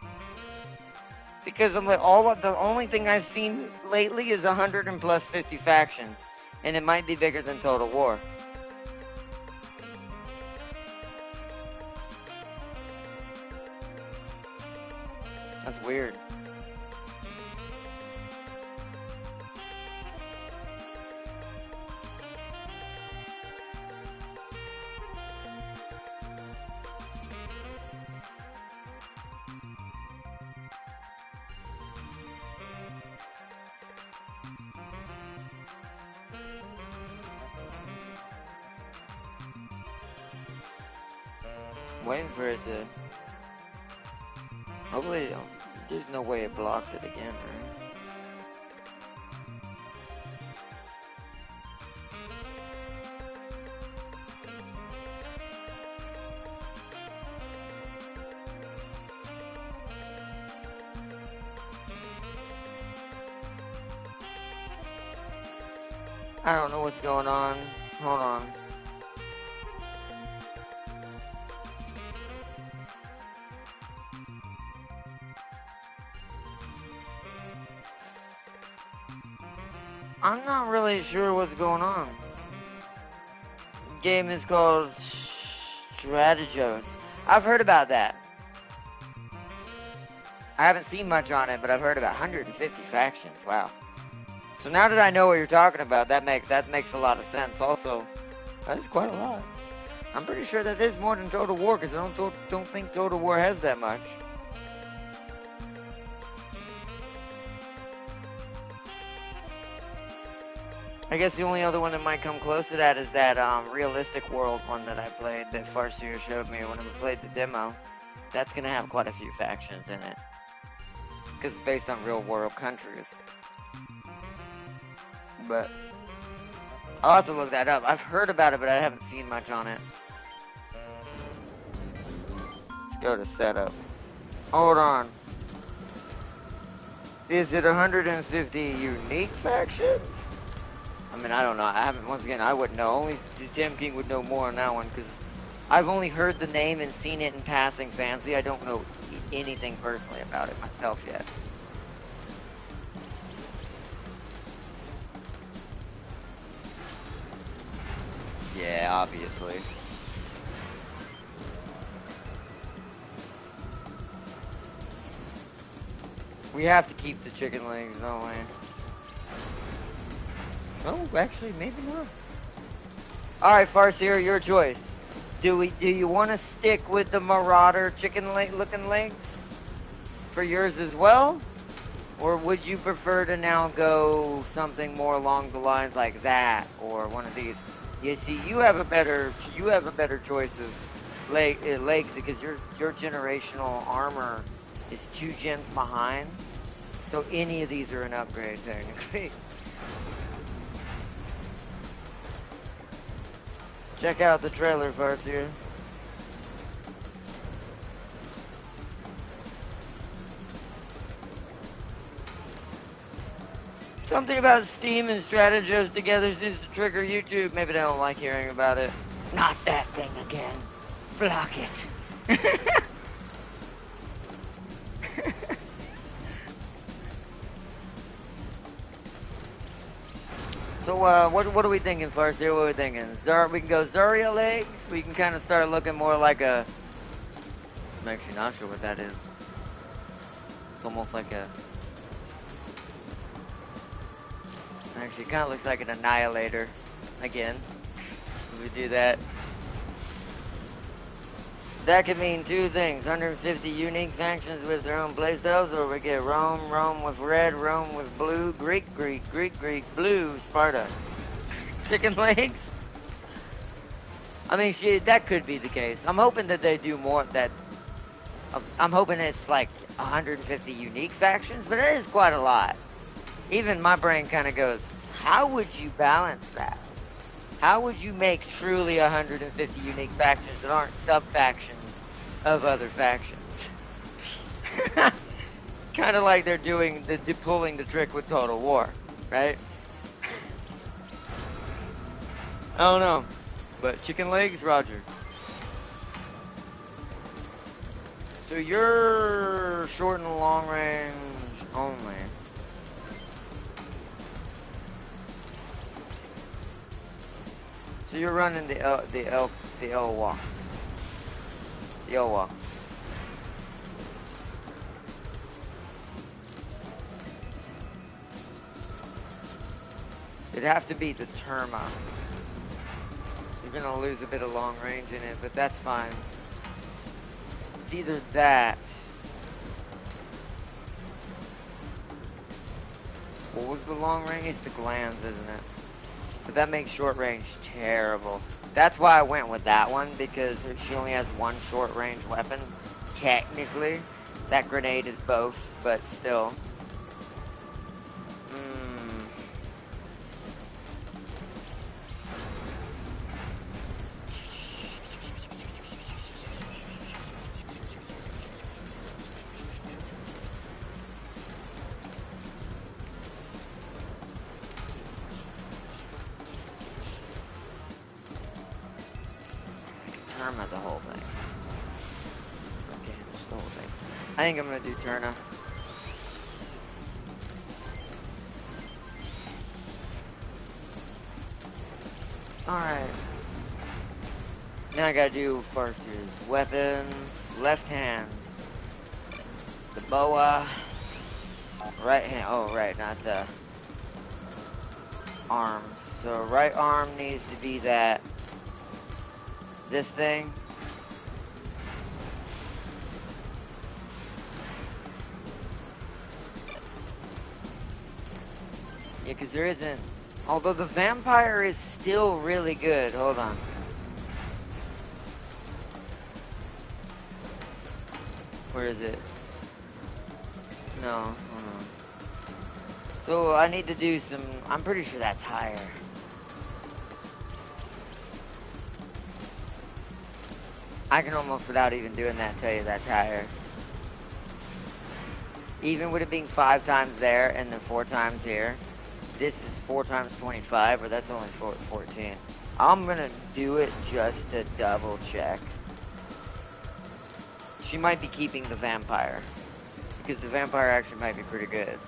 Because I'm like, the only thing I've seen lately is 100 and plus 50 factions, and it might be bigger than Total War. That's weird. I'm waiting for it to. Hopefully, there's no way it blocked it again, right? I don't know what's going on. Hold on. I'm not really sure what's going on. The game is called Strategos. I've heard about that. I haven't seen much on it, but I've heard about 150 factions. Wow. So now that I know what you're talking about, that makes a lot of sense. Also, that's quite a lot. I'm pretty sure that is more than Total War, because I don't think Total War has that much. I guess the only other one that might come close to that is that realistic world one that I played that Farseer showed me when I played the demo. That's gonna have quite a few factions in it, because it's based on real world countries. But I'll have to look that up. I've heard about it, but I haven't seen much on it. Let's go to setup. Hold on. Is it 150 unique factions? I mean, I don't know. I haven't. Once again, I wouldn't know. Only Tim King would know more on that one, because I've only heard the name and seen it in passing fancy. I don't know anything personally about it myself yet. Yeah, obviously. We have to keep the chicken legs, don't we? Oh, actually, maybe not. Alright, Farseer, your choice. Do you want to stick with the Marauder chicken leg looking legs for yours as well? Or would you prefer to now go something more along the lines like that, or one of these? You see, you have a better choice of legs, because your generational armor is 2 gens behind. So any of these are an upgrade technically. Check out the trailer, Farseer. Something about Steam and Strategos together seems to trigger YouTube. Maybe they don't like hearing about it. Not that thing again. Block it. So, what are we thinking, Farseer? What are we thinking? We can go Zarya legs. We can kind of start looking more like a... I'm actually not sure what that is. It's almost like a... Actually, it kind of looks like an Annihilator. Again. We do that. That could mean 2 things. 150 unique factions with their own playstyles, or we get Rome with red, Rome with blue, Greek, blue, Sparta. Chicken legs? I mean, that could be the case. I'm hoping that they do more that... I'm hoping it's like 150 unique factions, but it is quite a lot. Even my brain kind of goes, how would you balance that? How would you make truly 150 unique factions that aren't sub-factions of other factions? Kind of like they're doing pulling the trick with Total War, right? I don't know, but chicken legs, Roger. So you're short and long range only. So you're running the L walk. The L walk. It'd have to be the Terma. You're gonna lose a bit of long range in it, but that's fine. It's either that. What was the long range? It's the glands, isn't it? But that makes short range terrible. That's why I went with that one, because she only has one short range weapon. Technically, that grenade is both, but still. Turma the whole thing. Okay, just the whole thing. I think I'm gonna do Turna. Alright. Now I gotta do Farseer's weapons. Left hand. The boa. Right hand. Oh, right, not the arms. So right arm needs to be that. This thing. Yeah, because there isn't. Although the vampire is still really good. Hold on. Where is it? No, hold on. So I need to do some. I'm pretty sure that's higher. I can almost, without even doing that, tell you that's higher. Even with it being 5 times there and then 4 times here. This is 4 times 25, or that's only 14. I'm gonna do it just to double check. She might be keeping the vampire, because the vampire actually might be pretty good.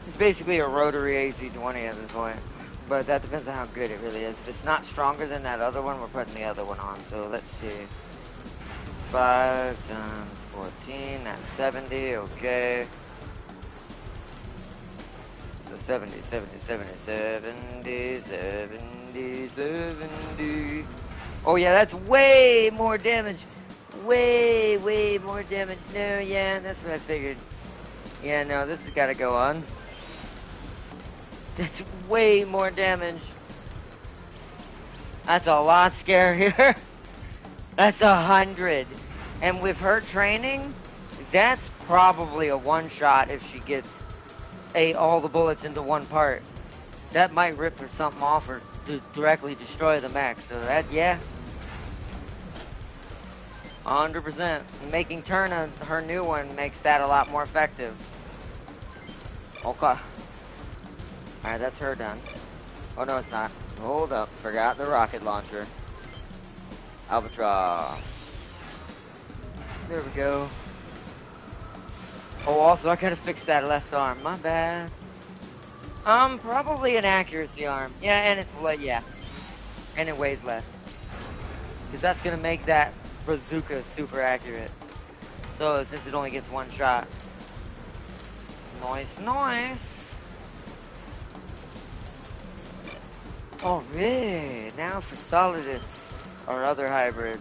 It's basically a rotary AC-20 at this point, but that depends on how good it really is. If it's not stronger than that other one, we're putting the other one on. So let's see. 5 times 14, that's 70, okay. 70, 70, 70, 70, 70, 70. Oh yeah, that's way more damage. Way more damage. No, yeah, that's what I figured. Yeah, no, this has got to go on. That's way more damage. That's a lot scarier. That's 100. And with her training, that's probably a one-shot if she gets all the bullets into one part. That might rip her something off or directly destroy the mech. So that, yeah. 100%. Making Turna, her new one, makes that a lot more effective. Okay. Alright, that's her done. Oh, no, it's not. Hold up. Forgot the rocket launcher. Albatross. There we go. Oh, also, I gotta fix that left arm. My bad. Probably an accuracy arm. Yeah, and it's, yeah. And it weighs less. Because that's gonna make that bazooka super accurate. So, since it only gets one shot. Nice, nice. Oh, really? Now for Solidus, our other hybrid.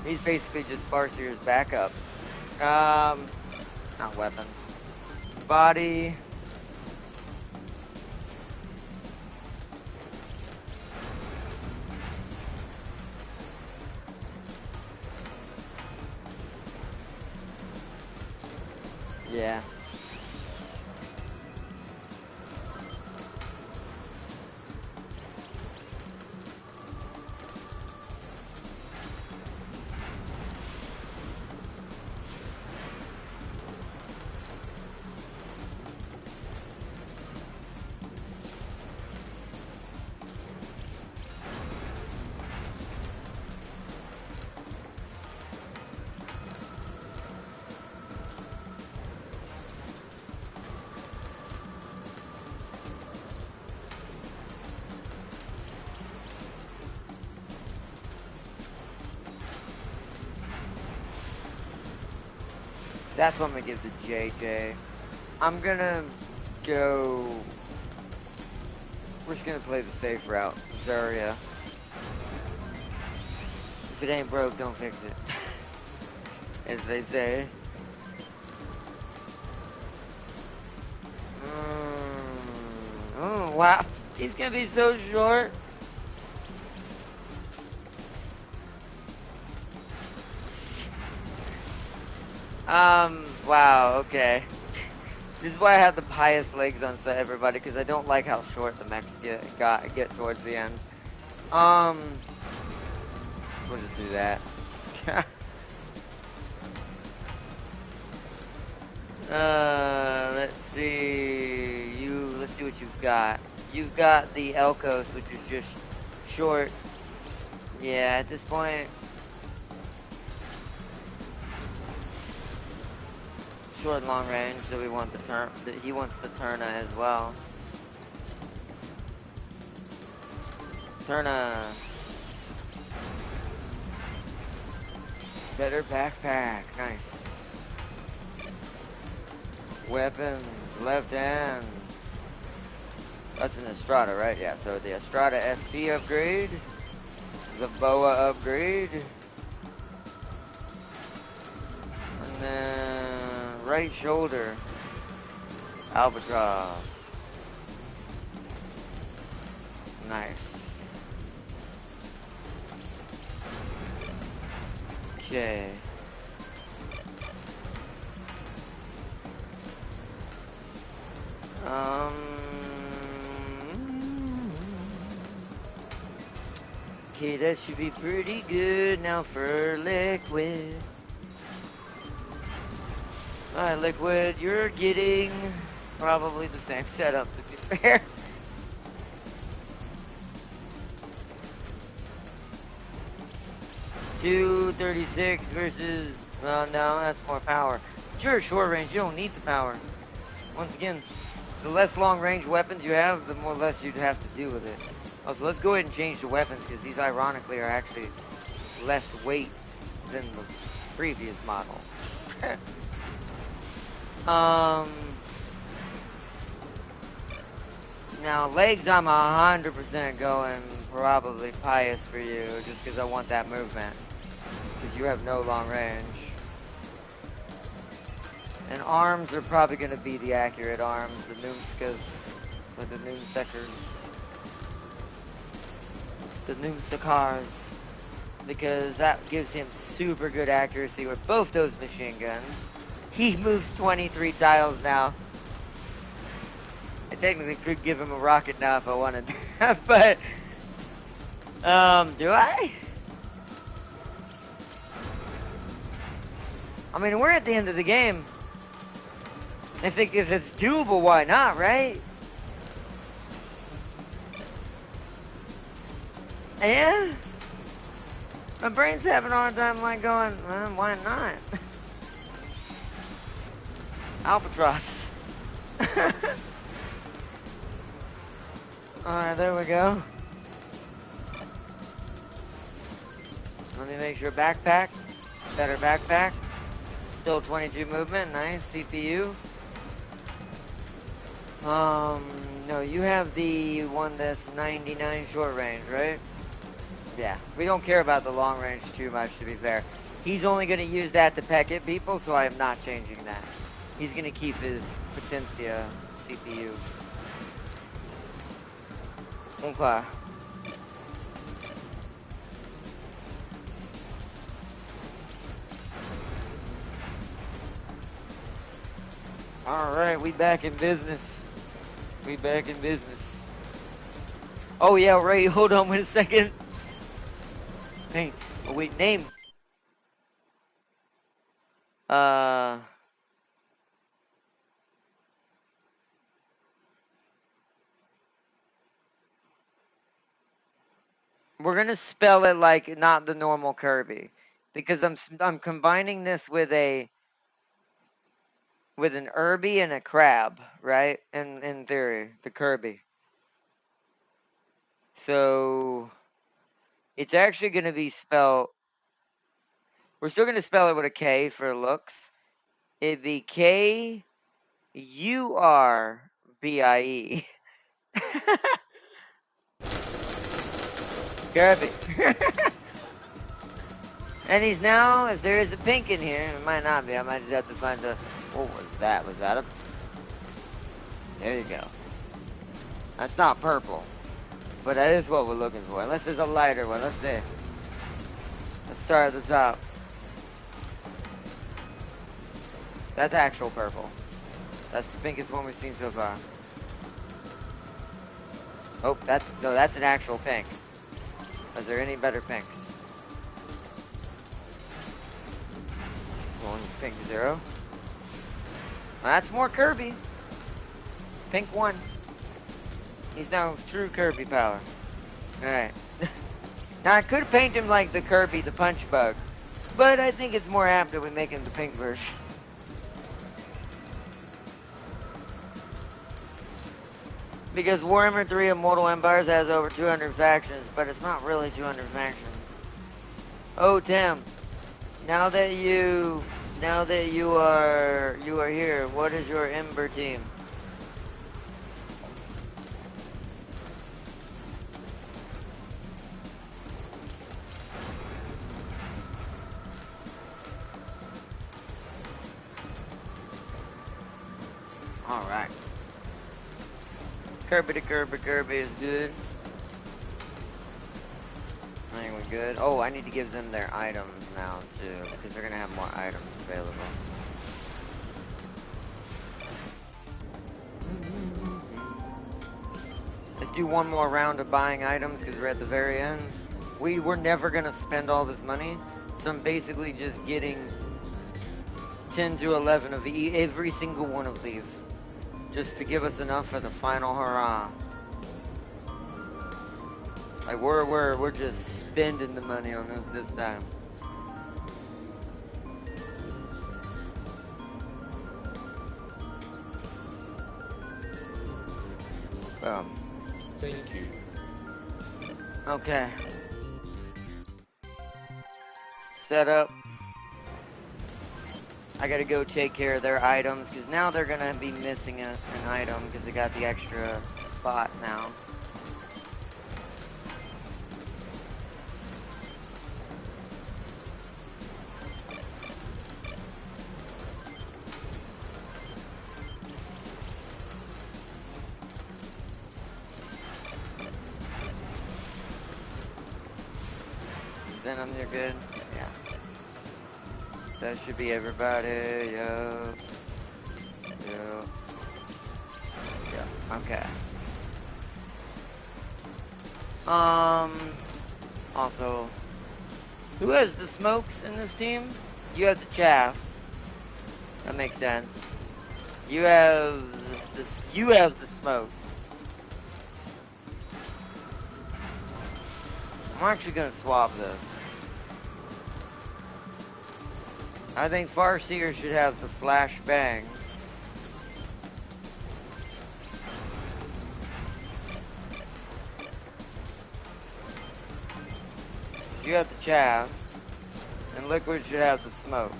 He's basically just Farseer's backup. Not weapons. Body. Yeah. That's what I'm gonna give to JJ. I'm gonna go. We're just gonna play the safe route, Zarya. If it ain't broke, don't fix it. As they say. Oh, wow. He's gonna be so short. Wow, okay. This is why I have the highest legs on set, everybody, because I don't like how short the mechs get towards the end. We'll just do that. Let's see. Let's see what you've got. You've got the Elkos, which is just short. Yeah, at this point, short and long range. So we want the turn. He wants the Turna as well. Turna. Better backpack. Nice. Weapons. Left hand. That's an Estrada, right? Yeah, so the Estrada SP upgrade. The Boa upgrade. And then right shoulder. Albatross. Nice. Okay. Okay, that should be pretty good now for Liquid. Alright, Liquid, you're getting probably the same setup, to be fair. .236 versus, well, no, that's more power. But you're short range, you don't need the power. Once again, the less long range weapons you have, the more less you'd have to do with it. Also, let's go ahead and change the weapons, because these ironically are actually less weight than the previous model. Now legs I'm 100% going probably Pious for you, just because I want that movement. Because you have no long range. And arms are probably going to be the accurate arms, the Noomskas, or the Noomsekers. The Noomsakars. Because that gives him super good accuracy with both those machine guns. He moves 23 tiles now. I technically could give him a rocket now if I wanted, but do I? I mean, we're at the end of the game. I think if it's doable, why not, right? Yeah. My brain's having a hard time, like going, well, why not? Albatross. Alright, there we go. Let me make sure backpack. Better backpack. Still 22 movement, nice. CPU. No, you have the one that's 99 short range, right? Yeah, we don't care about the long range too much, to be fair. He's only going to use that to peck at people, so I am not changing that. He's going to keep his Potencia CPU. Okay. Alright, we back in business. We back in business. Oh yeah, Ray, hold on wait a second. Hey, oh wait, name. We're gonna spell it like not the normal Kirby. Because I'm combining this with an Irby and a crab, right? In theory, the Kirby. So it's actually going to be spelled. We're still going to spell it with a K for looks. It'd be Kurbie. Kirby. And he's now, if there is a pink in here, it might not be. I might just have to find the. What was that? Was that a? There you go. That's not purple. But that is what we're looking for. Unless there's a lighter one. Let's see. Let's start at the top. That's actual purple. That's the pinkest one we've seen so far. Oh, that's an actual pink. Is there any better pinks? One pink 0. Well, that's more Kirby. Pink 1. He's now true Kirby power. Alright. Now I could paint him like the Kirby, the punch bug. But I think it's more apt that we make him the pink version. Because Warhammer 3 Immortal Empires has over 200 factions, but it's not really 200 factions. Oh, Tim. Now that you are here, what is your Ember team? Alright. Kirby to Kirby is good. I think we're good. Oh, I need to give them their items now too, because they're gonna have more items available. Let's do one more round of buying items because we're at the very end. We were never gonna spend all this money, so I'm basically just getting 10 to 11 of every single one of these, just to give us enough for the final hurrah. Like we're just spending the money on this time. Thank you. Okay. Set up. I gotta go take care of their items because now they're gonna be missing an item because they got the extra spot now. Venom, you're good? Yeah. That should be everybody. Yo. Yo. Yeah. Okay. Also, who has the smokes in this team? You have the chaffs. That makes sense. You have this. You have the smoke. I'm actually gonna swap this. I think Farseer should have the flash bangs. You have the chaffs, and Liquid should have the smokes.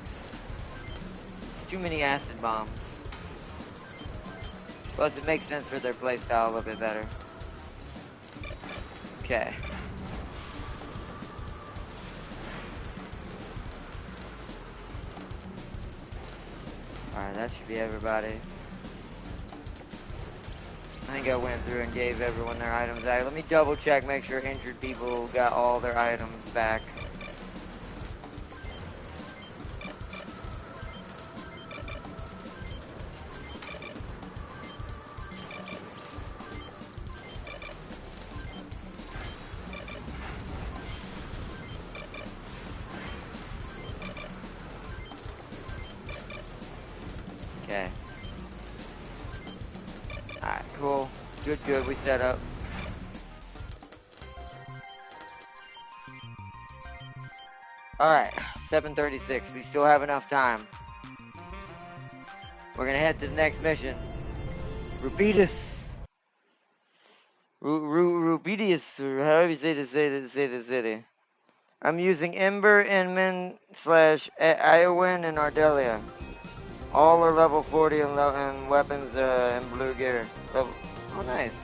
It's too many acid bombs. Plus, it makes sense for their playstyle a little bit better. Okay. Alright, that should be everybody. I think I went through and gave everyone their items back. Let me double check, make sure injured people got all their items back. Okay. Alright, cool. Good, we set up. Alright, 7:36. We still have enough time. We're gonna head to the next mission. Rubidius. Rubidius, or however you say the city. I'm using Ember, Inman, / Iowin, and Ardelia. All are level 40 and weapons in blue gear. Oh, nice.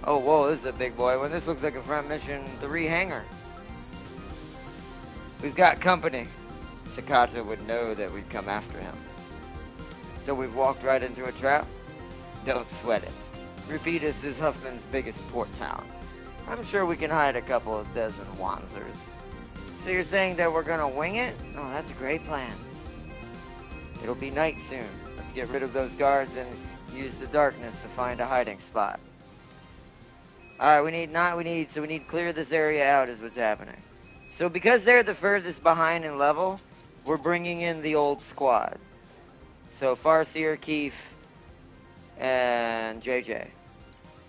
Oh, whoa, this is a big boy. Well, this looks like a front mission 3 hangar. We've got company. Sakata would know that we'd come after him. So we've walked right into a trap. Don't sweat it. Rapidus is Huffman's biggest port town. I'm sure we can hide a couple of dozen Wanzers. So you're saying that we're gonna wing it? Oh, that's a great plan. It'll be night soon. Let's get rid of those guards and use the darkness to find a hiding spot. Alright, we need to clear this area out is what's happening. So because they're the furthest behind in level, we're bringing in the old squad. So Farseer, Keith, and JJ.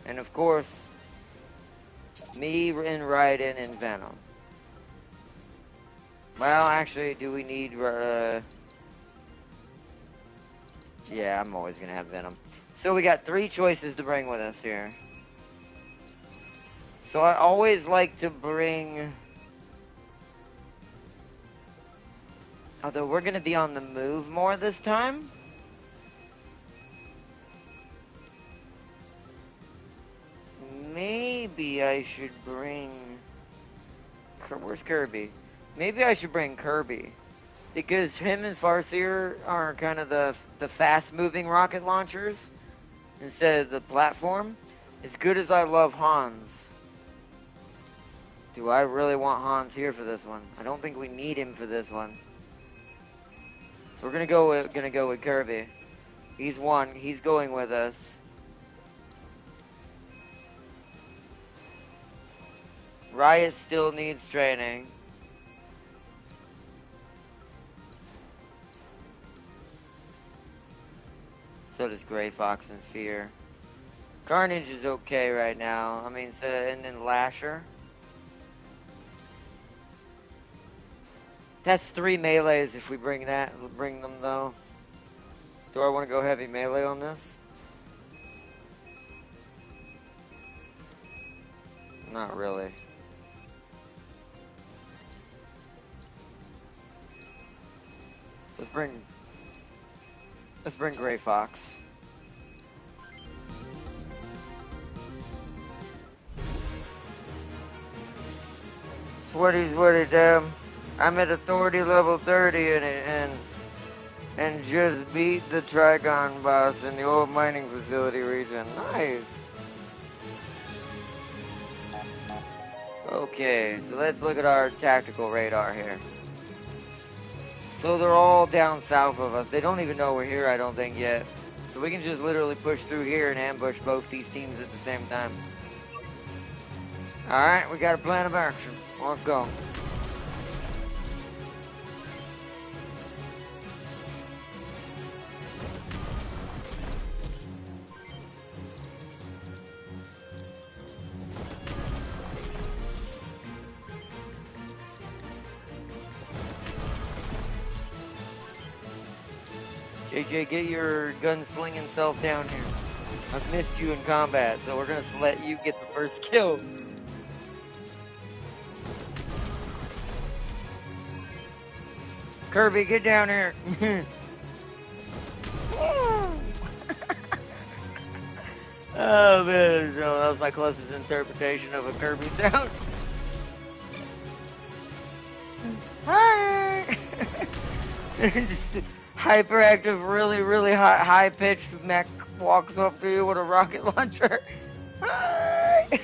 And of course, me and Raiden and Venom. Well, actually, do we need, yeah, I'm always gonna have Venom. So we got 3 choices to bring with us here. So I always like to bring... Although we're gonna be on the move more this time. Maybe I should bring... Where's Kirby? Maybe I should bring Kirby. Because him and Farseer are kind of the fast-moving rocket launchers instead of the platform. As good as I love Hans, do I really want Hans here for this one? I don't think we need him for this one. So we're gonna go with Kirby. He's going with us. Riot still needs training. So does Gray Fox and Fear. Carnage is okay right now. I mean, so, and then Lasher. That's 3 melees if we bring them though. Do I want to go heavy melee on this? Not really. Let's bring Gray Fox. Sweaty, damn. I'm at authority level 30 and just beat the Trigon boss in the old mining facility region. Nice. Okay, so let's look at our tactical radar here. So they're all down south of us. They don't even know we're here, I don't think, yet. So we can just literally push through here and ambush both these teams at the same time. Alright, we got a plan of action. Let's go. JJ, get your gunslinging self down here. I've missed you in combat, so we're gonna let you get the first kill. Kirby, get down here. Oh man, so that was my closest interpretation of a Kirby sound. Hi. Just hyperactive, really high-pitched mech walks up to you with a rocket launcher. Hi.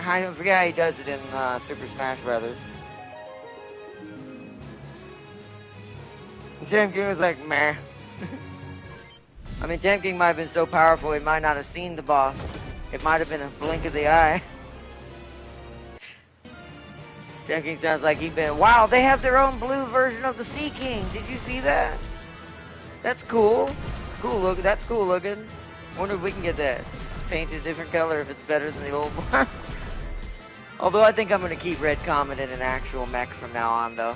I don't forget how he does it in Super Smash Brothers. Tam King was like, meh. I mean, Tam King might have been so powerful he might not have seen the boss. It might have been a blink of the eye. Tam King sounds like he'd been, wow, they have their own blue version of the Sea King. Did you see that? That's cool. Cool look. That's cool looking. Wonder if we can get that. Just paint a different color if it's better than the old one. Although I think I'm going to keep Red Comet in an actual mech from now on, though.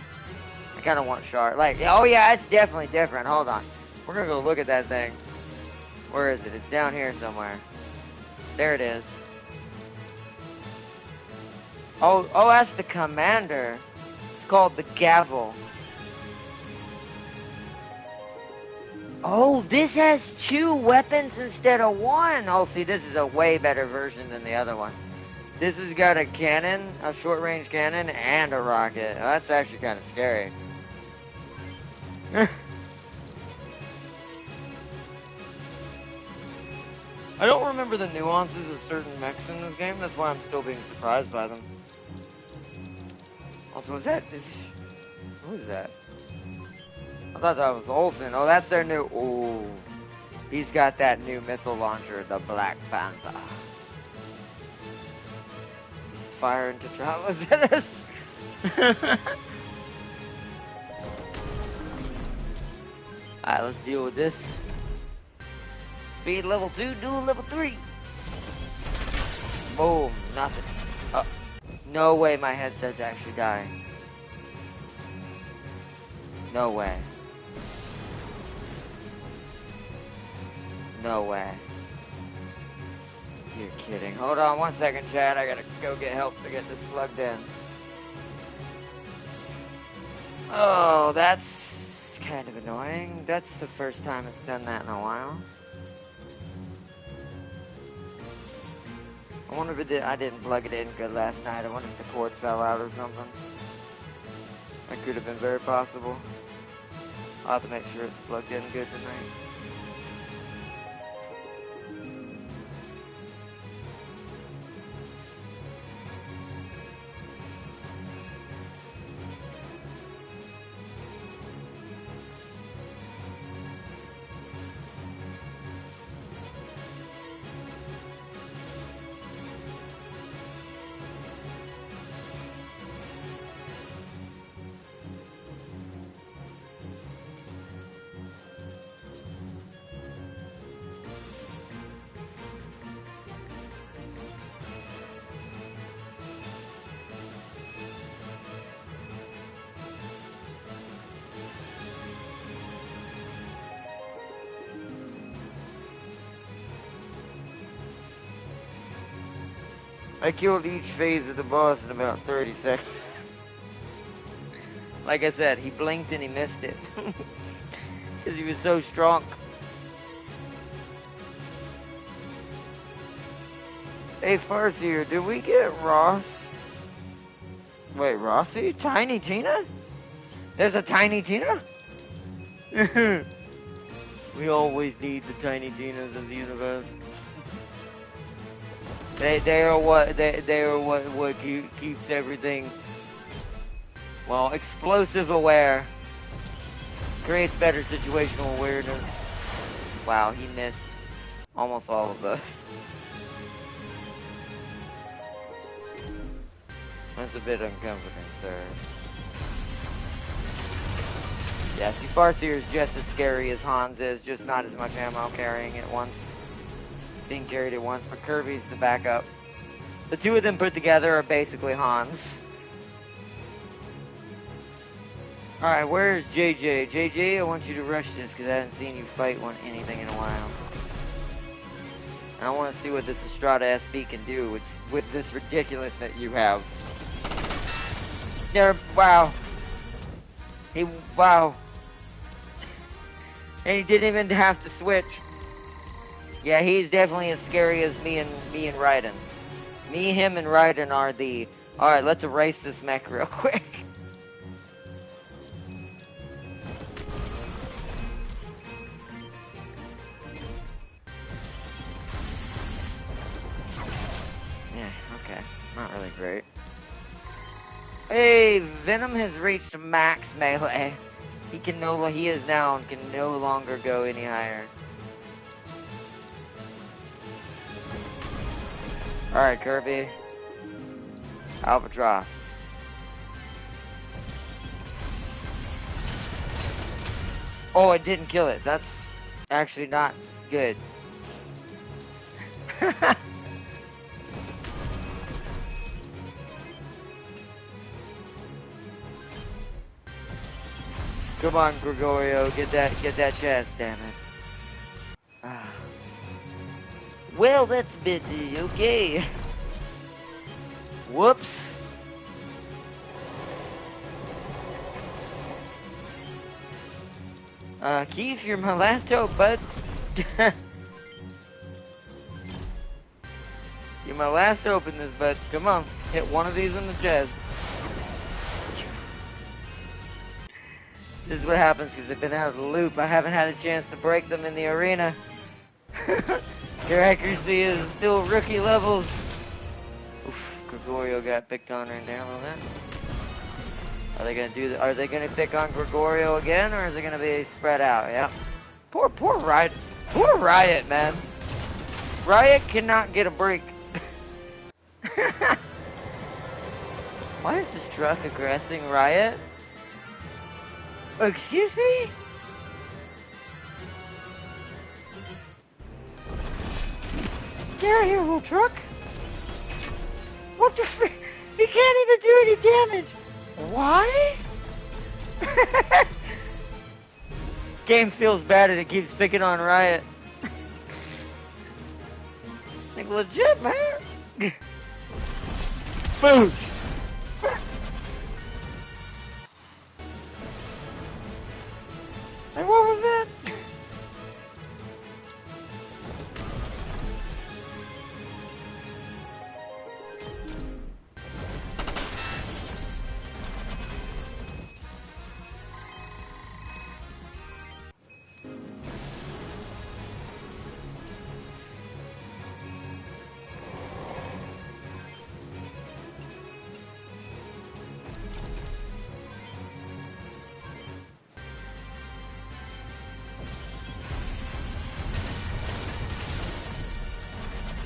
I kind of want Shard. Like, oh yeah, it's definitely different. Hold on. We're going to go look at that thing. Where is it? It's down here somewhere. There it is. Oh, that's the commander. It's called the Gavel. Oh, this has 2 weapons instead of 1. Oh, see, this is a way better version than the other one. This has got a cannon, a short-range cannon, and a rocket. That's actually kind of scary. I don't remember the nuances of certain mechs in this game. That's why I'm still being surprised by them. Also, who is that? I thought that was Olsen. Oh, that's their new... Ooh. He's got that new missile launcher, the Black Panther. He's firing T'Challa's at us. Alright, let's deal with this. Speed level 2, dual level 3. Boom, nothing. No way my headset's actually dying. No way. No way. You're kidding. Hold on 1 second, Chad. I gotta go get help to get this plugged in. Oh, that's kind of annoying. That's the first time it's done that in a while. I wonder if I didn't plug it in good last night. I wonder if the cord fell out or something. That could have been very possible. I'll have to make sure it's plugged in good tonight. I killed each phase of the boss in about 30 seconds. Like I said, he blinked and he missed it. Because he was so strong. Hey, Farseer, did we get Ross? Wait, Rossi? Tiny Tina? There's a Tiny Tina? We always need the Tiny Tinas of the universe. They are what keeps everything, well, explosive aware. Creates better situational awareness. Wow, he missed almost all of those. That's a bit uncomforting, sir. Yeah, see, Farseer is just as scary as Hans is, just not as much ammo carrying it once. Being carried at once, but Kirby's the backup. The two of them put together are basically Hans. Alright, where's JJ? JJ, I want you to rush this because I haven't seen you fight anything in a while. And I want to see what this Estrada SB can do with this ridiculous that you have. Wow. Wow. And he didn't even have to switch. Yeah, he's definitely as scary as me and Raiden. Me, him, and Raiden are the... Alright, let's erase this mech real quick. Yeah, okay. Not really great. Hey, Venom has reached max melee. He is now and can no longer go any higher. Alright, Kirby. Albatross. Oh, it didn't kill it. That's actually not good. Come on, Gregorio, get that chest, damn it. Ah. Well, that's busy, okay. Whoops. Keith, you're my last hope, bud. You're my last to open this, but come on. Hit one of these in the chest. This is what happens because I've been out of the loop. I haven't had a chance to break them in the arena. Their accuracy is still rookie levels. Oof, Gregorio got picked on right there a little bit. Are they gonna pick on Gregorio again, or is it gonna be spread out? Yeah. Poor Riot. Poor Riot, man. Riot cannot get a break. Why is this truck aggressing Riot? Oh, excuse me? Get out of here, little truck. What the frick? He can't even do any damage. Why? Game feels bad and it keeps picking on Riot. Like, legit, man. Boom. Like, what was that?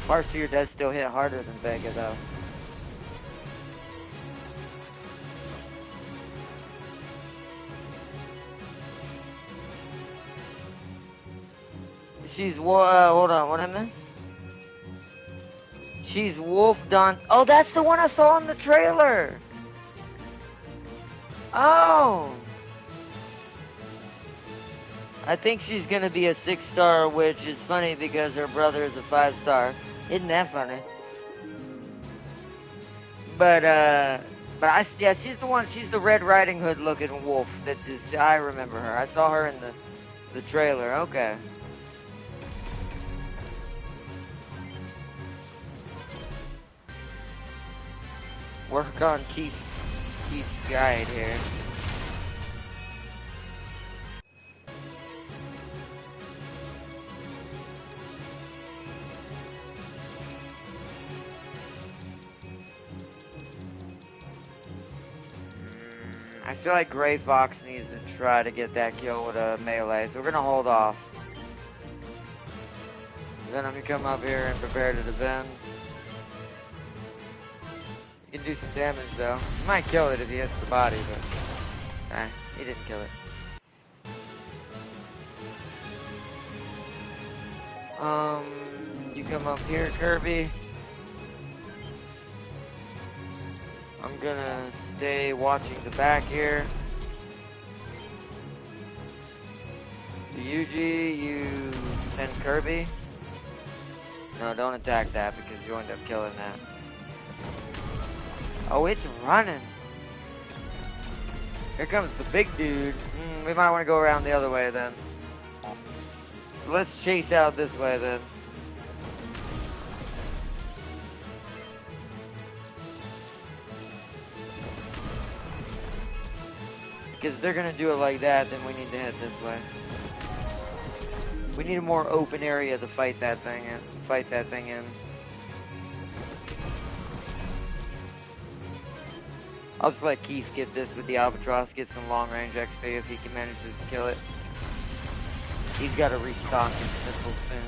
Farseer does still hit harder than Vega, though. She's, hold on, what I miss? She's Wolf Don. Oh, that's the one I saw in the trailer! Oh! I think she's gonna be a 6-star, which is funny because her brother is a 5-star. Isn't that funny? Yeah, she's the one. She's the Red Riding Hood looking wolf. That's his. I remember her. I saw her in the trailer. Okay. Work on Keith's guide here. I feel like Gray Fox needs to try to get that kill with a melee, so we're gonna hold off. Then I'm gonna come up here and prepare to defend. You can do some damage though. You might kill it if he hits the body, but he didn't kill it. You come up here, Kirby. I'm gonna stay watching the back here. Yuji, you send Kirby. No, don't attack that because you'll end up killing that. Oh, it's running. Here comes the big dude. We might want to go around the other way then. So let's chase out this way then. Because if they're gonna do it like that, then we need to head this way. We need a more open area to fight that thing in. I'll just let Keith get this with the Albatross, get some long range XP if he can manage to kill it. He's got to restock his missiles soon.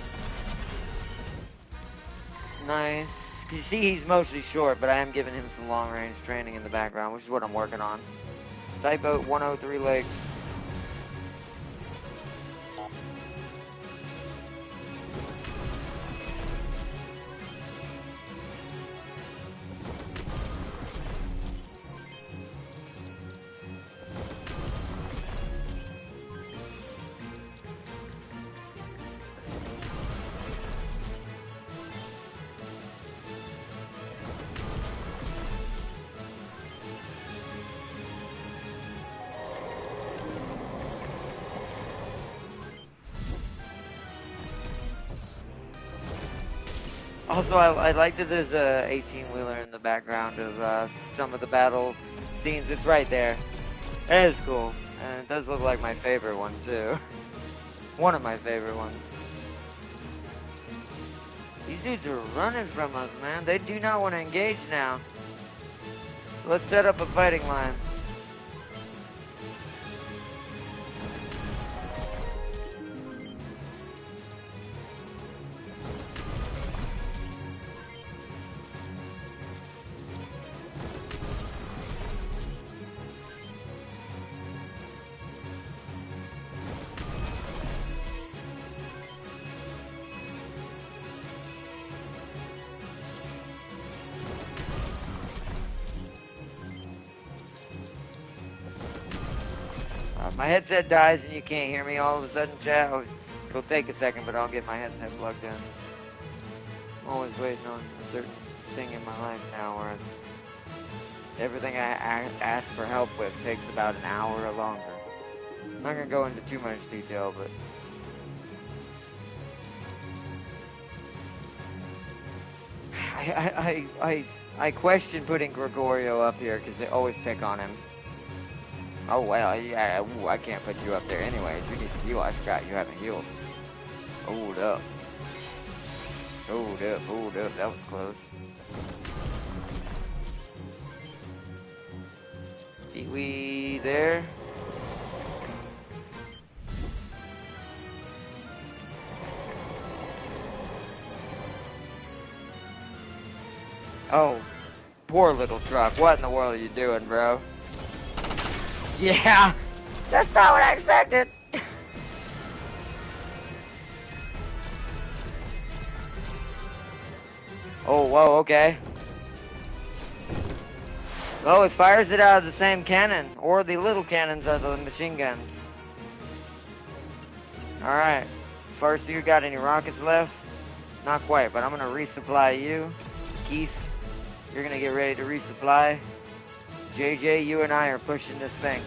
Nice. You see he's mostly short, but I am giving him some long range training in the background, which is what I'm working on. Type out 103 legs. Also, I like that there's a 18-wheeler in the background of some of the battle scenes. It's right there. It is cool. And it does look like my favorite one, too. One of my favorite ones. These dudes are running from us, man. They do not want to engage now. So let's set up a fighting line. My headset dies and you can't hear me all of a sudden, chat. It'll take a second, but I'll get my headset plugged in. I'm always waiting on a certain thing in my life now where it's everything I ask for help with takes about an hour or longer. I'm not gonna go into too much detail, but I question putting Gregorio up here because they always pick on him. Oh well, yeah, ooh, I can't put you up there anyways. You need to heal. I forgot you haven't healed. Hold up. Hold up, hold up. That was close. We there? Oh, poor little truck. What in the world are you doing, bro? Yeah, that's not what I expected. Oh, whoa, okay. Oh, it fires it out of the same cannon, or the little cannons are the machine guns. Alright. First, you got any rockets left? Not quite, but I'm gonna resupply you. Keith, you're gonna get ready to resupply. JJ, you and I are pushing this thing.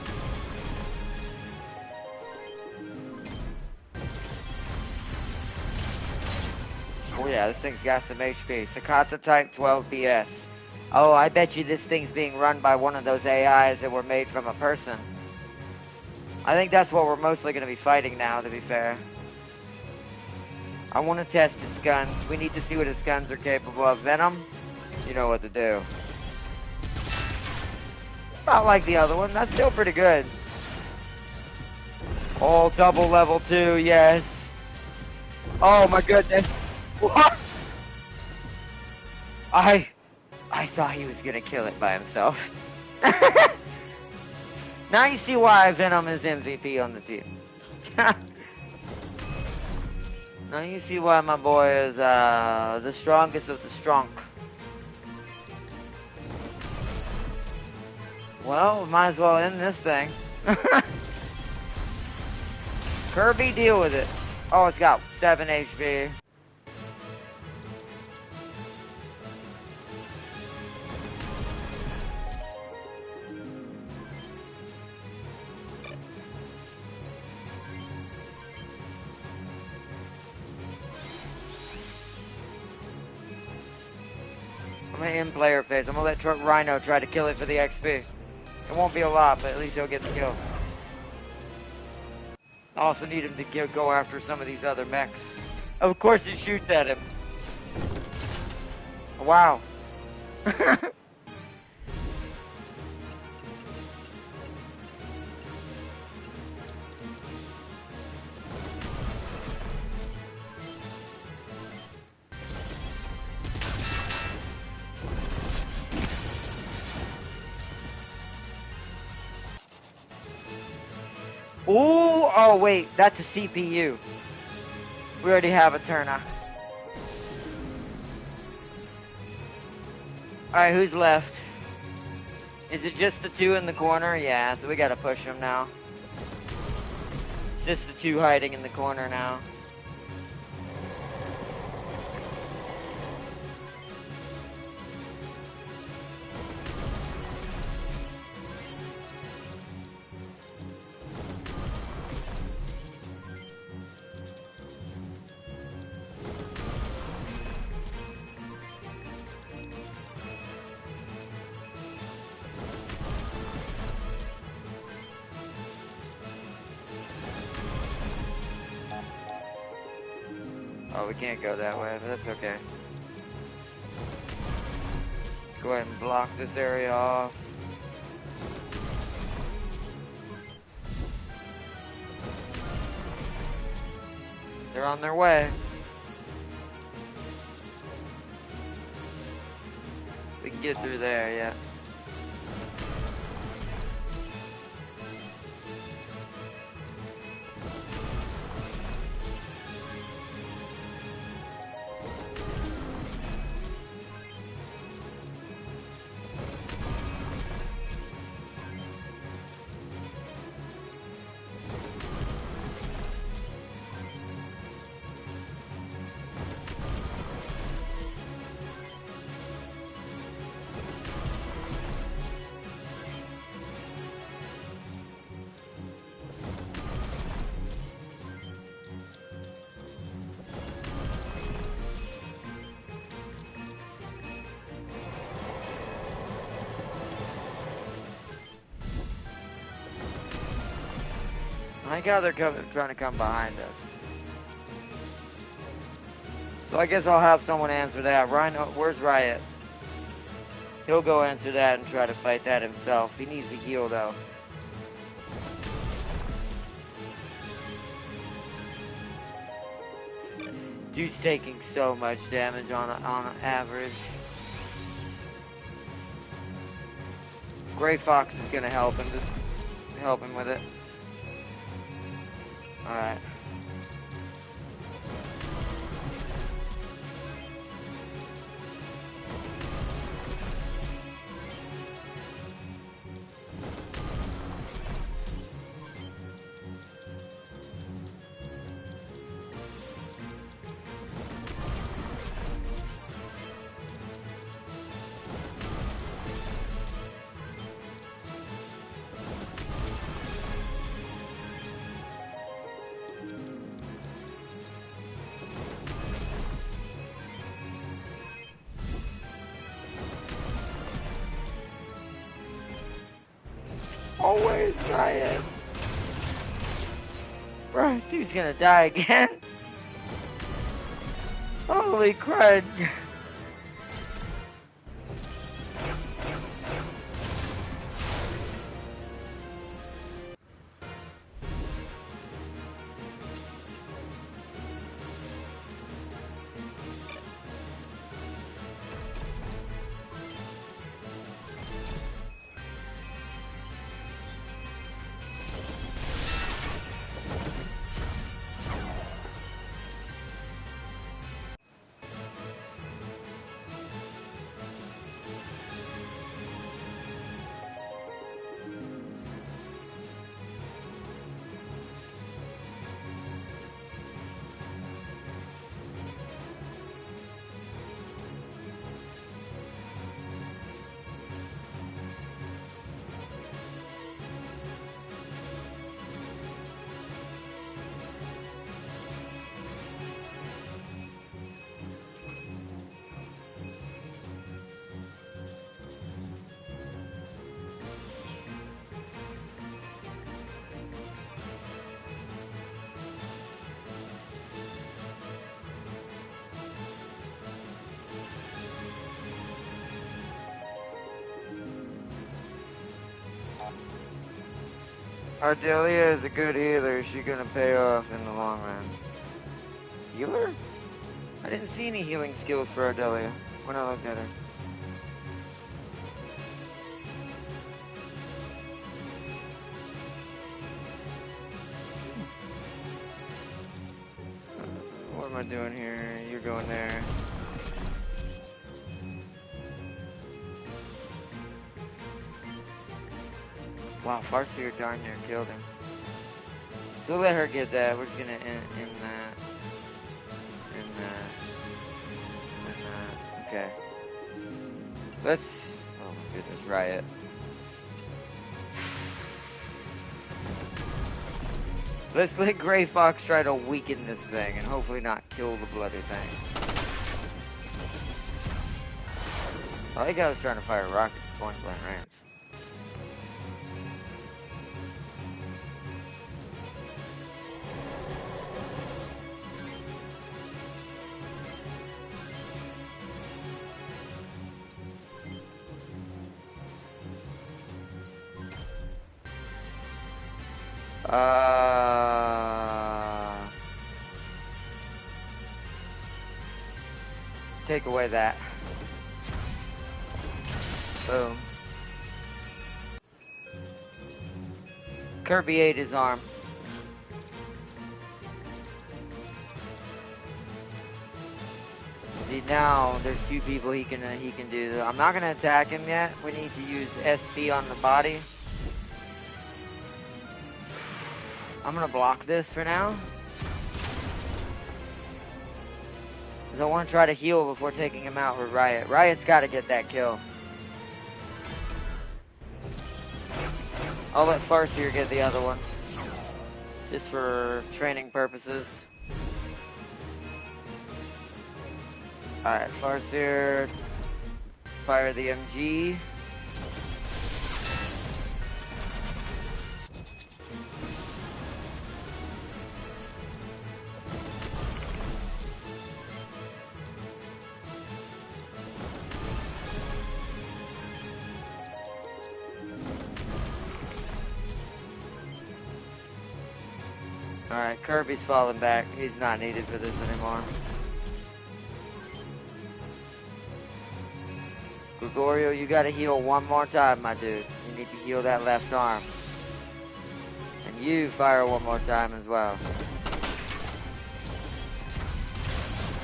Oh yeah, this thing's got some HP. Sakata Type 12 BS. Oh, I bet you this thing's being run by one of those AIs that were made from a person. I think that's what we're mostly going to be fighting now, to be fair. I want to test its guns. We need to see what its guns are capable of. Venom, you know what to do. Not like the other one. That's still pretty good. Oh, double level 2, yes. Oh my goodness. What? I thought he was gonna kill it by himself. Now you see why Venom is MVP on the team. Now you see why my boy is the strongest of the strong. Well, we might as well end this thing. Kirby, deal with it. Oh, it's got 7 HP. I'm gonna end player phase. I'm gonna let Truck Rhino try to kill it for the XP. It won't be a lot, but at least he'll get the kill. I also need him to go after some of these other mechs. Of course it shoots at him. Wow. Ooh, oh wait, that's a CPU. We already have a Turner. Alright, who's left? Is it just the 2 in the corner? Yeah, so we gotta push them now. It's just the 2 hiding in the corner now. Oh, we can't go that way, but that's okay. Go ahead and block this area off. They're on their way. We can get through there, yeah. I think how they're trying to come behind us. So I guess I'll have someone answer that. Rhino, where's Riot? He'll go answer that and try to fight that himself. He needs to heal though. Dude's taking so much damage on average. Gray Fox is gonna help him with it. Alright. Always Riot. Bro, dude's gonna die again. Holy crud. Ardelia is a good healer. She's gonna pay off in the long run. Healer? I didn't see any healing skills for Ardelia when I looked at her. What am I doing here? You're going there. Wow, Farseer darn near killed him. So let her get that. We're just gonna end that. Okay. Let's. Oh my goodness, Riot. Let's let Gray Fox try to weaken this thing and hopefully not kill the bloody thing. I think I was trying to fire rockets point blank range. Take away that. Boom. Kirby ate his arm. See, now there's two people he can do. I'm not gonna attack him yet. We need to use SP on the body. I'm gonna block this for now. Because I want to try to heal before taking him out with Riot. Riot's got to get that kill. I'll let Farseer get the other one. Just for training purposes. Alright, Farseer. Fire the MG. Alright, Kirby's falling back. He's not needed for this anymore. Gregorio, you gotta heal one more time, my dude. You need to heal that left arm. And you fire one more time as well.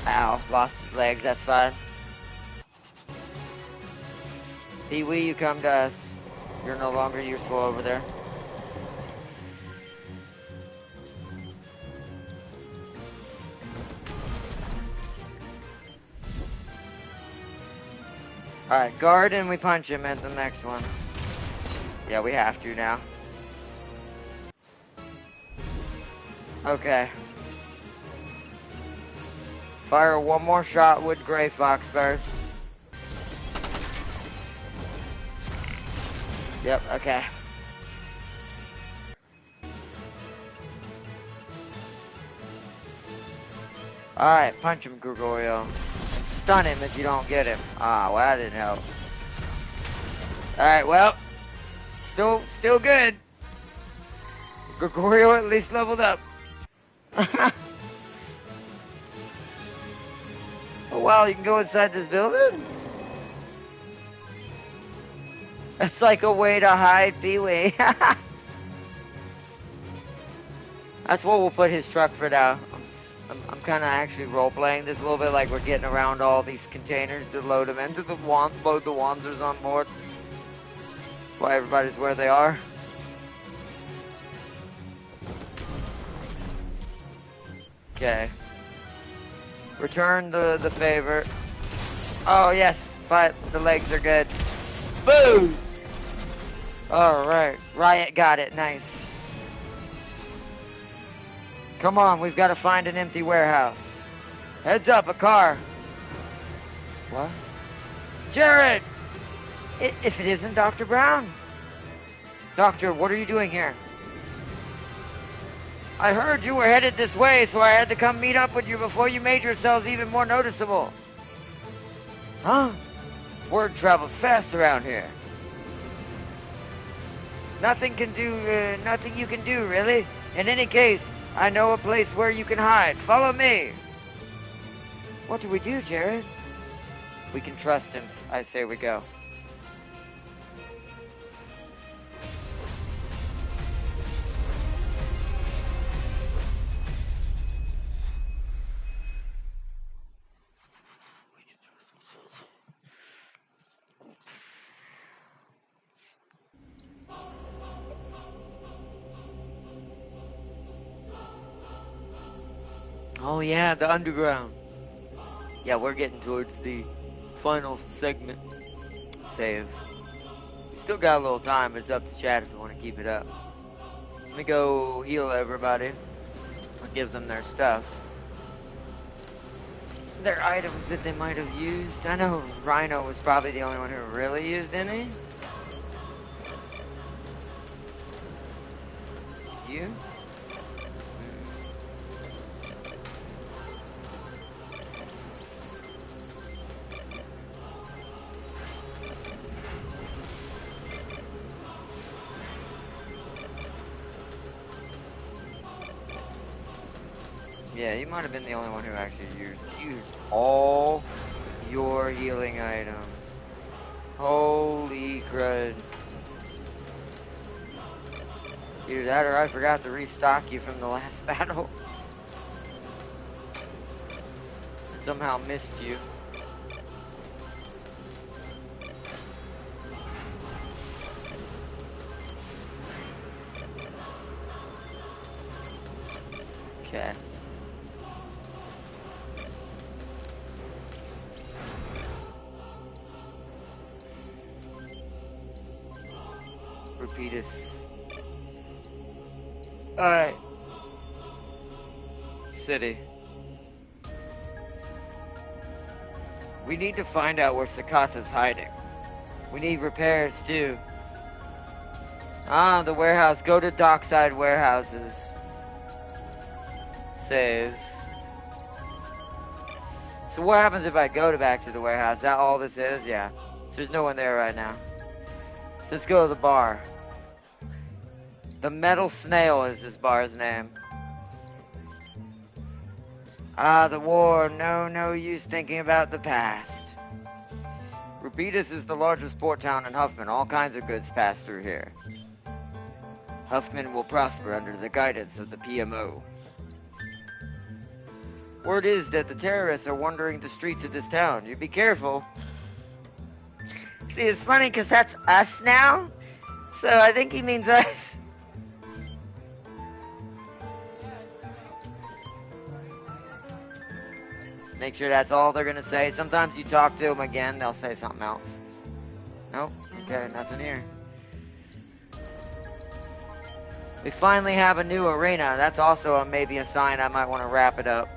Ow, lost his legs, that's fine. Pee-wee, you come to us. You're no longer useful over there. Alright, guard and we punch him at the next one. Yeah, we have to now. Okay. Fire one more shot with Gray Fox first. Yep, okay. Alright, punch him, Gregorio. Stun him if you don't get him. Ah, well, that didn't help. Alright, well, still good. Gregorio at least leveled up. Oh wow, you can go inside this building? That's like a way to hide Pee-wee. That's what we'll put his truck for now. I'm kind of actually role-playing this a little bit, like we're getting around all these containers to load them into the load the Wanzers on board. That's why everybody's where they are. Okay. Return the favor. Oh yes, but the legs are good. Boom! Alright, Riot got it, nice. Come on, we've got to find an empty warehouse. Heads up, a car. What? Jared! If it isn't Dr. Brown. Doctor, what are you doing here? I heard you were headed this way, so I had to come meet up with you before you made yourselves even more noticeable. Huh? Word travels fast around here. Nothing you can do, really. In any case, I know a place where you can hide. Follow me. What do we do, Jared? We can trust him. I say we go. Oh yeah, the underground. Yeah, we're getting towards the final segment. Save. We still got a little time, but it's up to chat if you want to keep it up. Let me go heal everybody. I'll give them their stuff. Their items that they might have used. I know Rhino was probably the only one who really used any. Did you? Yeah, you might have been the only one who actually used all your healing items. Holy crud. Either that or I forgot to restock you from the last battle. Somehow missed you. Okay. Repeatus. Alright. City. We need to find out where Sakata's hiding. We need repairs too. Ah, the warehouse. Go to dockside warehouses. Save. So what happens if I go back to the warehouse? Is that all this is? Yeah. So there's no one there right now. So let's go to the bar. The Metal Snail is this bar's name. Ah, the war. No use thinking about the past. Rubitus is the largest port town in Huffman. All kinds of goods pass through here. Huffman will prosper under the guidance of the PMO. Word is that the terrorists are wandering the streets of this town. You be careful. See, it's funny because that's us now. So I think he means us. Make sure that's all they're gonna say. Sometimes you talk to them again, they'll say something else. Nope. Okay, nothing here. We finally have a new arena. That's also maybe a sign I might want to wrap it up.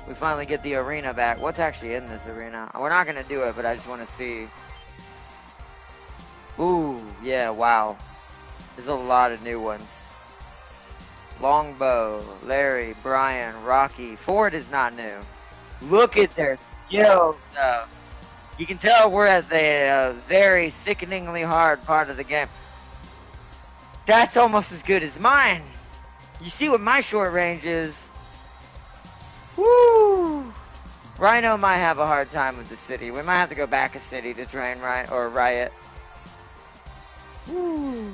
We finally get the arena back. What's actually in this arena? We're not gonna do it, but I just want to see. Ooh, yeah, wow. There's a lot of new ones. Longbow, Larry, Brian, Rocky. Ford is not new. Look at their skills, though. You can tell we're at the very sickeningly hard part of the game. That's almost as good as mine. You see what my short range is. Woo! Rhino might have a hard time with the city. We might have to go back a city to train Riot. Woo!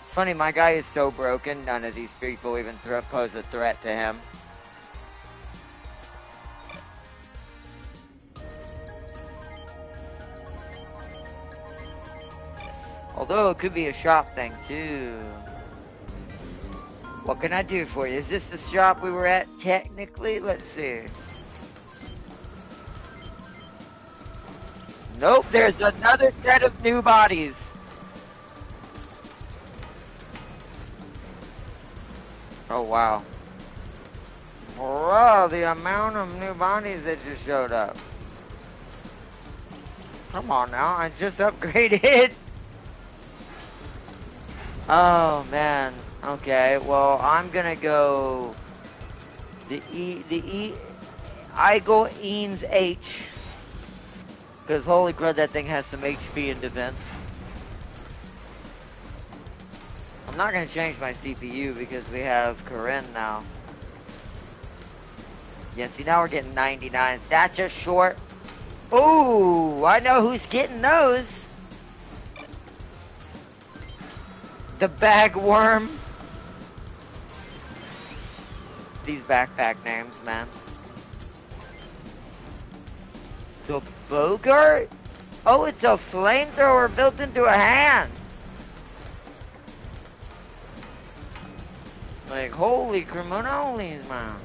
It's funny, my guy is so broken, none of these people even pose a threat to him. Although it could be a shop thing too. What can I do for you? Is this the shop we were at technically? Let's see. Nope, there's another set of new bodies. Oh wow. Bro, the amount of new bodies that just showed up. Come on now, I just upgraded. Oh man. Okay, well I'm gonna go I go Eanes H. Cause holy crud, that thing has some HP and defense. I'm not gonna change my CPU because we have Corinne now. Yeah, see now we're getting 99s. That's just short. Ooh, I know who's getting those. The bagworm. These backpack names, man. The Bogart? Oh, it's a flamethrower built into a hand. Like, holy criminals, man.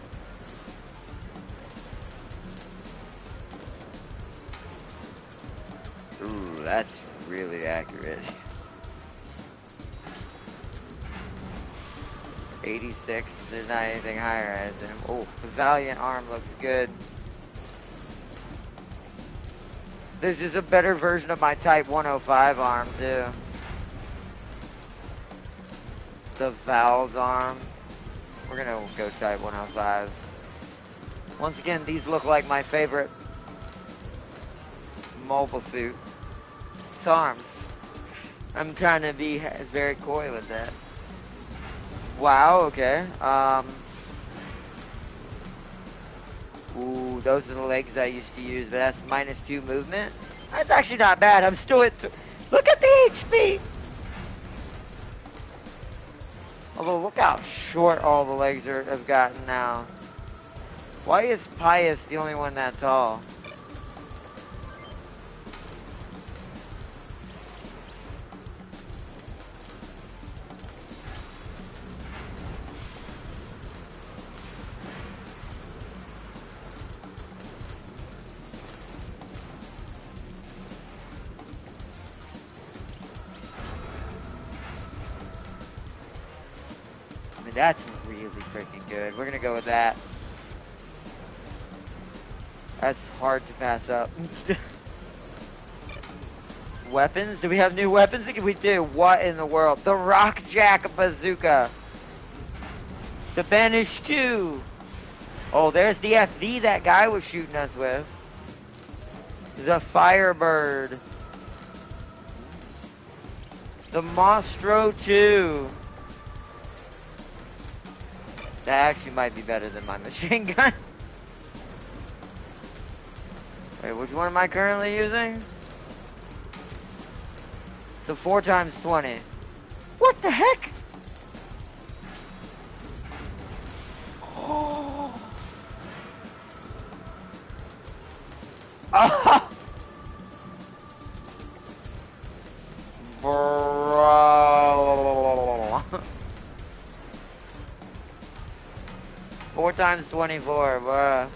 Ooh, that's really accurate. 86, there's not anything higher as him. Oh, the Valiant arm looks good. This is a better version of my Type 105 arm, too. The Val's arm. We're gonna go Type 105. Once again, these look like my favorite mobile suit. It's arms. I'm trying to be very coy with that. Wow, okay. Ooh, those are the legs I used to use, but that's -2 movement. That's actually not bad. I'm still at. Look at the HP! Although, look how short all the legs have gotten now. Why is Pius the only one that tall? I mean, that's really freaking good. We're gonna go with that. That's hard to pass up. Weapons? Do we have new weapons? We do. What in the world? The Rockjack Bazooka. The Banish 2. Oh, there's the FV that guy was shooting us with. The Firebird. The Mostro 2. That actually might be better than my machine gun. Wait, which one am I currently using? So 4 times 20. What the heck? Oh. Oh. Bro. 4 times 24, bruh.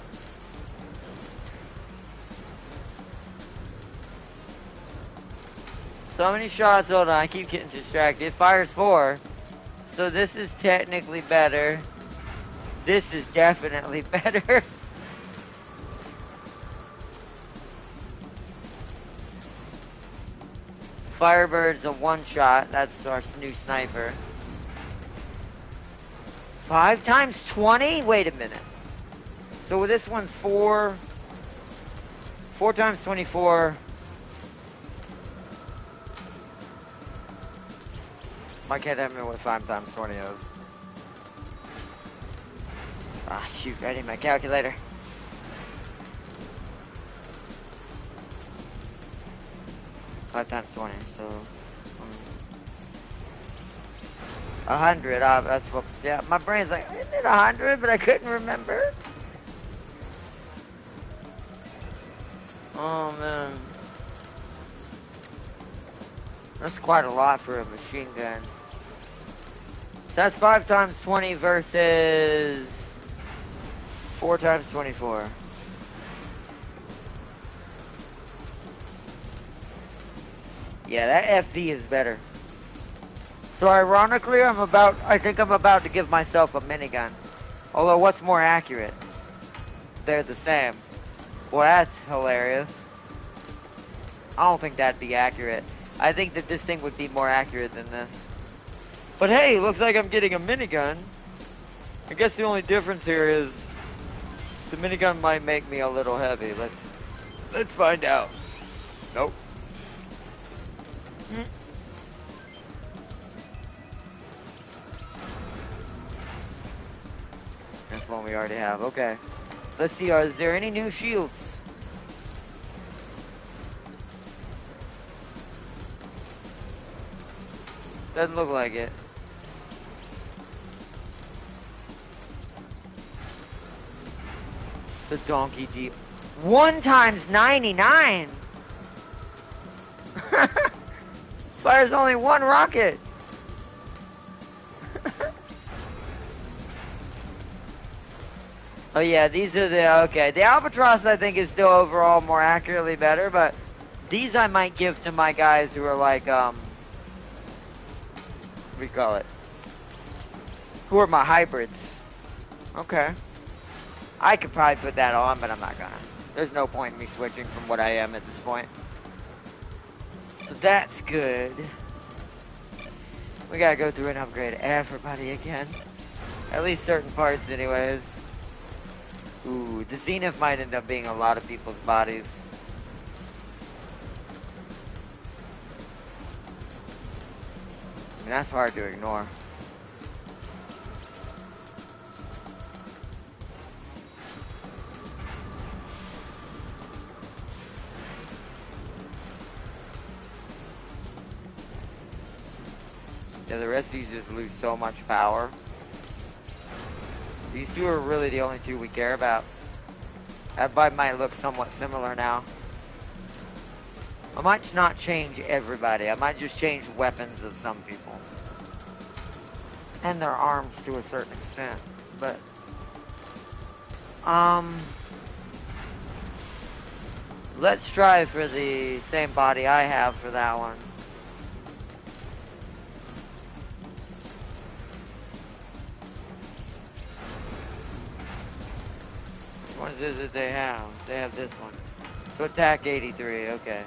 So many shots, hold on, I keep getting distracted. It fires 4. So this is technically better. This is definitely better. Firebird's a 1-shot. That's our new sniper. 5 times 20? Wait a minute. So this one's 4. 4 times 24. Why can't I remember what 5 times 20 is? Ah, shoot, I need my calculator. Five times 20, so 100. That's what. Yeah, my brain's like, isn't it 100? But I couldn't remember. Oh man, that's quite a lot for a machine gun. So that's 5 times 20 versus 4 times 24. Yeah, that FV is better. So ironically, I think I'm about to give myself a minigun. Although, what's more accurate? They're the same. Well, that's hilarious. I don't think that'd be accurate. I think that this thing would be more accurate than this. But hey, looks like I'm getting a minigun. I guess the only difference here is the minigun might make me a little heavy. Let's find out. Nope. That's one we already have. Okay. Let's see, is there any new shields? Doesn't look like it. The donkey deep. 1 times 99! Fires only 1 rocket! Oh yeah, these are okay. The Albatross I think is still overall more accurately better, but these I might give to my guys who are like, what do you call it? Who are my hybrids. Okay. I could probably put that on, but I'm not gonna. There's no point in me switching from what I am at this point. So that's good. We gotta go through and upgrade everybody again. At least certain parts anyways. Ooh, the Zenith might end up being a lot of people's bodies. I mean, that's hard to ignore. Yeah, the rest of these just lose so much power. These two are really the only two we care about. That bike might look somewhat similar now. I might not change everybody. I might just change weapons of some people. And their arms to a certain extent. But, let's try for the same body I have for that one. What is it they have? They have this one. So attack 83, okay.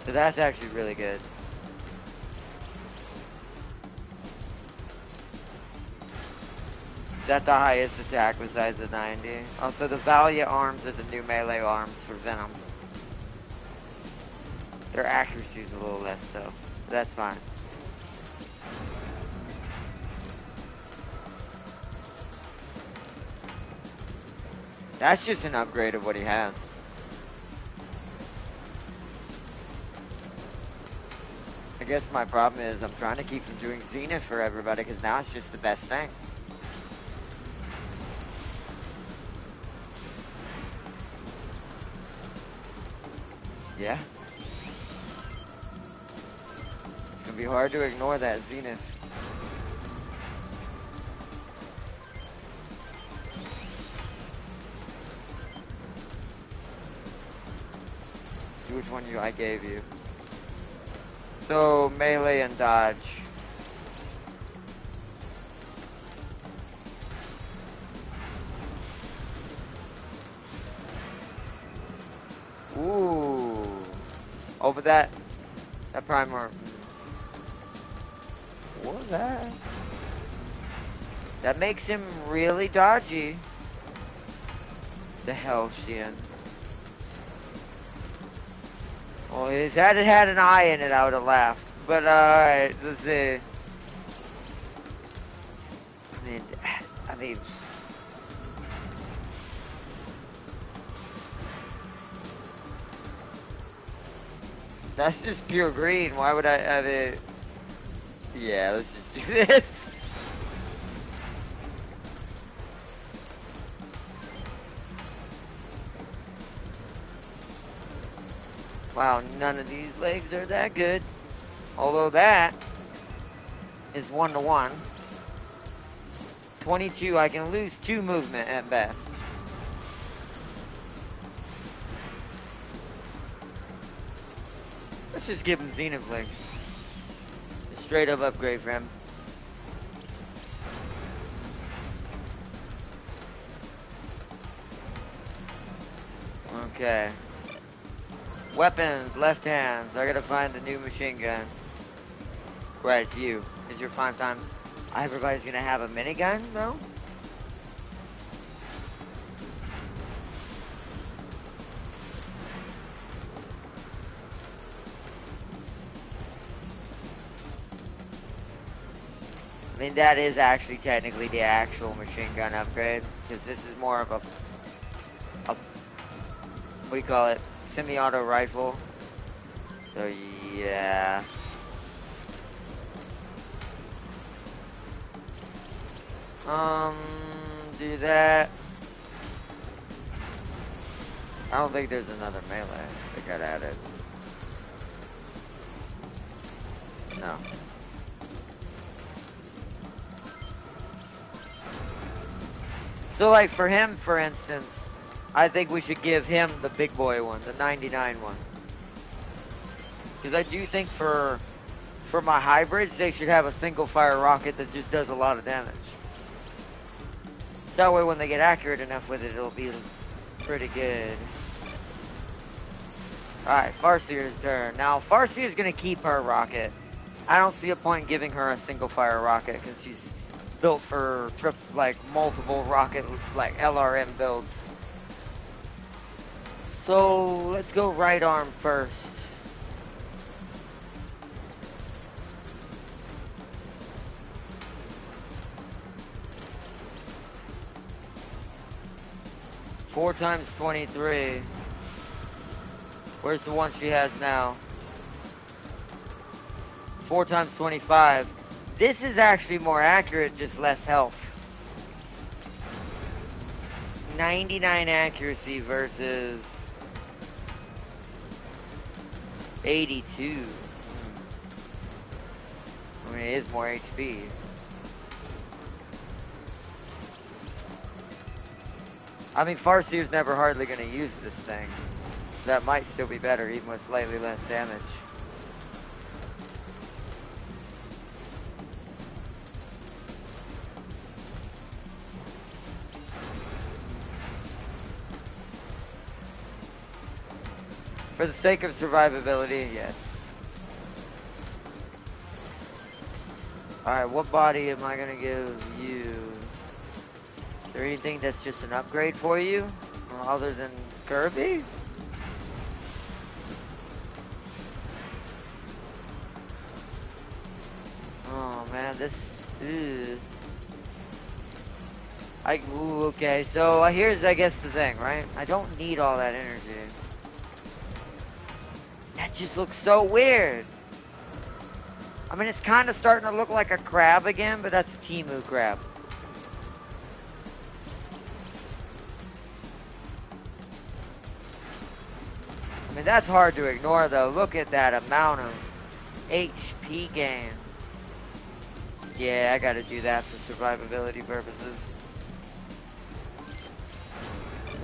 So that's actually really good. Is that the highest attack besides the 90? Also, the Valiant arms are the new melee arms for Venom. Their accuracy is a little less though. That's fine. That's just an upgrade of what he has. I guess my problem is I'm trying to keep from doing Zenith for everybody because now it's just the best thing. Yeah. It's gonna be hard to ignore that Zenith. See which one I gave you. So, melee and dodge. Ooh. Oh, but that primer. What was that? That makes him really dodgy. The hell, Sheehan. Well, if that had an eye in it, I would have laughed. But, alright, let's see. I mean... That's just pure green. Why would I have it? Yeah, let's just do this. Wow, none of these legs are that good. Although that is 1-to-1. 22, I can lose 2 movement at best. Let's just give him Zenith legs. A straight up upgrade for him. Okay. Weapons, left hands. I gotta find the new machine gun. Right, it's you. Is your 5 times. Everybody's gonna have a minigun, though? I mean, that is actually technically the actual machine gun upgrade, because this is more of a what do you call it? Semi-auto rifle. So yeah. Do that. I don't think there's another melee that got added. No. So like for him, for instance, I think we should give him the big boy one, the 99 one. Because I do think for my hybrids, they should have a single fire rocket that just does a lot of damage. So that way when they get accurate enough with it, it'll be pretty good. Alright, Farseer's turn. Now, Farseer's gonna keep her rocket. I don't see a point in giving her a single fire rocket because she's built for multiple rocket, like LRM builds. So, let's go right arm first. Four times 23. Where's the one she has now? 4 times 25. This is actually more accurate, just less health. 99 accuracy versus 82. I mean, it is more HP. I mean, Farseer's never hardly going to use this thing. So that might still be better, even with slightly less damage. For the sake of survivability, yes. Alright, what body am I gonna give you? Is there anything that's just an upgrade for you? Other than Kirby? Oh man, this... Ew. Ooh, okay, so here's, I guess, the thing, right? I don't need all that energy. That just looks so weird. I mean, it's kind of starting to look like a crab again, but that's a Temu crab. I mean, that's hard to ignore, though. Look at that amount of HP gain. Yeah, I gotta do that for survivability purposes.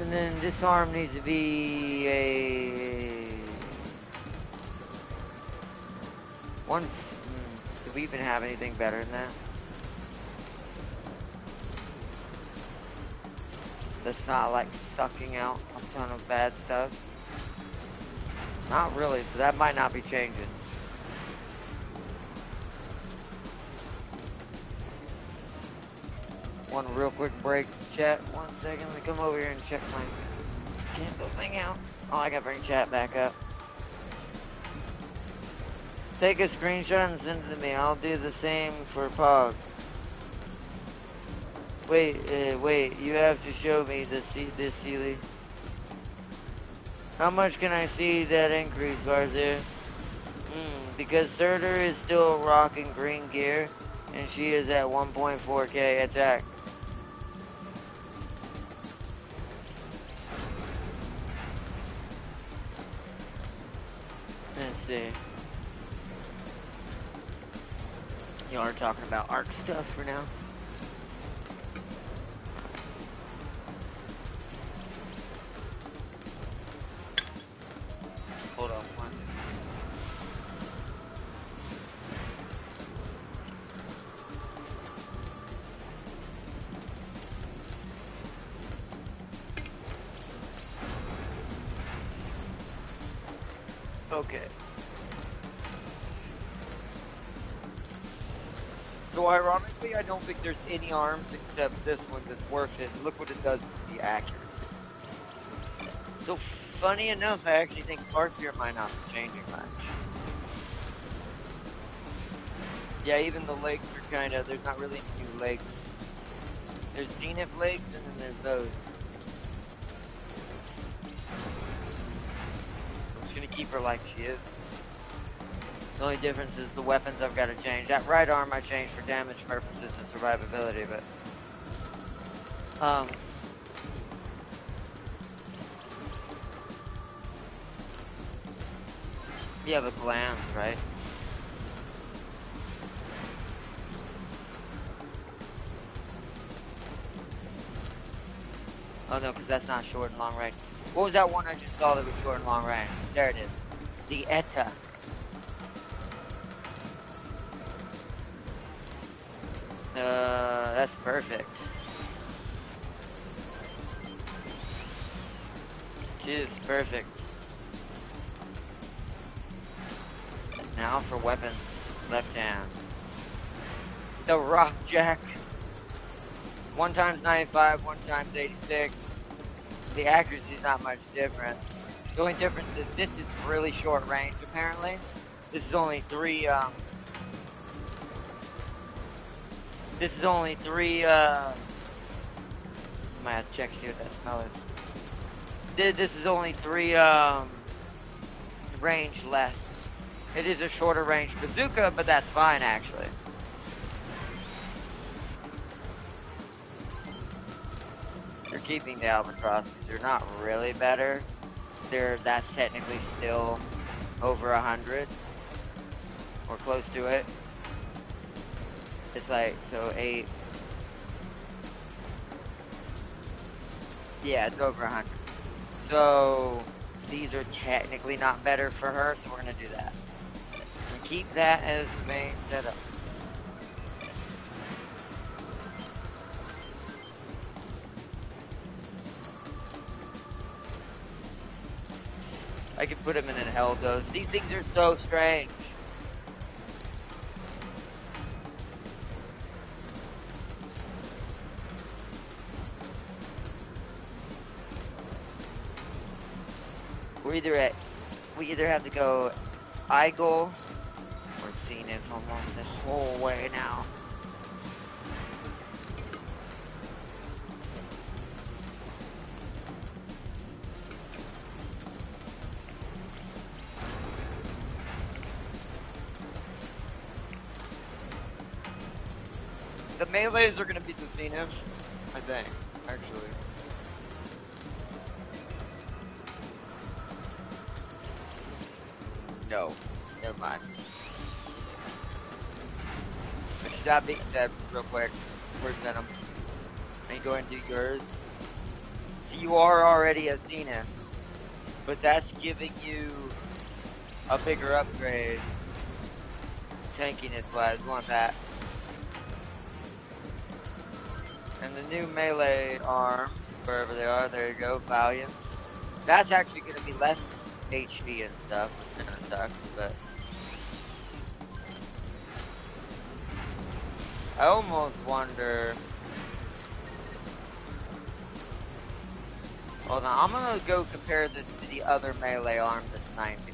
And then this arm needs to be a... one... Do we even have anything better than that? That's not like sucking out a ton of bad stuff. Not really, so that might not be changing. One real quick break, chat. 1 second, let me come over here and check my candle thing out. Oh, I gotta bring chat back up. Take a screenshot and send it to me. I'll do the same for Pog. Wait, you have to show me this Sealy. How much can I see that increase, Wanzer? Because Surtur is still rocking green gear, and she is at 1.4k attack. Let's see. Y'all are talking about ARC stuff for now. Hold on 1 second. Okay. So ironically, I don't think there's any arms except this one that's worth it. Look what it does with the accuracy. So funny enough, I actually think Farseer might not be changing much. Yeah, even the legs are kind of, there's not really any new legs. There's Zenith legs and then there's those. I'm just gonna keep her like she is. The only difference is the weapons I've got to change. That right arm I changed for damage purposes and survivability, but... You have a gland, right? Oh no, because that's not short and long range. What was that one I just saw that was short and long range? There it is. The Etta. That's perfect. She is perfect. Now for weapons. Left hand. The Rock Jack. 1 times 95, 1 times 86. The accuracy is not much different. The only difference is this is really short range apparently. This is only 3 this is only 3 I might have to check see what that smell is. This is only 3 range less. It is a shorter range bazooka, but that's fine actually. They're keeping the albatross. They're not really better. That's technically still over 100 or close to it. It's like so 8. Yeah, it's over 100. So these are technically not better for her, so we're gonna do that. And keep that as the main setup. I could put him in an Eldos. These things are so strange. We either have to go Eigel or Zenith almost the whole way now. The melees are gonna be the Zenith, I think, actually. No, never mind. But that being said, real quick, where's Venom? Are you going to do yours? So you are already a Zenith, but that's giving you a bigger upgrade. Tankiness wise, want that. And the new melee arms, wherever they are, there you go, Valiants. That's actually going to be less HP and stuff, which kind of sucks, but I almost wonder. Hold on, I'm gonna go compare this to the other melee arm that's 90.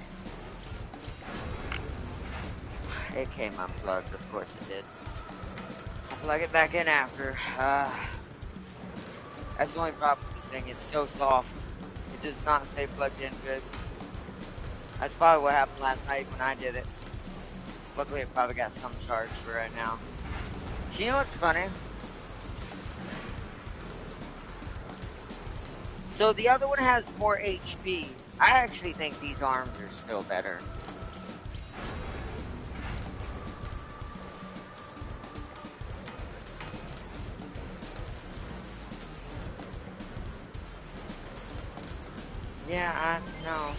It came unplugged, of course it did. I'll plug it back in after. That's the only problem with this thing, it's so soft. It does not stay plugged in good. That's probably what happened last night when I did it. Luckily it probably got some charge for right now. So you know what's funny? So the other one has more HP. I actually think these arms are still better. Yeah, I know.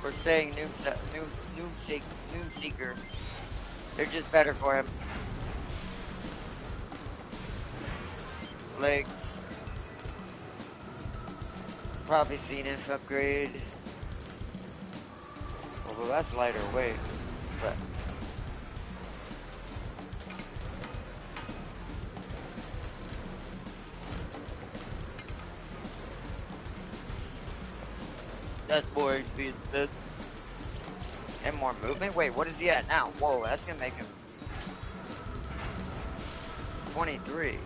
We're saying Noom Seeker. They're just better for him. Legs. Probably Zenith upgrade. Although that's lighter weight. But that's more HP than this. And more movement? Wait, what is he at now? Whoa, that's gonna make him 23.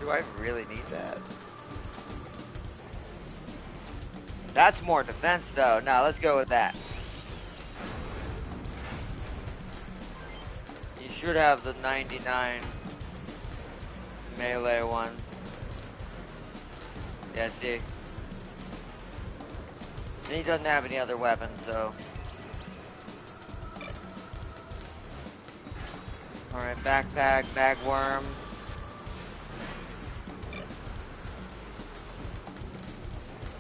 Do I really need that? That's more defense though. Now let's go with that. You should have the 99 melee one. Yeah, see? And he doesn't have any other weapons, so. Alright, backpack, bagworm.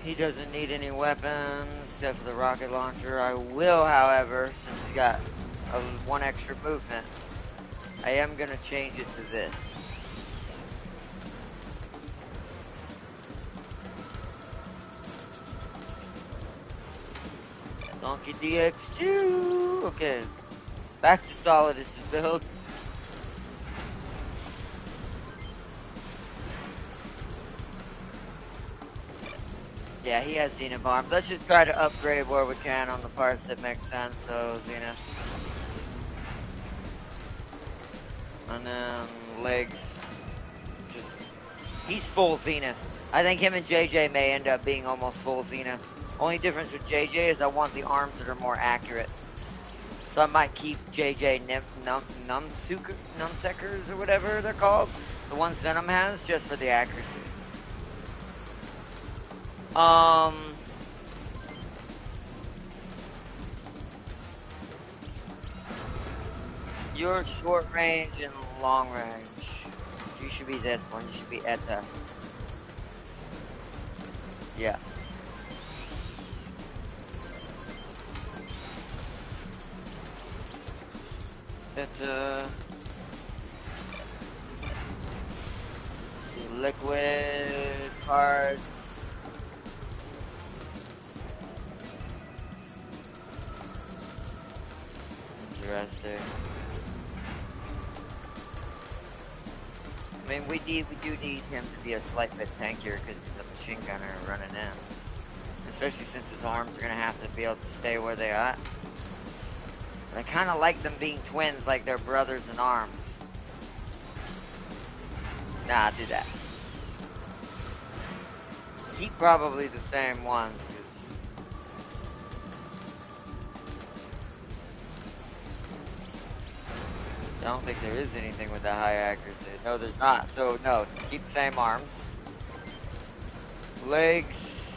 He doesn't need any weapons except for the rocket launcher. I will, however, since he's got one extra movement, I am going to change it to this. Donkey DX2! Okay, back to Solidus' build. Yeah, he has Zenith arms. Let's just try to upgrade where we can on the parts that make sense. So, Zenith. And then legs. He's full Zenith. I think him and JJ may end up being almost full Zenith. Only difference with JJ is I want the arms that are more accurate. So I might keep JJ Numsuckers or whatever they're called. The ones Venom has, just for the accuracy. Your short range and long range. You should be this one. You should be Etta. Yeah. Etta. See, liquid parts. Interesting. I mean, we do need him to be a slight bit tankier because he's a machine gunner running in. Especially since his arms are going to have to be able to stay where they are. But I kind of like them being twins, like they're brothers in arms. Nah, do that. Keep probably the same ones, because... I don't think there is anything with that high accuracy. No, there's not. So, no, keep the same arms. Legs.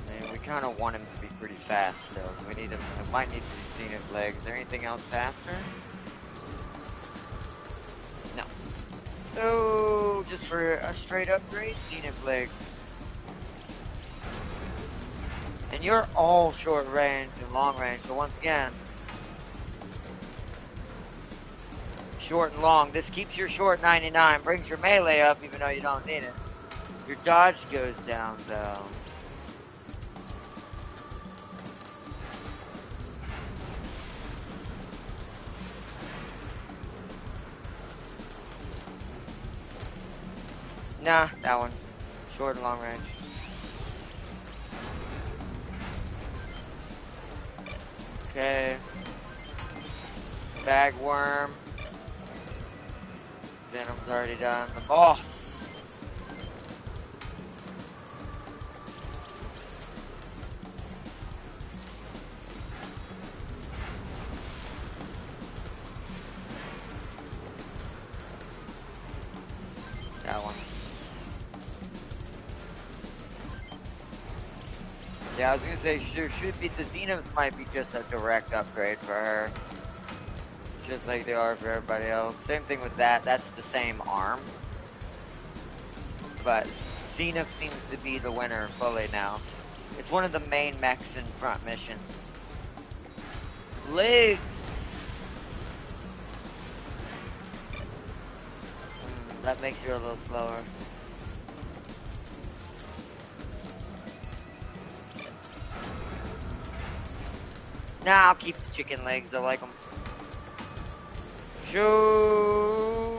I mean, we kind of want him to be pretty fast still, so we need him. We might need to be Zenith legs. Is there anything else faster? No. So, just for a straight upgrade, Zenith legs. And you're all short range and long range, so once again, short and long. This keeps your short 99, brings your melee up even though you don't need it. Your dodge goes down though. Nah, that one. Short and long range. Okay. Bagworm. Venom's already done. The boss. That one. Yeah, I was gonna say, sure, should be, the Xenos might be just a direct upgrade for her. Just like they are for everybody else. Same thing with that, that's the same arm. But Zenith seems to be the winner fully now. It's one of the main mechs in front mission. Legs! That makes you a little slower. Nah, I'll keep the chicken legs. I like them. Shoo!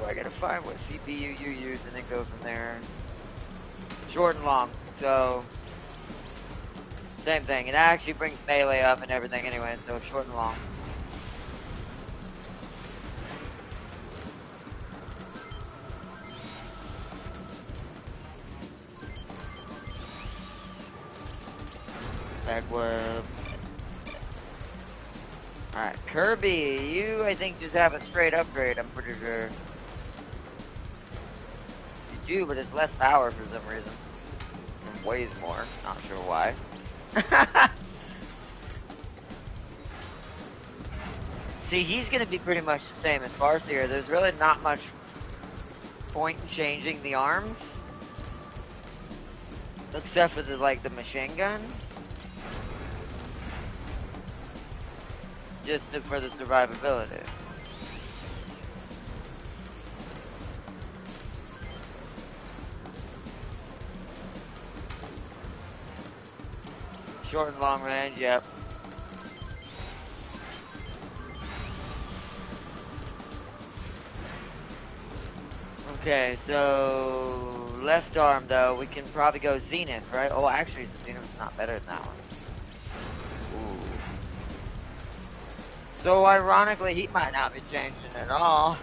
I gotta find what CPU you use and then go from there. Short and long. So, same thing. It actually brings melee up and everything anyway, so short and long. Backward. Alright, Kirby, you I think just have a straight upgrade, I'm pretty sure. You do, but it's less power for some reason. And weighs more, not sure why. See, he's gonna be pretty much the same as Farseer. There's really not much point in changing the arms. Except for the machine gun. Just for the survivability. Short and long range, yep. Okay, so left arm though, we can probably go Zenith, right? Oh, actually, the Zenith's not better than that one. Ooh. So ironically, he might not be changing at all.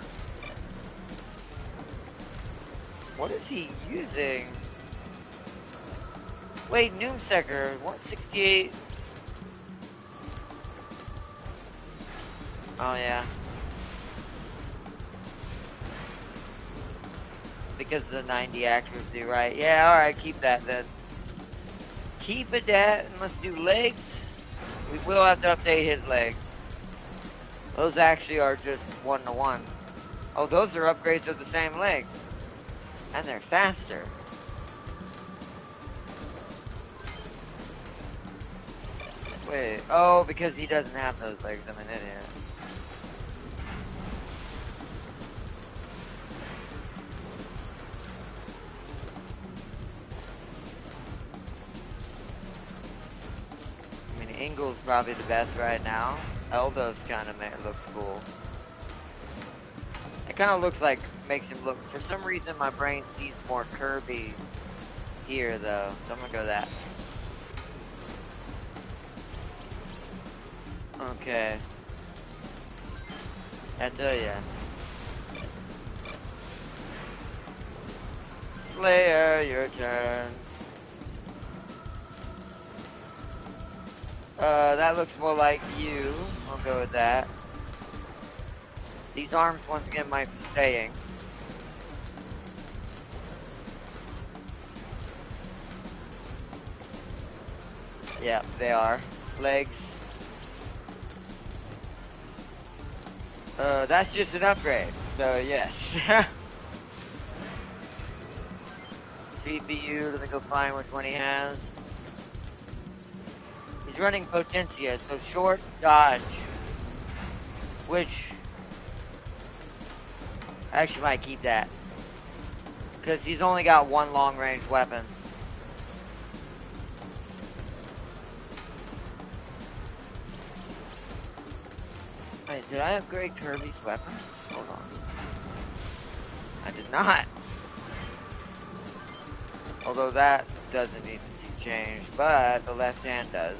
What is he using? Wait, Noomsecker, 168. Oh yeah. Because of the 90 accuracy, right? Yeah, alright, keep that then. Keep it that, and let's do legs. We will have to update his legs. Those actually are just 1-to-1. Oh, those are upgrades of the same legs. And they're faster. Wait, oh, because he doesn't have those legs, I'm an idiot. I mean, Ingle's probably the best right now. Eldo's kind of looks cool. It kind of looks like, makes him look, for some reason my brain sees more Kirby here though, so I'm gonna go that. Okay. I tell ya. Slayer, your turn. That looks more like you. I'll go with that. These arms once again might be staying. Yeah, they are. Legs. That's just an upgrade. So yes. CPU, let me go find which one he has. He's running Potentia, so short dodge. Which I actually might keep that. Because he's only got one long range weapon. Wait, did I upgrade Kirby's weapons? Hold on. I did not. Although that doesn't need to be changed, but the left hand does.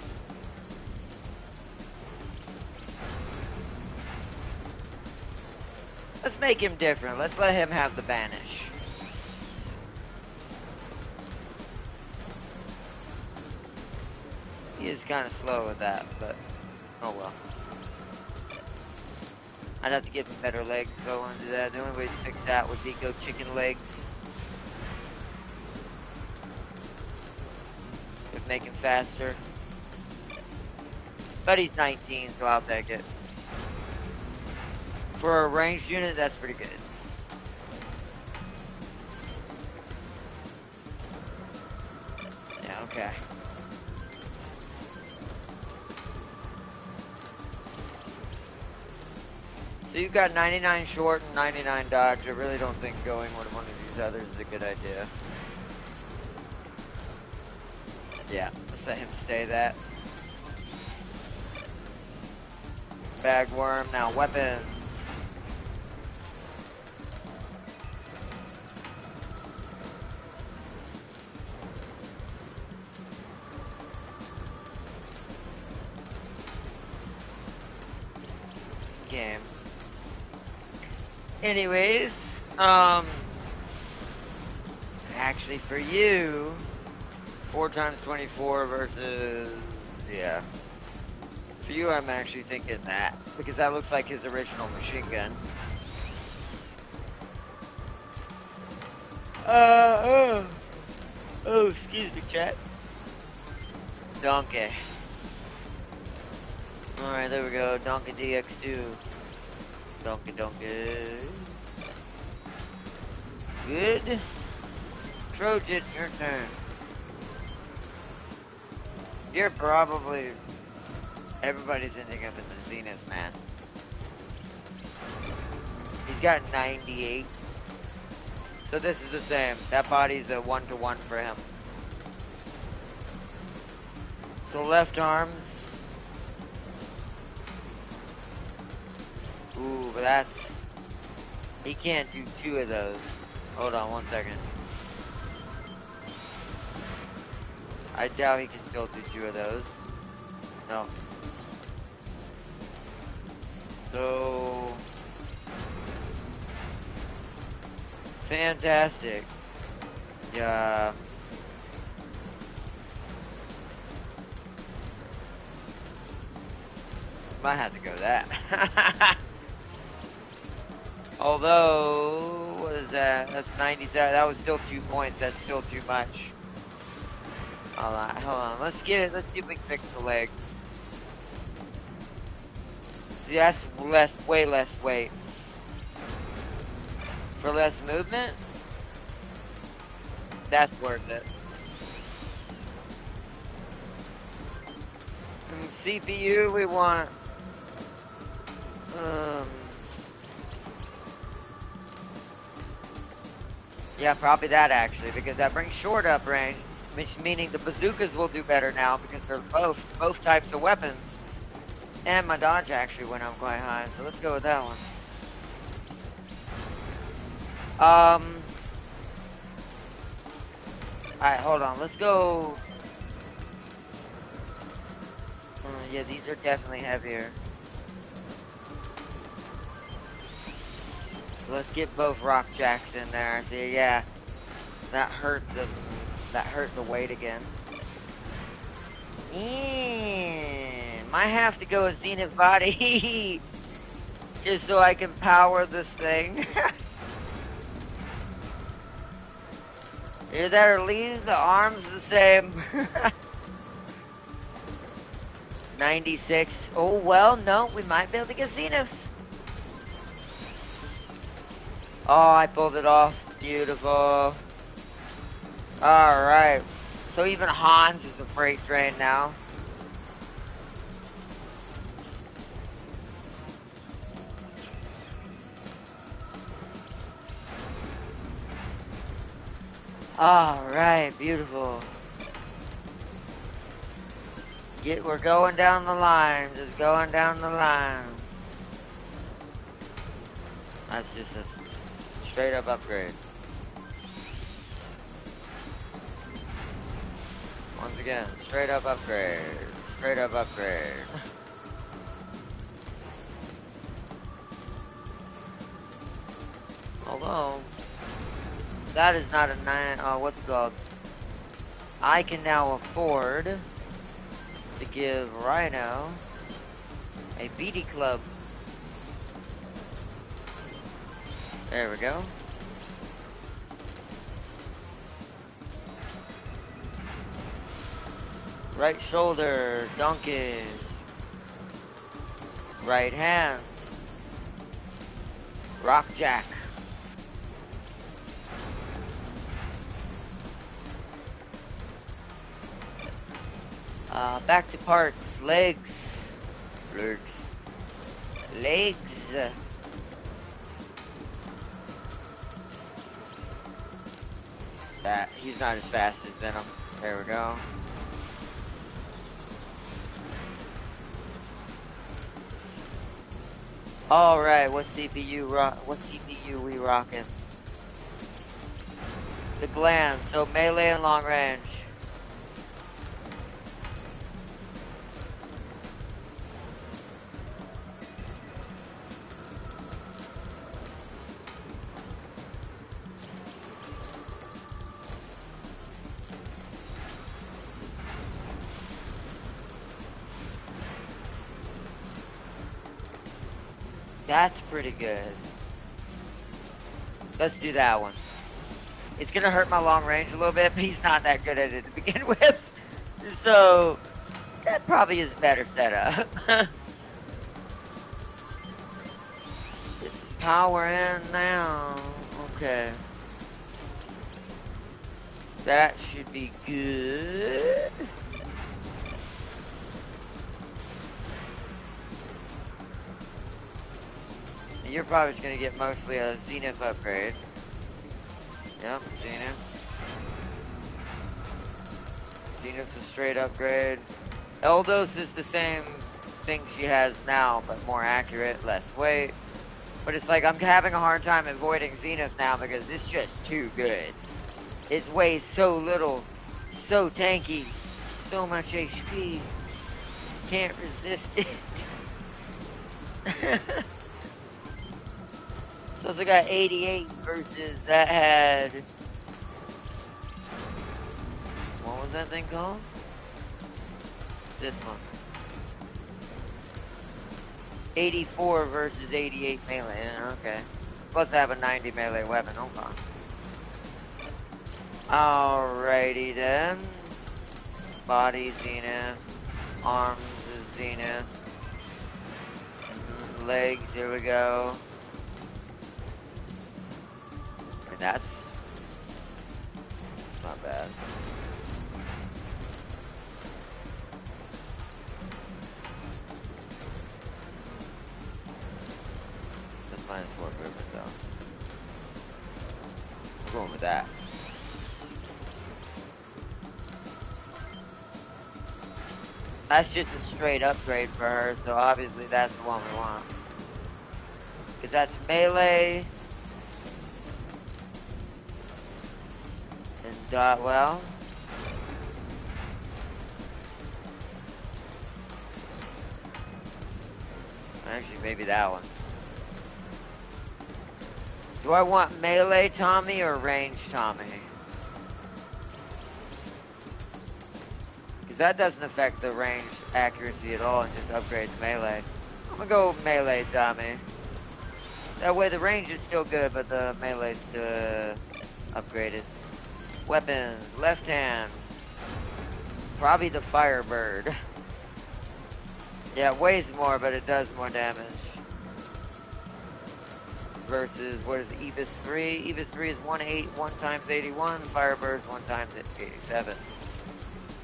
Let's make him different. Let's let him have the banish. He is kind of slow with that, but oh well. I'd have to give him better legs if I wanted to do that. The only way to fix that would be go chicken legs. Would make him faster. But he's 19, so I'll take it. For a ranged unit, that's pretty good. Yeah, okay. So you've got 99 short and 99 dodge. I really don't think going with one of these others is a good idea. Yeah, let's let him stay that. Bagworm, now weapons. Game. Anyways, actually for you, 4 times 24 versus, yeah. For you, I'm actually thinking that, because that looks like his original machine gun. Oh, excuse me, chat. Donkey. Alright, there we go, Donkey DX2. Donkey. Good. Trojan, your turn. You're probably... Everybody's ending up in the Zenith, man. He's got 98. So this is the same. That body's a 1-to-1 for him. So left arms. Ooh, but that's... He can't do 2 of those. Hold on 1 second. I doubt he can still do 2 of those. No. So fantastic. Yeah. Might have to go that. Although, what is that? That's 97. That was still 2 points. That's still too much. Hold on. Let's get it. Let's see if we can fix the legs. See, that's way less weight. For less movement, that's worth it. CPU, we want, yeah, probably that actually, because that brings short up range, which meaning the bazookas will do better now because they're both types of weapons. And my dodge actually went up quite high, so let's go with that one. Alright, hold on, let's go. Yeah, these are definitely heavier. So let's get both rock jacks in there. See, yeah, that hurt the weight again. Might have to go with Zenith Body just so I can power this thing. Either that or leave the arms the same. 96. Oh, well, no, we might be able to get Zeniths. Oh, I pulled it off. Beautiful. Alright. So even Hans is a freight train now. Alright, beautiful. We're going down the line. Just going down the line. That's just a straight up upgrade. Once again, straight up upgrade. Straight up upgrade. Although, that is not a what's it called? I can now afford to give Rhino a BD club. There we go. Right shoulder, donkey. Right hand, rock jack. Back to parts, legs. That, he's not as fast as Venom. There we go. Alright, what CPU we rocking? The gland, so melee and long range. That's pretty good. Let's do that one. It's gonna hurt my long range a little bit, but he's not that good at it to begin with. So, that probably is a better setup. Get some power in now. Okay. That should be good. You're probably just gonna get mostly a Zenith upgrade. Yep, Zenith. Zenith's a straight upgrade. Eldos is the same thing she has now, but more accurate, less weight. But it's like I'm having a hard time avoiding Zenith now because it's just too good. It weighs so little, so tanky, so much HP. Can't resist it. It's also got 88 versus that had. What was that thing called? This one. 84 versus 88 melee. Yeah, okay. Plus I have a 90 melee weapon. Okay. Alrighty then. Body Zenith. Arms is Zenith. Legs, here we go. And that's not bad. That's -4 movement though. We're going with that. That's just a straight upgrade for her, so obviously that's the one we want. Because that's melee. And dot well. Actually, maybe that one. Do I want melee Tommy or range Tommy? Because that doesn't affect the range accuracy at all and just upgrades melee. I'm gonna go melee Tommy. That way the range is still good, but the melee's still upgraded. Weapons, left hand. Probably the Firebird. Yeah, it weighs more, but it does more damage. Versus, what is it, Evis 3? Evis 3 is 1 times 81, Firebird's 1 times 87.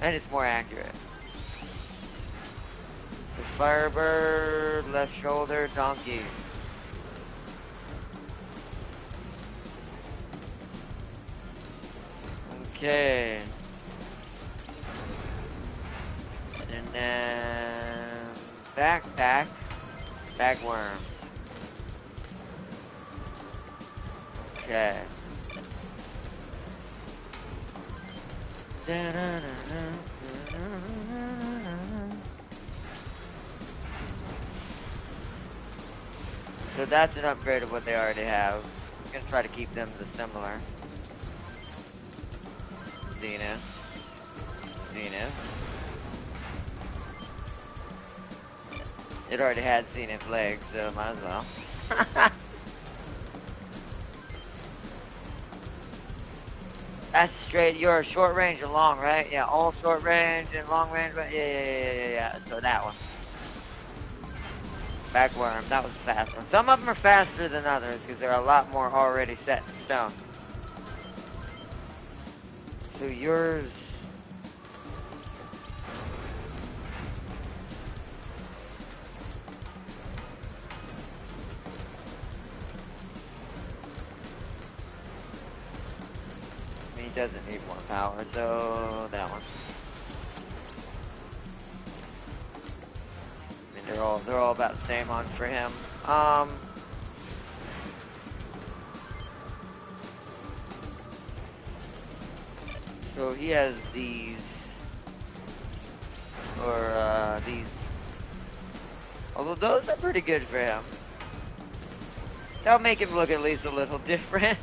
And it's more accurate. So Firebird, left shoulder, donkey. Okay. And then backpack, bagworm. Okay. So that's an upgrade of what they already have. I'm gonna try to keep them the similar. Zenith. It already had Zenith legs, so might as well. That's straight. You're short range and long, right? Yeah, all short range and long range. Yeah. So that one. Backworm. That was a fast one. Some of them are faster than others because they're a lot more already set in stone. So yours. Doesn't need more power, so that one. I mean, they're all about the same on for him. So he has these, or these. Although those are pretty good for him. That'll make him look at least a little different.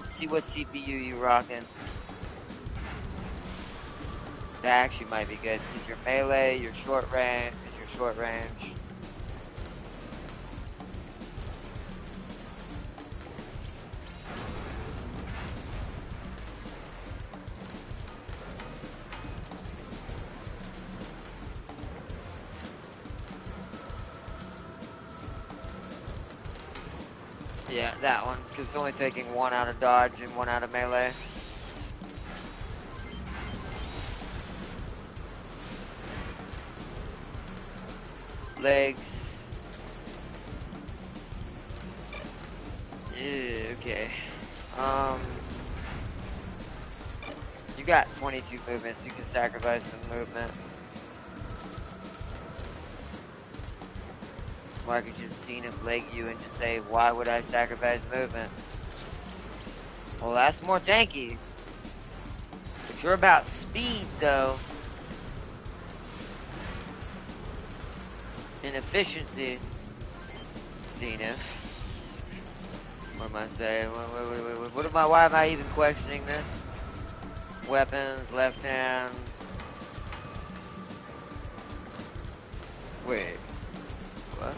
See what CPU you rocking. That actually might be good because your melee, your short range, and your short range. Yeah, that one, because it's only taking 1 out of dodge and 1 out of melee. Legs. Yeah, okay. You got 22 movements, you can sacrifice some movement. Or I could just Zenith leg you and just say, why would I sacrifice movement? Well, that's more tanky. If you're about speed, though, and efficiency, Zenith. What am I saying? Wait. What am I? Why am I even questioning this? Weapons, left hand. Wait. What?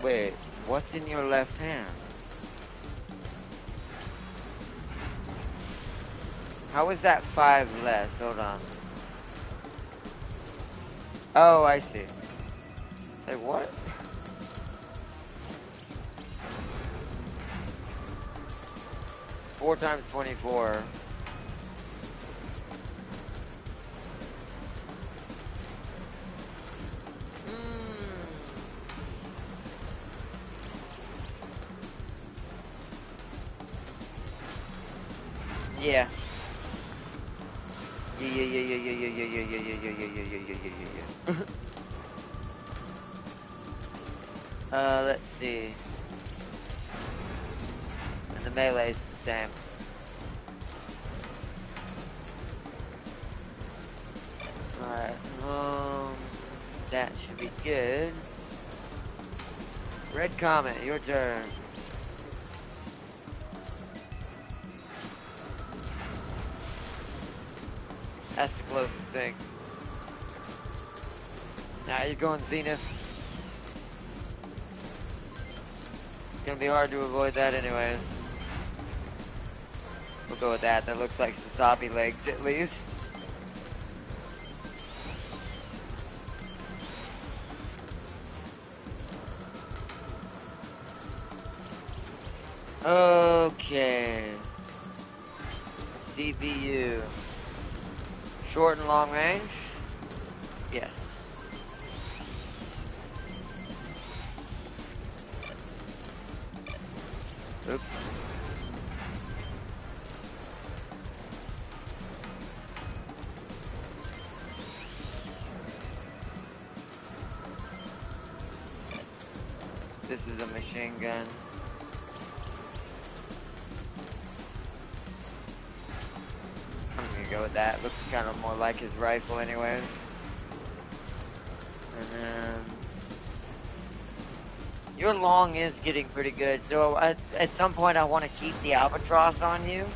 Wait. What's in your left hand? How is that 5 less? Hold on. Oh, I see. It's like, what? Four times 24. Yeah. Let's see. And the melee is the same. Alright, that should be good. Red Comet, your turn. That's the closest thing. Now you're going Zenith. It's gonna be hard to avoid that anyways. We'll go with that. That looks like Sasabi legs at least. Okay. CPU. Short and long range? Yes. Oops. This is a machine gun. I'm gonna go with that. Looks kind of more like his rifle anyways. And then... Your long is getting pretty good, so at some point I want to keep the albatross on you.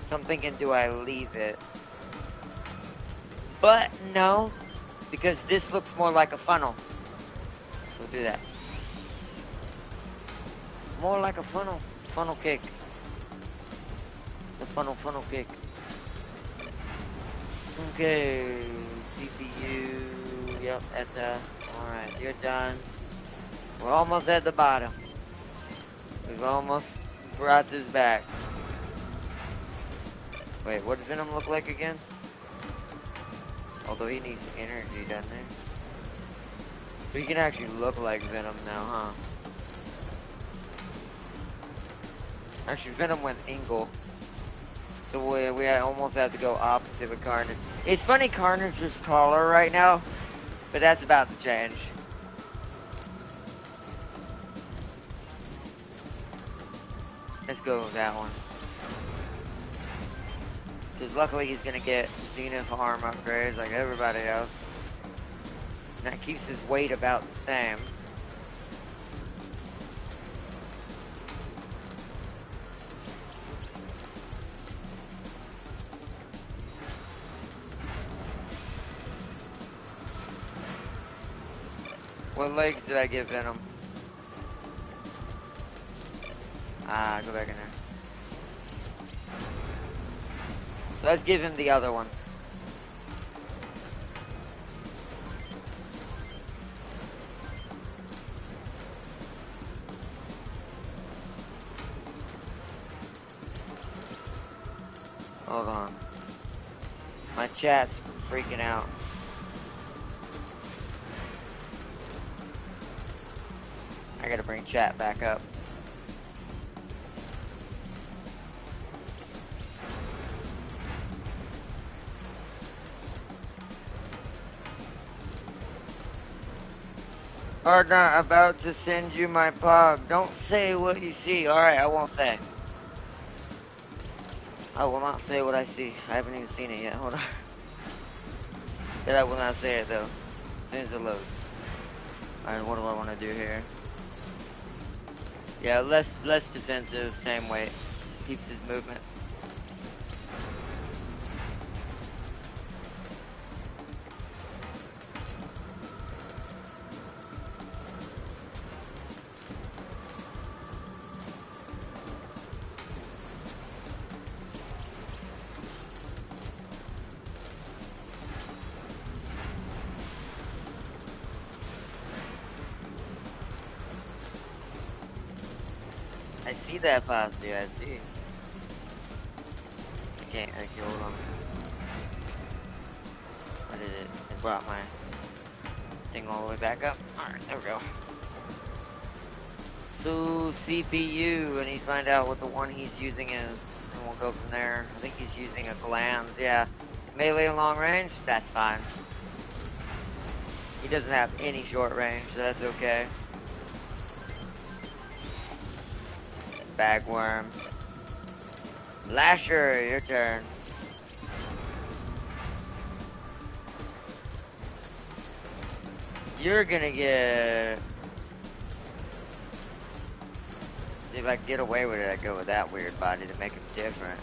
So I'm thinking, do I leave it? But no, because this looks more like a funnel. So do that. More like a funnel. Funnel kick. The funnel kick. Okay, CPU. Yep, that's alright, you're done. We're almost at the bottom. We've almost brought this back. Wait, what does Venom look like again? Although he needs energy, doesn't he? So he can actually look like Venom now, huh? Actually, Venom went Ingle. So we almost have to go opposite with Carnage. It's funny Carnage is taller right now, but that's about to change. Let's go with that one. Because luckily he's going to get Zenith arm upgrades like everybody else. And that keeps his weight about the same. What legs did I give Venom? Ah, go back in there. So let's give him the other ones. Hold on. My chat's freaking out. I gotta bring chat back up. Are not about to send you my pog. Don't say what you see. Alright, I won't say. I will not say what I see. I haven't even seen it yet. Hold on. But I will not say it though. As soon as it loads. Alright, what do I want to do here? Yeah, less defensive, same weight. Keeps his movement. I see that Fozzie, I see. Okay, hold on. I did it. It brought my thing all the way back up. Alright, there we go. So, CPU, and he find out what the one he's using is, and we'll go from there. I think he's using a glance, yeah. Melee and long range, that's fine. He doesn't have any short range, so that's okay. Bagworm. Lasher, your turn. You're gonna get... See if I can get away with it, I go with that weird body to make him different.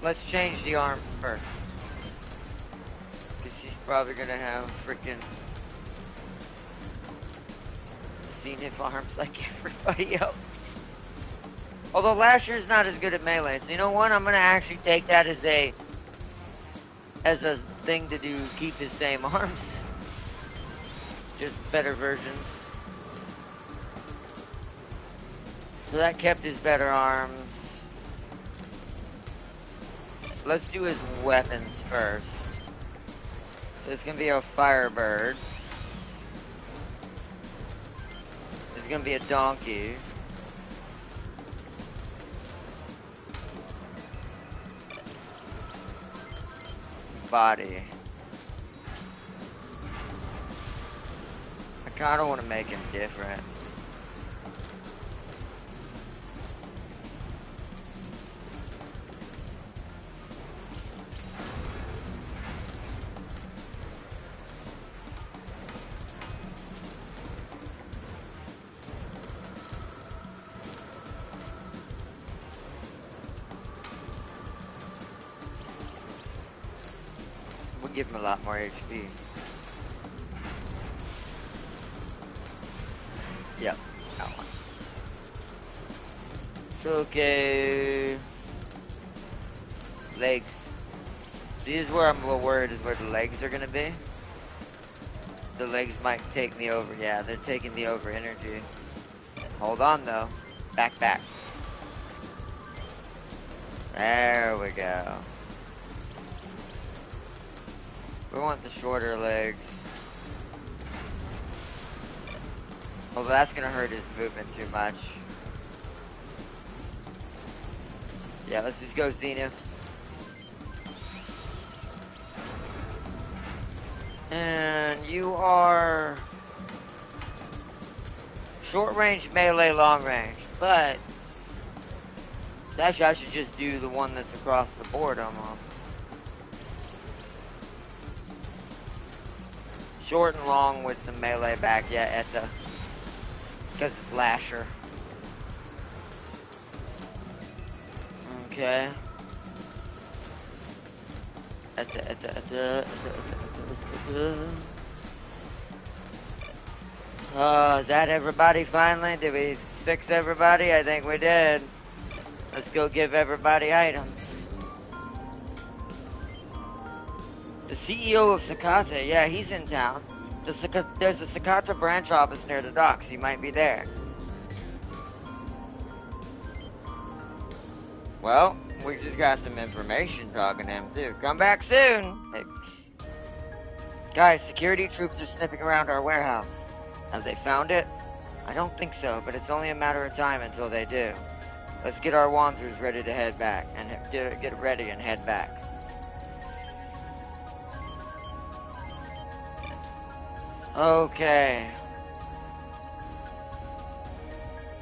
Let's change the arms first. Because she's probably gonna have freaking Zenith arms like everybody else. Although Lasher's not as good at melee, so you know what? I'm gonna actually take that as a thing to do, keep his same arms. Just better versions. So that kept his better arms. Let's do his weapons first. So it's gonna be a Firebird. It's gonna be a donkey. Body. I kinda wanna make him different. Give him a lot more HP. Yep, that one. So, okay. Legs. See, this is where I'm a little worried, is where the legs are gonna be. The legs might take me over. Yeah, they're taking me over energy. Hold on, though. Back, back. There we go. We want the shorter legs. Although that's gonna hurt his movement too much. Yeah, let's just go Zenith. And you are short range, melee, long range. But actually I should just do the one that's across the board almost. Short and long with some melee back, yeah, at the, because it's Lasher. Okay. Is that everybody finally? Did we fix everybody? I think we did. Let's go give everybody items. The CEO of Sakata, yeah, he's in town. There's a Sakata branch office near the docks. He might be there. Well, we just got some information talking to him, too. Come back soon! Hey. Guys, security troops are sniffing around our warehouse. Have they found it? I don't think so, but it's only a matter of time until they do. Let's get our Wanzers ready to head back and get ready and head back. Okay.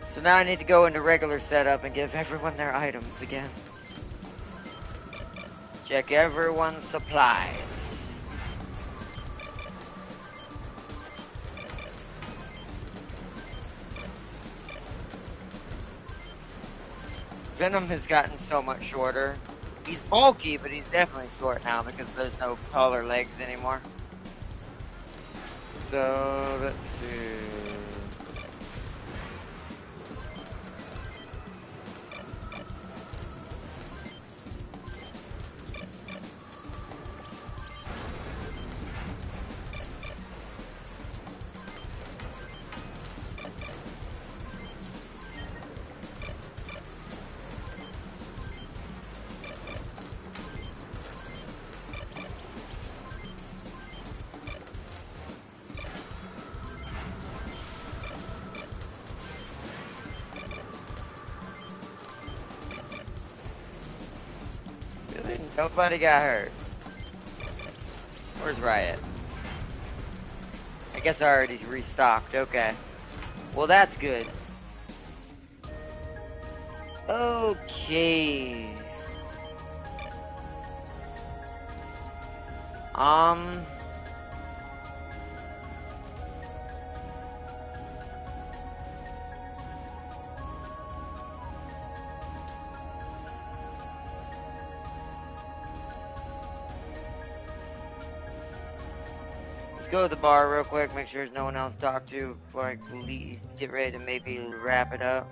So now I need to go into regular setup and give everyone their items again. Check everyone's supplies. Venom has gotten so much shorter. He's bulky, but he's definitely short now because there's no taller legs anymore. So, let's see. Nobody got hurt. Where's Riot? I guess I already restocked. Okay. Well, that's good. Okay. Go to the bar real quick, make sure there's no one else to talk to before I get ready to maybe wrap it up.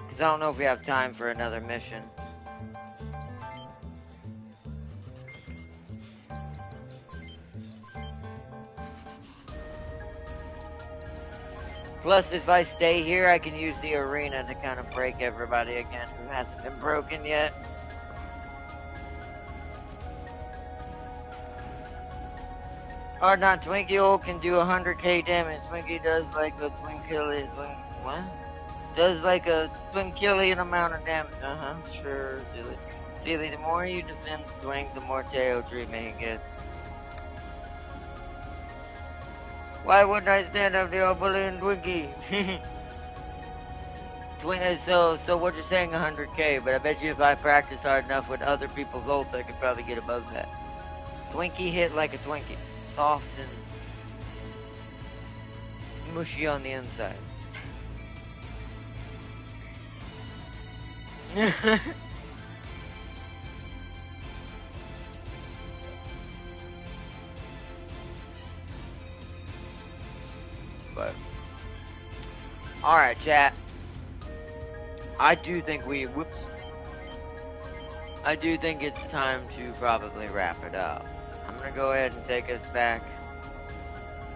Because I don't know if we have time for another mission. Plus, if I stay here, I can use the arena to kind of break everybody again who hasn't been broken yet. Or not, Twinkie ult can do 100k damage. Twinkie does like a what? Does like a twinkillion amount of damage. Sure, silly. Silly, the more you defend Twink, the more Teo treatment he gets. Why wouldn't I stand up the old balloon Twinkie? So what you're saying 100k, but I bet you if I practice hard enough with other people's ults, I could probably get above that. Twinkie hit like a Twinkie. Soft and mushy on the inside. But alright, chat. I do think it's time to probably wrap it up. I'm gonna go ahead and take us back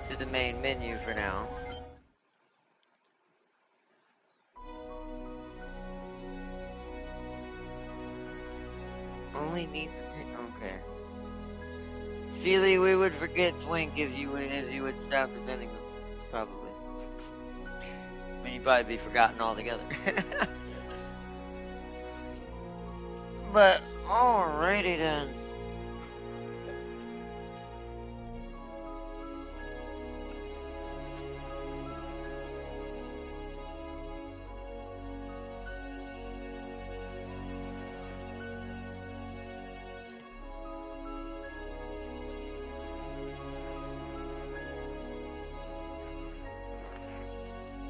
to the main menu for now. Only needs okay. Sealy, we would forget Twink if you would stop defending them. Probably. I mean, you'd probably be forgotten altogether. But alrighty then.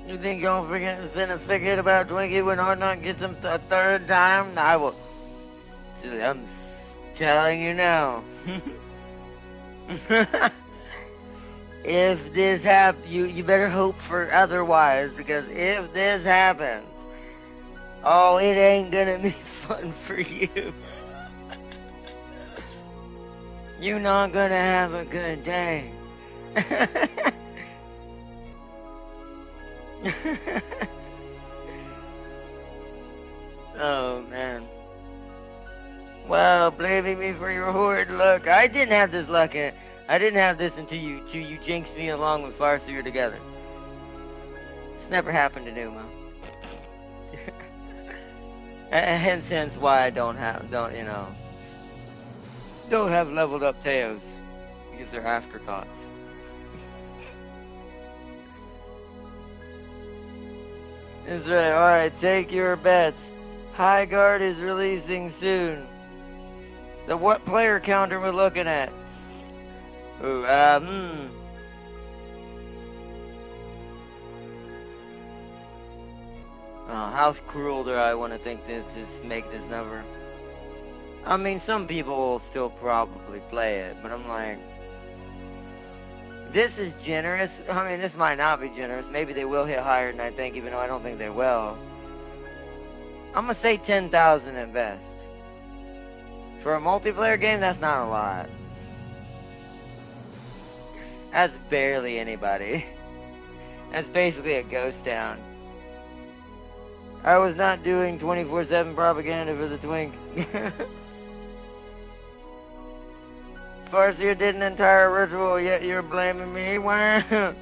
You think y'all finna forget about Twinkie when Hardknot gets him a third time? I will. Dude, I'm telling you now. If this happens, you better hope for otherwise, because if this happens, oh, it ain't gonna be fun for you. You're not gonna have a good day. Oh man. Wow, blaming me for your horrid luck. I didn't have this luck. I didn't have this until you jinxed me along with Farseer together. It's never happened to Numa. hence why I don't have leveled up Teos, because they're afterthoughts. That's right. All right, take your bets. High Guard is releasing soon. The what player counter we're looking at? Ooh, Oh, how cruel do I want to think that this make this number? I mean, some people will still probably play it, but I'm like, this is generous. I mean, this might not be generous. Maybe they will hit higher than I think, even though I don't think they will. I'm gonna say 10,000 at best. For a multiplayer game, that's not a lot. That's barely anybody. That's basically a ghost town. I was not doing 24/7 propaganda for the twink. Farseer did an entire ritual, yet you're blaming me. Wow.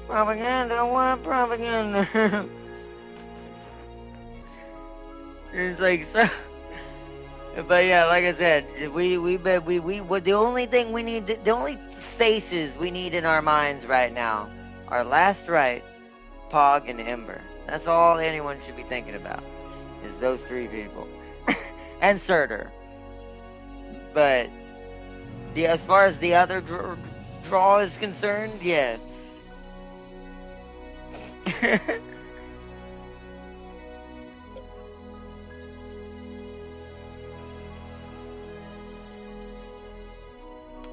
Propaganda, what propaganda? It's like so. But yeah, like I said, the only thing we need, the only faces we need in our minds right now are Last Right, Pog, and Ember. That's all anyone should be thinking about, is those three people. And Surtur. But as far as the other draw is concerned, yeah.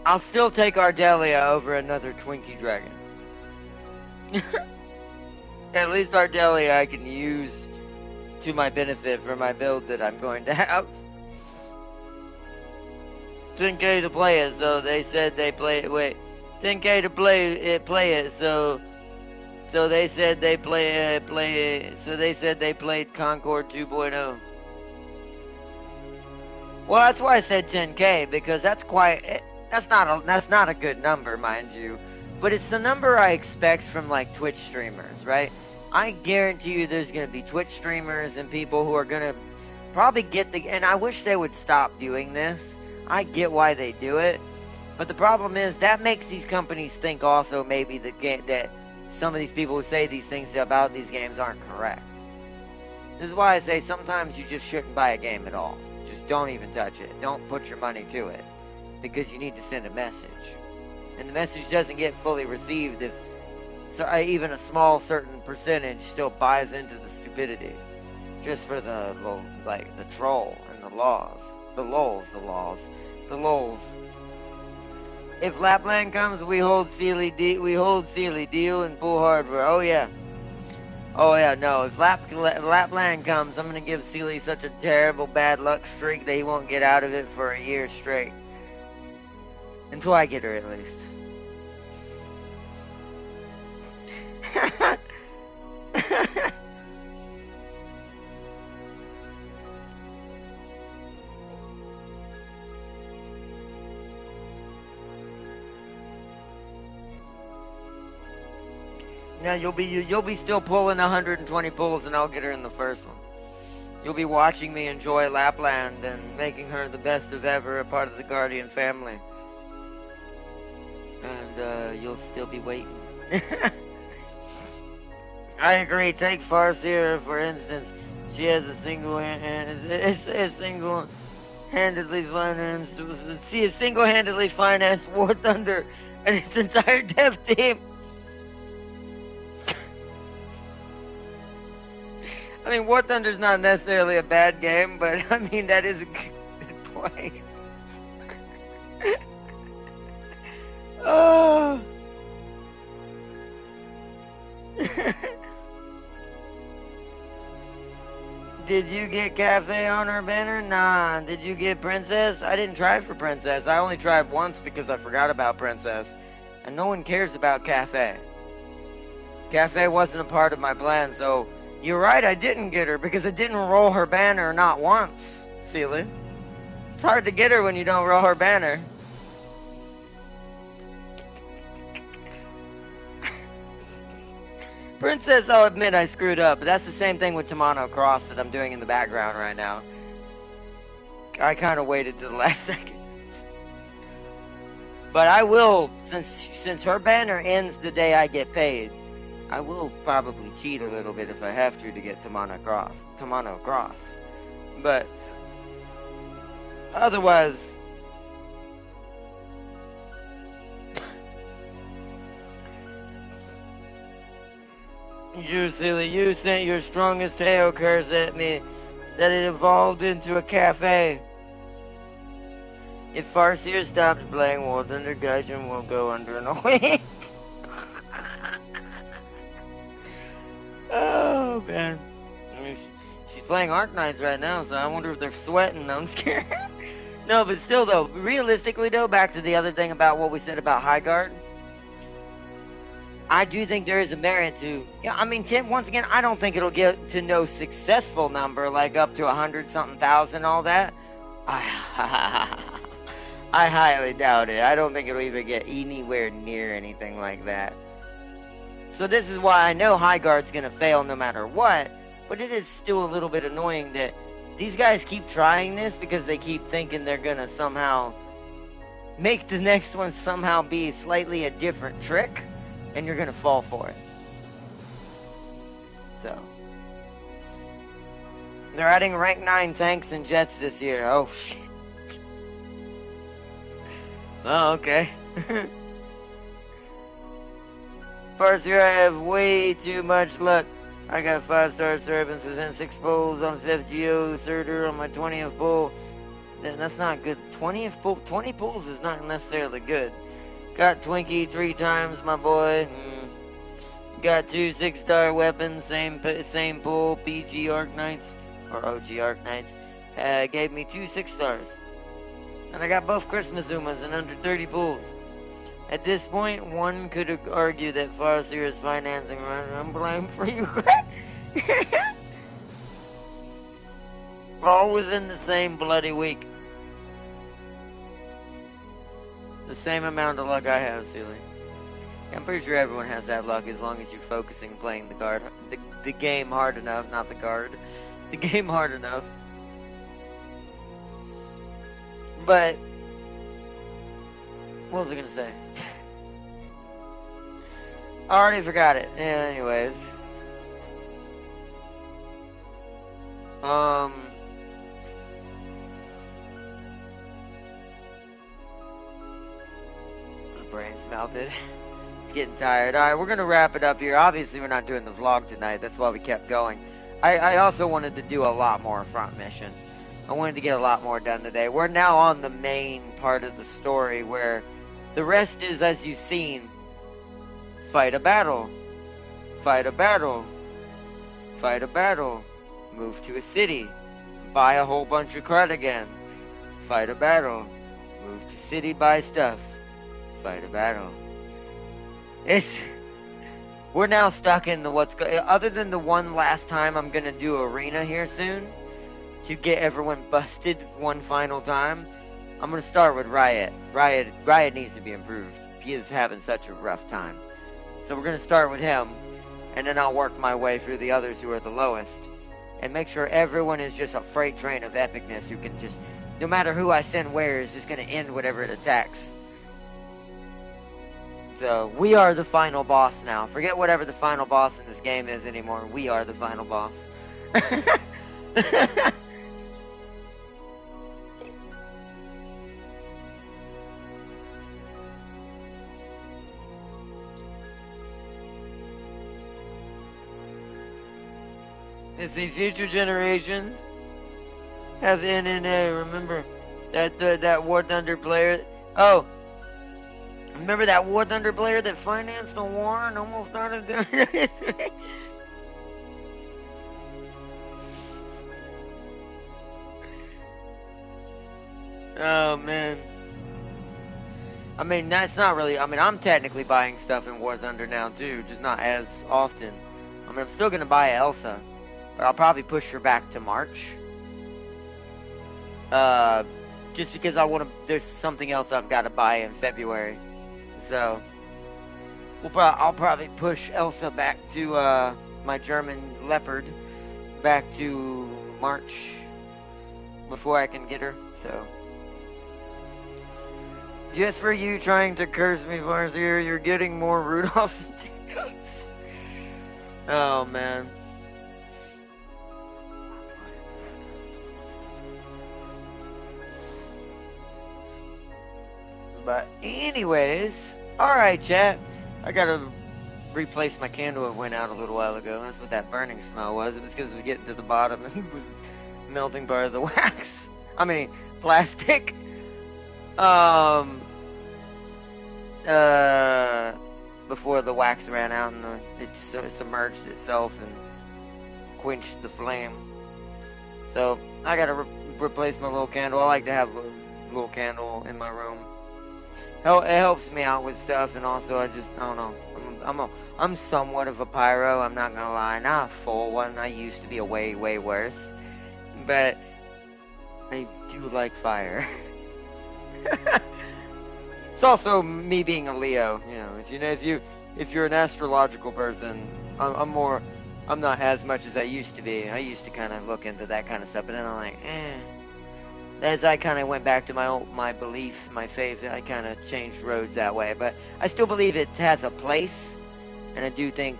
I'll still take Ardelia over another Twinkie Dragon. At least Ardelia I can use to my benefit for my build that I'm going to have. 10k to play it, so they said they play it. Wait, 10k to play it. So they said they play it. So they said they played Concord 2.0. Well, that's why I said 10k, because that's not a good number, mind you. But it's the number I expect from like Twitch streamers, right? I guarantee you there's going to be Twitch streamers and people who are going to probably get and I wish they would stop doing this. I get why they do it. But the problem is that makes these companies think also maybe that some of these people who say these things about these games aren't correct. This is why I say sometimes you just shouldn't buy a game at all. Just don't even touch it. Don't put your money to it. Because you need to send a message. And the message doesn't get fully received if even a small certain percentage still buys into the stupidity. Just for the troll and the laws. The lulz. If Lapland comes, we hold Sealy deal and pull hardware. Oh yeah, no. If Lapland comes, I'm gonna give Sealy such a terrible bad luck streak that he won't get out of it for a year straight. Until I get her, at least. Now you'll be still pulling 120 pulls, and I'll get her in the first one. You'll be watching me enjoy Lapland and making her the best of ever, a part of the Guardian family. And you'll still be waiting. I agree. Take Farseer for instance. She has a single-handedly financed War Thunder and its entire dev team. I mean, War Thunder's not necessarily a bad game, but I mean that is a good point. Oh. Did you get Cafe on her banner? Nah. Did you get Princess? I didn't try for Princess. I only tried once because I forgot about Princess. And no one cares about Cafe. Cafe wasn't a part of my plan, so you're right, I didn't get her because I didn't roll her banner not once, Sealy. It's hard to get her when you don't roll her banner. Princess, I'll admit I screwed up, but that's the same thing with Tamano Cross that I'm doing in the background right now. I kind of waited to the last second. But I will, since her banner ends the day I get paid, I will probably cheat a little bit if I have to get Tamano Cross. But otherwise, you silly, you sent your strongest tail curse at me that it evolved into a cafe. If Farseer stops playing War Thunder, Gaijin will go under an away. Oh, man. I mean, she's playing Arknights right now, so I wonder if they're sweating. I'm scared. No, but still, though, realistically, though, back to the other thing about what we said about Highguard, I do think there is a merit to... Yeah, I mean, Tim, once again, I don't think it'll get to no successful number, like up to 100-something thousand, all that. I highly doubt it. I don't think it'll even get anywhere near anything like that. So this is why I know Highguard's going to fail no matter what, but it is still a little bit annoying that these guys keep trying this because they keep thinking they're going to somehow make the next one somehow be slightly a different trick, and you're going to fall for it. So. They're adding rank 9 tanks and jets this year. Oh, shit. Oh, okay. First year I have way too much luck. I got 5-star servants within 6 pulls on 5th Geo Surtur on my 20th pull. That's not good. 20th pull, 20 pulls is not necessarily good. Got Twinkie 3 times, my boy. Got 2 6-star weapons, same pull, PG Arknights, or OG Arknights. Gave me 2 6-stars. And I got both Christmas Umas in under 30 pulls. At this point, one could argue that Farseer is financing run. I'm blamed for you. All within the same bloody week. The same amount of luck I have, Sealy. I'm pretty sure everyone has that luck as long as you're focusing playing the game hard enough, not the guard. The game hard enough. But what was I gonna say? I already forgot it. Yeah, anyways. My brain's melted. It's getting tired. Alright, we're gonna wrap it up here. Obviously we're not doing the vlog tonight. That's why we kept going. I also wanted to do a lot more front mission. I wanted to get a lot more done today. We're now on the main part of the story where the rest is, as you've seen, fight a battle, fight a battle, fight a battle, move to a city, buy a whole bunch of crud again, fight a battle, move to city, buy stuff, fight a battle. We're now stuck in the other than the one last time I'm gonna do arena here soon, to get everyone busted one final time. I'm gonna start with Riot. Riot needs to be improved. He is having such a rough time. So we're gonna start with him, and then I'll work my way through the others who are the lowest, and make sure everyone is just a freight train of epicness who can just, no matter who I send where, is just gonna end whatever it attacks. So we are the final boss now. Forget whatever the final boss in this game is anymore. We are the final boss. And see, future generations have NNA. Remember that War Thunder player? Oh, remember that War Thunder player that financed the war and almost started doing it? Oh man. I mean, that's not really. I mean, I'm technically buying stuff in War Thunder now too, just not as often. I mean, I'm still gonna buy Elsa. But I'll probably push her back to March. Just because I want to, there's something else I've got to buy in February. So, I'll probably push Elsa back to my German leopard back to March before I can get her. So just for you trying to curse me, Farseer, you're getting more Rudolphs and Tickles. Oh man. But anyways, alright chat. I gotta replace my candle. It went out a little while ago. That's what that burning smell was. It was because it was getting to the bottom and it was melting part of the wax. I mean, plastic. Before the wax ran out and it submerged itself and quenched the flame. So I gotta replace my little candle. I like to have a little candle in my room. It helps me out with stuff, and also I don't know. I'm somewhat of a pyro. I'm not gonna lie, not a full one. I used to be a way worse, but I do like fire. It's also me being a Leo. You know, if you're an astrological person, I'm not as much as I used to be. I used to kind of look into that kind of stuff, but then I'm like, As I kind of went back to my belief, my faith, I kind of changed roads that way. But I still believe it has a place, and I do think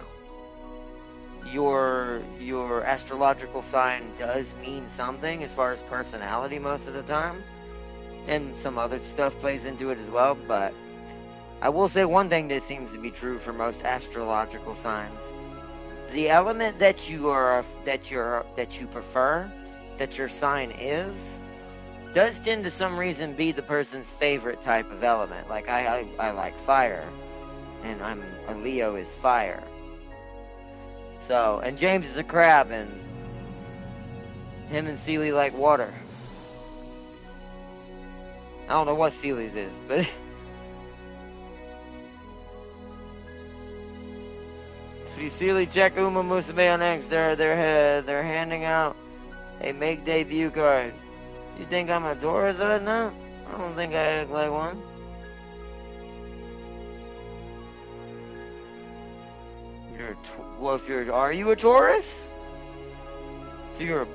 your astrological sign does mean something as far as personality most of the time, and some other stuff plays into it as well. But I will say one thing that seems to be true for most astrological signs: the element that you prefer, that your sign is, does tend to some reason be the person's favorite type of element. Like I like fire, and a Leo is fire. So, and James is a crab, and him and Seeley like water. I don't know what Seeley's is, but see, Seeley, check Uma Musume on X. They're handing out a make debut card. You think I'm a Taurus right now? I don't think I act like one. Are you a Taurus? So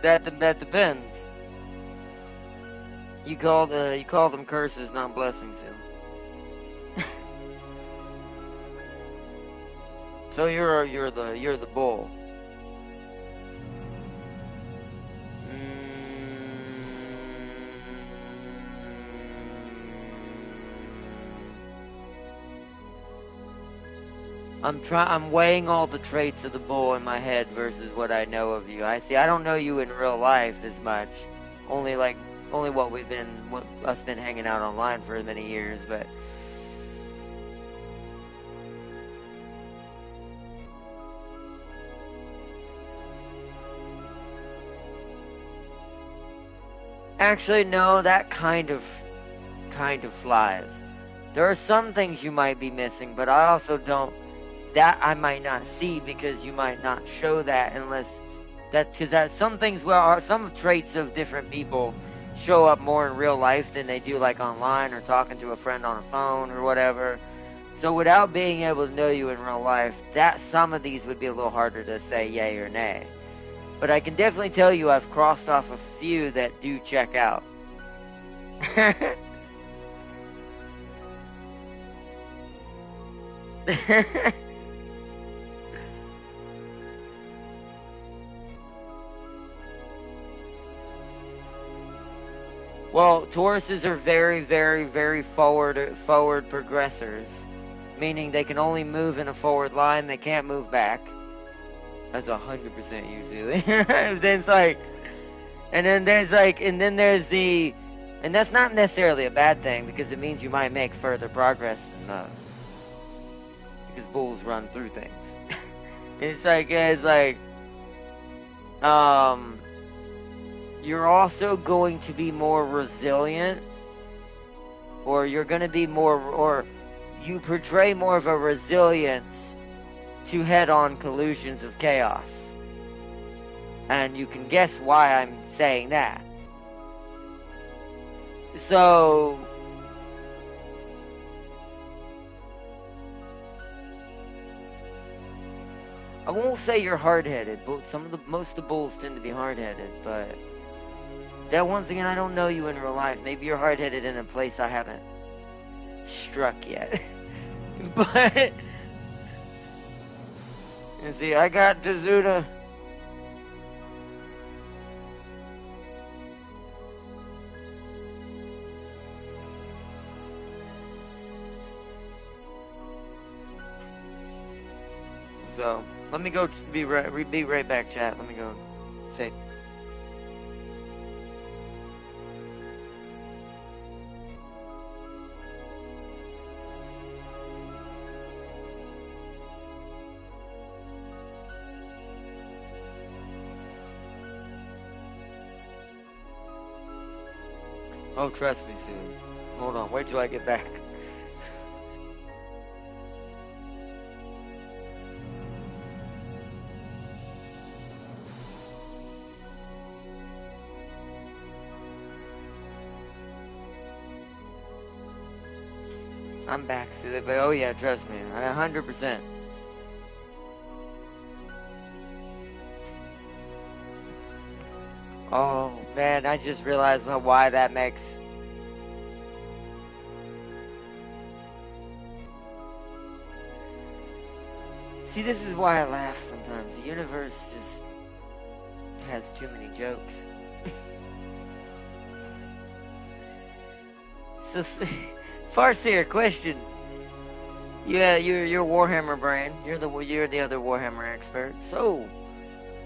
that depends. You call them curses, not blessings. So you're the bull. I'm weighing all the traits of the bull in my head versus what I know of you. I don't know you in real life as much. Only what us been hanging out online for many years, but actually no, that kind of flies. There are some things you might be missing, but I also don't. That I might not see because you might not show that because some things, some traits of different people show up more in real life than they do like online or talking to a friend on a phone or whatever. So without being able to know you in real life, that some of these would be a little harder to say yay or nay. But I can definitely tell you I've crossed off a few that do check out. Well, Tauruses are very, very, very forward progressors, meaning they can only move in a forward line. They can't move back. That's 100% usually. Then it's and that's not necessarily a bad thing because it means you might make further progress than those. Because bulls run through things. You're also going to be more resilient, or you're going to be or you portray more of a resilience to head-on collisions of chaos. And you can guess why I'm saying that. So, I won't say you're hard-headed, but most of the bulls tend to be hard-headed, but that once again, I don't know you in real life. Maybe you're hard-headed in a place I haven't struck yet. But, and see, I got Tezuda. So, let me go be right back, chat. Let me go say. Oh, trust me, soon. Hold on, wait till I get back. I'm back, Sue. But oh yeah, trust me, 100%. Oh man, I just realized why that makes. See, this is why I laugh sometimes. The universe just has too many jokes. So, Farseer, question. Yeah, you're Warhammer brain. You're the other Warhammer expert. So,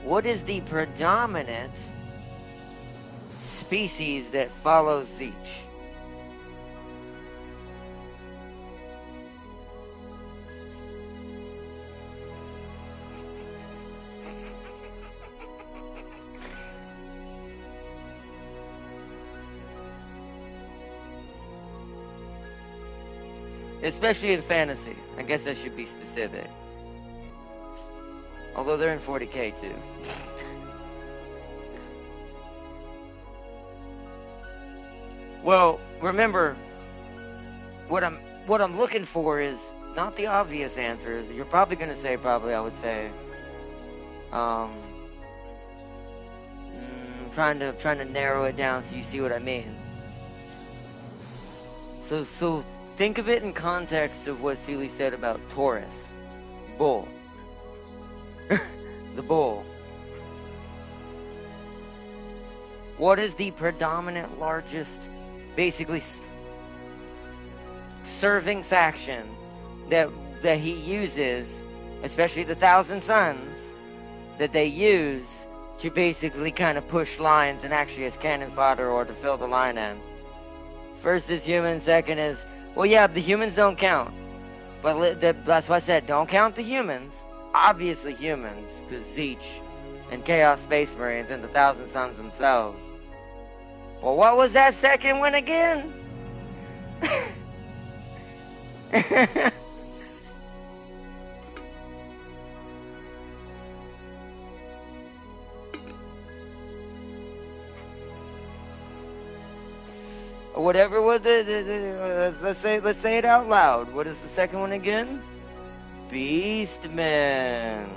what is the predominant species that follows Zeech? Especially in fantasy. I guess I should be specific. Although they're in 40k too. Well, remember, what I'm looking for is not the obvious answer. You're probably gonna say, I would say, trying to narrow it down so you see what I mean. So think of it in context of what Seeley said about Taurus, bull, the bull. What is the predominant largest, basically, serving faction that he uses, especially the Thousand Sons, that they use to basically kind of push lines and actually as cannon fodder or to fill the line in? First is human, second is, well, yeah, the humans don't count. But that's why I said, don't count the humans. Obviously humans, because Zeech and Chaos Space Marines and the Thousand Sons themselves. Well, what was that second one again? Whatever was let's say it out loud. What is the second one again? Beastmen,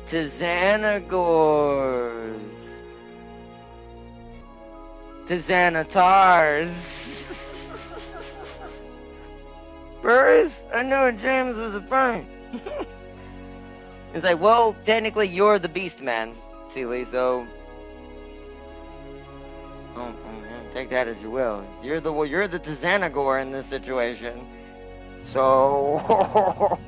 Tizanagors, Tizanatars. Burris, I knew James was a prank. It's like, well, technically you're the Beastman, Seeley, so take that as you will. You're the Tizanagor in this situation. So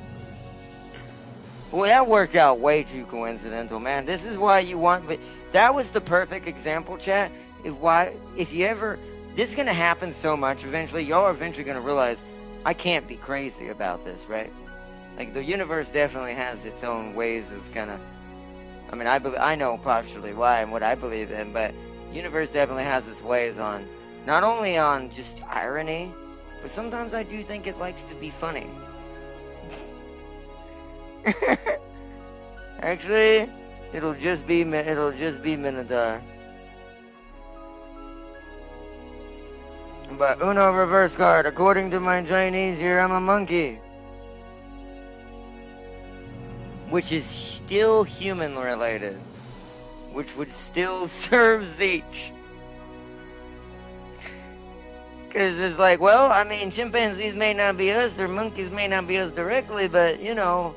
well, that worked out way too coincidental, man. This is why you want, but that was the perfect example, chat. If you ever, this is gonna happen so much eventually, y'all are eventually gonna realize I can't be crazy about this, right? Like, the universe definitely has its own ways of kind of, I mean, I know partially why and what I believe in, but the universe definitely has its ways on, not only on just irony, but sometimes I do think it likes to be funny. Actually, it'll just be Minotaur. But Uno reverse card. According to my Chinese here, I'm a monkey. which is still human related, which would still serve Zeech. Because it's like, well, I mean, chimpanzees may not be us, or monkeys may not be us directly, but, you know,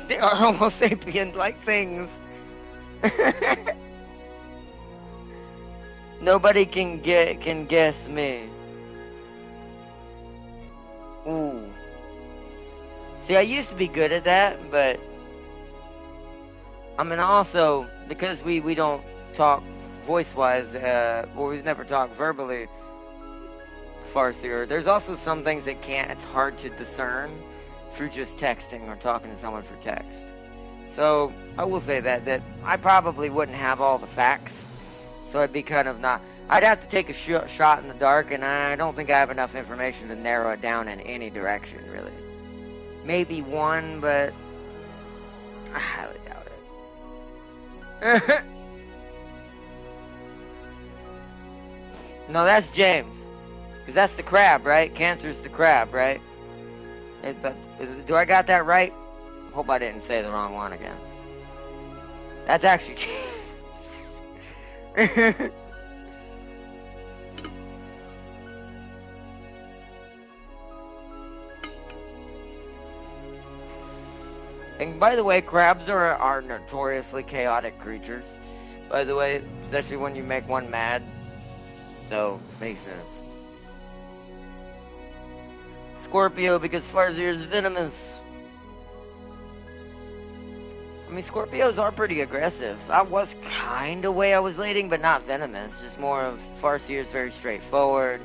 they are Homo sapien-like things. Nobody can guess me. Ooh. See, I used to be good at that, but I mean, also, because we don't talk voice-wise, or we've never talked verbally, Farseer, there's also some things that it's hard to discern through just texting or talking to someone for text. So, I will say that I probably wouldn't have all the facts, so I'd be kind of not... I'd have to take a shot in the dark, and I don't think I have enough information to narrow it down in any direction, really. Maybe one, but I highly doubt it. No, that's James. Because that's the crab, right? Cancer's the crab, right? Do I got that right? Hope I didn't say the wrong one again. That's actually James. And by the way, crabs are notoriously chaotic creatures. By the way, especially when you make one mad. So, makes sense. Scorpio, because Farseer is venomous. I mean, Scorpios are pretty aggressive. I was kind of way I was leading, but not venomous. Just more of Farseer is very straightforward.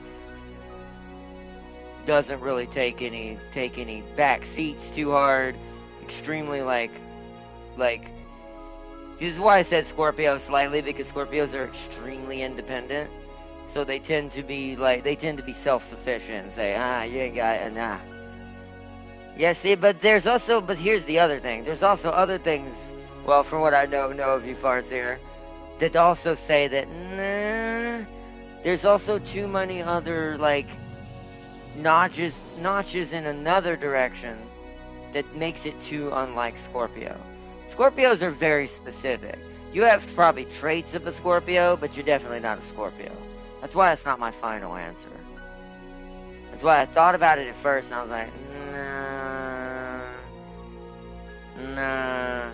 Doesn't really take any back seats too hard. Extremely like this is why I said Scorpio slightly, because Scorpios are extremely independent. So they tend to be self-sufficient and say, you ain't got it, nah. Yeah, see, but here's the other thing. There's also other things, well, from what I know of you, Farseer, that also say that, nah, there's also too many other, like, notches in another direction that makes it too unlike Scorpio. Scorpios are very specific. You have probably traits of a Scorpio, but you're definitely not a Scorpio. That's why it's not my final answer. That's why I thought about it at first, and I was like, nah.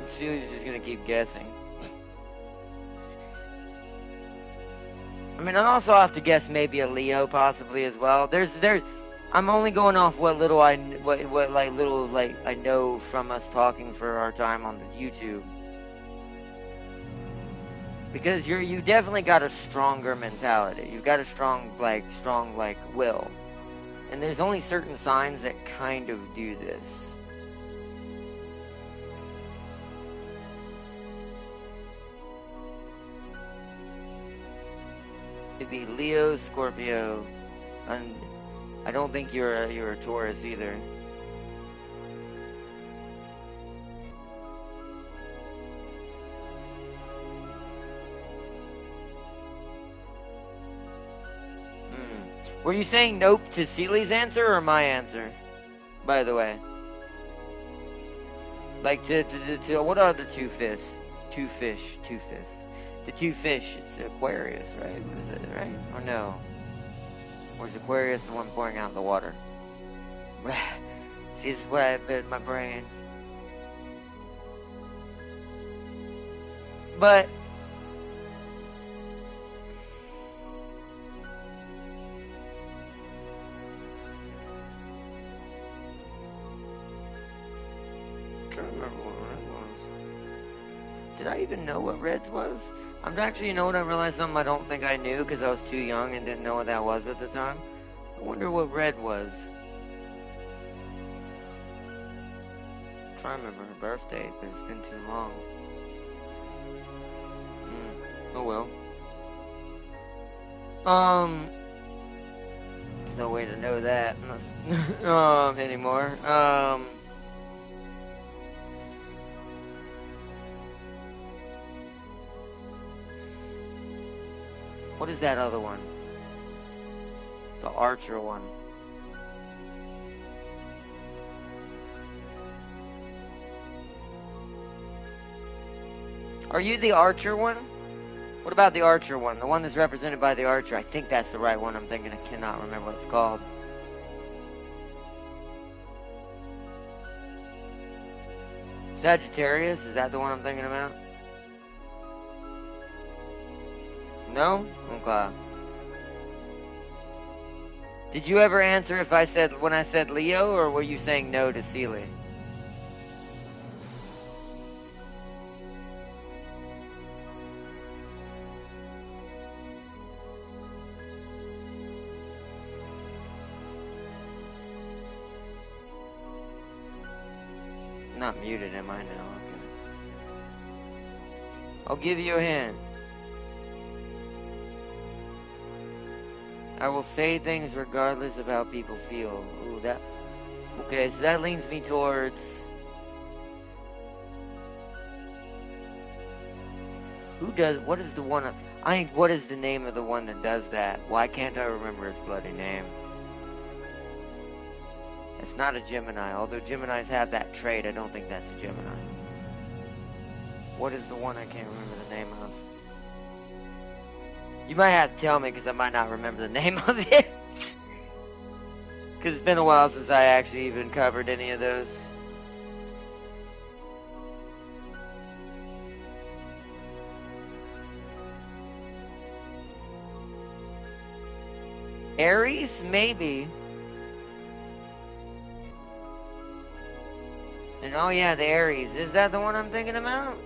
Celia's just gonna keep guessing. I mean, I'd also have to guess maybe a Leo possibly as well. I'm only going off what little I know from us talking for our time on the YouTube. Because you definitely got a stronger mentality. You've got a strong will. And there's only certain signs that kind of do this. It'd be Leo, Scorpio, and I don't think you're a Taurus either. Were you saying nope to Celia's answer or my answer? By the way, like to what are the two fish? The two fish. It's Aquarius, right? What is it, right? Or no? Or is Aquarius the one pouring out the water? See, this is what I bet in my brain. But I can't remember what red was. Did I even know what reds was? I'm actually, you know what, I realized something I don't think I knew because I was too young and didn't know what that was at the time. I wonder what red was. I'm trying to remember her birth date, but it's been too long. Oh well. There's no way to know that anymore. What is that other one? The archer one. Are you the archer one? What about the archer one? The one that's represented by the archer. I think that's the right one I'm thinking. I cannot remember what it's called. Sagittarius? Is that the one I'm thinking about? No? Okay. Did you ever answer if I said when I said Leo, or were you saying no to Sealy? Not muted, am I now? Okay. I'll give you a hint. I will say things regardless of how people feel. Ooh, that... Okay, so that leans me towards... Who does... What is the one... what is the name of the one that does that? Why can't I remember his bloody name? It's not a Gemini. Although Geminis have that trait, I don't think that's a Gemini. What is the one I can't remember the name of? You might have to tell me, because I might not remember the name of it. Because it's been a while since I actually even covered any of those. Aries? Maybe. And oh yeah, the Aries. Is that the one I'm thinking about?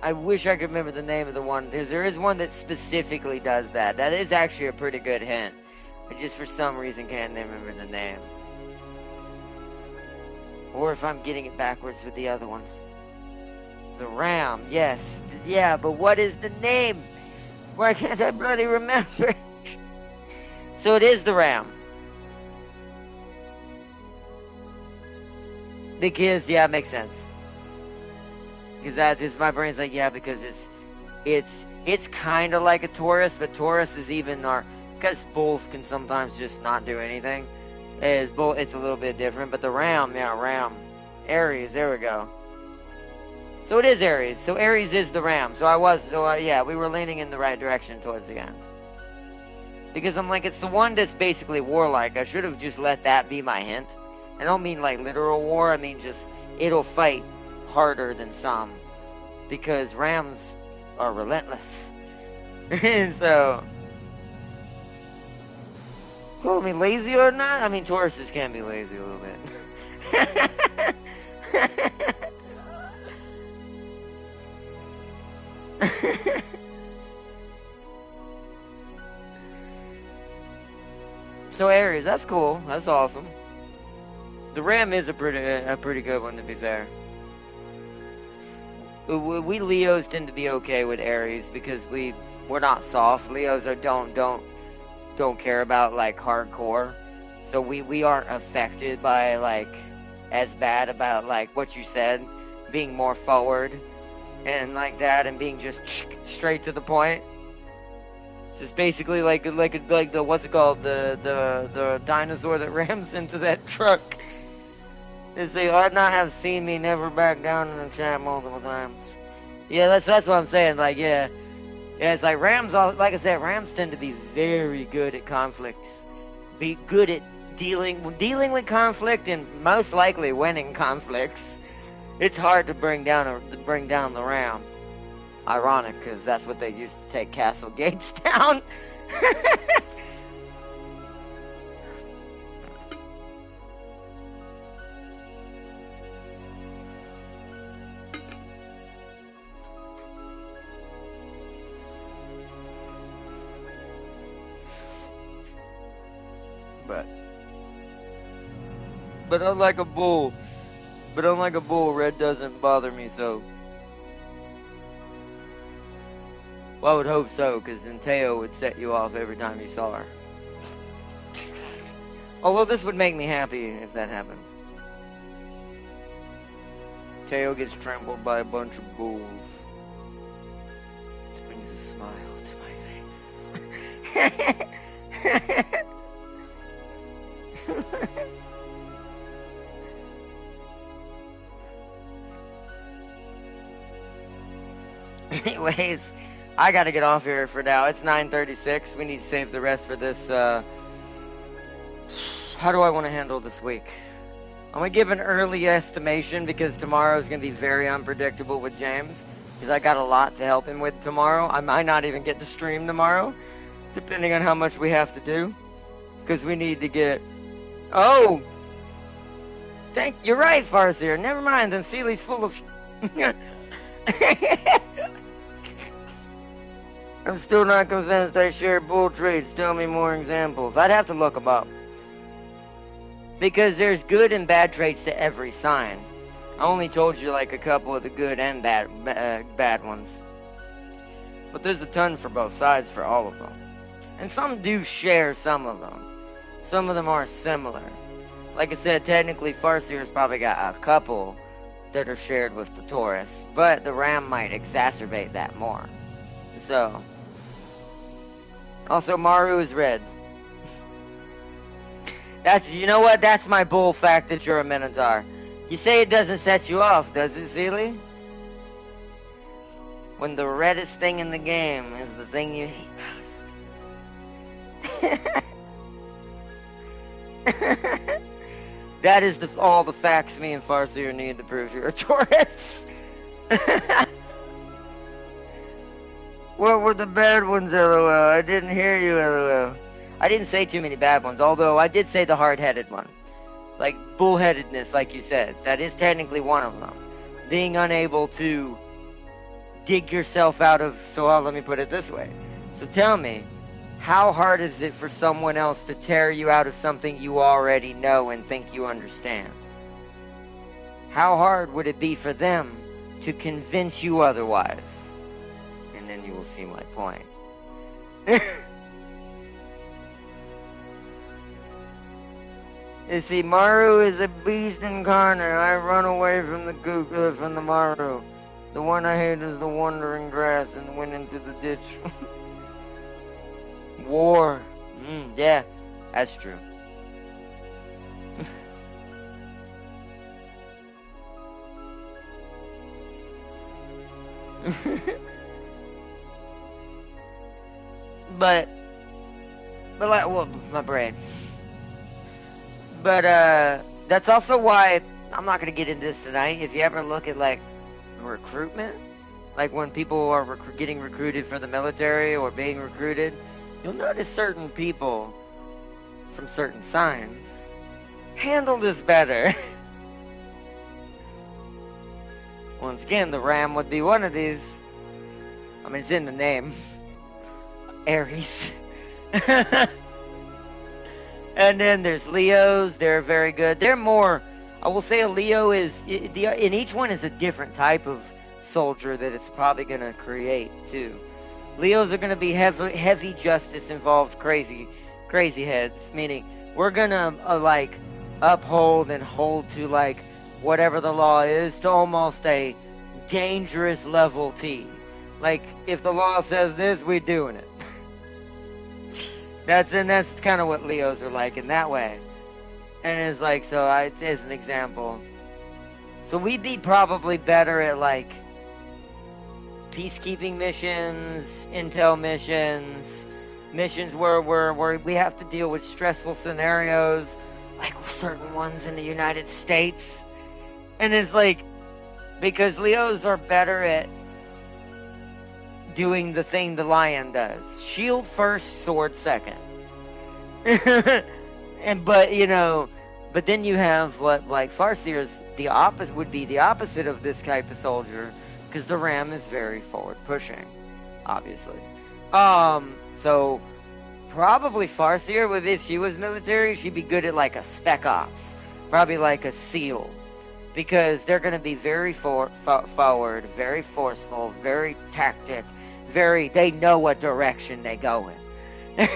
I wish I could remember the name of the one. There is one that specifically does that. That is actually a pretty good hint. I just for some reason can't remember the name. Or if I'm getting it backwards with the other one. The Ram, yes. Yeah, but what is the name? Why can't I bloody remember? So it is the Ram. Because, yeah, it makes sense. Because that is, my brain's like, yeah, because it's kind of like a Taurus, but Taurus is even because bulls can sometimes just not do anything. It's a little bit different, but the Ram, yeah, Ram. Aries, there we go. So it is Aries. So Aries is the Ram. Yeah, we were leaning in the right direction towards the end. Because I'm like, it's the one that's basically warlike. I should have just let that be my hint. I don't mean like literal war, I mean just, it'll fight harder than some. Because Rams are relentless. And so... Call me lazy or not? I mean, Tauruses can be lazy a little bit. So Aries, that's cool. That's awesome. The Ram is a pretty good one, to be fair. We Leos tend to be okay with Aries because we're not soft. Leos don't care about like hardcore, so we aren't affected by like as bad about like what you said, being more forward and like that, and being just straight to the point. It's just basically like the what's it called, the dinosaur that rams into that truck. They say, "I'd not have seen me never back down in the chat multiple times." Yeah, that's what I'm saying. Like, yeah, it's like Rams. Like I said, Rams tend to be very good at conflicts. Be good at dealing with conflict and most likely winning conflicts. It's hard to bring down the Ram. Ironic, because that's what they used to take castle gates down. But unlike a bull, red doesn't bother me so. Well, I would hope so, because then Teo would set you off every time you saw her. Although this would make me happy if that happened. Teo gets trampled by a bunch of bulls. Which brings a smile to my face. Anyways, I gotta get off here for now. It's 9:36. We need to save the rest for this. How do I want to handle this week? I'm gonna give an early estimation because tomorrow is gonna be very unpredictable with James. Because I got a lot to help him with tomorrow. I might not even get to stream tomorrow, depending on how much we have to do. Because we need to get. Oh, you're right, Farseer. Never mind. Then Seely's full of. I'm still not convinced I share bull traits. Tell me more examples. I'd have to look them up. Because there's good and bad traits to every sign. I only told you like a couple of the good and bad ones. But there's a ton for both sides for all of them. And some do share some of them. Some of them are similar. Like I said, technically Farseer's probably got a couple that are shared with the Taurus. But the Ram might exacerbate that more. So... Also, Maru is red. You know what? That's my bull fact that you're a Minotaur. You say it doesn't set you off, does it, Seely? When the reddest thing in the game is the thing you hate most. That is all the facts me and Farseer need to prove you're a Taurus. What were the bad ones, LOL? I didn't hear you, LOL. I didn't say too many bad ones, although I did say the hard-headed one. Like, bullheadedness, like you said. That is technically one of them. Being unable to dig yourself out of... So let me put it this way. So tell me, how hard is it for someone else to tear you out of something you already know and think you understand? How hard would it be for them to convince you otherwise? And then you will see my point. You see, Maru is a beast incarnate. I run away from the Maru. The one I hate is the wandering grass and went into the ditch. War. Yeah, that's true. But like, well, my brain. But that's also why I'm not gonna get into this tonight. If you ever look at like recruitment, like when people are getting recruited for the military or being recruited, you'll notice certain people from certain signs handle this better. Once again, the Ram would be one of these. I mean, it's in the name. Aries. And then there's Leos. They're very good. They're more, I will say a Leo is, in each one is a different type of soldier that it's probably going to create too. Leos are going to be heavy justice involved crazy heads, meaning we're going to like uphold and hold to like whatever the law is to almost a dangerous level T. Like if the law says this, we're doing it. That's kind of what Leos are like in that way. And it's like, so as an example. So we'd be probably better at like peacekeeping missions, intel missions, missions where we have to deal with stressful scenarios, like certain ones in the United States. And it's like, because Leos are better at doing the thing the lion does. Shield first, sword second. But then you have what, like, Farseer's the opposite, would be the opposite of this type of soldier, because the Ram is very forward pushing, obviously. So probably Farseer would, if she was military, she'd be good at like a spec ops, probably like a SEAL, because they're going to be very forward, very forceful, very tactic, they know what direction they go in.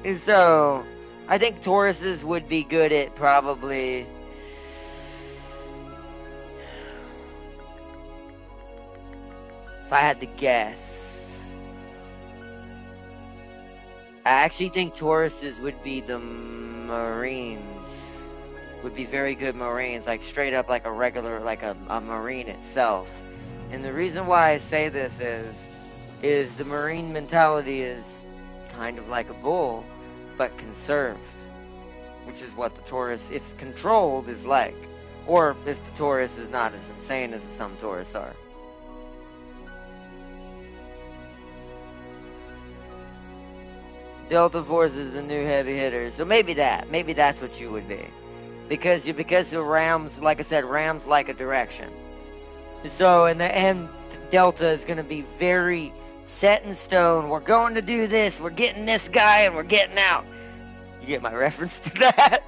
And so I think Tauruses would be good at probably, if I had to guess, I actually think Tauruses would be the Marines. Would be very good Marines, like straight up like a regular, like a Marine itself. And the reason why I say this is the Marine mentality is kind of like a bull, but conserved. Which is what the Taurus, if controlled, is like. Or if the Taurus is not as insane as some Taurus are. Delta Force is the new heavy hitter. So maybe that's what you would be. Because the Rams, like I said, Rams like a direction. So in the end, Delta is going to be very set in stone. We're going to do this. We're getting this guy and we're getting out. You get my reference to that?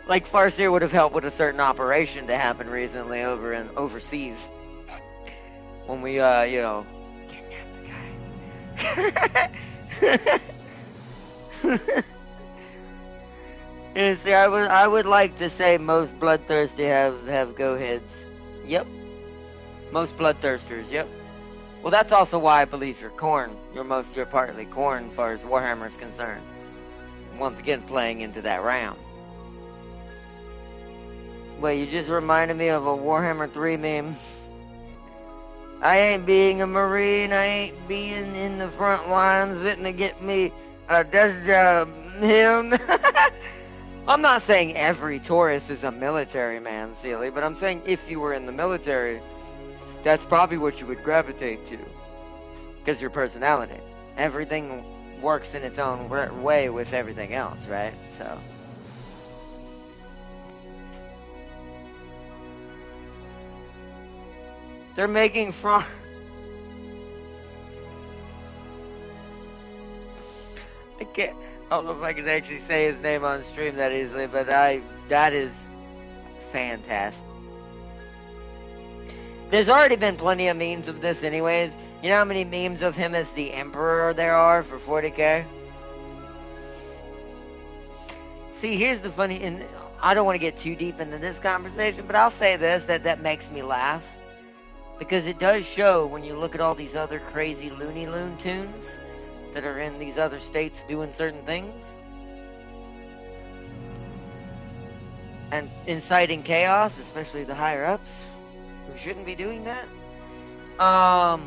Like Farseer would have helped with a certain operation to happen recently over in overseas. When we, kidnapped the guy. And see, I would like to say most bloodthirsty have go heads. Yep. Most bloodthirsters, yep. Well, that's also why I believe you're Corn. You're partly Corn as far as Warhammer is concerned. Once again, playing into that round. Wait, you just reminded me of a Warhammer 3 meme. I ain't being a Marine. I ain't being in the front lines fitting to get me a desk job. Him. I'm not saying every Taurus is a military man, silly, but I'm saying if you were in the military, that's probably what you would gravitate to. Because your personality. Everything works in its own way with everything else, right? So. They're making from... I don't know if I can actually say his name on stream that easily, but that is fantastic. There's already been plenty of memes of this anyways. You know how many memes of him as the Emperor there are for 40k? See, here's the funny, and I don't want to get too deep into this conversation, but I'll say this, that makes me laugh. Because it does show when you look at all these other crazy Looney Loon tunes that are in these other states doing certain things and inciting chaos, especially the higher ups who shouldn't be doing that. I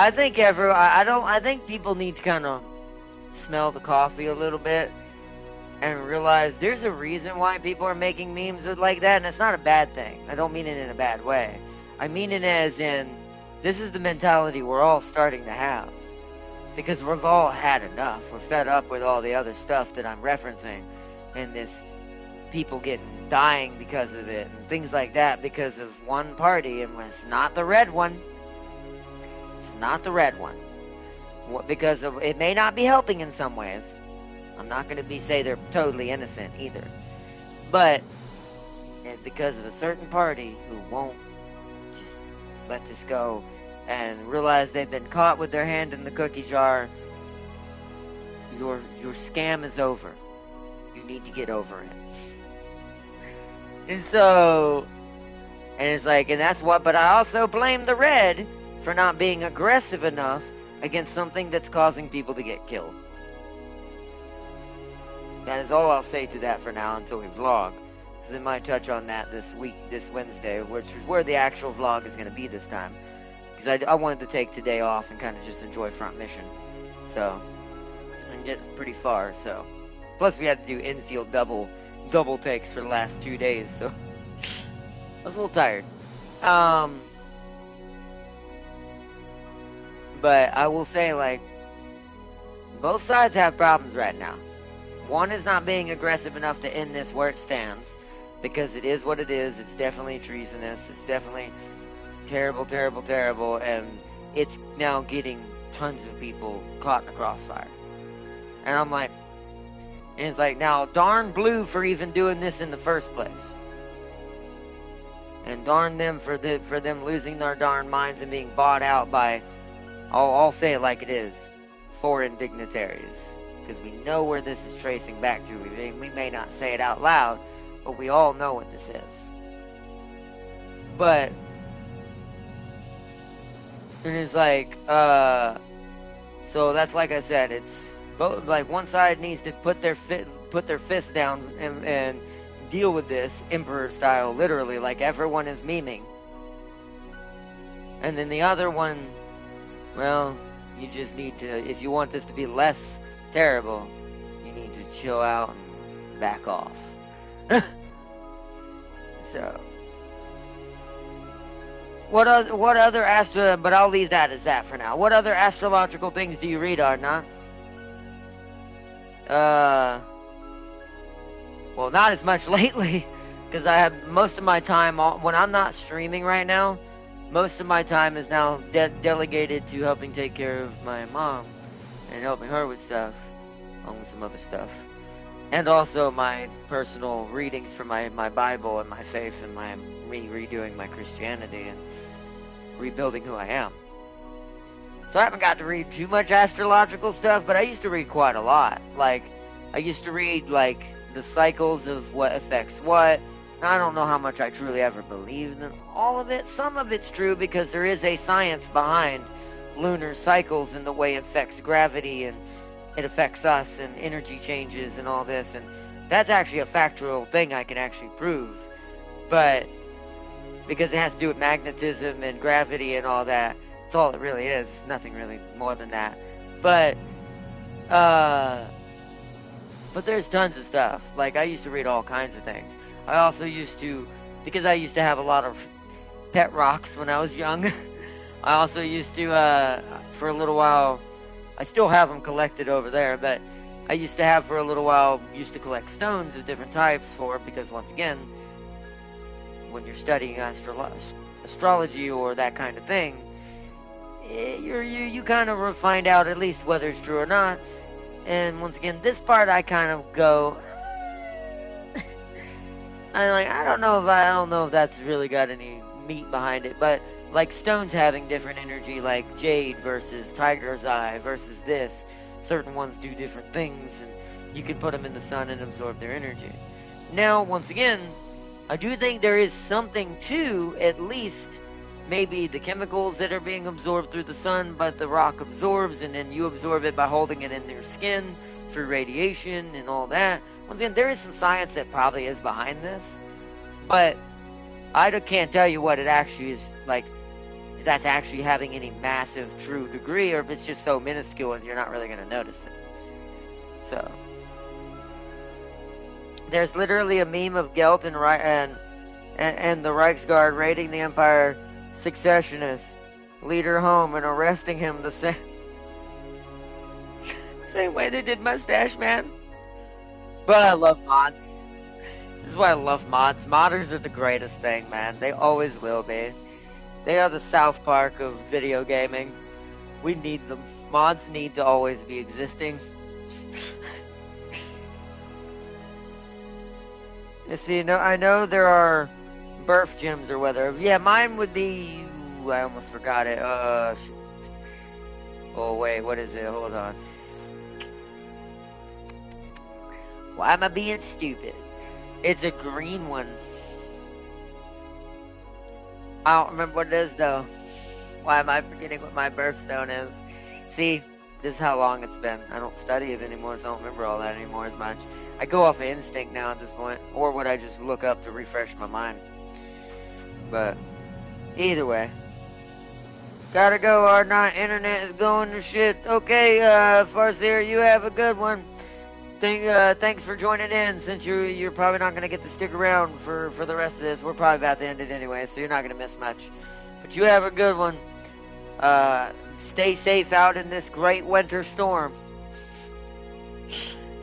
think people need to kind of smell the coffee a little bit and realize there's a reason why people are making memes like that, and it's not a bad thing. I don't mean it in a bad way. I mean it as in, this is the mentality we're all starting to have. Because we've all had enough. We're fed up with all the other stuff that I'm referencing. And this people dying because of it. And things like that because of one party. And it's not the red one. It's not the red one. Because it may not be helping in some ways. I'm not going to say they're totally innocent either. But because of a certain party who won't let this go and realize they've been caught with their hand in the cookie jar, your scam is over. You need to get over it. And so, and it's like, and that's what, but I also blame the red for not being aggressive enough against something that's causing people to get killed. That is all I'll say to that for now until we vlog. Because I might touch on that this Wednesday, which is where the actual vlog is going to be this time. Because I wanted to take today off and kind of just enjoy Front Mission. So, and get pretty far, so. Plus we had to do infield double takes for the last 2 days, so. I was a little tired. But I will say, like, both sides have problems right now. One is not being aggressive enough to end this where it stands. Because it is what it is. It's definitely treasonous. It's definitely terrible, terrible, terrible. And it's now getting tons of people caught in a crossfire. And I'm like, and it's like, now darn Blue for even doing this in the first place. And darn them for them losing their darn minds and being bought out by, I'll say it like it is, foreign dignitaries. Because we know where this is tracing back to. We may not say it out loud, but we all know what this is. But And it's like, so that's like I said, it's both, like one side needs to put their fist down and deal with this emperor style, literally, like everyone is memeing. And then the other one, well, you just need to, if you want this to be less terrible, you need to chill out and back off. So, what other but I'll leave that as that for now. What other astrological things do you read, Arnott? Well, not as much lately, because I have most of my time, when I'm not streaming right now, most of my time is now delegated to helping take care of my mom and helping her with stuff, along with some other stuff. And also my personal readings for my Bible and my faith and my redoing my Christianity and rebuilding who I am. So I haven't got to read too much astrological stuff, but I used to read quite a lot. Like, I used to read, like, the cycles of what affects what. Now, I don't know how much I truly ever believed in all of it. Some of it's true because there is a science behind lunar cycles and the way it affects gravity and it affects us and energy changes and all this. And that's actually a factual thing I can actually prove. But because it has to do with magnetism and gravity and all that, that's all it really is. Nothing really more than that. But there's tons of stuff. Like, I used to read all kinds of things. I also used to, because I used to have a lot of pet rocks when I was young, I also used to, for a little while, I still have them collected over there, but I used to have for a little while, used to collect stones of different types because once again, when you're studying astrology or that kind of thing, you kind of find out at least whether it's true or not. And once again, this part I kind of go, I don't know if that's really got any meat behind it, but like stones having different energy, like jade versus tiger's eye versus this, certain ones do different things, and you can put them in the sun and absorb their energy. Now, once again, I do think there is something to, at least, maybe the chemicals that are being absorbed through the sun, but the rock absorbs, and then you absorb it by holding it in your skin through radiation and all that. Once again, there is some science that probably is behind this, but I can't tell you what it actually is, like, if that's actually having any massive true degree, or if it's just so minuscule and you're not really going to notice it. So, there's literally a meme of Gelt and the Reichsguard raiding the Empire Successionist leader home and arresting him the same way they did Mustache Man. But I love mods. This is why I love mods. Modders are the greatest thing, man. They always will be. They are the South Park of video gaming. We need them. Mods need to always be existing. You see, I know there are birth gems or whether. Yeah, mine would be. Ooh, I almost forgot it. Oh wait, what is it? Hold on. Why am I being stupid? It's a green one. I don't remember what it is though. Why am I forgetting what my birthstone is? See, this is how long it's been. I don't study it anymore, so I don't remember all that anymore as much. I go off of instinct now at this point, or would I just look up to refresh my mind? But either way, gotta go. Our internet is going to shit. Okay, Farseer, you have a good one. Thanks for joining in. Since you're probably not gonna get to stick around for the rest of this, we're probably about to end it anyway, so you're not gonna miss much. But you have a good one. Stay safe out in this great winter storm.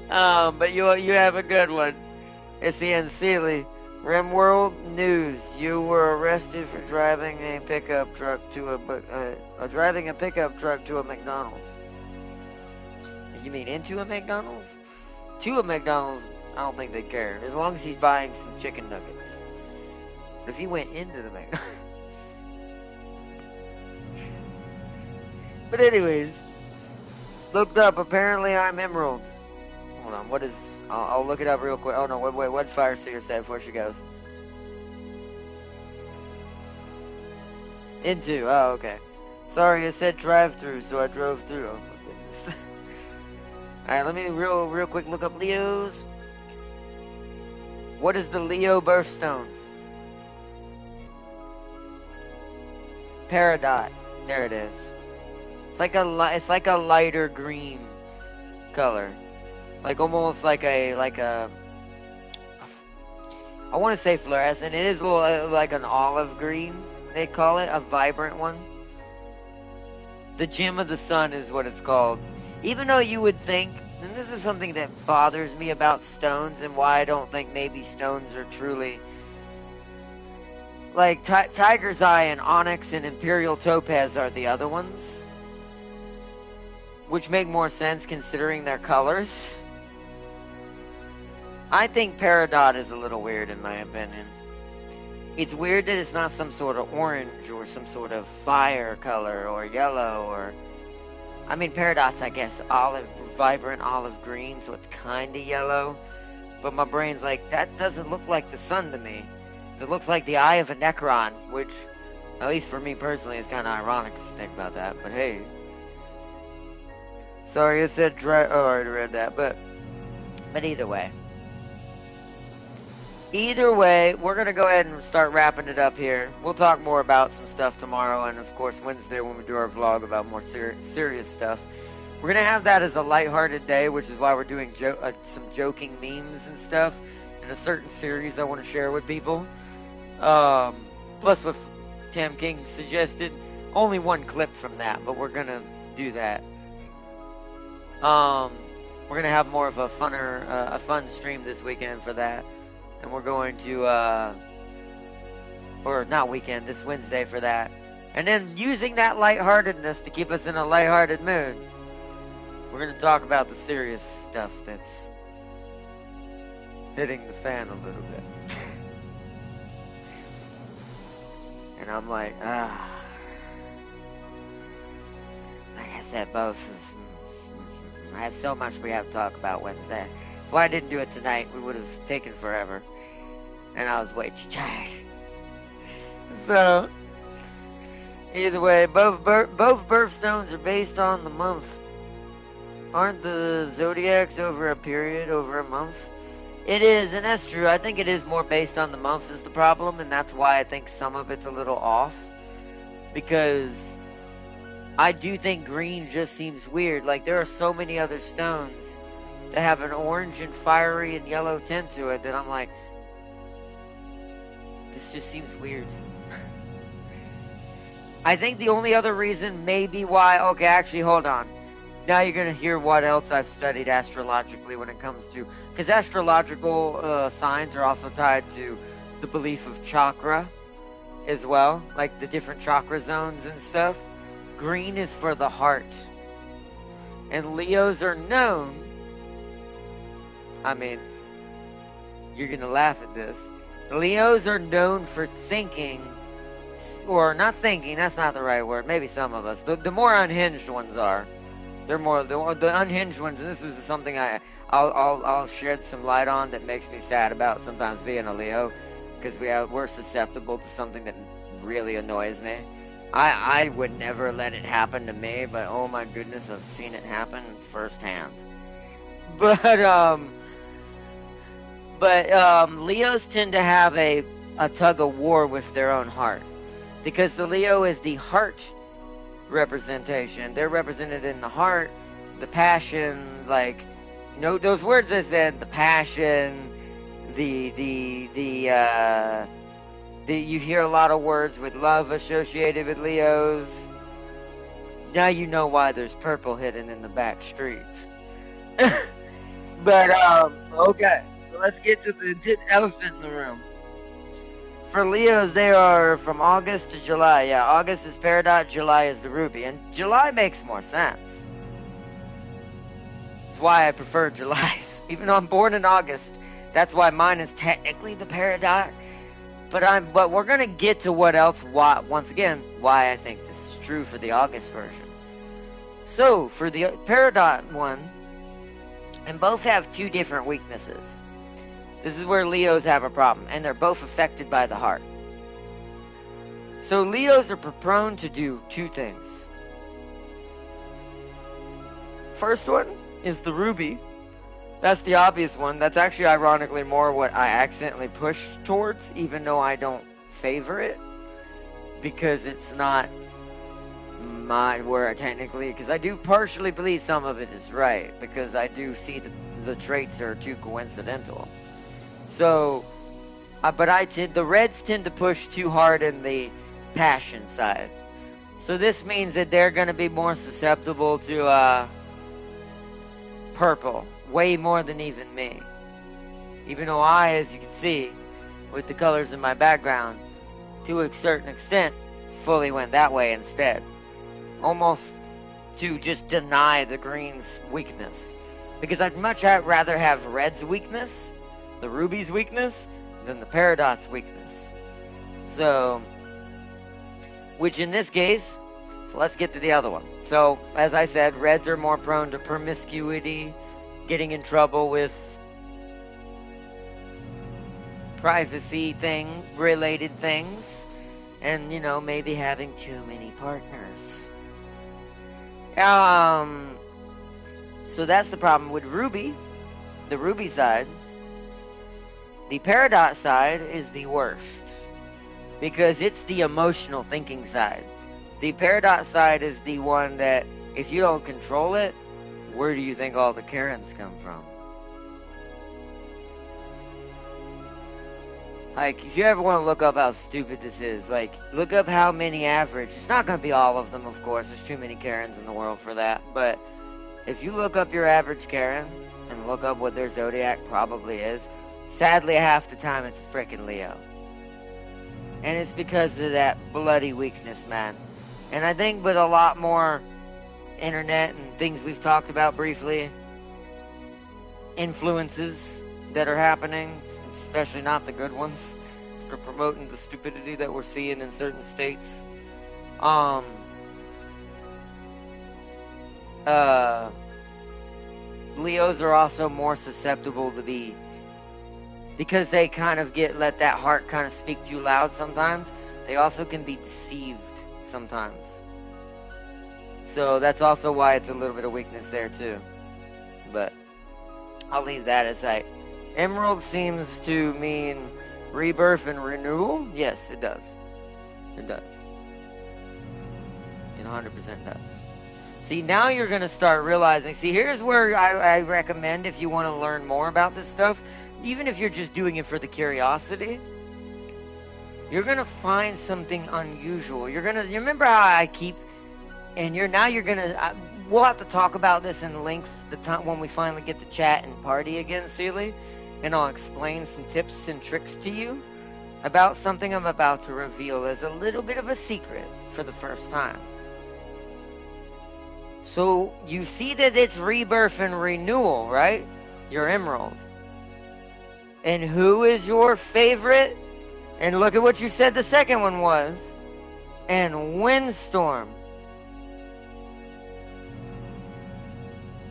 But you have a good one. It's Ian Seeley. Rimworld News. You were arrested for driving a pickup truck to a McDonald's. You mean into a McDonald's? To a McDonald's, I don't think they care. As long as he's buying some chicken nuggets. But if he went into the McDonald's. But anyways, looked up. Apparently, I'm Emerald. Hold on. What is? I'll look it up real quick. Oh no, wait. What did Fireseer say before she goes? Into. Oh, okay. Sorry, it said drive-through, so I drove through. Oh my goodness. Alright, let me real quick look up Leos. What is the Leo birthstone? Peridot. There it is. It's like a lighter green color, like almost like a I want to say fluorescent. It is a little like an olive green. They call it a vibrant one. The gem of the sun is what it's called. Even though you would think, and this is something that bothers me about stones and why I don't think maybe stones are truly like Tiger's Eye and Onyx and Imperial Topaz are the other ones, which make more sense considering their colors. I think Peridot is a little weird in my opinion. It's weird that it's not some sort of orange or some sort of fire color or yellow or... I mean, Peridot's, I guess, vibrant olive green, so it's kinda yellow. But my brain's like, that doesn't look like the sun to me. It looks like the eye of a Necron, which, at least for me personally, is kinda ironic if you think about that, but hey. Sorry, it said oh, I already read that, but either way. Either way, we're going to go ahead and start wrapping it up here. We'll talk more about some stuff tomorrow, and of course Wednesday when we do our vlog about more serious stuff. We're going to have that as a lighthearted day, which is why we're doing some joking memes and stuff in a certain series I want to share with people. Plus what Tam King suggested, only one clip from that, but we're going to do that. We're going to have more of a fun stream this weekend for that. And we're going to, or not weekend, this Wednesday for that. And then using that lightheartedness to keep us in a lighthearted mood, we're going to talk about the serious stuff that's hitting the fan a little bit. And I'm like, like I said, both. I have so much we have to talk about Wednesday. That's why I didn't do it tonight. We would have taken forever. And I was way too tired. So, either way, both birthstones are based on the month. Aren't the zodiacs over a period, over a month? It is, and that's true. I think it is more based on the month is the problem, and that's why I think some of it's a little off. Because I do think green just seems weird. Like, there are so many other stones that have an orange and fiery and yellow tint to it that I'm like, this just seems weird. I think the only other reason maybe why, okay, actually, hold on. Now you're going to hear what else I've studied astrologically when it comes to, because astrological signs are also tied to the belief of chakra as well, like the different chakra zones and stuff. Green is for the heart. And Leos are known, I mean, you're going to laugh at this. Leos are known for thinking, or not thinking, that's not the right word, maybe some of us. The more unhinged ones are. They're more, the unhinged ones, and this is something I'll shed some light on that makes me sad about sometimes being a Leo, because we're susceptible to something that really annoys me. I would never let it happen to me, but oh my goodness, I've seen it happen firsthand. But Leos tend to have a tug of war with their own heart. Because the Leo is the heart representation. They're represented in the heart, the passion, like, you know, those words I said, the passion, you hear a lot of words with love associated with Leos. Now you know why there's purple hidden in the back streets. But, okay. So let's get to the elephant in the room. For Leos, they are from August to July. Yeah, August is Peridot, July is the Ruby. And July makes more sense. That's why I prefer July's. Even though I'm born in August, that's why mine is technically the Peridot. But we're gonna get to once again, why I think this is true for the August version. So, for the Peridot one, and both have two different weaknesses. This is where Leos have a problem, and they're both affected by the heart. So Leos are prone to do two things. first one is the ruby. That's the obvious one. That's actually ironically more what I accidentally pushed towards, even though I don't favor it. Because it's not my word technically, because I do partially believe some of it is right, because I do see the traits are too coincidental. So, but the reds tend to push too hard in the passion side. So this means that they're going to be more susceptible to purple, way more than even me. Even though I, as you can see, with the colors in my background, to a certain extent, fully went that way instead. Almost to just deny the green's weakness. Because I'd much rather have red's weakness, the ruby's weakness, than the peridot's weakness. So, which in this case, so let's get to the other one. So, as I said, reds are more prone to promiscuity, getting in trouble with privacy related things, and, maybe having too many partners. So that's the problem with ruby, the ruby side. The peridot side is the worst, because it's the emotional thinking side. The peridot side is the one that, if you don't control it, where do you think all the Karens come from? Like, if you ever want to look up how stupid this is, like, look up how many average. It's not going to be all of them, of course. There's too many Karens in the world for that. But if you look up your average Karen and look up what their zodiac probably is, sadly, half the time it's a frickin' Leo. And it's because of that bloody weakness, man. And I think with a lot more internet and things we've talked about briefly, influences that are happening, especially not the good ones, for promoting the stupidity that we're seeing in certain states. Leos are also more susceptible to be, because they kind of let that heart kind of speak too loud sometimes, they also can be deceived sometimes. So that's also why it's a little bit of weakness there too. But I'll leave that aside. Emerald seems to mean rebirth and renewal. Yes, it does. It does. It 100% does. See, now you're going to start realizing. See, here's where I recommend, if you want to learn more about this stuff, even if you're just doing it for the curiosity, you're going to find something unusual. You remember how I keep, and you're going to, we'll have to talk about this in length the time when we finally get to chat and party again, Sealy. And I'll explain some tips and tricks to you about something I'm about to reveal as a little bit of a secret for the first time. So, you see that it's rebirth and renewal, right? Your emerald. And who is your favorite? And look at what you said the second one was. And windstorm.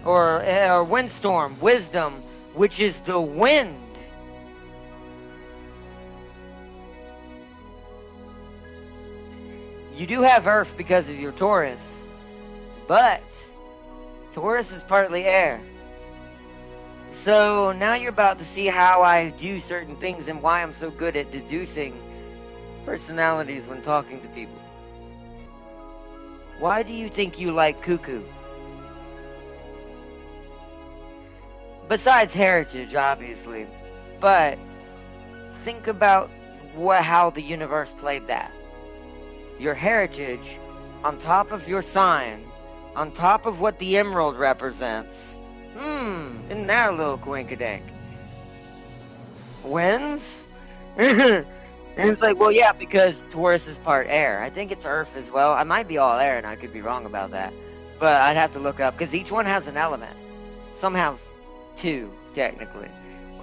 Or windstorm, wisdom, which is the wind. You do have earth because of your Taurus, but Taurus is partly air. So now you're about to see how I do certain things and why I'm so good at deducing personalities when talking to people. Why do you think you like cuckoo? Besides heritage, obviously. But think about how the universe played that. Your heritage, on top of your sign, on top of what the emerald represents. Isn't that a little coinkydink? Winds? And it's like, well, yeah, because Taurus is part air. I think it's earth as well. I might be all air, and I could be wrong about that. But I'd have to look up, because each one has an element. Some have two, technically,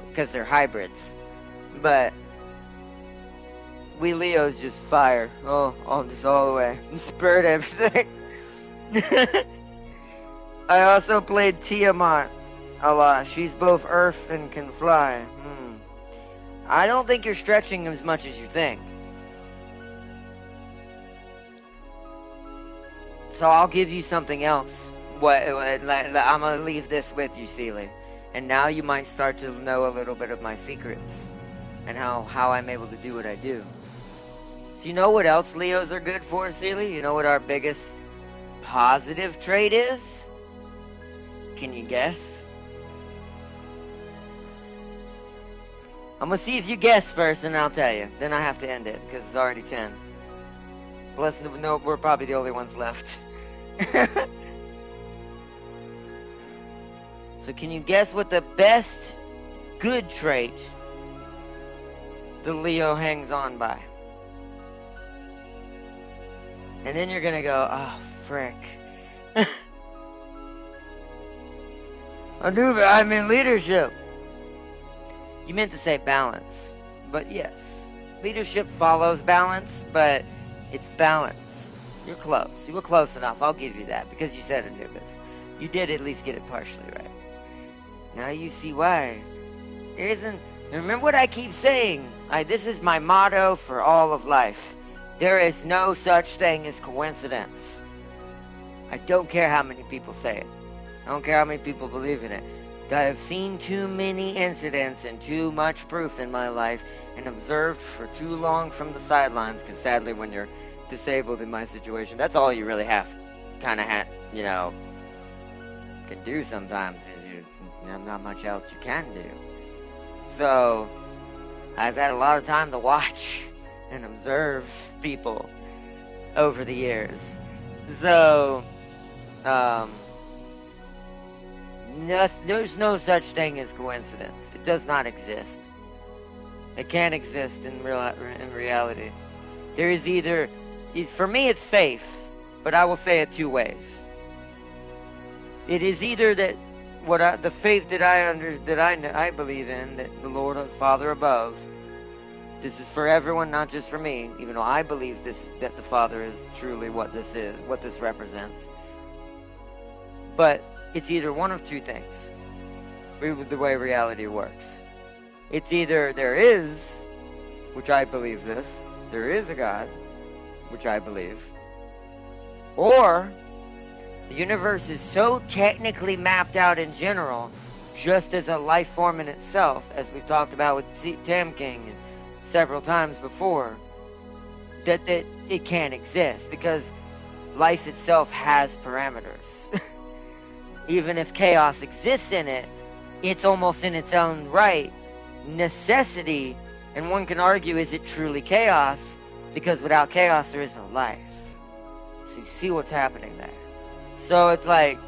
because they're hybrids. But we Leos just fire. Oh, just all the way. Spirit everything. I also played Tiamat a lot. She's both earth and can fly. I don't think you're stretching as much as you think. So I'll give you something else I'm gonna leave this with you, Seely. And now you might start to know a little bit of my secrets and how I'm able to do what I do. So you know what else Leos are good for, Seely? You know what our biggest positive trait is? Can you guess? I'm gonna see if you guess first, and I'll tell you. Then I have to end it, because it's already 10. Plus, no, we're probably the only ones left. So can you guess what the best good trait the Leo hangs on by? And then you're gonna go, oh, frick. I mean leadership. You meant to say balance. But yes, leadership follows balance, but it's balance. You're close. You were close enough. I'll give you that, because you said Anubis. You did at least get it partially right. Now you see why. There isn't... Remember what I keep saying. This is my motto for all of life. There is no such thing as coincidence. I don't care how many people say it. I don't care how many people believe in it. I have seen too many incidents and too much proof in my life and observed for too long from the sidelines, because sadly when you're disabled in my situation, that's all you really have, can do sometimes, is not much else you can do. So, I've had a lot of time to watch and observe people over the years. So, there's no such thing as coincidence. It does not exist. It can't exist in reality. There is either... For me, it's faith, but I will say it two ways. It is either that the faith that I believe in, that the Lord Father above, this is for everyone, not just for me, even though I believe that the Father is truly what this is, what this represents. But it's either one of two things, the way reality works. It's either there is, which I believe this, there is a God, which I believe, or the universe is so technically mapped out in general, just as a life form in itself, as we've talked about with Tam King several times before, that it can't exist, because life itself has parameters. Even if chaos exists in it, it's almost in its own right necessity, and one can argue, is it truly chaos? Because without chaos there is no life. So you see what's happening there. So it's like,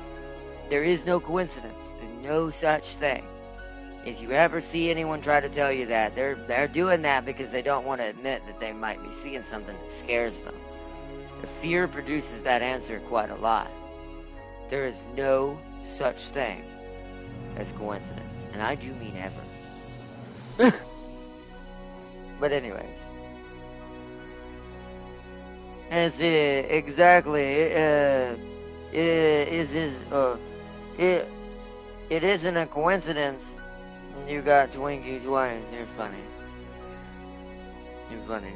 there is no coincidence. There's no such thing. If you ever see anyone try to tell you that, they're doing that because they don't want to admit that they might be seeing something that scares them. The fear produces that answer quite a lot. There is no such thing as coincidence. And I do mean ever. But anyways. It isn't a coincidence you got Twinkie twice. You're funny. You're funny.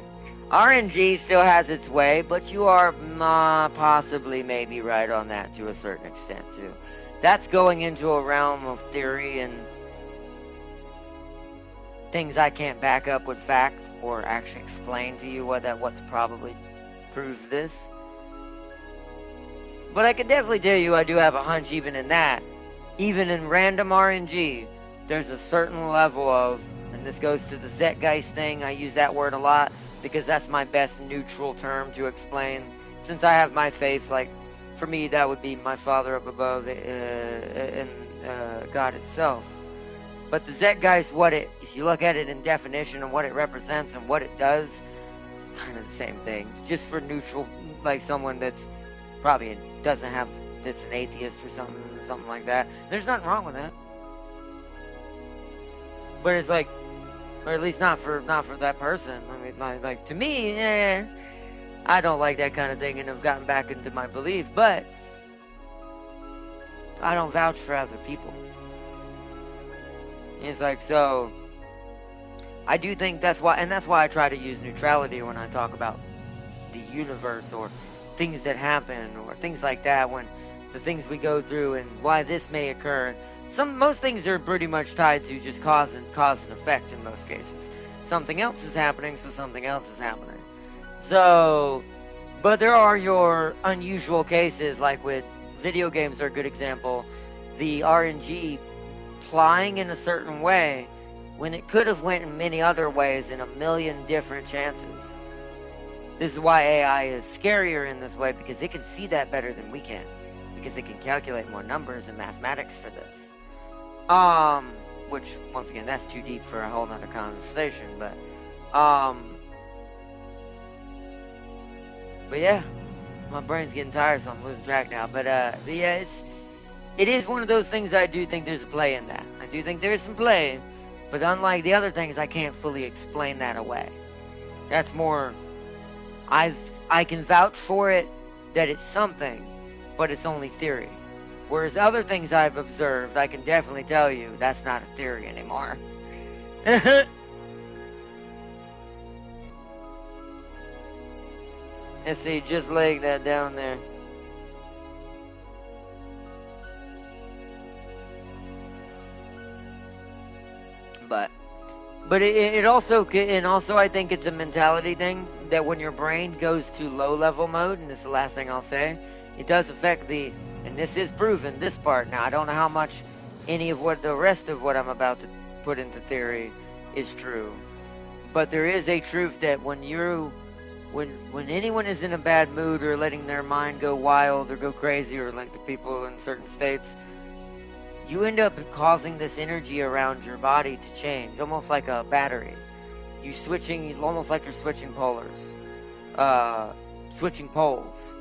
RNG still has its way, but you are possibly maybe right on that to a certain extent too. That's going into a realm of theory and things I can't back up with fact or actually explain to you what's probably proves this. But I can definitely tell you I do have a hunch even in that. Even in random RNG, there's a certain level of, and this goes to the Zeitgeist thing, I use that word a lot because that's my best neutral term to explain. Since I have my faith, like, for me that would be my Father up above and God itself. But the Zeitgeist, if you look at it in definition and what it represents and what it does, it's kind of the same thing. Just for neutral, like someone that's probably that's an atheist or something like that. There's nothing wrong with that. But it's like, or at least not for that person. I mean, like to me, I don't like that kind of thing and have gotten back into my belief, but I don't vouch for other people. It's like, so I do think that's why I try to use neutrality when I talk about the universe or things that happen or things like that, when the things we go through and why this may occur. Most things are pretty much tied to just cause and effect in most cases. Something else is happening, so something else is happening. So, but there are your unusual cases, like with video games are a good example. The RNG plying in a certain way when it could have went in many other ways in a million different chances. This is why AI is scarier in this way, because it can see that better than we can. Because it can calculate more numbers and mathematics for this. Which, once again, that's too deep for a whole nother conversation, but yeah, my brain's getting tired, so I'm losing track now, but yeah, it is one of those things I do think there's a play in that. I do think there's some play, but unlike the other things, I can't fully explain that away. That's more, I can vouch for it, that it's something, but it's only theory. Whereas other things I've observed, I can definitely tell you that's not a theory anymore. Let's see, just laying that down there. But it also, and also I think it's a mentality thing, that when your brain goes to low level mode, and this is the last thing I'll say, it does affect and this is proven, this part. Now, I don't know how much any of the rest of what I'm about to put into theory is true. But there is a truth that when anyone is in a bad mood or letting their mind go wild or go crazy, or like the people in certain states, you end up causing this energy around your body to change, almost like a battery. Almost like you're switching switching poles.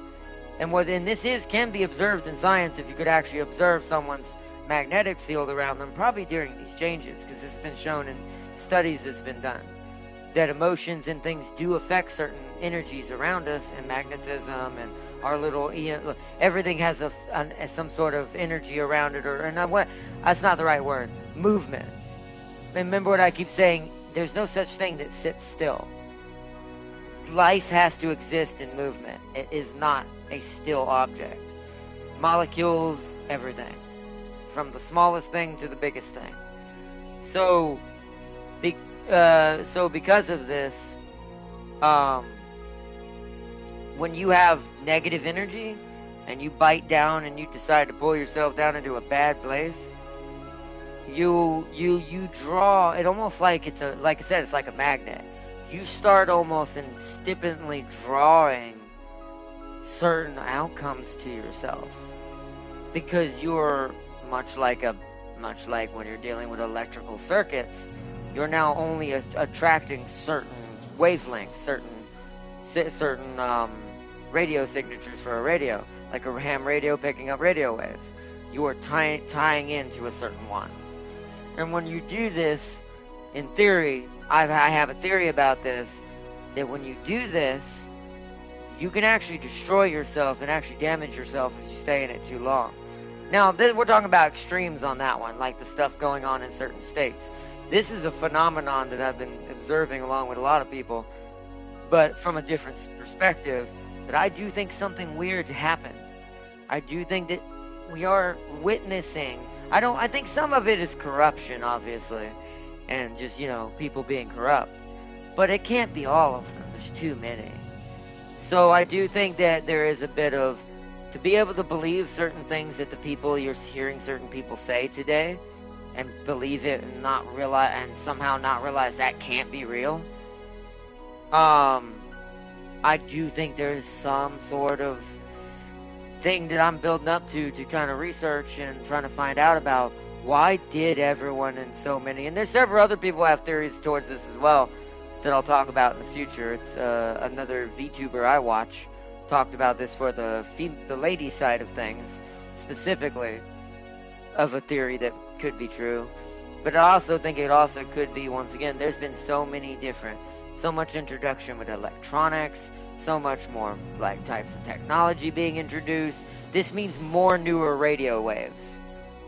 And this can be observed in science if you could actually observe someone's magnetic field around them, probably during these changes, because this has been shown in studies that's been done, that emotions and things do affect certain energies around us, and magnetism and our little, everything has some sort of energy around it, that's not the right word, movement. Remember what I keep saying, there's no such thing that sits still. Life has to exist in movement. It is not a still object. Molecules, everything. From the smallest thing to the biggest thing. So because of this, when you have negative energy and you bite down and you decide to pull yourself down into a bad place, you draw it, almost like like I said, it's like a magnet. You start almost instinctively drawing certain outcomes to yourself, because you're much like when you're dealing with electrical circuits, you're now only attracting certain wavelengths, certain radio signatures for a radio, like a ham radio picking up radio waves. You are tying into a certain one, and when you do this, in theory, I have a theory about this, that when you do this, you can actually destroy yourself and actually damage yourself if you stay in it too long. Now, we're talking about extremes on that one, like the stuff going on in certain states. This is a phenomenon that I've been observing along with a lot of people, but from a different perspective, that I do think something weird happened. I do think that we are witnessing, I think some of it is corruption, obviously, and just, people being corrupt. But it can't be all of them. There's too many. So I do think that there is a bit of, to be able to believe certain things that the people you're hearing certain people say today, and believe it and not realize, and somehow not realize that can't be real. I do think there's some sort of thing that I'm building up to kind of research and trying to find out about. Why did everyone and so many, and there's several other people who have theories towards this as well that I'll talk about in the future. It's another VTuber I watch talked about this for the lady side of things, specifically of a theory that could be true. But I also think it also could be, once again, there's been so much introduction with electronics, so much more like types of technology being introduced. This means more newer radio waves,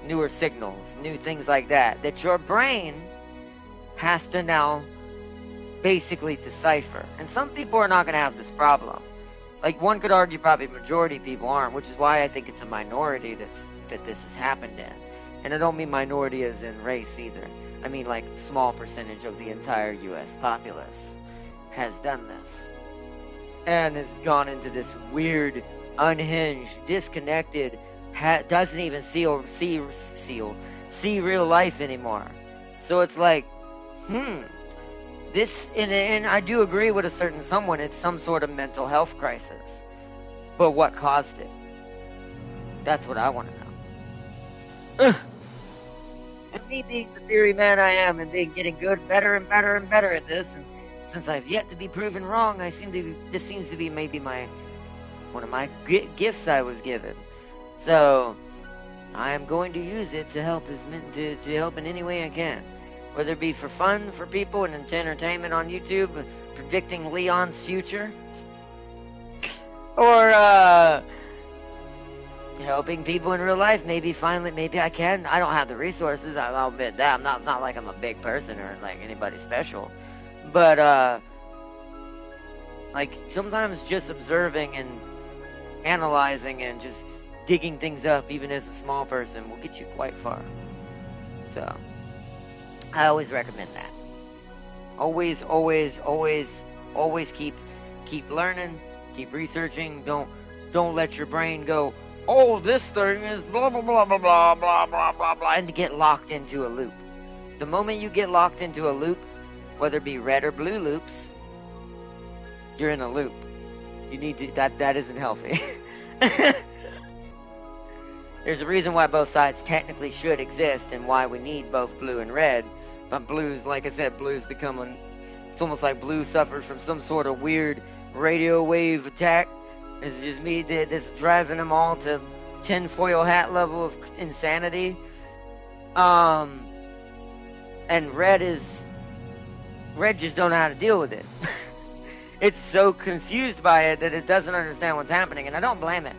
newer signals, new things like that your brain has to now basically decipher. And some people are not going to have this problem. like, one could argue probably majority people aren't, which is why I think it's a minority that this has happened in. And I don't mean minority as in race either. I mean, like, small percentage of the entire U.S. populace has done this. And has gone into this weird, unhinged, disconnected, doesn't even see real life anymore. So it's like, this, and I do agree with a certain someone, it's some sort of mental health crisis. But what caused it? That's what I want to know. And me being the theory man I am, and being getting better and better and better at this, and since I've yet to be proven wrong, this seems to be maybe one of my gifts I was given. So I am going to use it to help to help in any way I can, whether it be for fun for people and entertainment on YouTube, predicting Leon's future, or helping people in real life. Maybe I can. I don't have the resources. I'll admit that. I'm not like I'm a big person or like anybody special, but like sometimes just observing and analyzing and just digging things up, even as a small person, will get you quite far. So I always recommend that. Always keep learning, keep researching. Don't let your brain go, oh, this thing is blah blah blah blah blah blah blah blah blah, and to get locked into a loop. The moment you get locked into a loop, whether it be red or blue loops, you're in a loop. You need to, that isn't healthy. There's a reason why both sides technically should exist and why we need both blue and red. But blues, like I said, blues it's almost like blue suffers from some sort of weird radio wave attack. It's just me that's driving them all to tinfoil hat level of insanity. And red just don't know how to deal with it. It's so confused by it that it doesn't understand what's happening, and I don't blame it,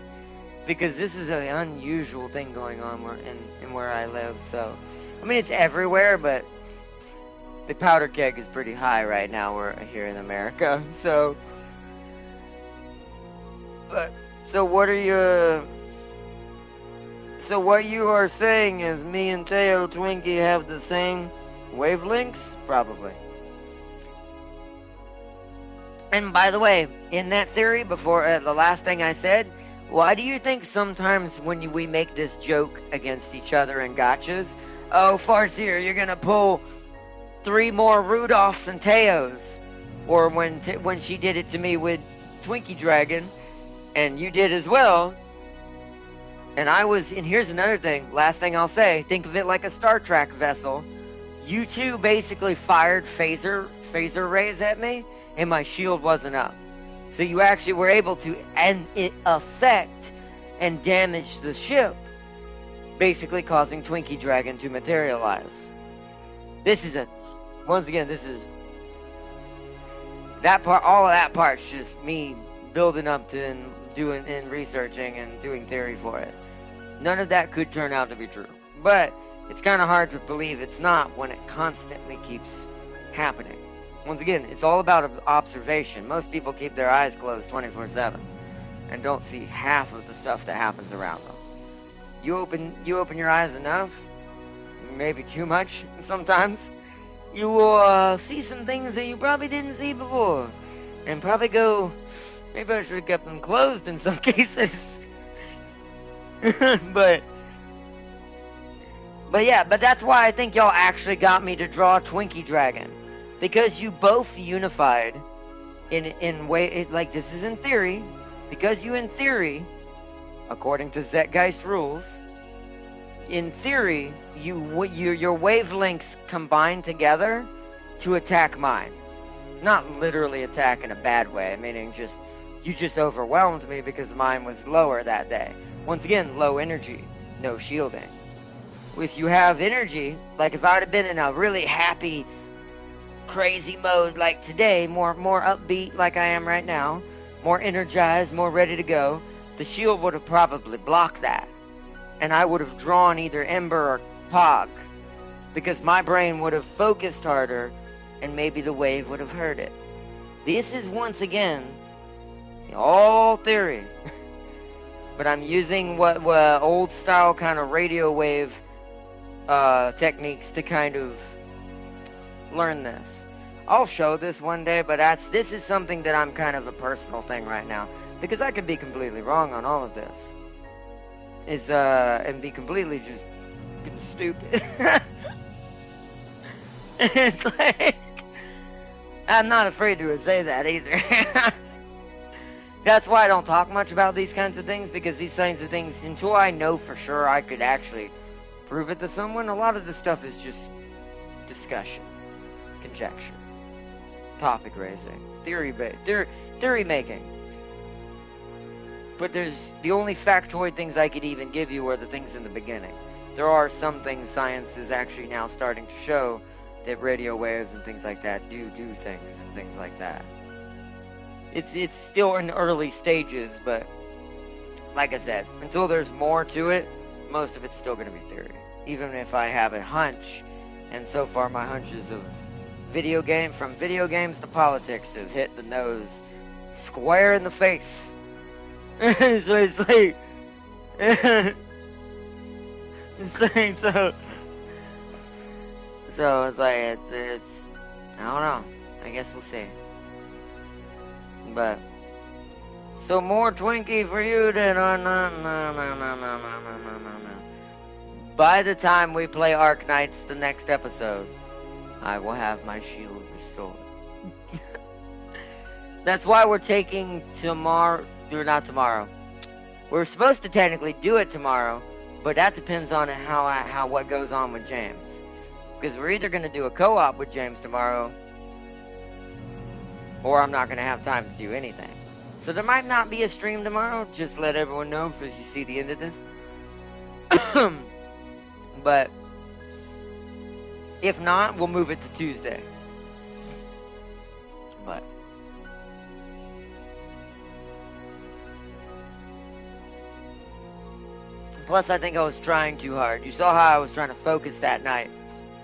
because this is an unusual thing going on where I live. So, I mean, it's everywhere, but the powder keg is pretty high right now here in America. So, what you are saying is me and Teo Twinkie have the same wavelengths? Probably. And by the way, in that theory, before the last thing I said, why do you think sometimes when we make this joke against each other in gotchas, oh, Farseer, you're gonna pull 3 more Rudolphs and Teos, or when she did it to me with Twinkie Dragon, and you did as well, and here's another thing, last thing I'll say, think of it like a Star Trek vessel. You two basically fired phaser rays at me, and my shield wasn't up. So you actually were able to affect and damage the ship, basically causing Twinkie Dragon to materialize. That part, all of that part's just me building up to and researching and doing theory for it. None of that could turn out to be true. But it's kind of hard to believe it's not when it constantly keeps happening. Once again, it's all about observation. Most people keep their eyes closed 24/7 and don't see half of the stuff that happens around them. You open your eyes enough, maybe too much sometimes, you will see some things that you probably didn't see before, and probably go, maybe I should have kept them closed in some cases. but that's why I think y'all actually got me to draw Twinkie Dragon. Because you both unified in way, like this is in theory, because you in theory, according to Zeitgeist rules, in theory, your wavelengths combine together to attack mine. Not literally attack in a bad way, meaning you just overwhelmed me because mine was lower that day. Once again, low energy, no shielding. If you have energy, like if I would have been in a really happy, crazy mode like today, more upbeat like I am right now, more energized, more ready to go, the shield would have probably blocked that. And I would have drawn either Ember or Pog, because my brain would have focused harder and maybe the wave would have hurt it. This is once again All theory. But I'm using what old style kind of radio wave techniques to kind of learn this. I'll show this one day, but this is something that I'm kind of a personal thing right now, because I could be completely wrong on all of this. And be completely just stupid. It's like, I'm not afraid to say that either. That's why I don't talk much about these kinds of things, because these kinds of things, until I know for sure I could actually prove it to someone, a lot of this stuff is just discussion, conjecture, topic raising, theory making. But the only factoid things I could even give you are the things in the beginning. There are some things science is actually now starting to show that radio waves and things like that do things and things like that. It's still in early stages, but like I said, until there's more to it, most of it's still going to be theory. Even if I have a hunch, and so far my hunches of from video games to politics have hit the nose square in the face. So it's like, so it's like, it's, I don't know, I guess we'll see. But, so more Twinkie for you then, no. By the time we play Ark Knights the next episode, I will have my shield restored. That's why we're taking tomorrow, or not tomorrow. We're supposed to technically do it tomorrow, but that depends on what goes on with James. Because we're either going to do a co-op with James tomorrow, or I'm not going to have time to do anything. So there might not be a stream tomorrow, just let everyone know if you see the end of this. But if not, we'll move it to Tuesday. But plus, I think I was trying too hard. You saw how I was trying to focus that night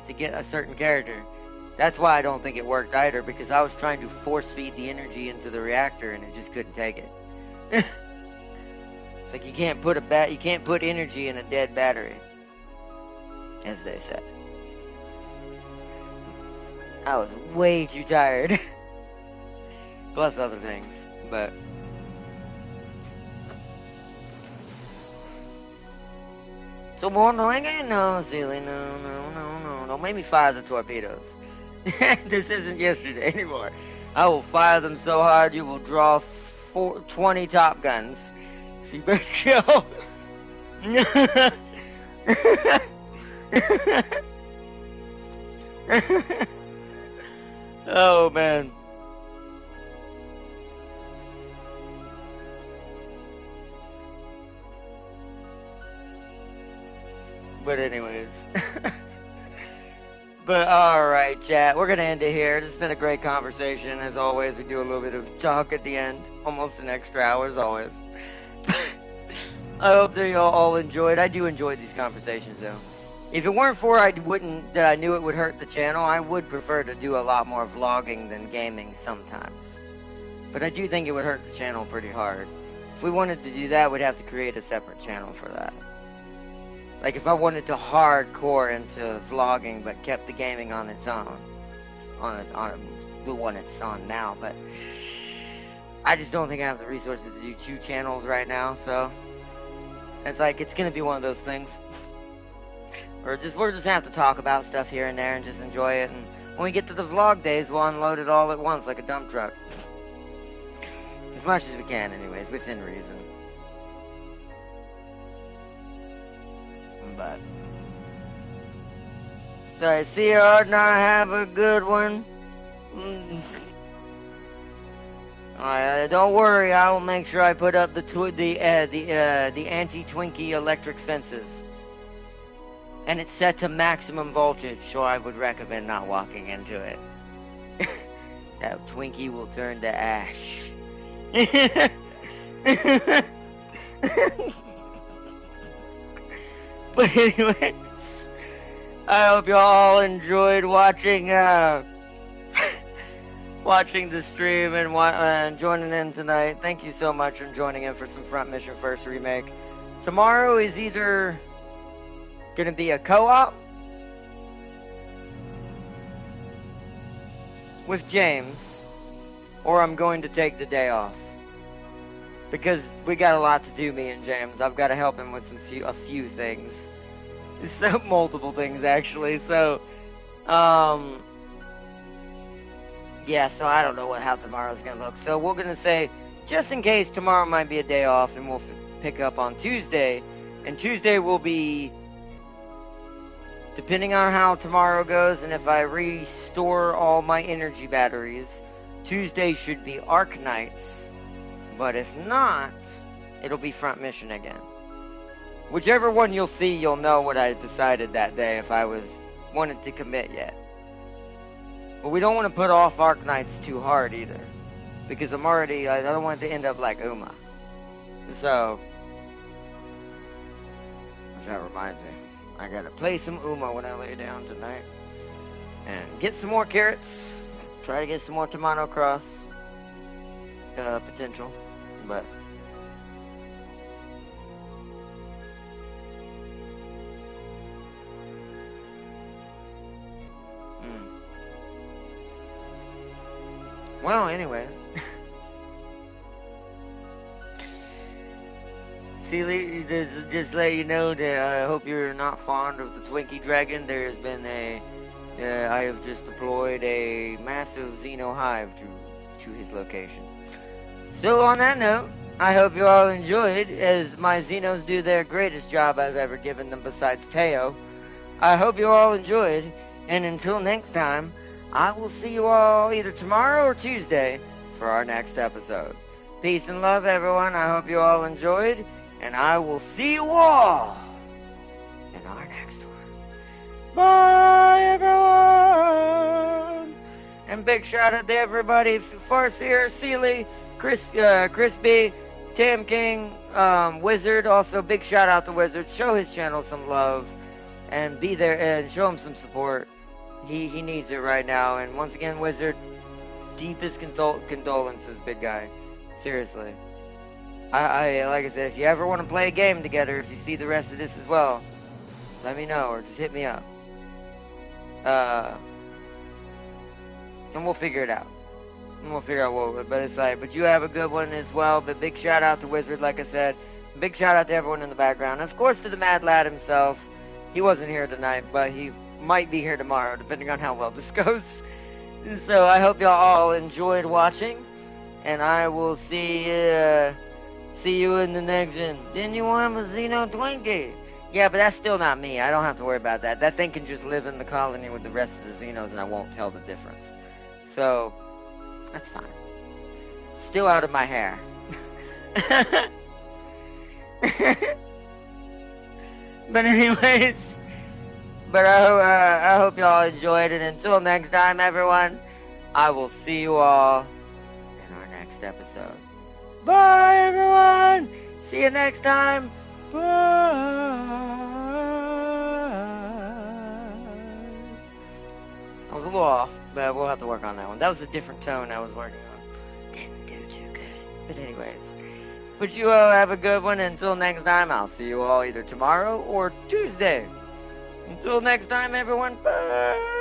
to get a certain character. That's why I don't think it worked either, because I was trying to force feed the energy into the reactor and it just couldn't take it. It's like you can't put energy in a dead battery, as they say. I was way too tired. Plus other things, but so more Twinkie? No, silly, no. Don't make me fire the torpedoes. This isn't yesterday anymore. I will fire them so hard you will draw 20 Top Guns. So you better chill. Oh, man. But anyways. But alright, chat. We're going to end it here. This has been a great conversation. As always, we do a little bit of talk at the end. Almost an extra hour, as always. I hope that you all enjoyed. I do enjoy these conversations, though. If it weren't for that I knew it would hurt the channel, I would prefer to do a lot more vlogging than gaming sometimes. But I do think it would hurt the channel pretty hard. If we wanted to do that, we'd have to create a separate channel for that. Like if I wanted to hardcore into vlogging but kept the gaming on its own. On the one it's on now, but I just don't think I have the resources to do 2 channels right now, so it's like it's gonna be one of those things. We're just have to talk about stuff here and there and just enjoy it, and when we get to the vlog days, we'll unload it all at once like a dump truck. As much as we can, anyways, within reason. But alright, see you, Ardnar, have a good one. Alright, don't worry, I will make sure I put up the anti-Twinkie electric fences. And it's set to maximum voltage, so I would recommend not walking into it. That Twinkie will turn to ash. But anyways, I hope you all enjoyed watching watching the stream and joining in tonight. Thank you so much for joining in for some Front Mission First Remake. Tomorrow is either going to be a co-op with James, or I'm going to take the day off. Because we got a lot to do, me and James. I've got to help him with a few things. So, multiple things, actually. So, yeah, so I don't know how tomorrow's going to look. So we're going to say, just in case tomorrow might be a day off, and we'll pick up on Tuesday. And Tuesday will be, depending on how tomorrow goes, and if I restore all my energy batteries, Tuesday should be Arc Nights. But if not, it'll be Front Mission again. Whichever one you'll see, you'll know what I decided that day if I wanted to commit yet. But we don't want to put off Arc Nights too hard either. Because I don't want it to end up like Uma. So, that reminds me. I gotta play some Uma when I lay down tonight. And get some more carrots. Try to get some more tomato cross potential. But well, anyways. Sealy, just let you know that I hope you're not fond of the Twinkie Dragon. There has been I have just deployed a massive Xeno hive to his location. So on that note, I hope you all enjoyed, as my Xenos do their greatest job I've ever given them besides Teo. I hope you all enjoyed, and until next time, I will see you all either tomorrow or Tuesday for our next episode. Peace and love, everyone. I hope you all enjoyed, and I will see you all in our next one. Bye, everyone! And big shout out to everybody, Farseer, Sealy, Crispy, Tam King, Wizard. Also, big shout out to Wizard. Show his channel some love, and be there and show him some support. He needs it right now. And once again, Wizard, deepest condolences, big guy. Seriously. I like I said, if you ever want to play a game together, if you see the rest of this as well, let me know, or just hit me up. And we'll figure it out. And we'll figure out what, but it's like, but you have a good one as well. But big shout out to Wizard, like I said. Big shout out to everyone in the background. And of course to the Mad Lad himself. He wasn't here tonight, but he might be here tomorrow, depending on how well this goes. So I hope y'all all enjoyed watching. And I will see you in the next one. Then you want a Xeno Twinkie. Yeah, but that's still not me. I don't have to worry about that. That thing can just live in the colony with the rest of the Xenos, and I won't tell the difference. So, that's fine. Still out of my hair. But anyways, I hope y'all enjoyed it. Until next time, everyone, I will see you all in our next episode. Bye, everyone. See you next time. Bye. I was a little off, but we'll have to work on that one. That was a different tone I was working on. Didn't do too good. But anyways, but you all have a good one. Until next time, I'll see you all either tomorrow or Tuesday. Until next time, everyone. Bye.